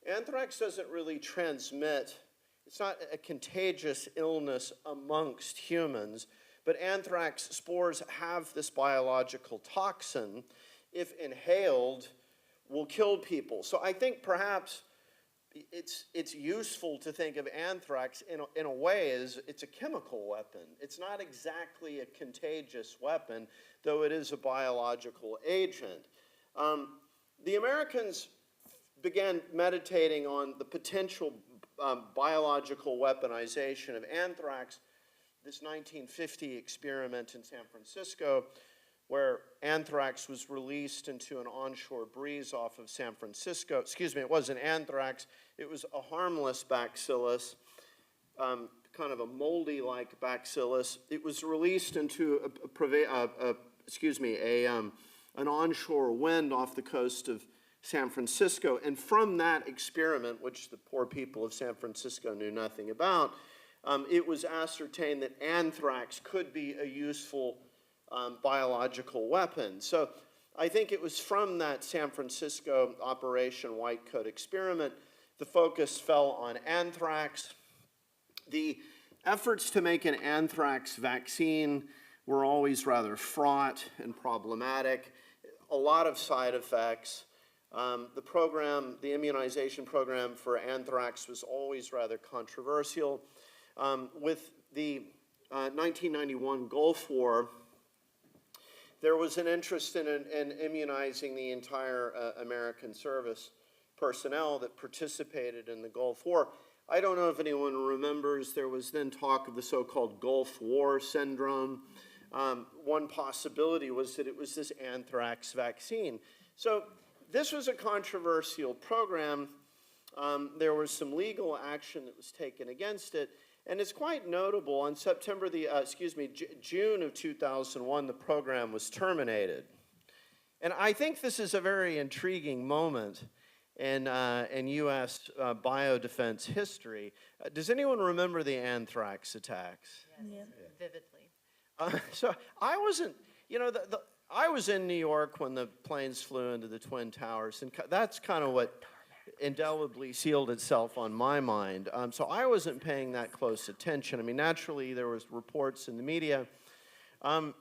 anthrax doesn't really transmit. It's not a contagious illness amongst humans, but anthrax spores have this biological toxin, if inhaled, will kill people. So I think perhaps it's useful to think of anthrax in a way as it's a chemical weapon. It's not exactly a contagious weapon, though it is a biological agent. The Americans began meditating on the potential biological weaponization of anthrax. This 1950 experiment in San Francisco, where anthrax was released into an onshore breeze off of San Francisco. Excuse me, it wasn't anthrax, it was a harmless bacillus, kind of a moldy-like bacillus. It was released into an onshore wind off the coast of San Francisco. And from that experiment, which the poor people of San Francisco knew nothing about, it was ascertained that anthrax could be a useful biological weapon. So I think it was from that San Francisco Operation White Coat experiment, the focus fell on anthrax. The efforts to make an anthrax vaccine were always rather fraught and problematic, a lot of side effects. The immunization program for anthrax was always rather controversial. With the 1991 Gulf War, there was an interest in immunizing the entire American service personnel that participated in the Gulf War. I don't know if anyone remembers, there was then talk of the so-called Gulf War syndrome. One possibility was that it was this anthrax vaccine. So this was a controversial program. There was some legal action that was taken against it. And it's quite notable, on June of 2001, the program was terminated. And I think this is a very intriguing moment in U.S. biodefense history. Does anyone remember the anthrax attacks? Yes, vividly. So I wasn't, I was in New York when the planes flew into the Twin Towers, and that's kind of what indelibly sealed itself on my mind. So I wasn't paying that close attention. I mean, naturally, there was reports in the media. But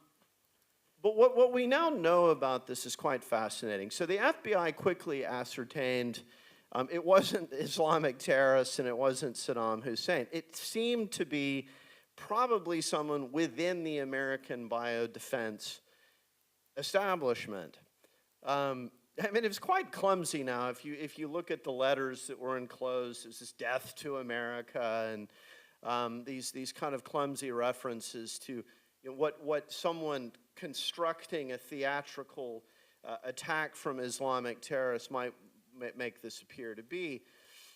what we now know about this is quite fascinating. So the FBI quickly ascertained it wasn't Islamic terrorists and it wasn't Saddam Hussein. It seemed to be probably someone within the American biodefense establishment. I mean, it was quite clumsy now. If you look at the letters that were enclosed, there's this death to America and these kind of clumsy references to what someone constructing a theatrical attack from Islamic terrorists might make this appear to be.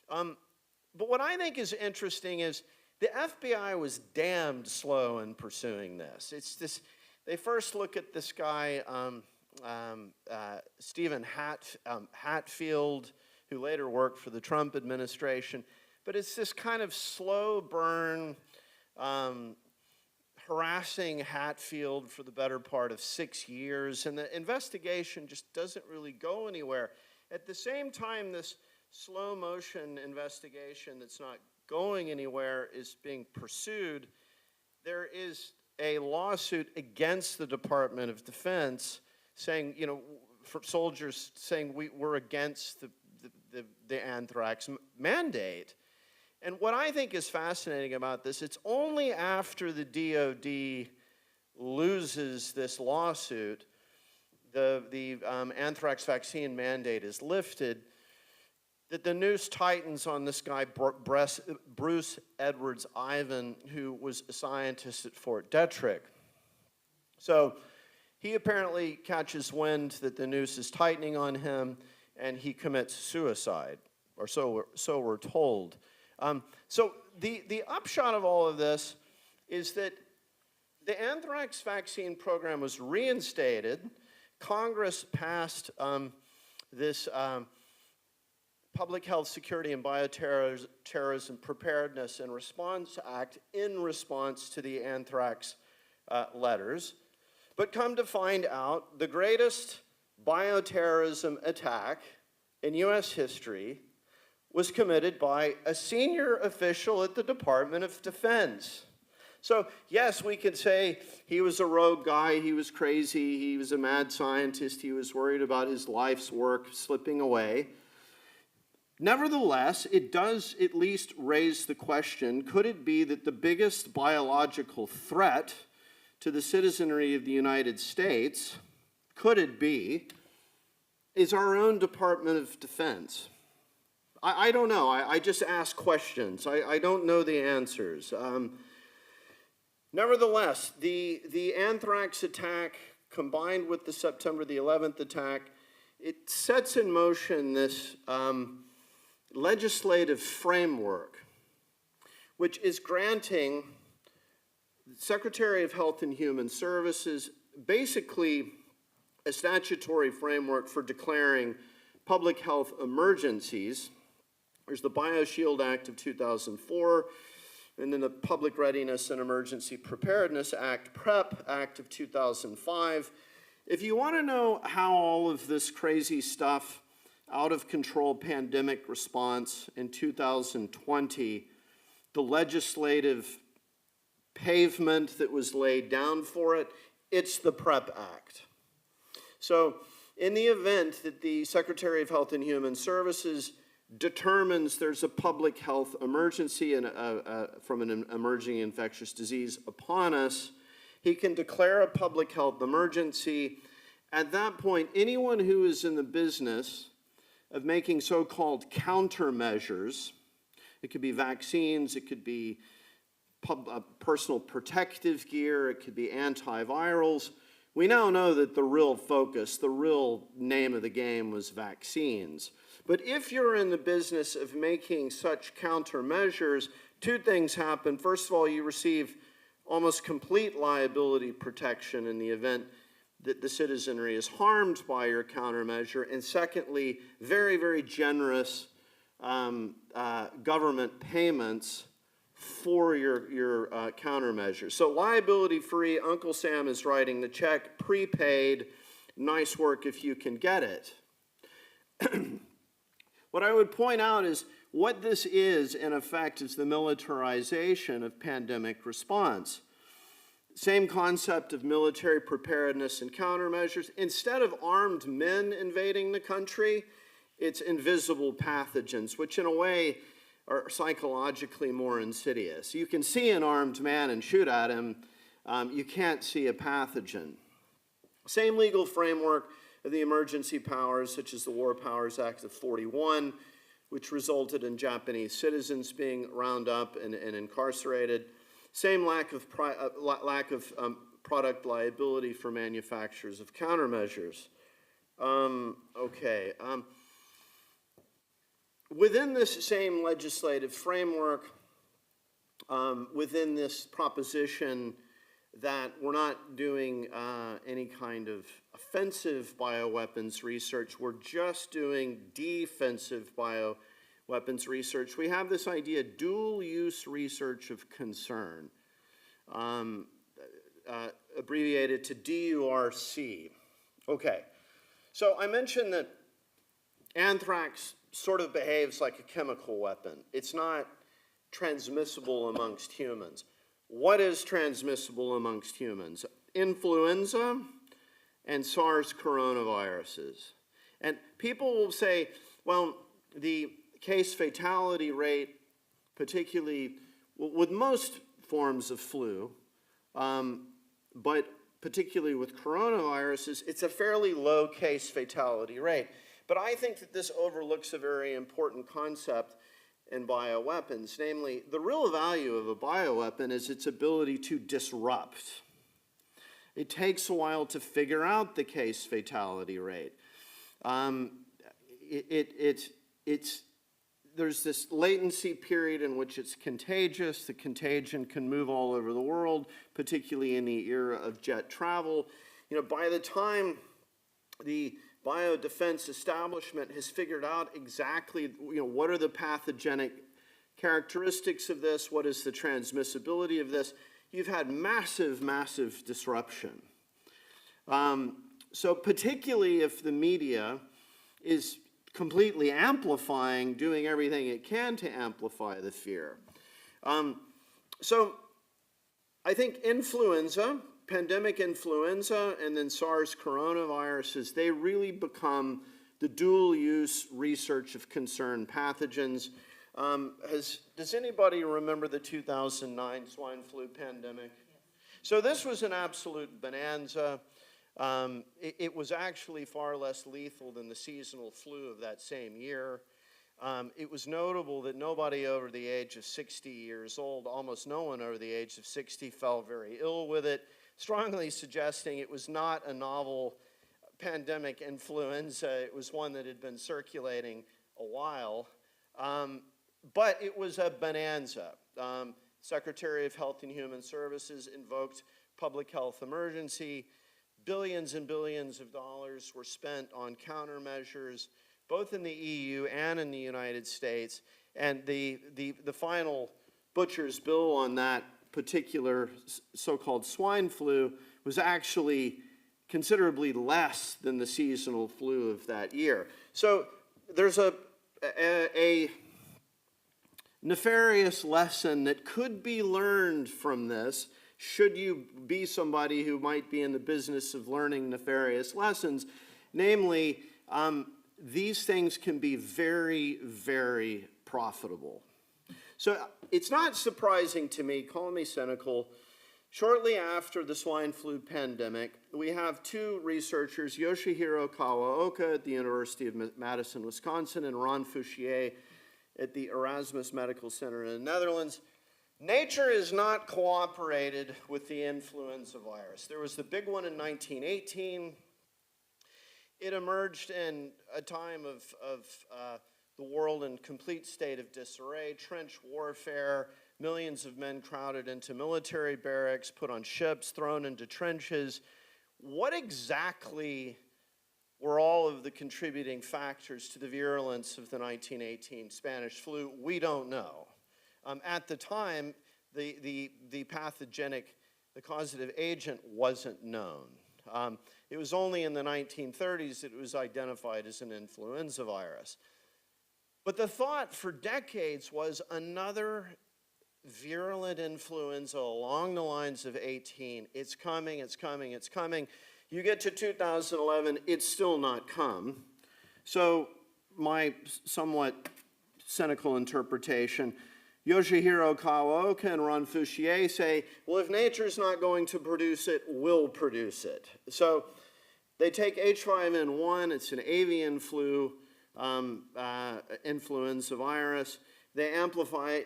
But what I think is interesting is the FBI was damned slow in pursuing this. It's this. They first look at this guy, Stephen Hatfield, who later worked for the Trump administration. But it's this kind of slow burn, harassing Hatfield for the better part of 6 years. And the investigation just doesn't really go anywhere. At the same time, this slow motion investigation that's not going anywhere is being pursued, there is a lawsuit against the Department of Defense saying, for soldiers saying we're against the anthrax mandate. And what I think is fascinating about this, it's only after the DOD loses this lawsuit, the anthrax vaccine mandate is lifted, that the noose tightens on this guy, Bruce Edwards Ivan, who was a scientist at Fort Detrick. So he apparently catches wind that the noose is tightening on him, and he commits suicide, or so we're told. So the upshot of all of this is that the anthrax vaccine program was reinstated. Congress passed this Public Health Security and Bioterrorism Preparedness and Response Act in response to the anthrax letters. But come to find out, the greatest bioterrorism attack in U.S. history was committed by a senior official at the Department of Defense. So, yes, we could say he was a rogue guy, he was crazy, he was a mad scientist, he was worried about his life's work slipping away. Nevertheless, it does at least raise the question, could it be that the biggest biological threat to the citizenry of the United States, could it be, is our own Department of Defense? I don't know. I just ask questions. I don't know the answers. Nevertheless, the anthrax attack combined with the September the 11th attack, it sets in motion this legislative framework, which is granting the Secretary of Health and Human Services basically a statutory framework for declaring public health emergencies. There's the BioShield Act of 2004, and then the Public Readiness and Emergency Preparedness Act, PrEP Act of 2005. If you want to know how all of this crazy stuff, out of control pandemic response in 2020, the legislative pavement that was laid down for it, it's the PrEP Act. So in the event that the Secretary of Health and Human Services determines there's a public health emergency and from an emerging infectious disease upon us, he can declare a public health emergency. At that point, anyone who is in the business of making so-called countermeasures, it could be vaccines, it could be personal protective gear, it could be antivirals. We now know that the real focus, the real name of the game was vaccines. But if you're in the business of making such countermeasures, two things happen. First of all, you receive almost complete liability protection in the event that the citizenry is harmed by your countermeasure. And secondly, very, very generous government payments for your countermeasures. So liability-free, Uncle Sam is writing the check, prepaid, nice work if you can get it. What I would point out is what this is, in effect, is the militarization of pandemic response. Same concept of military preparedness and countermeasures. Instead of armed men invading the country, it's invisible pathogens, which in a way are psychologically more insidious. You can see an armed man and shoot at him. You can't see a pathogen. Same legal framework of the emergency powers, such as the War Powers Act of 41, which resulted in Japanese citizens being rounded up and incarcerated. Same lack of product liability for manufacturers of countermeasures. Within this same legislative framework, within this proposition that we're not doing any kind of offensive bioweapons research, we're just doing defensive bioweapons research, we have this idea, dual-use research of concern, abbreviated to DURC. Okay, so I mentioned that anthrax sort of behaves like a chemical weapon. It's not transmissible amongst humans. What is transmissible amongst humans? Influenza and SARS coronaviruses. And people will say, well, the case fatality rate, particularly with most forms of flu, but particularly with coronaviruses, it's a fairly low case fatality rate. But I think that this overlooks a very important concept in bioweapons, namely, the real value of a bioweapon is its ability to disrupt. It takes a while to figure out the case fatality rate. There's this latency period in which it's contagious. The contagion can move all over the world, particularly in the era of jet travel. You know, by the time the biodefense establishment has figured out exactly, what are the pathogenic characteristics of this, what is the transmissibility of this, you've had massive, massive disruption. So particularly if the media is completely amplifying, doing everything it can to amplify the fear. So I think influenza, pandemic influenza, and then SARS coronaviruses, they really become the dual-use research of concern pathogens. Does anybody remember the 2009 swine flu pandemic? Yes. So this was an absolute bonanza. It was actually far less lethal than the seasonal flu of that same year. It was notable that nobody over the age of 60 years old, almost no one over the age of 60, fell very ill with it, strongly suggesting it was not a novel pandemic influenza. It was one that had been circulating a while. But it was a bonanza. Secretary of Health and Human Services invoked public health emergency. Billions and billions of dollars were spent on countermeasures, both in the EU and in the United States. And the final butcher's bill on that particular so-called swine flu was actually considerably less than the seasonal flu of that year. So there's a nefarious lesson that could be learned from this, should you be somebody who might be in the business of learning nefarious lessons. Namely, these things can be very, very profitable. So it's not surprising to me, call me cynical, shortly after the swine flu pandemic, we have two researchers, Yoshihiro Kawaoka at the University of Madison, Wisconsin, and Ron Fouchier at the Erasmus Medical Center in the Netherlands. Nature has not cooperated with the influenza virus. There was the big one in 1918. It emerged in a time of the world in complete state of disarray, trench warfare, millions of men crowded into military barracks, put on ships, thrown into trenches. What exactly were all of the contributing factors to the virulence of the 1918 Spanish flu? We don't know. At the time, the pathogenic, the causative agent wasn't known. It was only in the 1930s that it was identified as an influenza virus. But the thought for decades was another virulent influenza along the lines of 18. It's coming, it's coming, it's coming. You get to 2011, it's still not come. So my somewhat cynical interpretation, Yoshihiro Kawaoka and Ron Fouchier say, well, if nature's not going to produce it, we'll produce it. So They take H5N1, it's an avian flu influenza virus. They amplify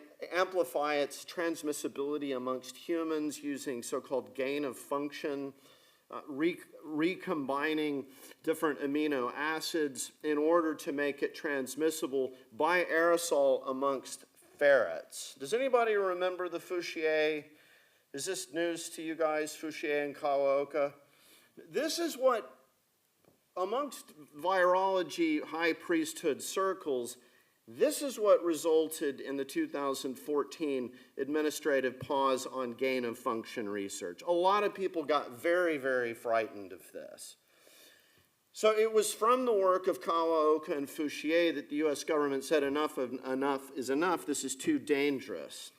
its transmissibility amongst humans using so-called gain of function, recombining different amino acids in order to make it transmissible by aerosol amongst ferrets. Does anybody remember the Fushier? Is this news to you guys, Fushier and Kawaoka? This is what, amongst virology high priesthood circles, this is what resulted in the 2014 administrative pause on gain of function research. A lot of people got very, very frightened of this. So it was from the work of Kawaoka and Fushier that the US government said enough is enough, this is too dangerous.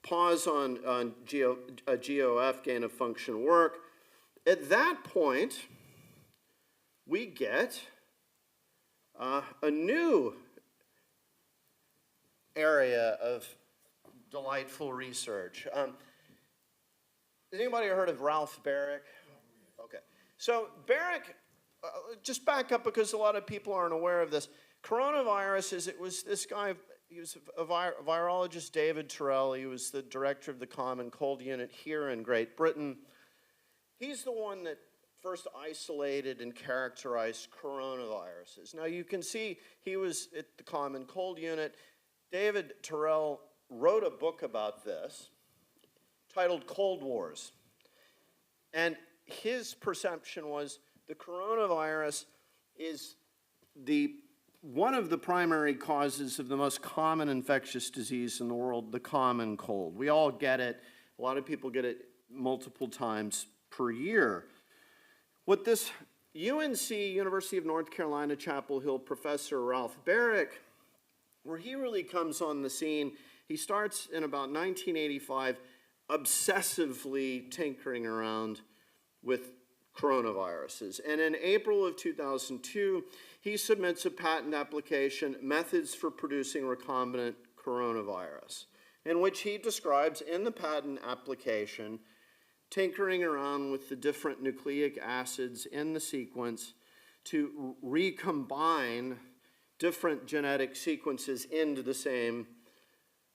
Pause on GOF, gain of function work. At that point, we get a new area of delightful research. Has anybody heard of Ralph Barrick? Okay. So Barrick, just back up because a lot of people aren't aware of this. Coronavirus it was this guy, he was a virologist, David Terrell. He was the director of the Common Cold Unit here in Great Britain. He's the one that first isolated and characterized coronaviruses. Now you can see he was at the Common Cold Unit. David Terrell wrote a book about this titled Cold Wars. And his perception was the coronavirus is one of the primary causes of the most common infectious disease in the world, the common cold. We all get it. A lot of people get it multiple times per year. What this UNC, University of North Carolina, Chapel Hill professor Ralph Barrick, where he really comes on the scene, he starts in about 1985 obsessively tinkering around with coronaviruses. And in April of 2002, he submits a patent application, Methods for Producing Recombinant Coronavirus, in which he describes in the patent application tinkering around with the different nucleic acids in the sequence to recombine different genetic sequences into the same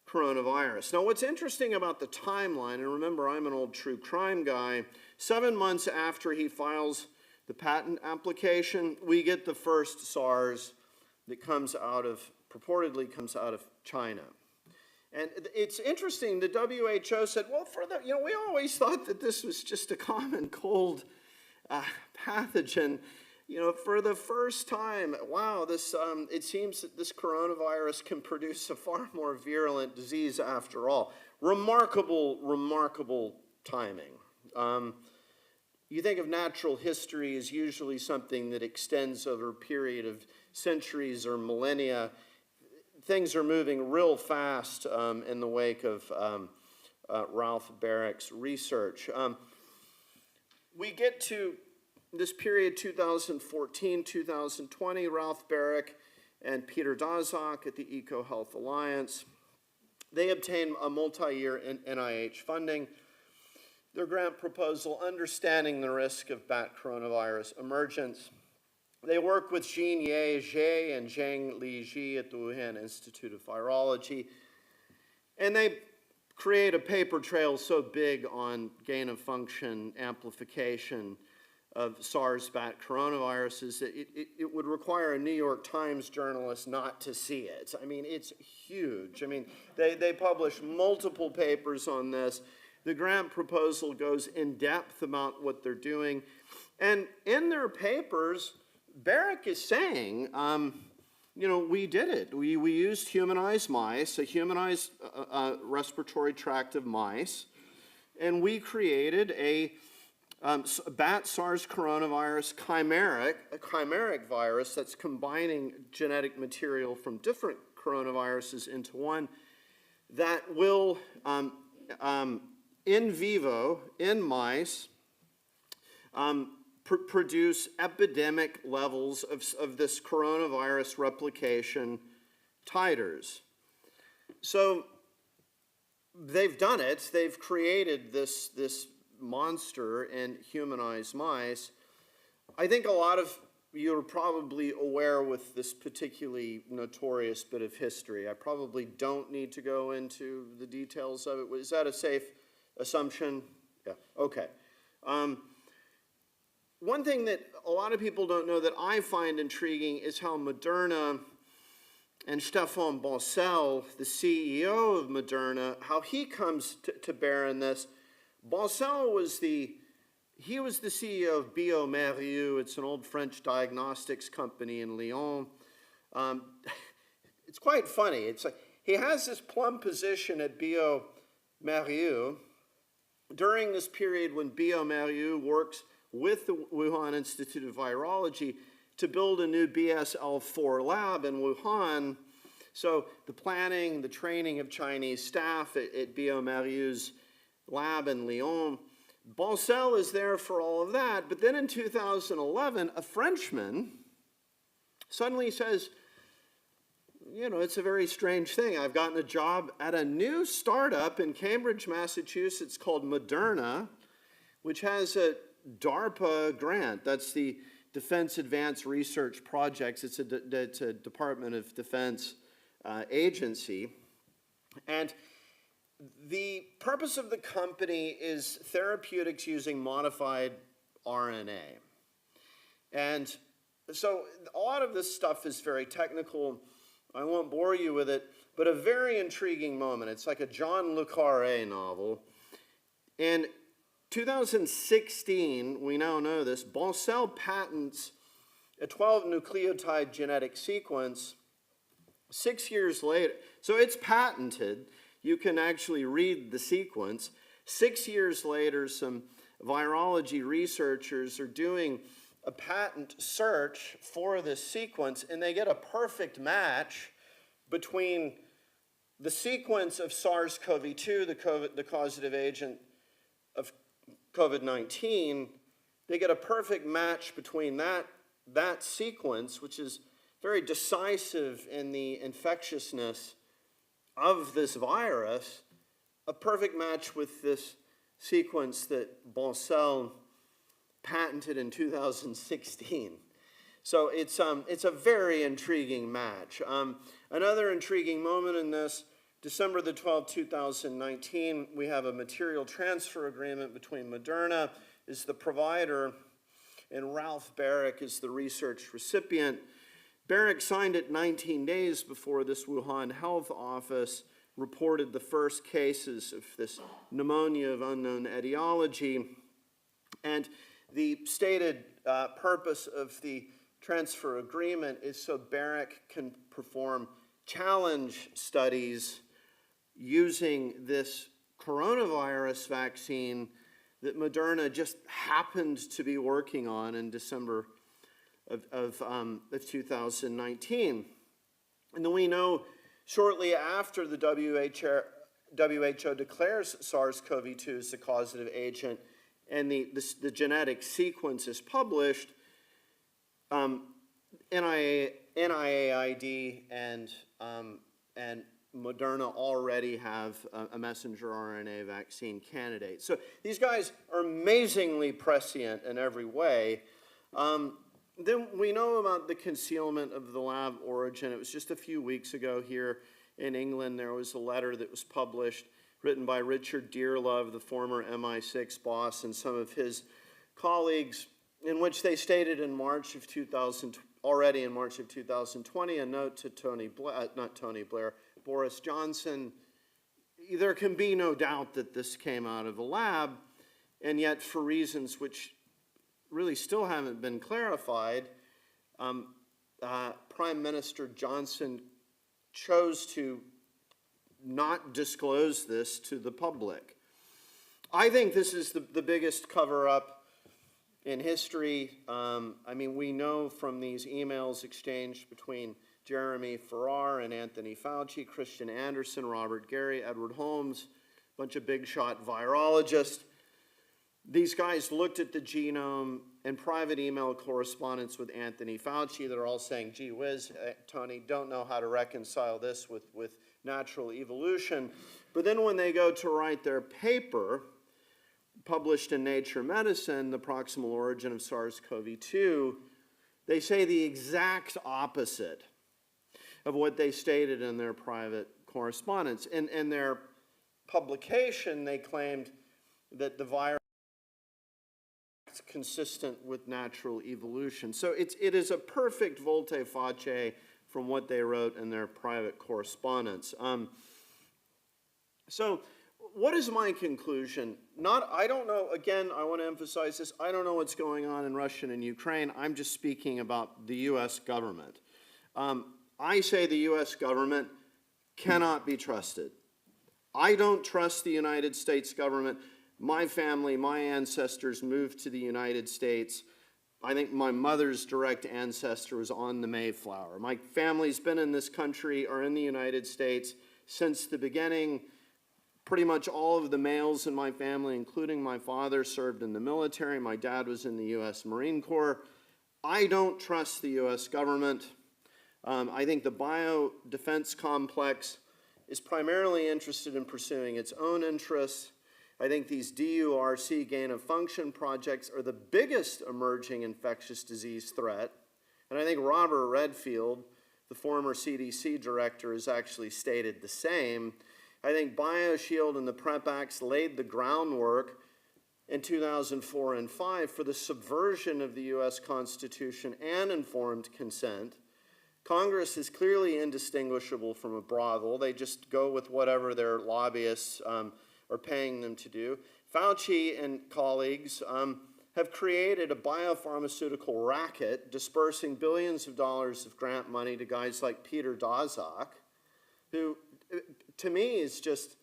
coronavirus. Now, what's interesting about the timeline, and remember, I'm an old true crime guy, 7 months after he files the patent application, we get the first SARS that purportedly comes out of China. And it's interesting, the WHO said, well, we always thought that this was just a common cold pathogen. For the first time, wow, it seems that this coronavirus can produce a far more virulent disease after all. Remarkable, remarkable timing. You think of natural history as usually something that extends over a period of centuries or millennia. Things are moving real fast in the wake of Ralph Barrick's research. We get to this period, 2014, 2020, Ralph Barrick and Peter Daszak at the EcoHealth Alliance, they obtain a multi-year NIH funding. Their grant proposal, Understanding the Risk of Bat Coronavirus Emergence. They work with Jean-Ye Zhe and Zhang Li at the Wuhan Institute of Virology, and they create a paper trail so big on gain-of-function amplification of SARS bat coronaviruses that it would require a New York Times journalist not to see it. I mean, it's huge. I mean, they publish multiple papers on this. The grant proposal goes in depth about what they're doing. And in their papers, Barrick is saying, we did it. We used humanized mice, a humanized respiratory tract of mice, and we created a bat SARS coronavirus chimeric virus that's combining genetic material from different coronaviruses into one that will, in vivo, in mice, produce epidemic levels of this coronavirus replication titers. So they've done it. They've created this monster in humanized mice. I think a lot of you are probably aware with this particularly notorious bit of history. I probably don't need to go into the details of it. Is that a safe assumption? Yeah, okay. One thing that a lot of people don't know that I find intriguing is how Moderna and Stéphane Bancel, the CEO of Moderna, how he comes to bear in this. Bancel was the CEO of Bioweapons. It's an old French diagnostics company in Lyon. It's quite funny. It's like he has this plum position at Bioweapons during this period when Bioweapons works with the Wuhan Institute of Virology to build a new BSL-4 lab in Wuhan. So the planning, the training of Chinese staff at Bioweapons lab in Lyon. Bancel is there for all of that, but then in 2011, a Frenchman suddenly says, you know, it's a very strange thing. I've gotten a job at a new startup in Cambridge, Massachusetts called Moderna, which has a DARPA grant. That's the Defense Advanced Research Projects. It's a Department of Defense agency. And the purpose of the company is therapeutics using modified RNA. And so a lot of this stuff is very technical. I won't bore you with it, but a very intriguing moment. It's like a John le Carré novel. In 2016, we now know this, Bancel patents a 12 nucleotide genetic sequence 6 years later. So it's patented. You can actually read the sequence. 6 years later, some virology researchers are doing a patent search for this sequence, and they get a perfect match between the sequence of SARS-CoV-2, the causative agent of COVID-19. They get a perfect match between that sequence, which is very decisive in the infectiousness of this virus, a perfect match with this sequence that Bancel patented in 2016. So it's a very intriguing match. Another intriguing moment in this, December the 12th, 2019, we have a material transfer agreement between Moderna as the provider and Ralph Barrick is the research recipient. Barrick signed it 19 days before this Wuhan Health Office reported the first cases of this pneumonia of unknown etiology. And the stated purpose of the transfer agreement is so Barrick can perform challenge studies using this coronavirus vaccine that Moderna just happened to be working on in December of 2019. And then we know shortly after the WHO declares SARS-CoV-2 as the causative agent and the genetic sequence is published, NIAID and Moderna already have a messenger RNA vaccine candidate. So these guys are amazingly prescient in every way. Then we know about the concealment of the lab origin. It was just a few weeks ago here in England. There was a letter that was published written by Richard Dearlove, the former MI6 boss, and some of his colleagues, in which they stated in March of 2020, a note to Boris Johnson. There can be no doubt that this came out of a lab, and yet for reasons which really still haven't been clarified, Prime Minister Johnson chose to not disclose this to the public. I think this is the biggest cover-up in history. I mean, we know from these emails exchanged between Jeremy Farrar and Anthony Fauci, Christian Anderson, Robert Gary, Edward Holmes, a bunch of big-shot virologists. These guys looked at the genome and private email correspondence with Anthony Fauci that are all saying, gee whiz, Tony, don't know how to reconcile this with natural evolution. But then when they go to write their paper, published in Nature Medicine, The Proximal Origin of SARS-CoV-2, they say the exact opposite of what they stated in their private correspondence. In their publication, they claimed that the virus is consistent with natural evolution. So it is a perfect volte-face from what they wrote in their private correspondence. So what is my conclusion? I don't know, again, I want to emphasize this, I don't know what's going on in Russia and Ukraine. I'm just speaking about the U.S. government. I say the U.S. government cannot be trusted. I don't trust the United States government. My family, my ancestors moved to the United States. I think my mother's direct ancestor was on the Mayflower. My family's been in this country or in the United States since the beginning. Pretty much all of the males in my family, including my father, served in the military. My dad was in the U.S. Marine Corps. I don't trust the U.S. government. I think the bio-defense complex is primarily interested in pursuing its own interests. I think these DURC gain-of-function projects are the biggest emerging infectious disease threat. And I think Robert Redfield, the former CDC director, has actually stated the same. I think BioShield and the PrEP Acts laid the groundwork in 2004 and 2005 for the subversion of the U.S. Constitution and informed consent. Congress is clearly indistinguishable from a brothel. They just go with whatever their lobbyists are paying them to do. Fauci and colleagues have created a biopharmaceutical racket, dispersing billions of dollars of grant money to guys like Peter Daszak, who, to me, is just,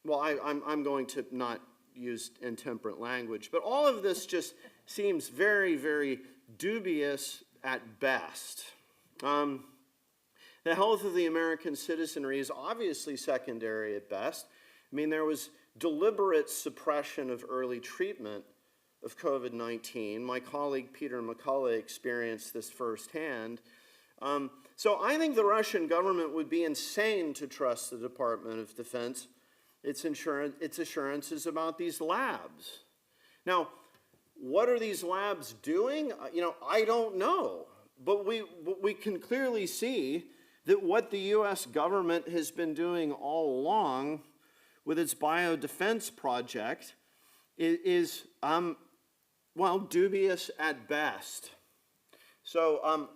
well, I'm going to not use intemperate language, but all of this just seems very, very dubious at best. The health of the American citizenry is obviously secondary at best. I mean, there was deliberate suppression of early treatment of COVID-19. My colleague Peter McCullough experienced this firsthand. So I think the Russian government would be insane to trust the Department of Defense, its assurances about these labs. Now, what are these labs doing? I don't know. But we can clearly see that what the U.S. government has been doing all along with its biodefense project is well, dubious at best. So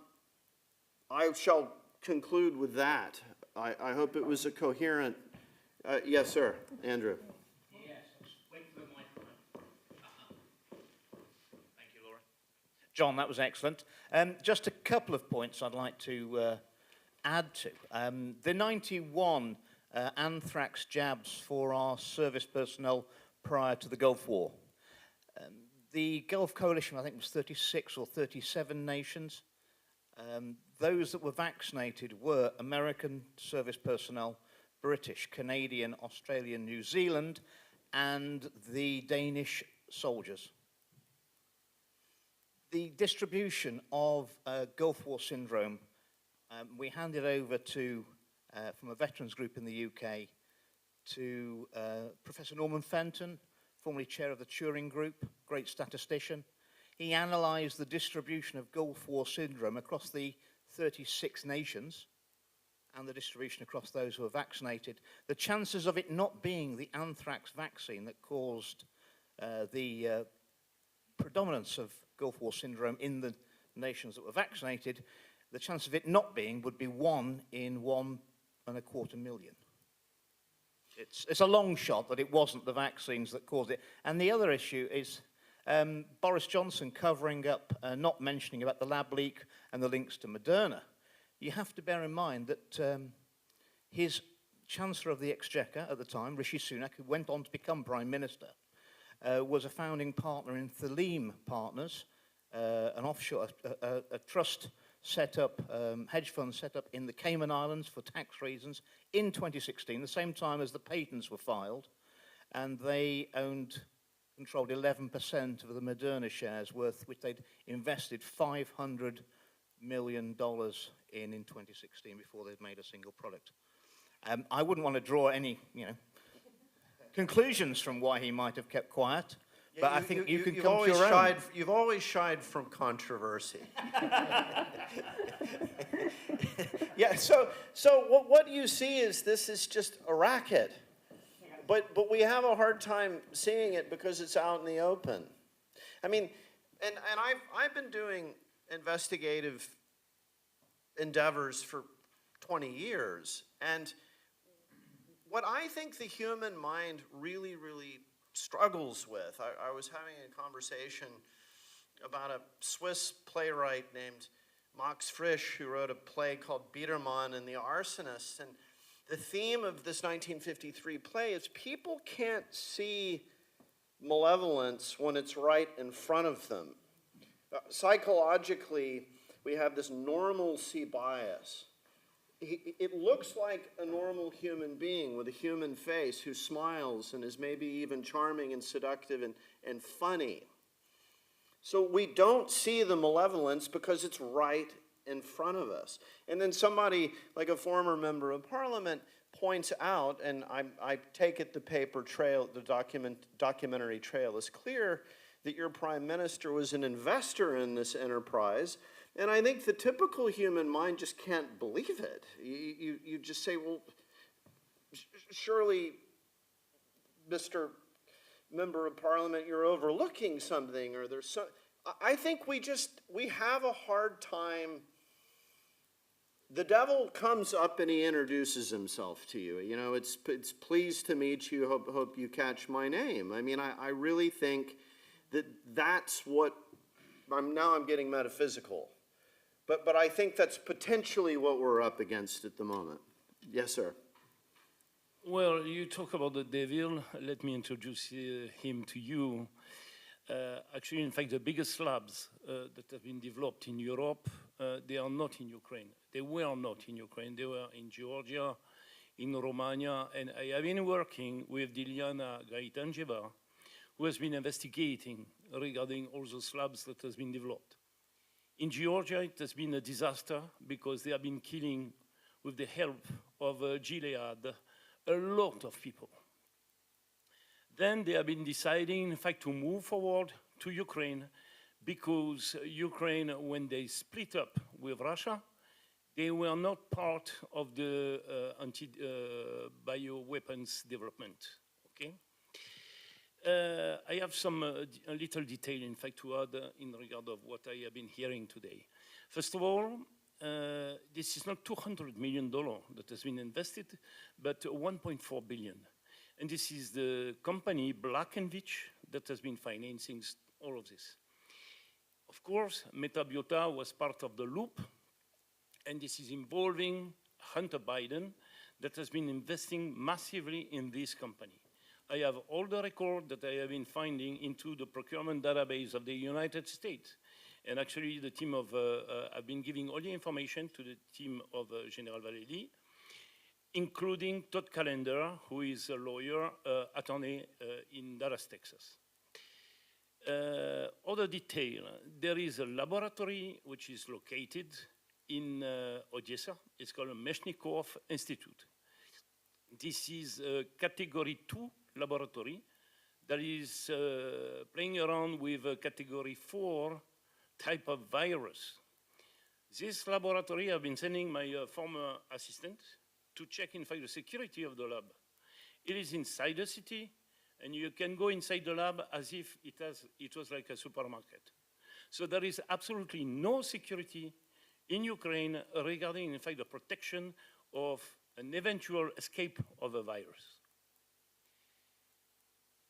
I shall conclude with that. I hope it was a coherent, yes, sir, Andrew. Yes, wait for the microphone. Thank you, Laura. John, that was excellent. Just a couple of points I'd like to add to. The 91 anthrax jabs for our service personnel prior to the Gulf War. The Gulf Coalition, I think, was 36 or 37 nations. Those that were vaccinated were American service personnel, British, Canadian, Australian, New Zealand, and the Danish soldiers. The distribution of Gulf War syndrome, we handed over to, from a veterans group in the UK, to Professor Norman Fenton, formerly chair of the Turing Group, great statistician. He analysed the distribution of Gulf War syndrome across the 36 nations and the distribution across those who are vaccinated. The chances of it not being the anthrax vaccine that caused the predominance of Gulf War syndrome in the nations that were vaccinated, the chance of it not being would be 1 in 1.25 million. It's a long shot that it wasn't the vaccines that caused it. And the other issue is Boris Johnson covering up, not mentioning about the lab leak and the links to Moderna. You have to bear in mind that his Chancellor of the Exchequer at the time, Rishi Sunak, who went on to become Prime Minister, was a founding partner in Theleme Partners, an offshore, a trust set up, hedge fund set up in the Cayman Islands for tax reasons in 2016, the same time as the patents were filed, and they controlled 11% of the Moderna shares worth, which they'd invested $500 million in 2016 before they'd made a single product. I wouldn't want to draw any, conclusions from why he might have kept quiet, but I think you can you've come to always your own. You've always shied from controversy. Yeah, so what you see is this is just a racket. But we have a hard time seeing it because it's out in the open. I mean, and I've been doing investigative endeavors for 20 years, and what I think the human mind really, really struggles with, I was having a conversation about a Swiss playwright named Max Frisch, who wrote a play called Biedermann and the Arsonist, and the theme of this 1953 play is people can't see malevolence when it's right in front of them. Psychologically, we have this normalcy bias. It looks like a normal human being with a human face who smiles and is maybe even charming and seductive and funny. So we don't see the malevolence because it's right in front of us. And then somebody, like a former member of parliament, points out, and I take it the paper trail, the documentary trail is clear, that your prime minister was an investor in this enterprise. And I think the typical human mind just can't believe it. You just say, well, surely, Mr. Member of Parliament, you're overlooking something, or there's some. I think we have a hard time. The devil comes up and he introduces himself to you. You know, it's pleased to meet you, hope you catch my name. I mean, I really think that's what, now I'm getting metaphysical. But I think that's potentially what we're up against at the moment. Yes, sir. Well, you talk about the devil. Let me introduce him to you. Actually, in fact, the biggest labs that have been developed in Europe, they are not in Ukraine. They were not in Ukraine. They were in Georgia, in Romania, and I have been working with Dilyana Gaitanjeva, who has been investigating regarding all those labs that has been developed. In Georgia, it has been a disaster because they have been killing, with the help of Gilead, a lot of people. Then they have been deciding, in fact, to move forward to Ukraine because Ukraine, when they split up with Russia, they were not part of the bioweapons development, okay? I have some a little detail, in fact, to add in regard of what I have been hearing today. First of all, this is not $200 million that has been invested, but 1.4 billion. And this is the company Black & Veatch that has been financing all of this. Of course, Metabiota was part of the loop, and this is involving Hunter Biden that has been investing massively in this company. I have all the records that I have been finding into the procurement database of the United States. And actually, the team of, I've been giving all the information to the team of General Vallely, including Todd Callender, who is a lawyer, attorney in Dallas, Texas. Other detail, there is a laboratory which is located in Odessa. It's called a Meshnikov Institute. This is a category 2 laboratory that is playing around with a category 4 type of virus. This laboratory, I've been sending my former assistant to check, in fact, the security of the lab. It is inside the city, and you can go inside the lab as if it was like a supermarket. So there is absolutely no security in Ukraine regarding, in fact, the protection of an eventual escape of a virus.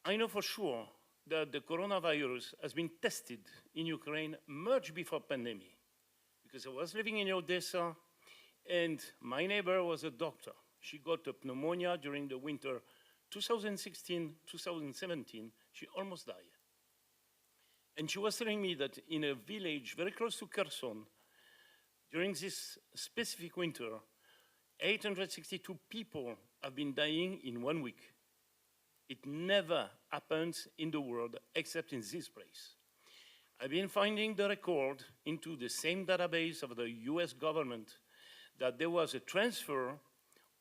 I know for sure that the coronavirus has been tested in Ukraine much before pandemic, because I was living in Odessa, and my neighbor was a doctor. She got a pneumonia during the winter 2016, 2017. She almost died. And she was telling me that in a village very close to Kherson, during this specific winter, 862 people have been dying in 1 week. It never happens in the world except in this place. I've been finding the record into the same database of the US government that there was a transfer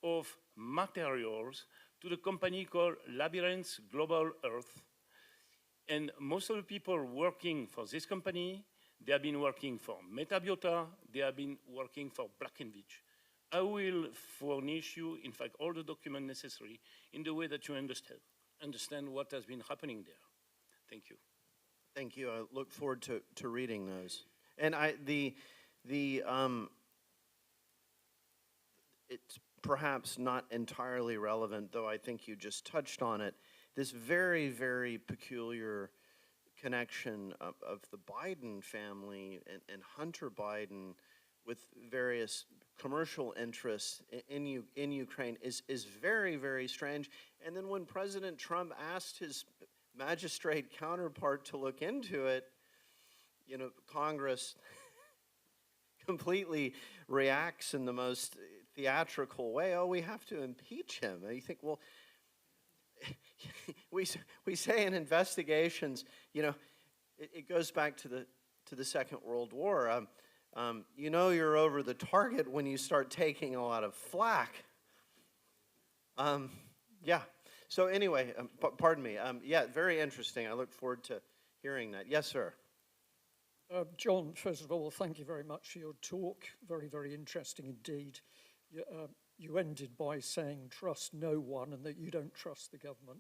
of materials to the company called Labyrinth Global Earth. And most of the people working for this company, they have been working for Metabiota, they have been working for Black & Veatch. I will furnish you, in fact, all the documents necessary in the way that you understand what has been happening there. Thank you. Thank you. I look forward to reading those. And it's perhaps not entirely relevant, though I think you just touched on it. This very, very peculiar connection of the Biden family and Hunter Biden with various commercial interests in Ukraine is very, very strange. And then when President Trump asked his magistrate counterpart to look into it, you know, Congress completely reacts in the most theatrical way. Oh, we have to impeach him. And you think, well, we say in investigations, you know, it goes back to the Second World War. You know you're over the target when you start taking a lot of flack. Yeah. So anyway, pardon me. Yeah, very interesting. I look forward to hearing that. Yes, sir. John, first of all, thank you very much for your talk. Very, very interesting indeed. You ended by saying trust no one and that you don't trust the government.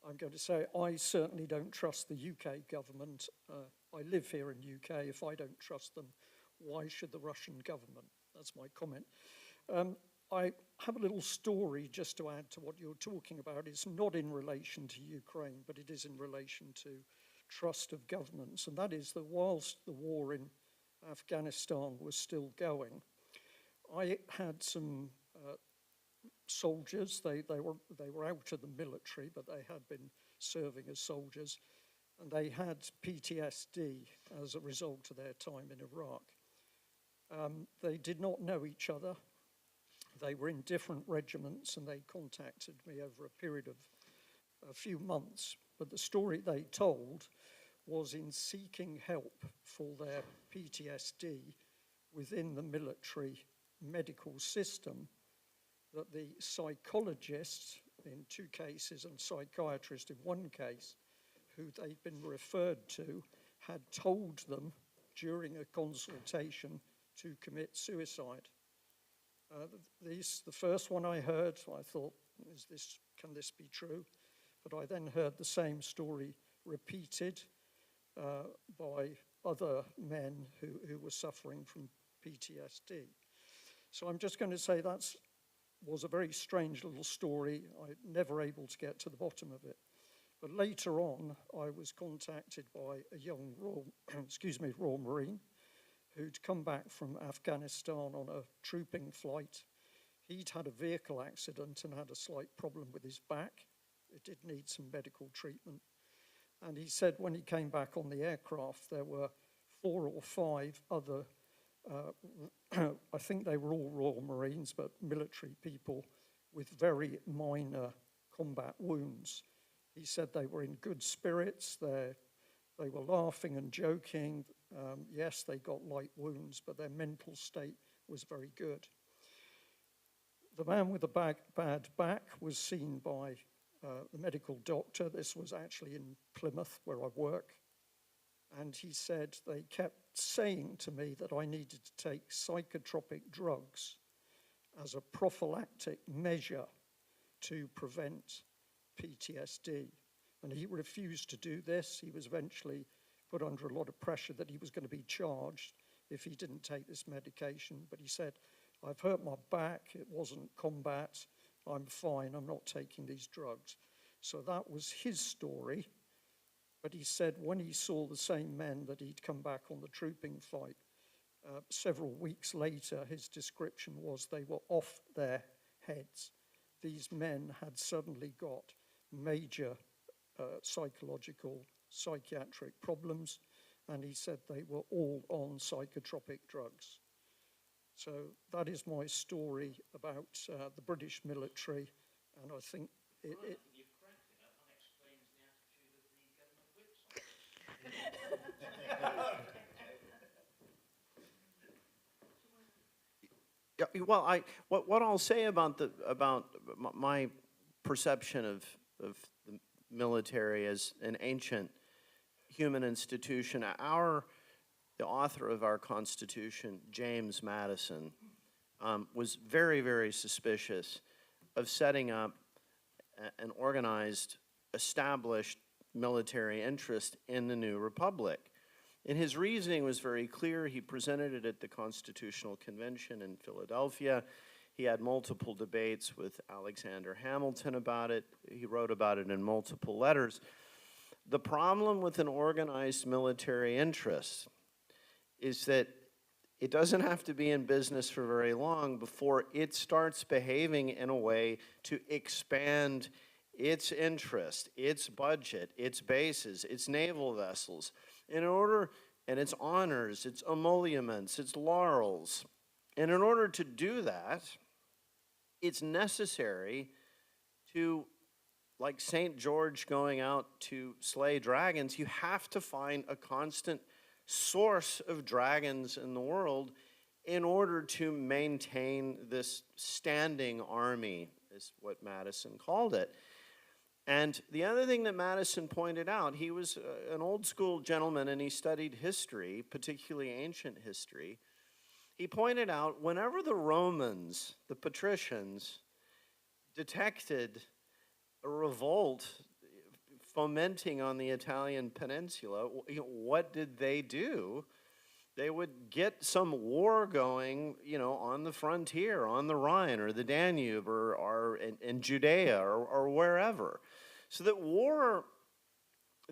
I'm going to say I certainly don't trust the UK government. I live here in the UK. If I don't trust them, why should the Russian government? That's my comment. I have a little story just to add to what you're talking about. It's not in relation to Ukraine, but it is in relation to trust of governments. And that is that whilst the war in Afghanistan was still going, I had some soldiers. They were out of the military, but they had been serving as soldiers, and they had PTSD as a result of their time in Iraq. They did not know each other. They were in different regiments, and they contacted me over a period of a few months. But the story they told was in seeking help for their PTSD within the military medical system, that the psychologists in 2 cases and psychiatrist in 1 case, who they'd been referred to, had told them during a consultation to commit suicide. The first one I heard, I thought, can this be true? But I then heard the same story repeated by other men who were suffering from PTSD. So I'm just going to say that was a very strange little story. I'm never able to get to the bottom of it. But later on, I was contacted by a young Royal Marine who'd come back from Afghanistan on a trooping flight. He'd had a vehicle accident and had a slight problem with his back. It did need some medical treatment. And he said when he came back on the aircraft, there were 4 or 5 other, I think they were all Royal Marines, but military people with very minor combat wounds. He said they were in good spirits. They were laughing and joking. Yes, they got light wounds, but their mental state was very good. The man with the bad back was seen by the medical doctor. This was actually in Plymouth, where I work. And he said they kept saying to me that I needed to take psychotropic drugs as a prophylactic measure to prevent PTSD. And he refused to do this. He was eventually put under a lot of pressure that he was going to be charged if he didn't take this medication. But he said, I've hurt my back, it wasn't combat, I'm fine, I'm not taking these drugs. So that was his story. But he said when he saw the same men that he'd come back on the trooping fight, several weeks later, his description was they were off their heads. These men had suddenly got major psychological, psychiatric problems, and he said they were all on psychotropic drugs. So that is my story about the British military, and I think it You've cracked it up and explains the attitude of the government whips. Yeah, well, what I'll say about my perception of the military as an ancient human institution. The author of our Constitution, James Madison, was very, very suspicious of setting up an organized, established military interest in the new republic. And his reasoning was very clear. He presented it at the Constitutional Convention in Philadelphia. He had multiple debates with Alexander Hamilton about it. He wrote about it in multiple letters. The problem with an organized military interest is that it doesn't have to be in business for very long before it starts behaving in a way to expand its interest, its budget, its bases, its naval vessels, and its honors, its emoluments, its laurels. And in order to do that, it's necessary to, like St. George going out to slay dragons, you have to find a constant source of dragons in the world in order to maintain this standing army, is what Madison called it. And the other thing that Madison pointed out, he was an old school gentleman and he studied history, particularly ancient history. He pointed out whenever the Romans, the patricians, detected a revolt fomenting on the Italian peninsula, what did they do? They would get some war going, on the frontier, on the Rhine or the Danube or in Judea or wherever. So that war,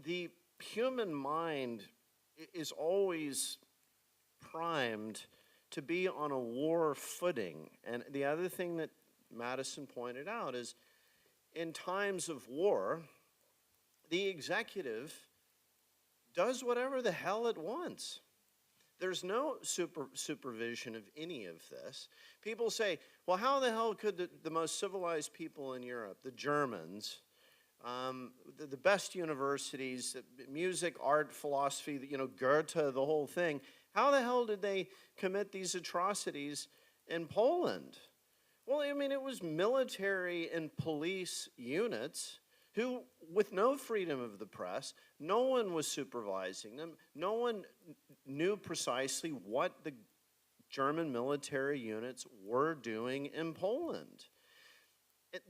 the human mind is always primed to be on a war footing. And the other thing that Madison pointed out is in times of war, the executive does whatever the hell it wants. There's no supervision of any of this. People say, well, how the hell could the most civilized people in Europe, the Germans, the best universities, music, art, philosophy, Goethe, the whole thing, how the hell did they commit these atrocities in Poland? Well, it was military and police units who, with no freedom of the press, no one was supervising them, no one knew precisely what the German military units were doing in Poland.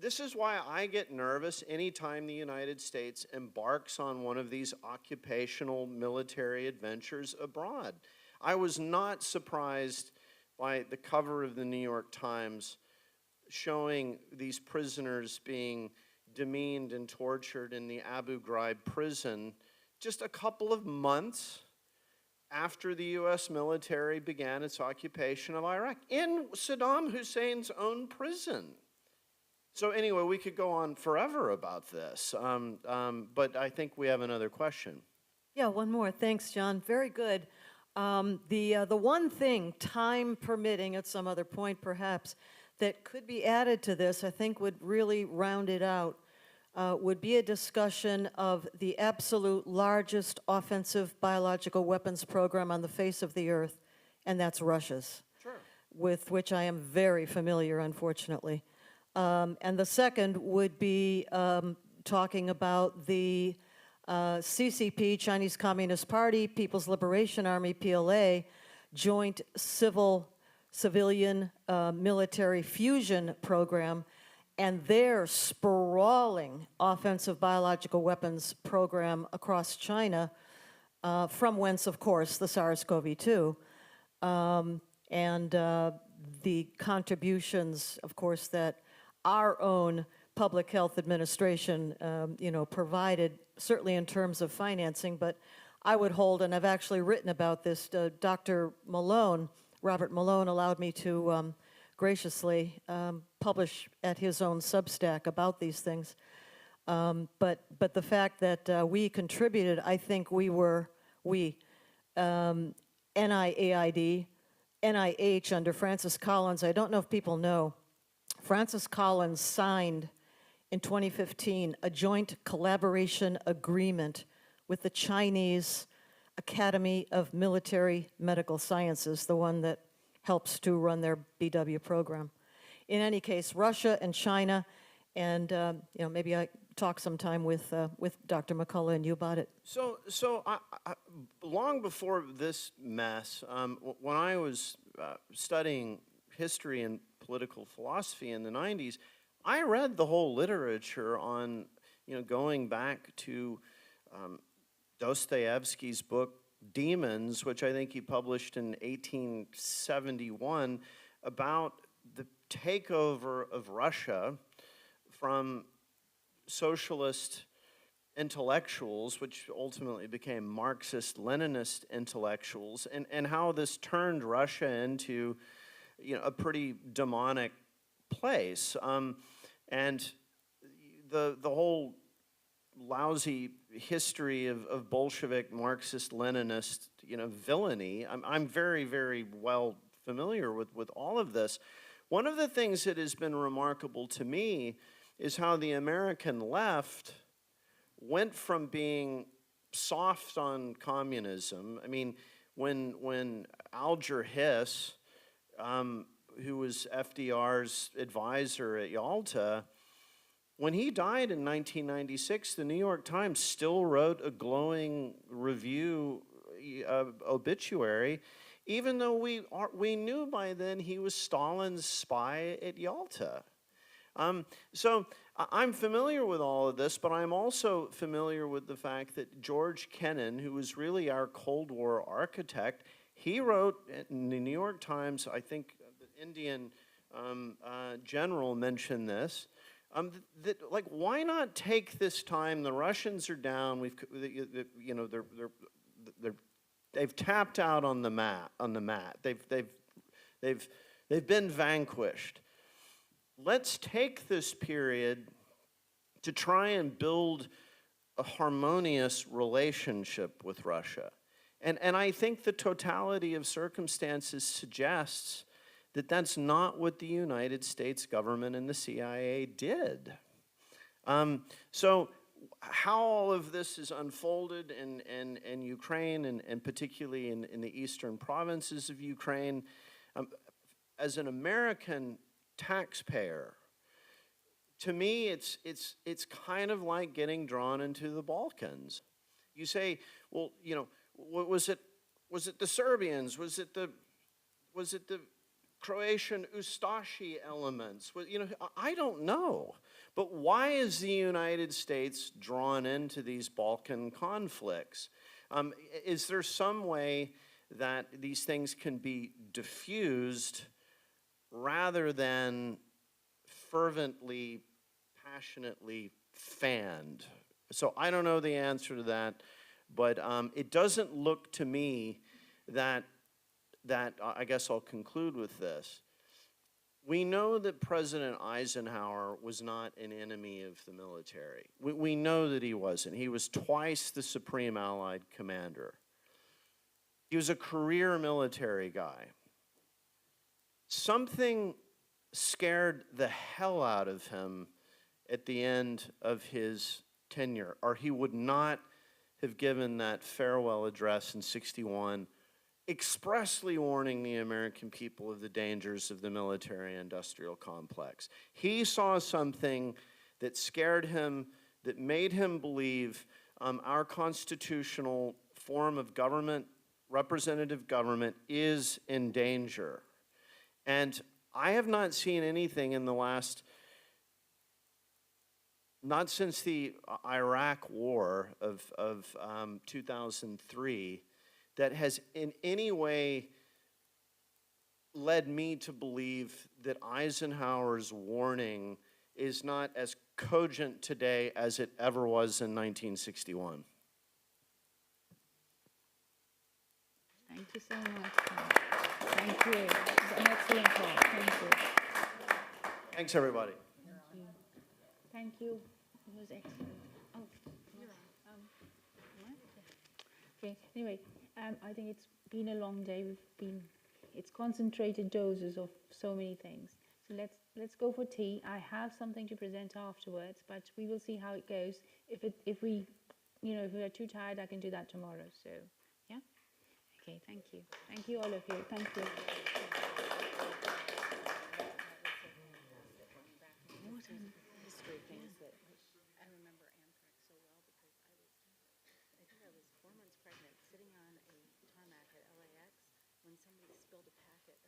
This is why I get nervous anytime the United States embarks on one of these occupational military adventures abroad. I was not surprised by the cover of the New York Times showing these prisoners being demeaned and tortured in the Abu Ghraib prison just a couple of months after the U.S. military began its occupation of Iraq, in Saddam Hussein's own prison. So anyway, we could go on forever about this, but I think we have another question. Yeah, one more. Thanks, John. Very good. The one thing, time permitting at some other point perhaps, that could be added to this, I think would really round it out, would be a discussion of the absolute largest offensive biological weapons program on the face of the earth, and that's Russia's, with which I am very familiar, unfortunately. And the second would be talking about the CCP, Chinese Communist Party, People's Liberation Army, PLA, joint civilian military fusion program, and their sprawling offensive biological weapons program across China, from whence, of course, the SARS-CoV-2, and the contributions, of course, that our own public health administration, provided, certainly in terms of financing, but I would hold, and I've actually written about this, Dr. Malone, Robert Malone allowed me to graciously publish at his own Substack about these things. But the fact that we contributed, I think NIAID, NIH under Francis Collins, I don't know if people know, Francis Collins signed in 2015 a joint collaboration agreement with the Chinese Academy of Military Medical Sciences, the one that helps to run their BW program. In any case, Russia and China And maybe I talk sometime with Dr. McCullough and you about it. So long before this mess, when I was studying history and political philosophy in the 90s, I read the whole literature on, going back to Dostoevsky's book Demons, which I think he published in 1871, about the takeover of Russia from socialist intellectuals, which ultimately became Marxist-Leninist intellectuals, and how this turned Russia into, a pretty demonic place. And the whole lousy history of Bolshevik, Marxist, Leninist, villainy, I'm very, very well familiar with all of this. One of the things that has been remarkable to me is how the American left went from being soft on communism. I mean, when Alger Hiss, who was FDR's advisor at Yalta, when he died in 1996, the New York Times still wrote a glowing review obituary, even though we knew by then he was Stalin's spy at Yalta. So I'm familiar with all of this, but I'm also familiar with the fact that George Kennan, who was really our Cold War architect, he wrote in the New York Times, I think the Indian general mentioned this, that why not take this time? The Russians are down. They've tapped out on the mat. They've been vanquished. Let's take this period to try and build a harmonious relationship with Russia. And I think the totality of circumstances suggests that that's not what the United States government and the CIA did. So how all of this is unfolded in Ukraine, and particularly in the eastern provinces of Ukraine, as an American taxpayer, to me, it's kind of like getting drawn into the Balkans. You say, well, was it the Serbians? Was it the Croatian Ustashi elements? I don't know. But why is the United States drawn into these Balkan conflicts? Is there some way that these things can be diffused rather than fervently, passionately fanned? So I don't know the answer to that, but it doesn't look to me that I guess I'll conclude with this. We know that President Eisenhower was not an enemy of the military. We know that he wasn't. He was twice the Supreme Allied Commander. He was a career military guy. Something scared the hell out of him at the end of his tenure, or he would not have given that farewell address in '61, expressly warning the American people of the dangers of the military-industrial complex. He saw something that scared him, that made him believe our constitutional form of government, representative government, is in danger. And I have not seen anything in the last, not since the Iraq War of 2003, that has in any way led me to believe that Eisenhower's warning is not as cogent today as it ever was in 1961. Thank you so much. Thank you. It's an excellent talk. Thank you. Thanks, everybody. Thank you. Thank you. It was excellent. Oh, okay. Anyway, I think it's been a long day. It's concentrated doses of so many things. So let's go for tea. I have something to present afterwards, but we will see how it goes. If we are too tired, I can do that tomorrow. So yeah. Okay. Thank you. Thank you, all of you. Thank you. What an history. spilled a packet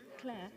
of Claire?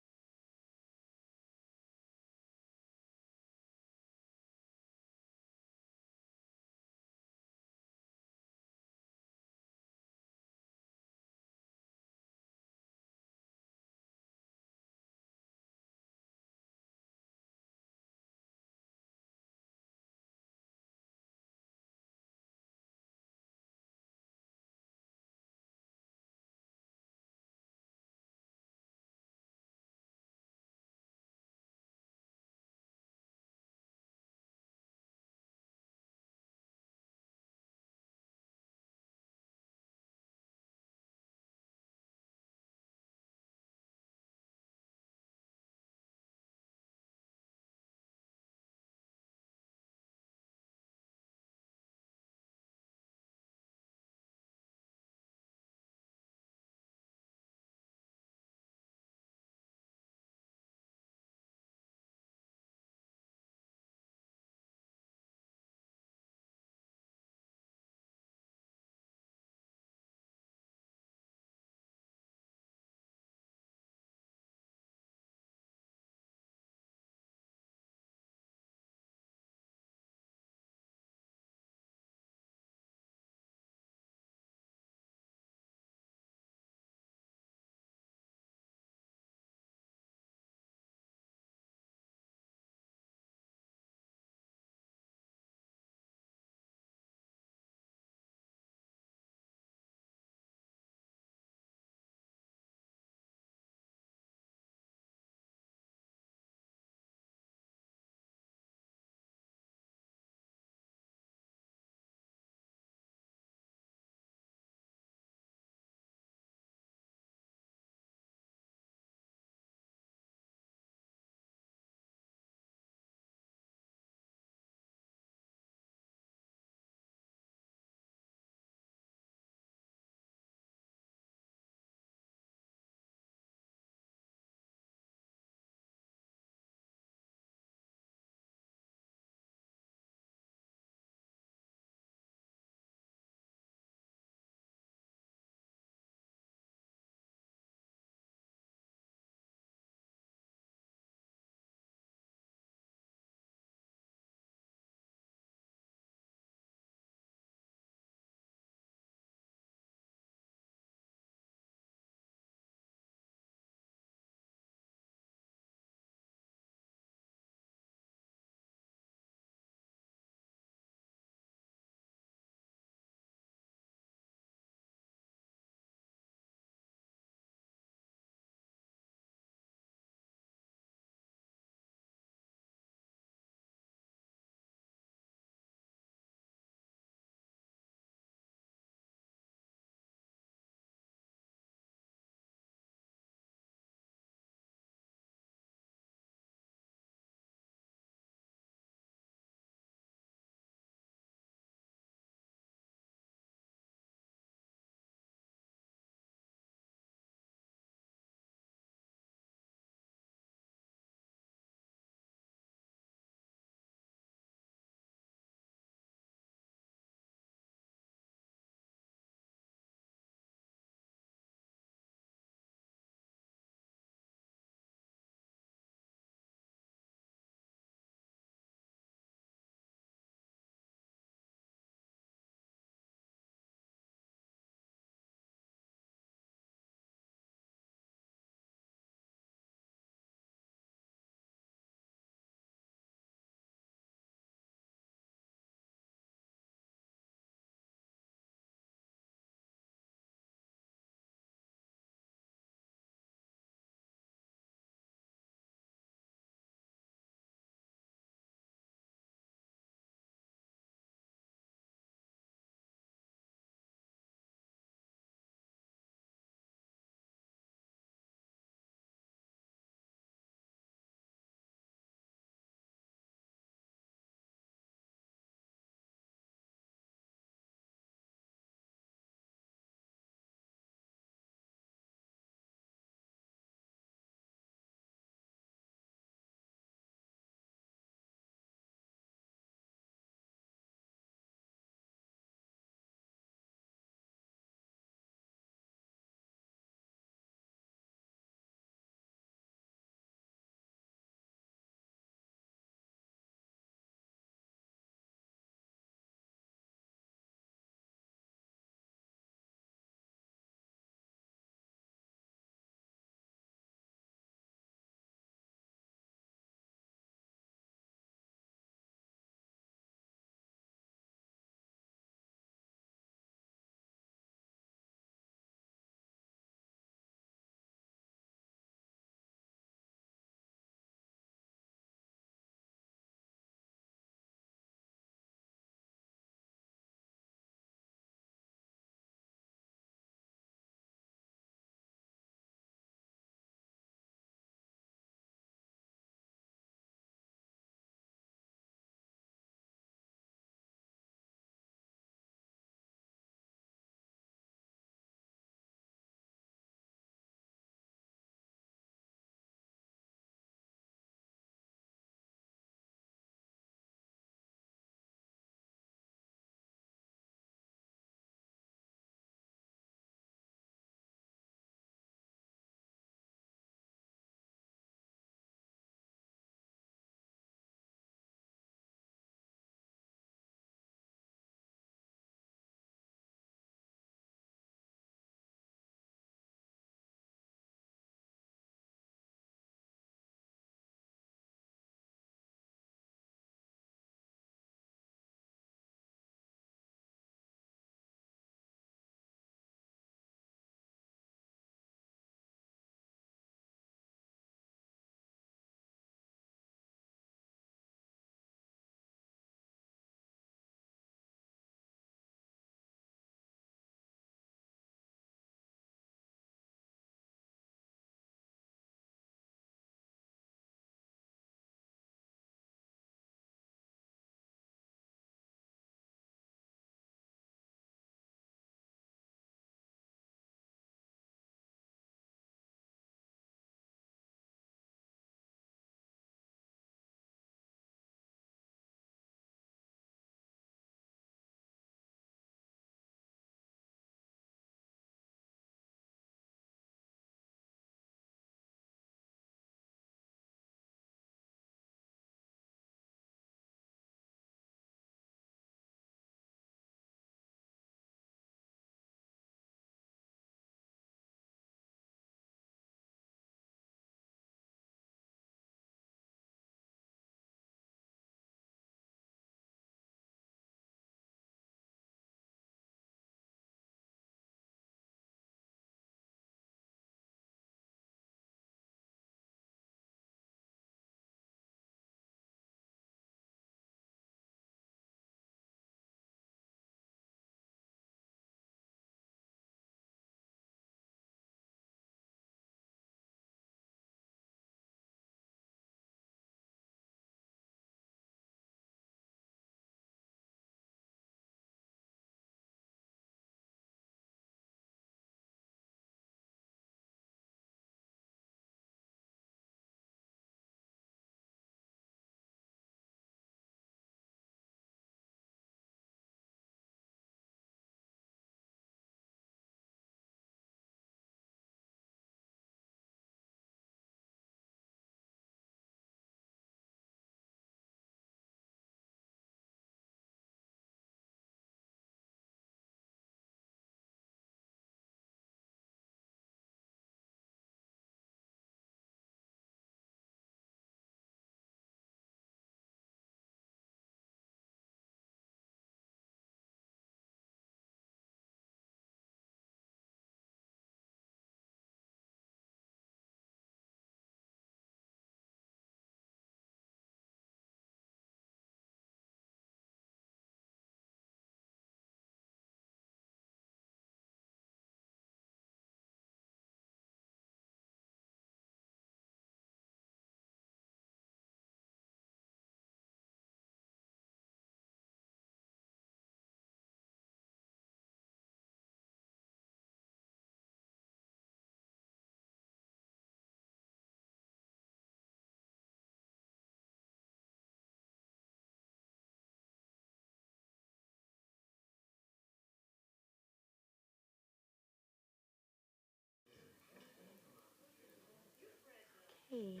Hey.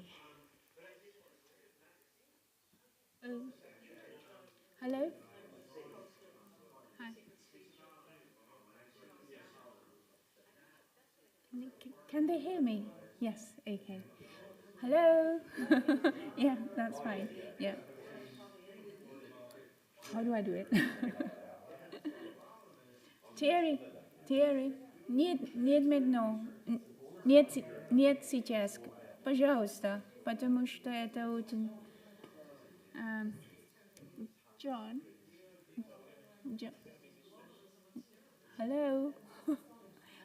Hello? Hi. Can they hear me? Yes, okay. Hello? Yeah, that's fine. Yeah. How do I do it? Терри, нет, нет сейчас, пожалуйста, потому что это очень... John? Hello?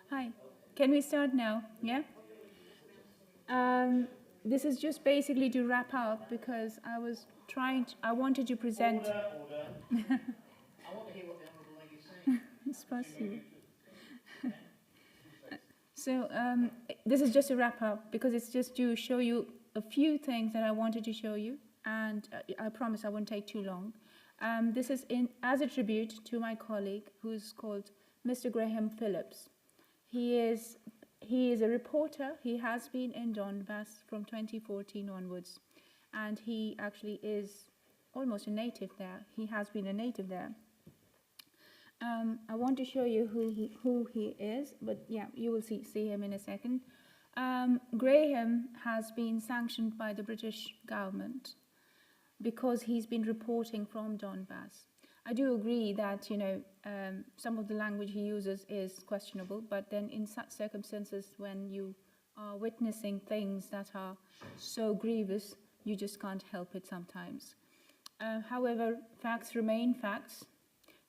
Hi, can we start now? Yeah? This is just basically to wrap up because I wanted to present... Order. I want to hear what the Honourable Lady's saying. Спасибо. So this is just a wrap up because it's just to show you a few things that I wanted to show you, and I promise I won't take too long. This is as a tribute to my colleague who's called Mr. Graham Phillips. He is a reporter. He has been in Donbass from 2014 onwards, and he actually is almost a native there. He has been a native there. I want to show you who he is, but yeah, you will see him in a second. Graham has been sanctioned by the British government because he's been reporting from Donbass. I do agree that, some of the language he uses is questionable, but then in such circumstances when you are witnessing things that are so grievous, you just can't help it sometimes. However, facts remain facts.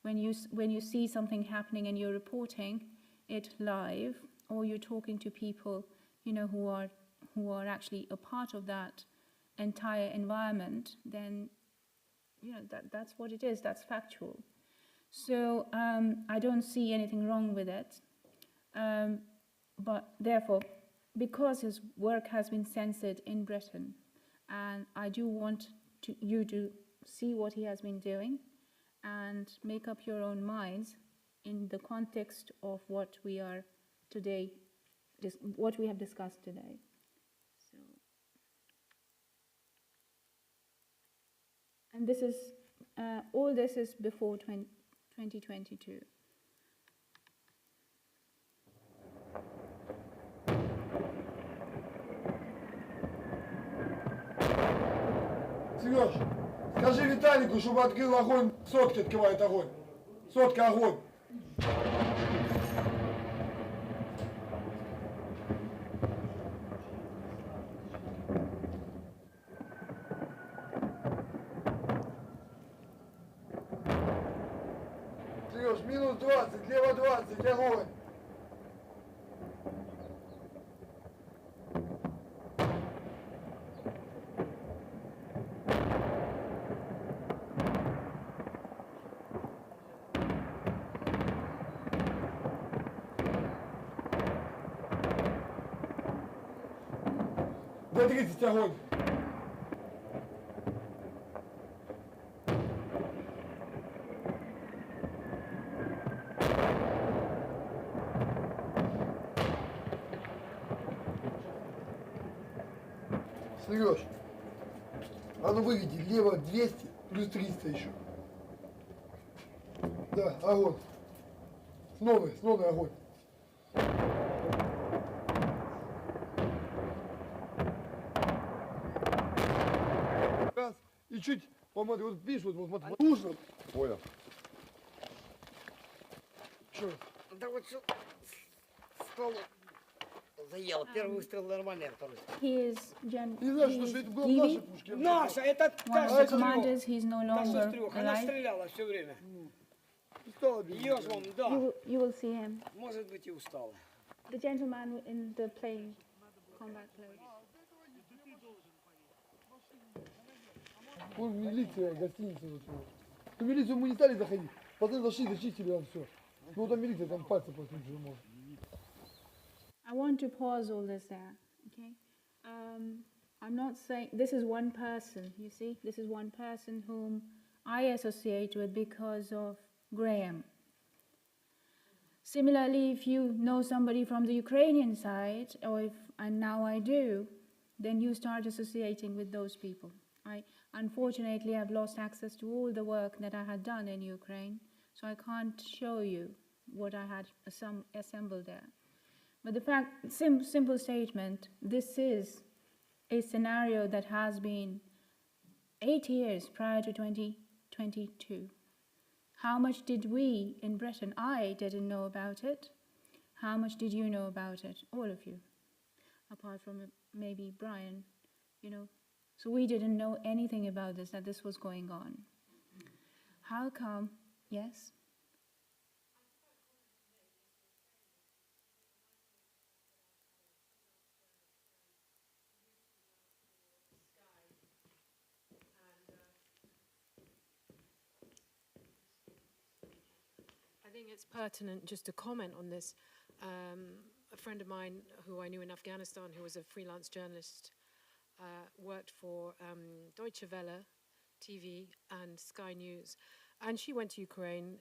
When you see something happening and you're reporting it live, or you're talking to people, who are actually a part of that entire environment, then that's what it is. That's factual. So I don't see anything wrong with it. But therefore, because his work has been censored in Britain, and I do want you to see what he has been doing and make up your own minds in the context of what we are today, what we have discussed today. So, and this is all this is before 2022. Сереж, скажи Виталику, чтобы открыл огонь, сотки открывает огонь. Сотка огонь. Сереж, минус 20, лево 20, огонь. Д-30, огонь. Сереж, а ну выведи, лево 200, плюс 300 еще. Да, огонь. С новой огонь. Раз, и чуть, по-моему, вот видишь, вот нужно. Понял. Че? Да вот что, стол заел. Первый выстрел нормальный, а второй. He is Jan. Не знаю, что это было наши пушки. Наша, это One of the commanders. He's no Наша longer стрелка, она alive. стреляла все время. Устала, Ее же он, да. You will see him. Может быть и устала. The gentleman in the plain combat clothes. Вон милиция, гостиница. В милицию мы не стали заходить. Потом зашли, зачистили там все. Ну там милиция, там пальцы просто не может. I want to pause all this there, okay? I'm not saying, this is one person, you see? This is one person whom I associate with because of Graham. Similarly, if you know somebody from the Ukrainian side, and now I do, then you start associating with those people. Unfortunately, I've lost access to all the work that I had done in Ukraine, so I can't show you what I had assembled there. But the fact, simple statement, this is a scenario that has been 8 years prior to 2022. How much did we in Britain, I didn't know about it. How much did you know about it? All of you, apart from maybe Brian, you know. So we didn't know anything about this, that this was going on. How come, yes? I think it's pertinent just to comment on this. A friend of mine who I knew in Afghanistan, who was a freelance journalist, worked for Deutsche Welle TV and Sky News, and she went to Ukraine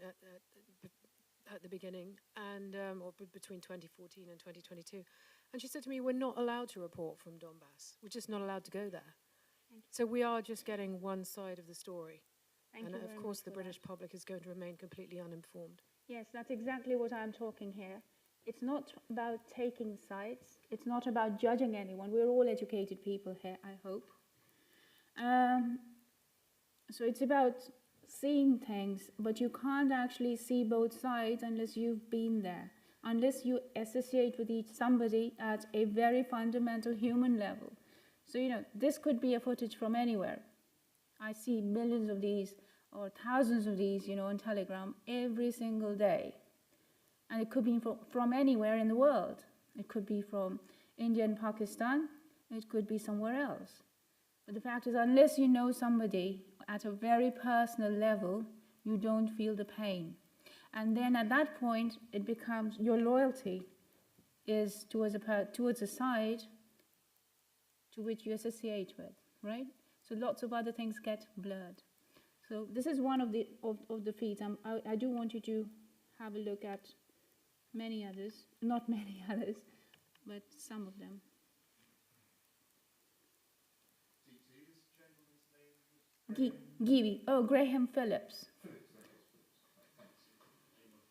at the beginning, and or between 2014 and 2022, and she said to me, "We're not allowed to report from Donbass. We're just not allowed to go there." So we are just getting one side of the story. And of course, the British public is going to remain completely uninformed. Yes, that's exactly what I'm talking here. It's not about taking sides. It's not about judging anyone. We're all educated people here, I hope. So it's about seeing things, but you can't actually see both sides unless you've been there, unless you associate with somebody at a very fundamental human level. So, you know, this could be a footage from anywhere. I see millions of these or thousands of these, you know, on Telegram every single day. And it could be from anywhere in the world. It could be from India and Pakistan. It could be somewhere else. But the fact is, unless you know somebody at a very personal level, you don't feel the pain. And then at that point, it becomes your loyalty is towards a side to which you associate with, right? So lots of other things get blurred. So this is one of the feeds. I do want you to have a look at many others, not many others, but some of them. Graham Phillips.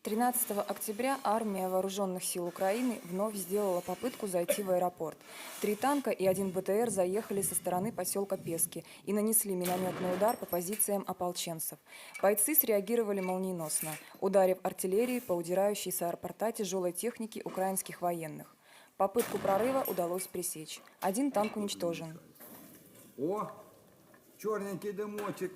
13 октября армия вооруженных сил Украины вновь сделала попытку зайти в аэропорт. 3 танка и 1 БТР заехали со стороны поселка Пески и нанесли минометный удар по позициям ополченцев. Бойцы среагировали молниеносно, ударив артиллерией по удирающей с аэропорта тяжелой технике украинских военных. Попытку прорыва удалось пресечь. 1 танк уничтожен. О, черненький дымочек.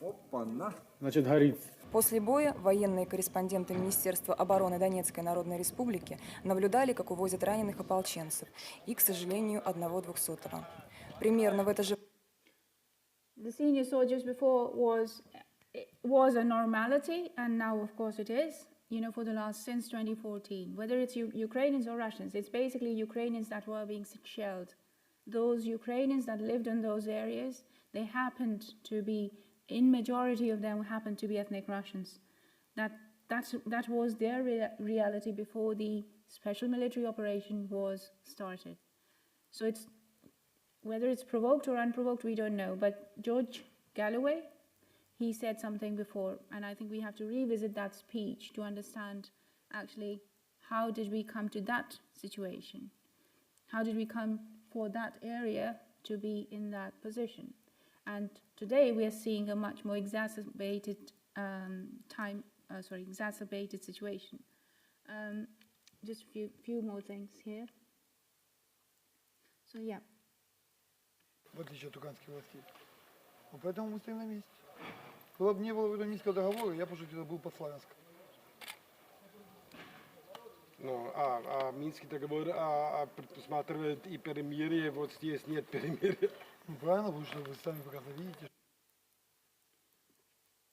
Опа-на. Значит, горит. После боя военные корреспонденты Министерства обороны Донецкой Народной Республики наблюдали, как увозят раненых ополченцев и, к сожалению, 1 200-го. Примерно в это же... The senior soldiers before was a normality, and now, of course, it is. You know, for the last since 2014, whether it's Ukrainians or Russians, it's basically Ukrainians that were being shelled. Those Ukrainians that lived in those areas, they happened to be. In majority of them happened to be ethnic Russians. That was their reality before the special military operation was started. So it's whether it's provoked or unprovoked, we don't know. But George Galloway, he said something before, and I think we have to revisit that speech to understand actually how did we come to that situation? How did we come for that area to be in that position? And today we are seeing a much more exacerbated exacerbated situation. Just a few more things here. So yeah. В отличие от афганских властей. Вот поэтому мы стоим на месте. Было бы не было бы Минского договора, я бы уже где-то был под Славянском. Ну, Минский договор предусматривает и перемирие, вот здесь нет перемирия. Правильно, потому что вы сами прекрасно видите.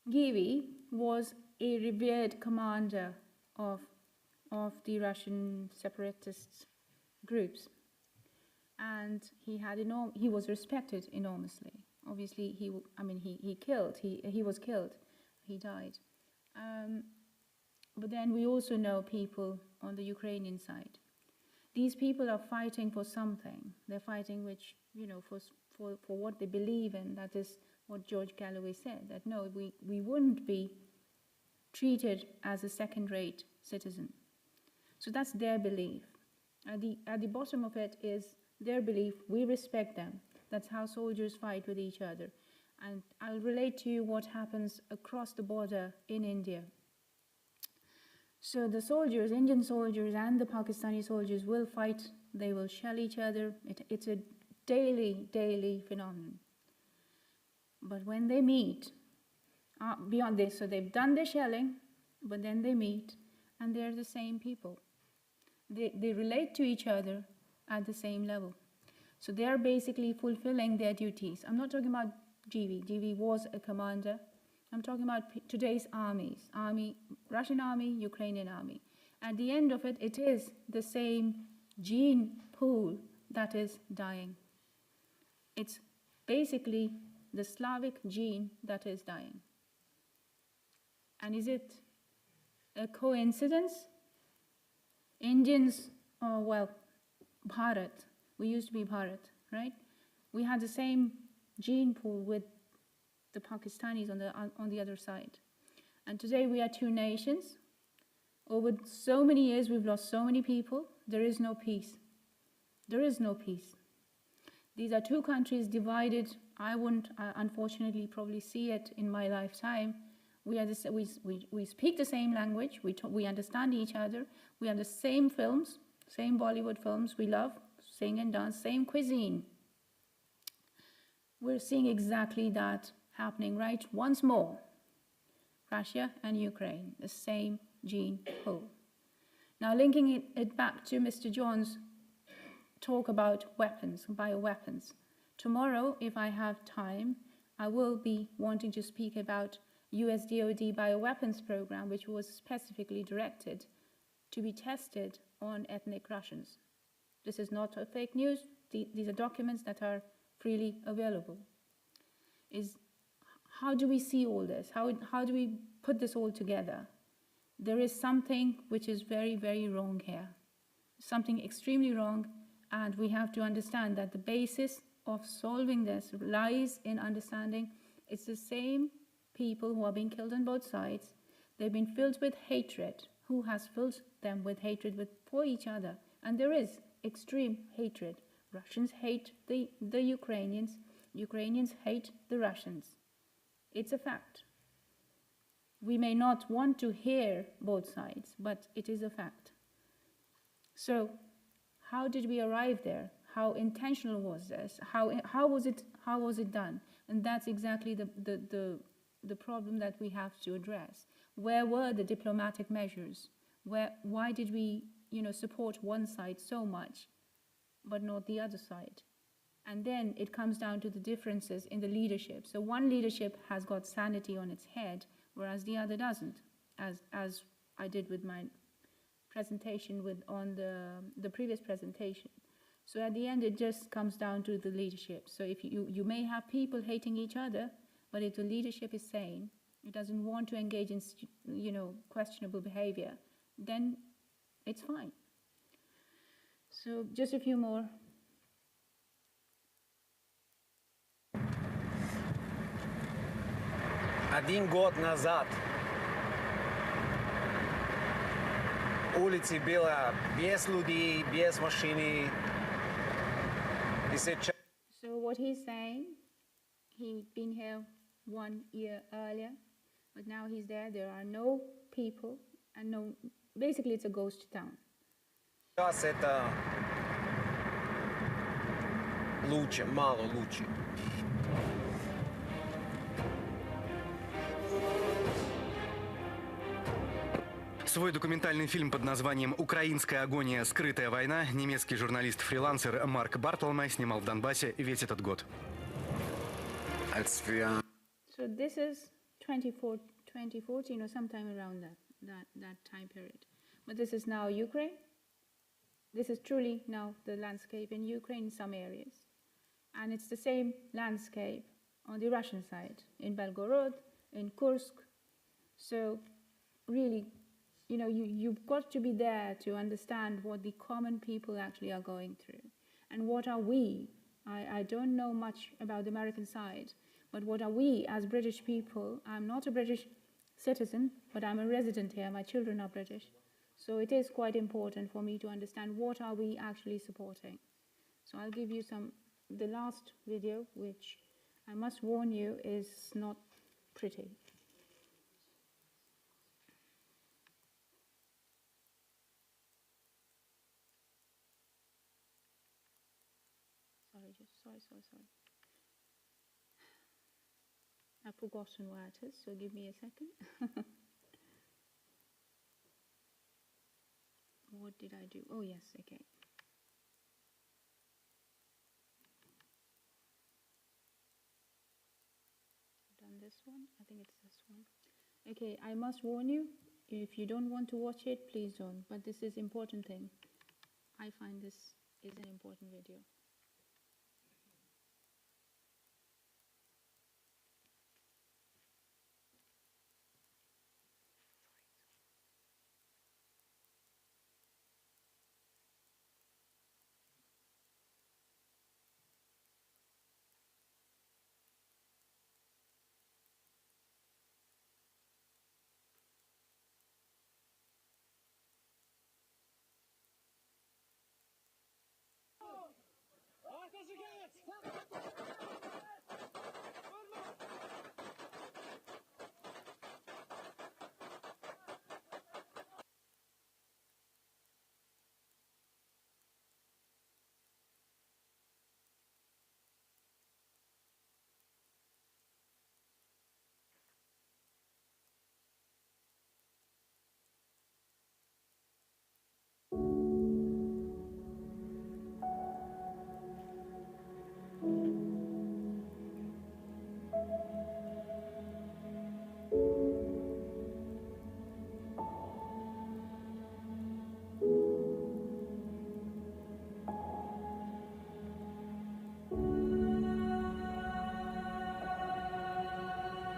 Givi was a revered commander of the Russian separatist groups, and he was respected enormously. Obviously, he was killed, he died. But then we also know people on the Ukrainian side. these people are fighting for something. They're fighting which, for what they believe in. That is what George Galloway said, that no, we wouldn't be treated as a second-rate citizen. So that's their belief. At the bottom of it is their belief, we respect them. That's how soldiers fight with each other. And I'll relate to you what happens across the border in India. So the soldiers, Indian soldiers and the Pakistani soldiers will fight, they will shell each other. It's a daily phenomenon. But when they meet, beyond this, so they've done their shelling, but then they meet, and they're the same people. They relate to each other at the same level. So they're basically fulfilling their duties. I'm not talking about GV. GV was a commander. I'm talking about today's armies. Russian army, Ukrainian army. At the end of it, it is the same gene pool that is dying. It's basically the Slavic gene that is dying. And is it a coincidence? Indians, Bharat, we used to be Bharat, right? We had the same gene pool with the Pakistanis on the other side. And today we are two nations. Over so many years, we've lost so many people. There is no peace. There is no peace. These are two countries divided. I wouldn't, unfortunately, probably see it in my lifetime. We speak the same language. We understand each other. We have the same films, same Bollywood films we love, sing and dance, same cuisine. We're seeing exactly that happening right once more. Russia and Ukraine, the same gene pool. Now linking it back to Mr. John's talk about weapons, bioweapons. Tomorrow, if I have time, I will be wanting to speak about US DoD bioweapons program, which was specifically directed to be tested on ethnic Russians. This is not a fake news. These are documents that are freely available. How do we see all this? How do we put this all together? There is something which is very, very wrong here. Something extremely wrong, and we have to understand that the basis of solving this lies in understanding it's the same people who are being killed on both sides. They've been filled with hatred. Who has filled them with hatred for each other? And there is extreme hatred. Russians hate the Ukrainians. Ukrainians hate the Russians. It's a fact. We may not want to hear both sides, but it is a fact. So, how did we arrive there? How intentional was this? How was it done? And that's exactly the problem that we have to address. Where were the diplomatic measures? Why did we, support one side so much, but not the other side? And then it comes down to the differences in the leadership. So one leadership has got sanity on its head, whereas the other doesn't, as I did with my presentation on the previous presentation. So at the end, it just comes down to the leadership. So if you may have people hating each other, but if the leadership is sane, it doesn't want to engage in, questionable behavior, then it's fine. So just a few more. Один год назад улицы было без людей, без машины. So what he's saying, he'd been here 1 year earlier, but now he's there. There are no people, and basically it's a ghost town. Сейчас это лучше, мало лучше. Свой документальный фильм под названием «Украинская агония. Скрытая война» немецкий журналист-фрилансер Марк Бартлме снимал в Донбассе весь этот год. So this is 2014 or sometime around that time period. But this is now Ukraine. This is truly now the landscape in Ukraine in some areas. And it's the same landscape on the Russian side, in Belgorod, in Kursk. So really, you know, you've got to be there to understand what the common people actually are going through. And what are we? I don't know much about the American side, but what are we as British people? I'm not a British citizen, but I'm a resident here. My children are British. So it is quite important for me to understand what are we actually supporting. So I'll give you the last video, which I must warn you is not pretty. Sorry. I've forgotten where it is, so give me a second. What did I do? Oh, yes, okay. I've done this one. I think it's this one. Okay, I must warn you, if you don't want to watch it, please don't. But this is important thing. I find this is an important video.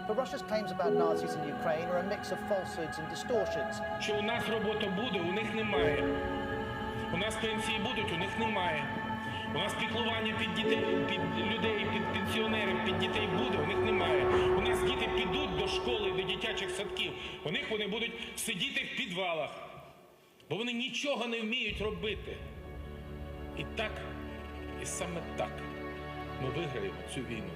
But Russia's claims about Nazis in Ukraine are a mix of falsehoods and distortions. Що у нас робота буде, у них немає. У нас пенсії будуть, у них немає. У нас піклування під дітей, під людей, під пенсіонерів, під дітей буде, у них немає. У нас діти підуть до школи, до дитячих садків. У них вони будуть сидіти в підвалах. Бо вони нічого не вміють робити. І так, і саме так ми виграємо цю війну.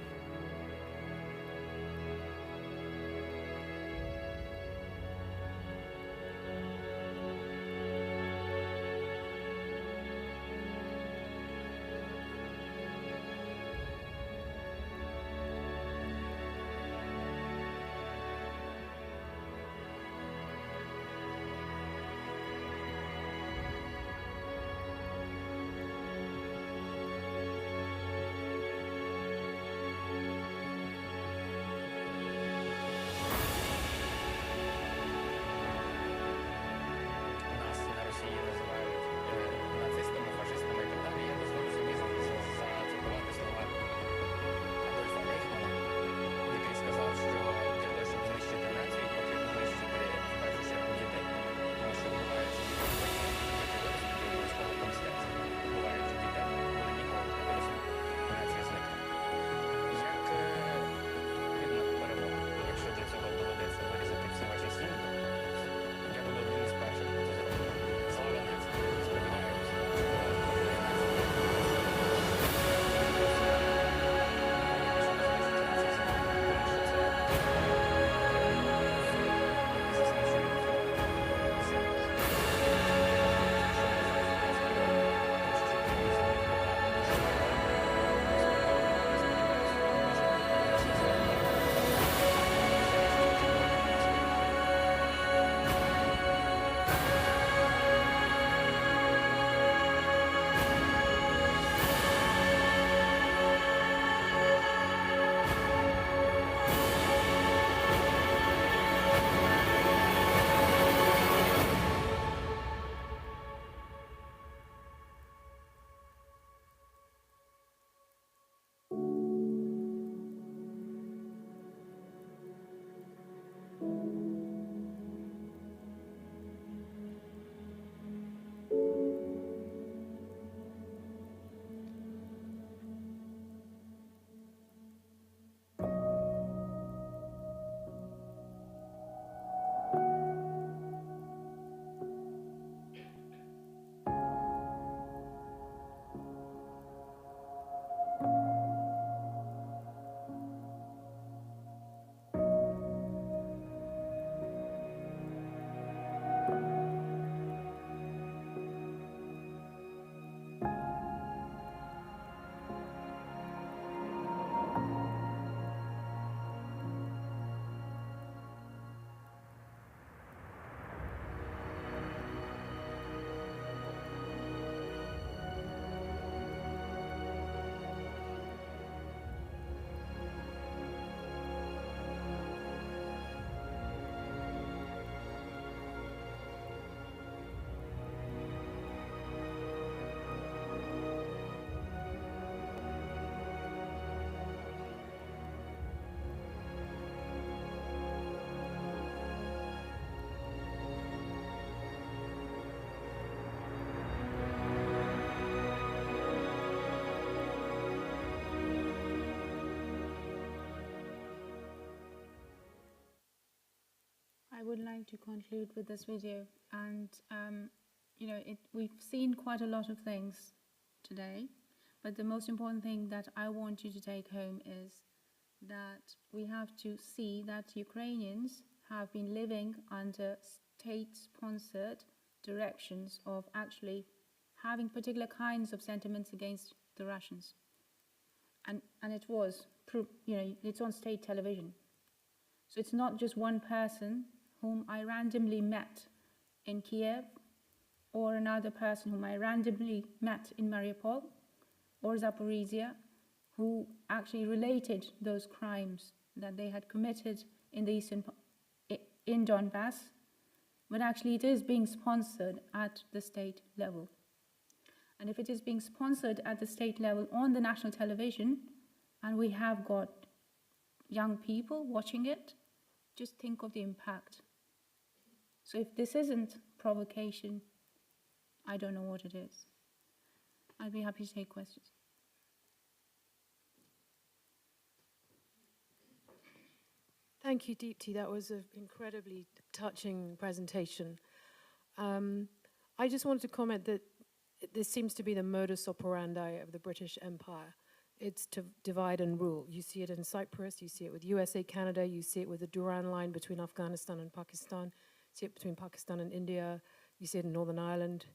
would like to conclude with this video, and we've seen quite a lot of things today, but the most important thing that I want you to take home is that we have to see that Ukrainians have been living under state-sponsored directions of actually having particular kinds of sentiments against the Russians. And it was, it's on state television. So it's not just one person whom I randomly met in Kiev, or another person whom I randomly met in Mariupol or Zaporizhia, who actually related those crimes that they had committed in the in Donbass, but actually it is being sponsored at the state level. And if it is being sponsored at the state level on the national television, and we have got young people watching it, just think of the impact. So if this isn't provocation, I don't know what it is. I'd be happy to take questions. Thank you, Deepti. That was an incredibly touching presentation. I just wanted to comment that this seems to be the modus operandi of the British Empire. It's to divide and rule. You see it in Cyprus, you see it with USA, Canada, you see it with the Duran line between Afghanistan and Pakistan, you see it between Pakistan and India, you see it in Northern Ireland.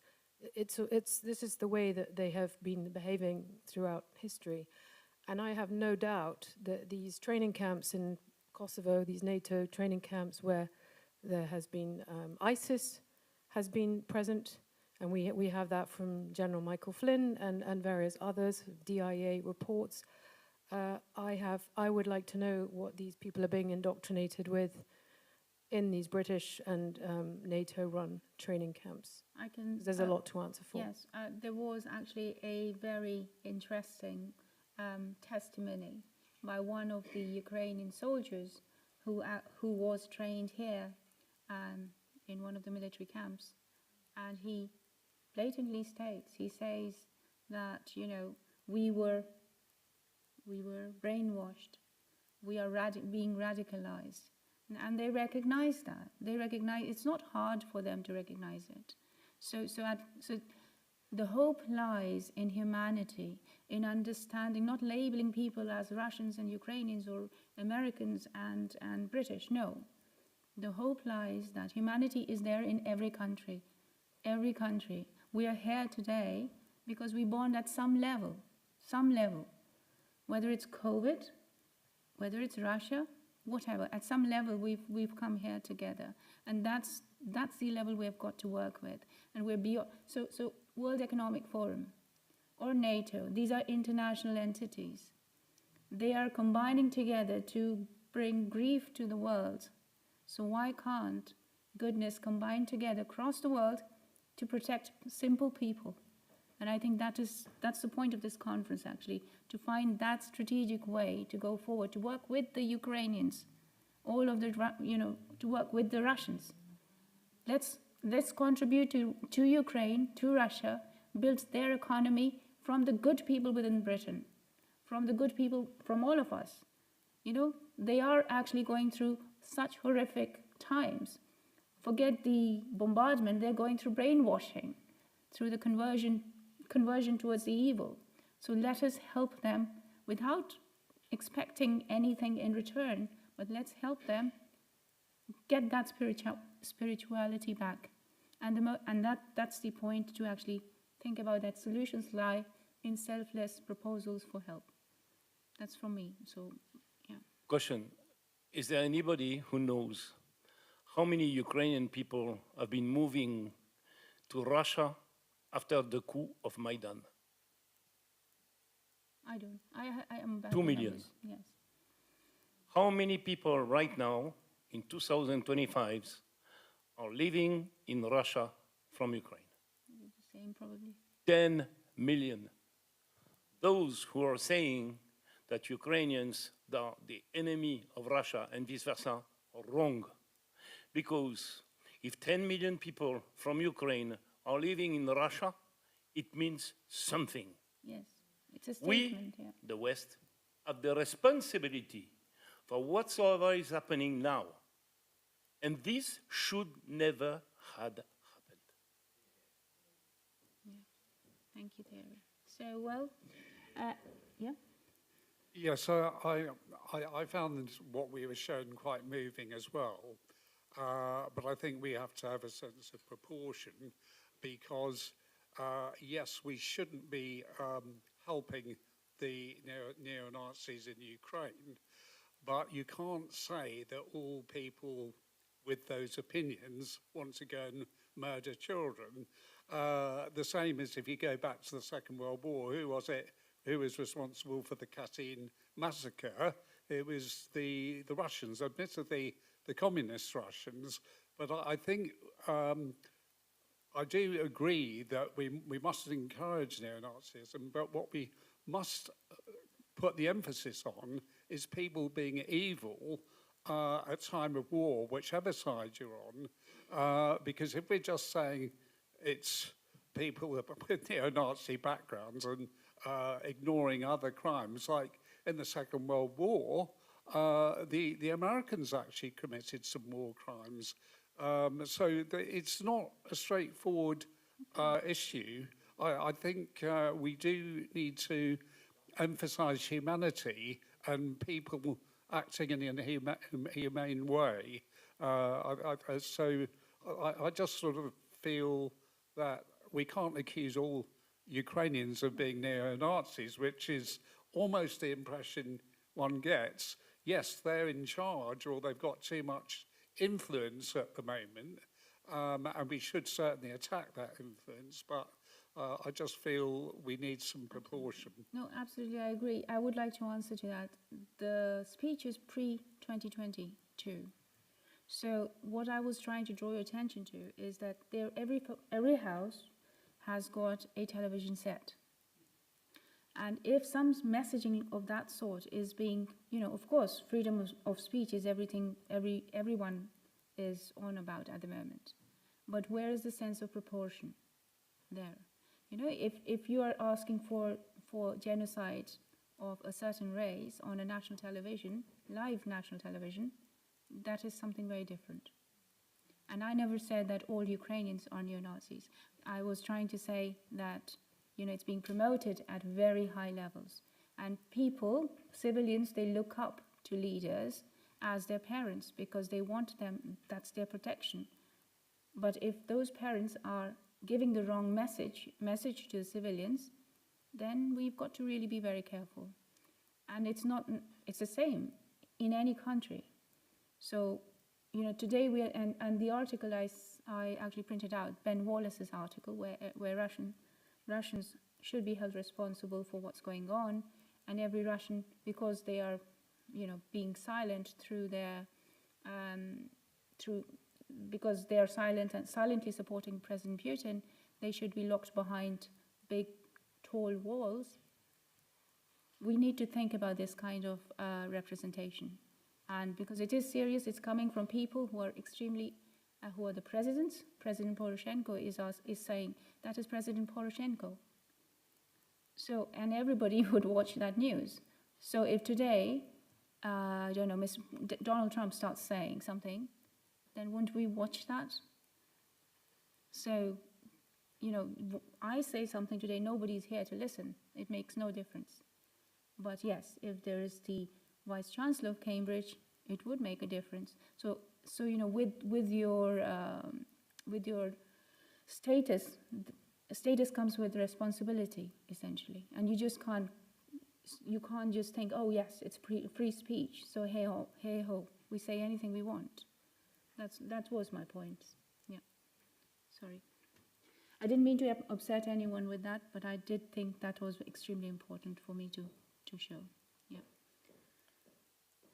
This is the way that they have been behaving throughout history. And I have no doubt that these training camps in Kosovo, these NATO training camps where there has been ISIS has been present, and we have that from General Michael Flynn and various others, DIA reports. I would like to know what these people are being indoctrinated with in these British and NATO-run training camps. There's a lot to answer for. Yes, there was actually a very interesting testimony by one of the Ukrainian soldiers who was trained here in one of the military camps, and he blatantly states, he says that, we were brainwashed, we are being radicalized, and they recognize that. They recognize it's not hard for them to recognize it. So the hope lies in humanity, in understanding, not labeling people as Russians and Ukrainians or Americans and British. No. The hope lies that humanity is there in every country. Every country. We are here today because we bond at some level. Whether it's COVID, whether it's Russia, whatever. At some level, we've come here together. And that's the level we've got to work with. And we're beyond. So World Economic Forum or NATO, these are international entities. They are combining together to bring grief to the world. So why can't goodness combine together across the world to protect simple people? And I think that's the point of this conference, actually, to find that strategic way to go forward, to work with the Ukrainians, to work with the Russians. Let's contribute to Ukraine, to Russia, build their economy from the good people within Britain, from the good people, from all of us. They are actually going through such horrific times. Forget the bombardment, they're going through brainwashing, through the conversion towards the evil. So let us help them without expecting anything in return, but let's help them get that spirituality back. And that's the point, to actually think about that. Solutions lie in selfless proposals for help. That's from me. So, yeah. Question: is there anybody who knows how many Ukrainian people have been moving to Russia after the coup of Maidan? I don't. I am bad 2 with million. numbers. Yes. How many people right now in 2025 are living in Russia from Ukraine? The same, probably. 10 million. Those who are saying that Ukrainians are the enemy of Russia and vice versa are wrong. Because if 10 million people from Ukraine are living in Russia, it means something. Yes, it's a statement, We, the West, have the responsibility for whatsoever is happening now. And this should never had happened. Thank you, Terry. So, well, yeah? Yes, I found what we were shown quite moving as well. But I think we have to have a sense of proportion because, yes, we shouldn't be helping the neo-Nazis in Ukraine, but you can't say that all people with those opinions want to go and murder children. The same as if you go back to the Second World War, who was it who was responsible for the Katyn massacre? It was the Russians, admittedly the communist Russians, but I think I do agree that we mustn't encourage neo-Nazism, but what we must put the emphasis on is people being evil at time of war, whichever side you're on, because if we're just saying it's people with neo-Nazi backgrounds and ignoring other crimes, like in the Second World War, the Americans actually committed some war crimes. So it's not a straightforward issue. I think we do need to emphasize humanity and people acting in a humane way. So I just sort of feel that we can't accuse all Ukrainians of being neo-Nazis, which is almost the impression one gets. Yes, they're in charge or they've got too much influence at the moment, and we should certainly attack that influence, but I just feel we need some proportion. No, absolutely, I agree. I would like to answer to that. The speech is pre-2022. So what I was trying to draw your attention to is that every house has got a television set. And if some messaging of that sort is being, of course, freedom of speech is everything everyone is on about at the moment. But where is the sense of proportion there? If you are asking for genocide of a certain race on a national television, live national television, that is something very different. And I never said that all Ukrainians are neo-Nazis. I was trying to say that, it's being promoted at very high levels. And people, civilians, they look up to leaders as their parents because they want them, that's their protection. But if those parents are giving the wrong message to the civilians, then we've got to really be very careful. And it's the same in any country. So, today and the article I actually printed out, Ben Wallace's article, where Russians should be held responsible for what's going on, and every Russian, because they are, being silent because they are silent and silently supporting President Putin, they should be locked behind big, tall walls. We need to think about this kind of representation. And because it is serious, it's coming from people who are who are the presidents. President Poroshenko is saying, that is President Poroshenko. So, and everybody would watch that news. So if today, I don't know, Donald Trump starts saying something, then wouldn't we watch that? So, I say something today, nobody's here to listen. It makes no difference. But yes, if there is the Vice Chancellor of Cambridge, it would make a difference. So with your status comes with responsibility, essentially, and you can't just think, oh yes, it's free speech, so hey ho, we say anything we want. That was my point. Yeah, sorry. I didn't mean to upset anyone with that, but I did think that was extremely important for me to show. Yeah.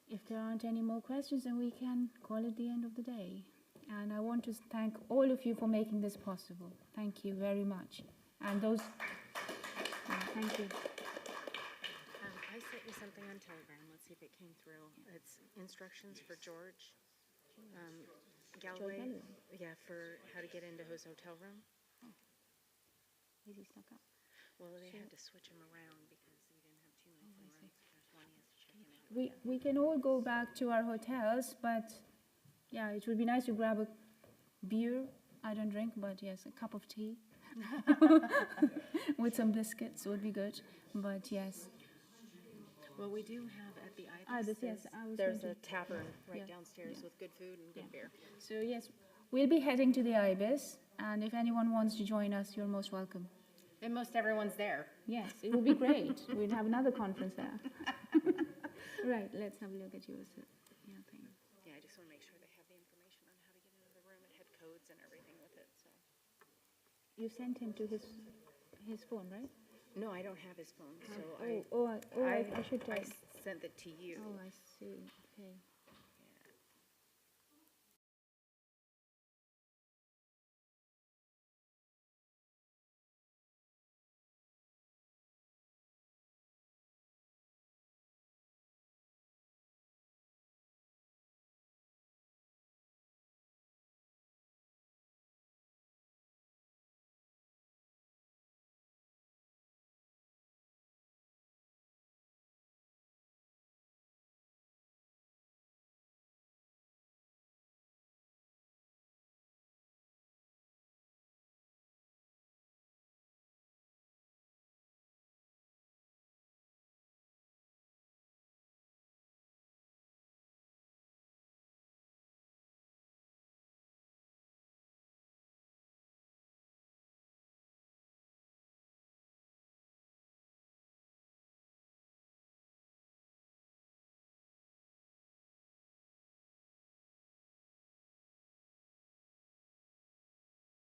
If there aren't any more questions, then we can call it the end of the day. And I want to thank all of you for making this possible. Thank you very much. And those, thank you. I sent you something on Telegram. Let's see if it came through. It's instructions for George Galloway. Yeah, for how to get into his hotel room. Is he stuck up? Well, they had to switch him around because we didn't have too many full rooms. There's one he has to check in. We can all go back to our hotels, but Yeah, it would be nice to grab a beer. I don't drink, but yes, a cup of tea with some biscuits would be good. But yes. Well, we do have at the Ibis, yes, I was there's going a to- tavern right yeah, downstairs yeah. with good food and good beer. So yes, we'll be heading to the Ibis, and if anyone wants to join us, you're most welcome. And most everyone's there. Yes, it would be great. We'd have another conference there. Right, let's have a look at yours. Yeah, thing. Yeah, I just want to make sure they have the information on how to get into the room. It had codes and everything with it, so. You sent him to his phone, right? No, I don't have his phone, so I should I tell. sent it to you. Oh, I see. Okay.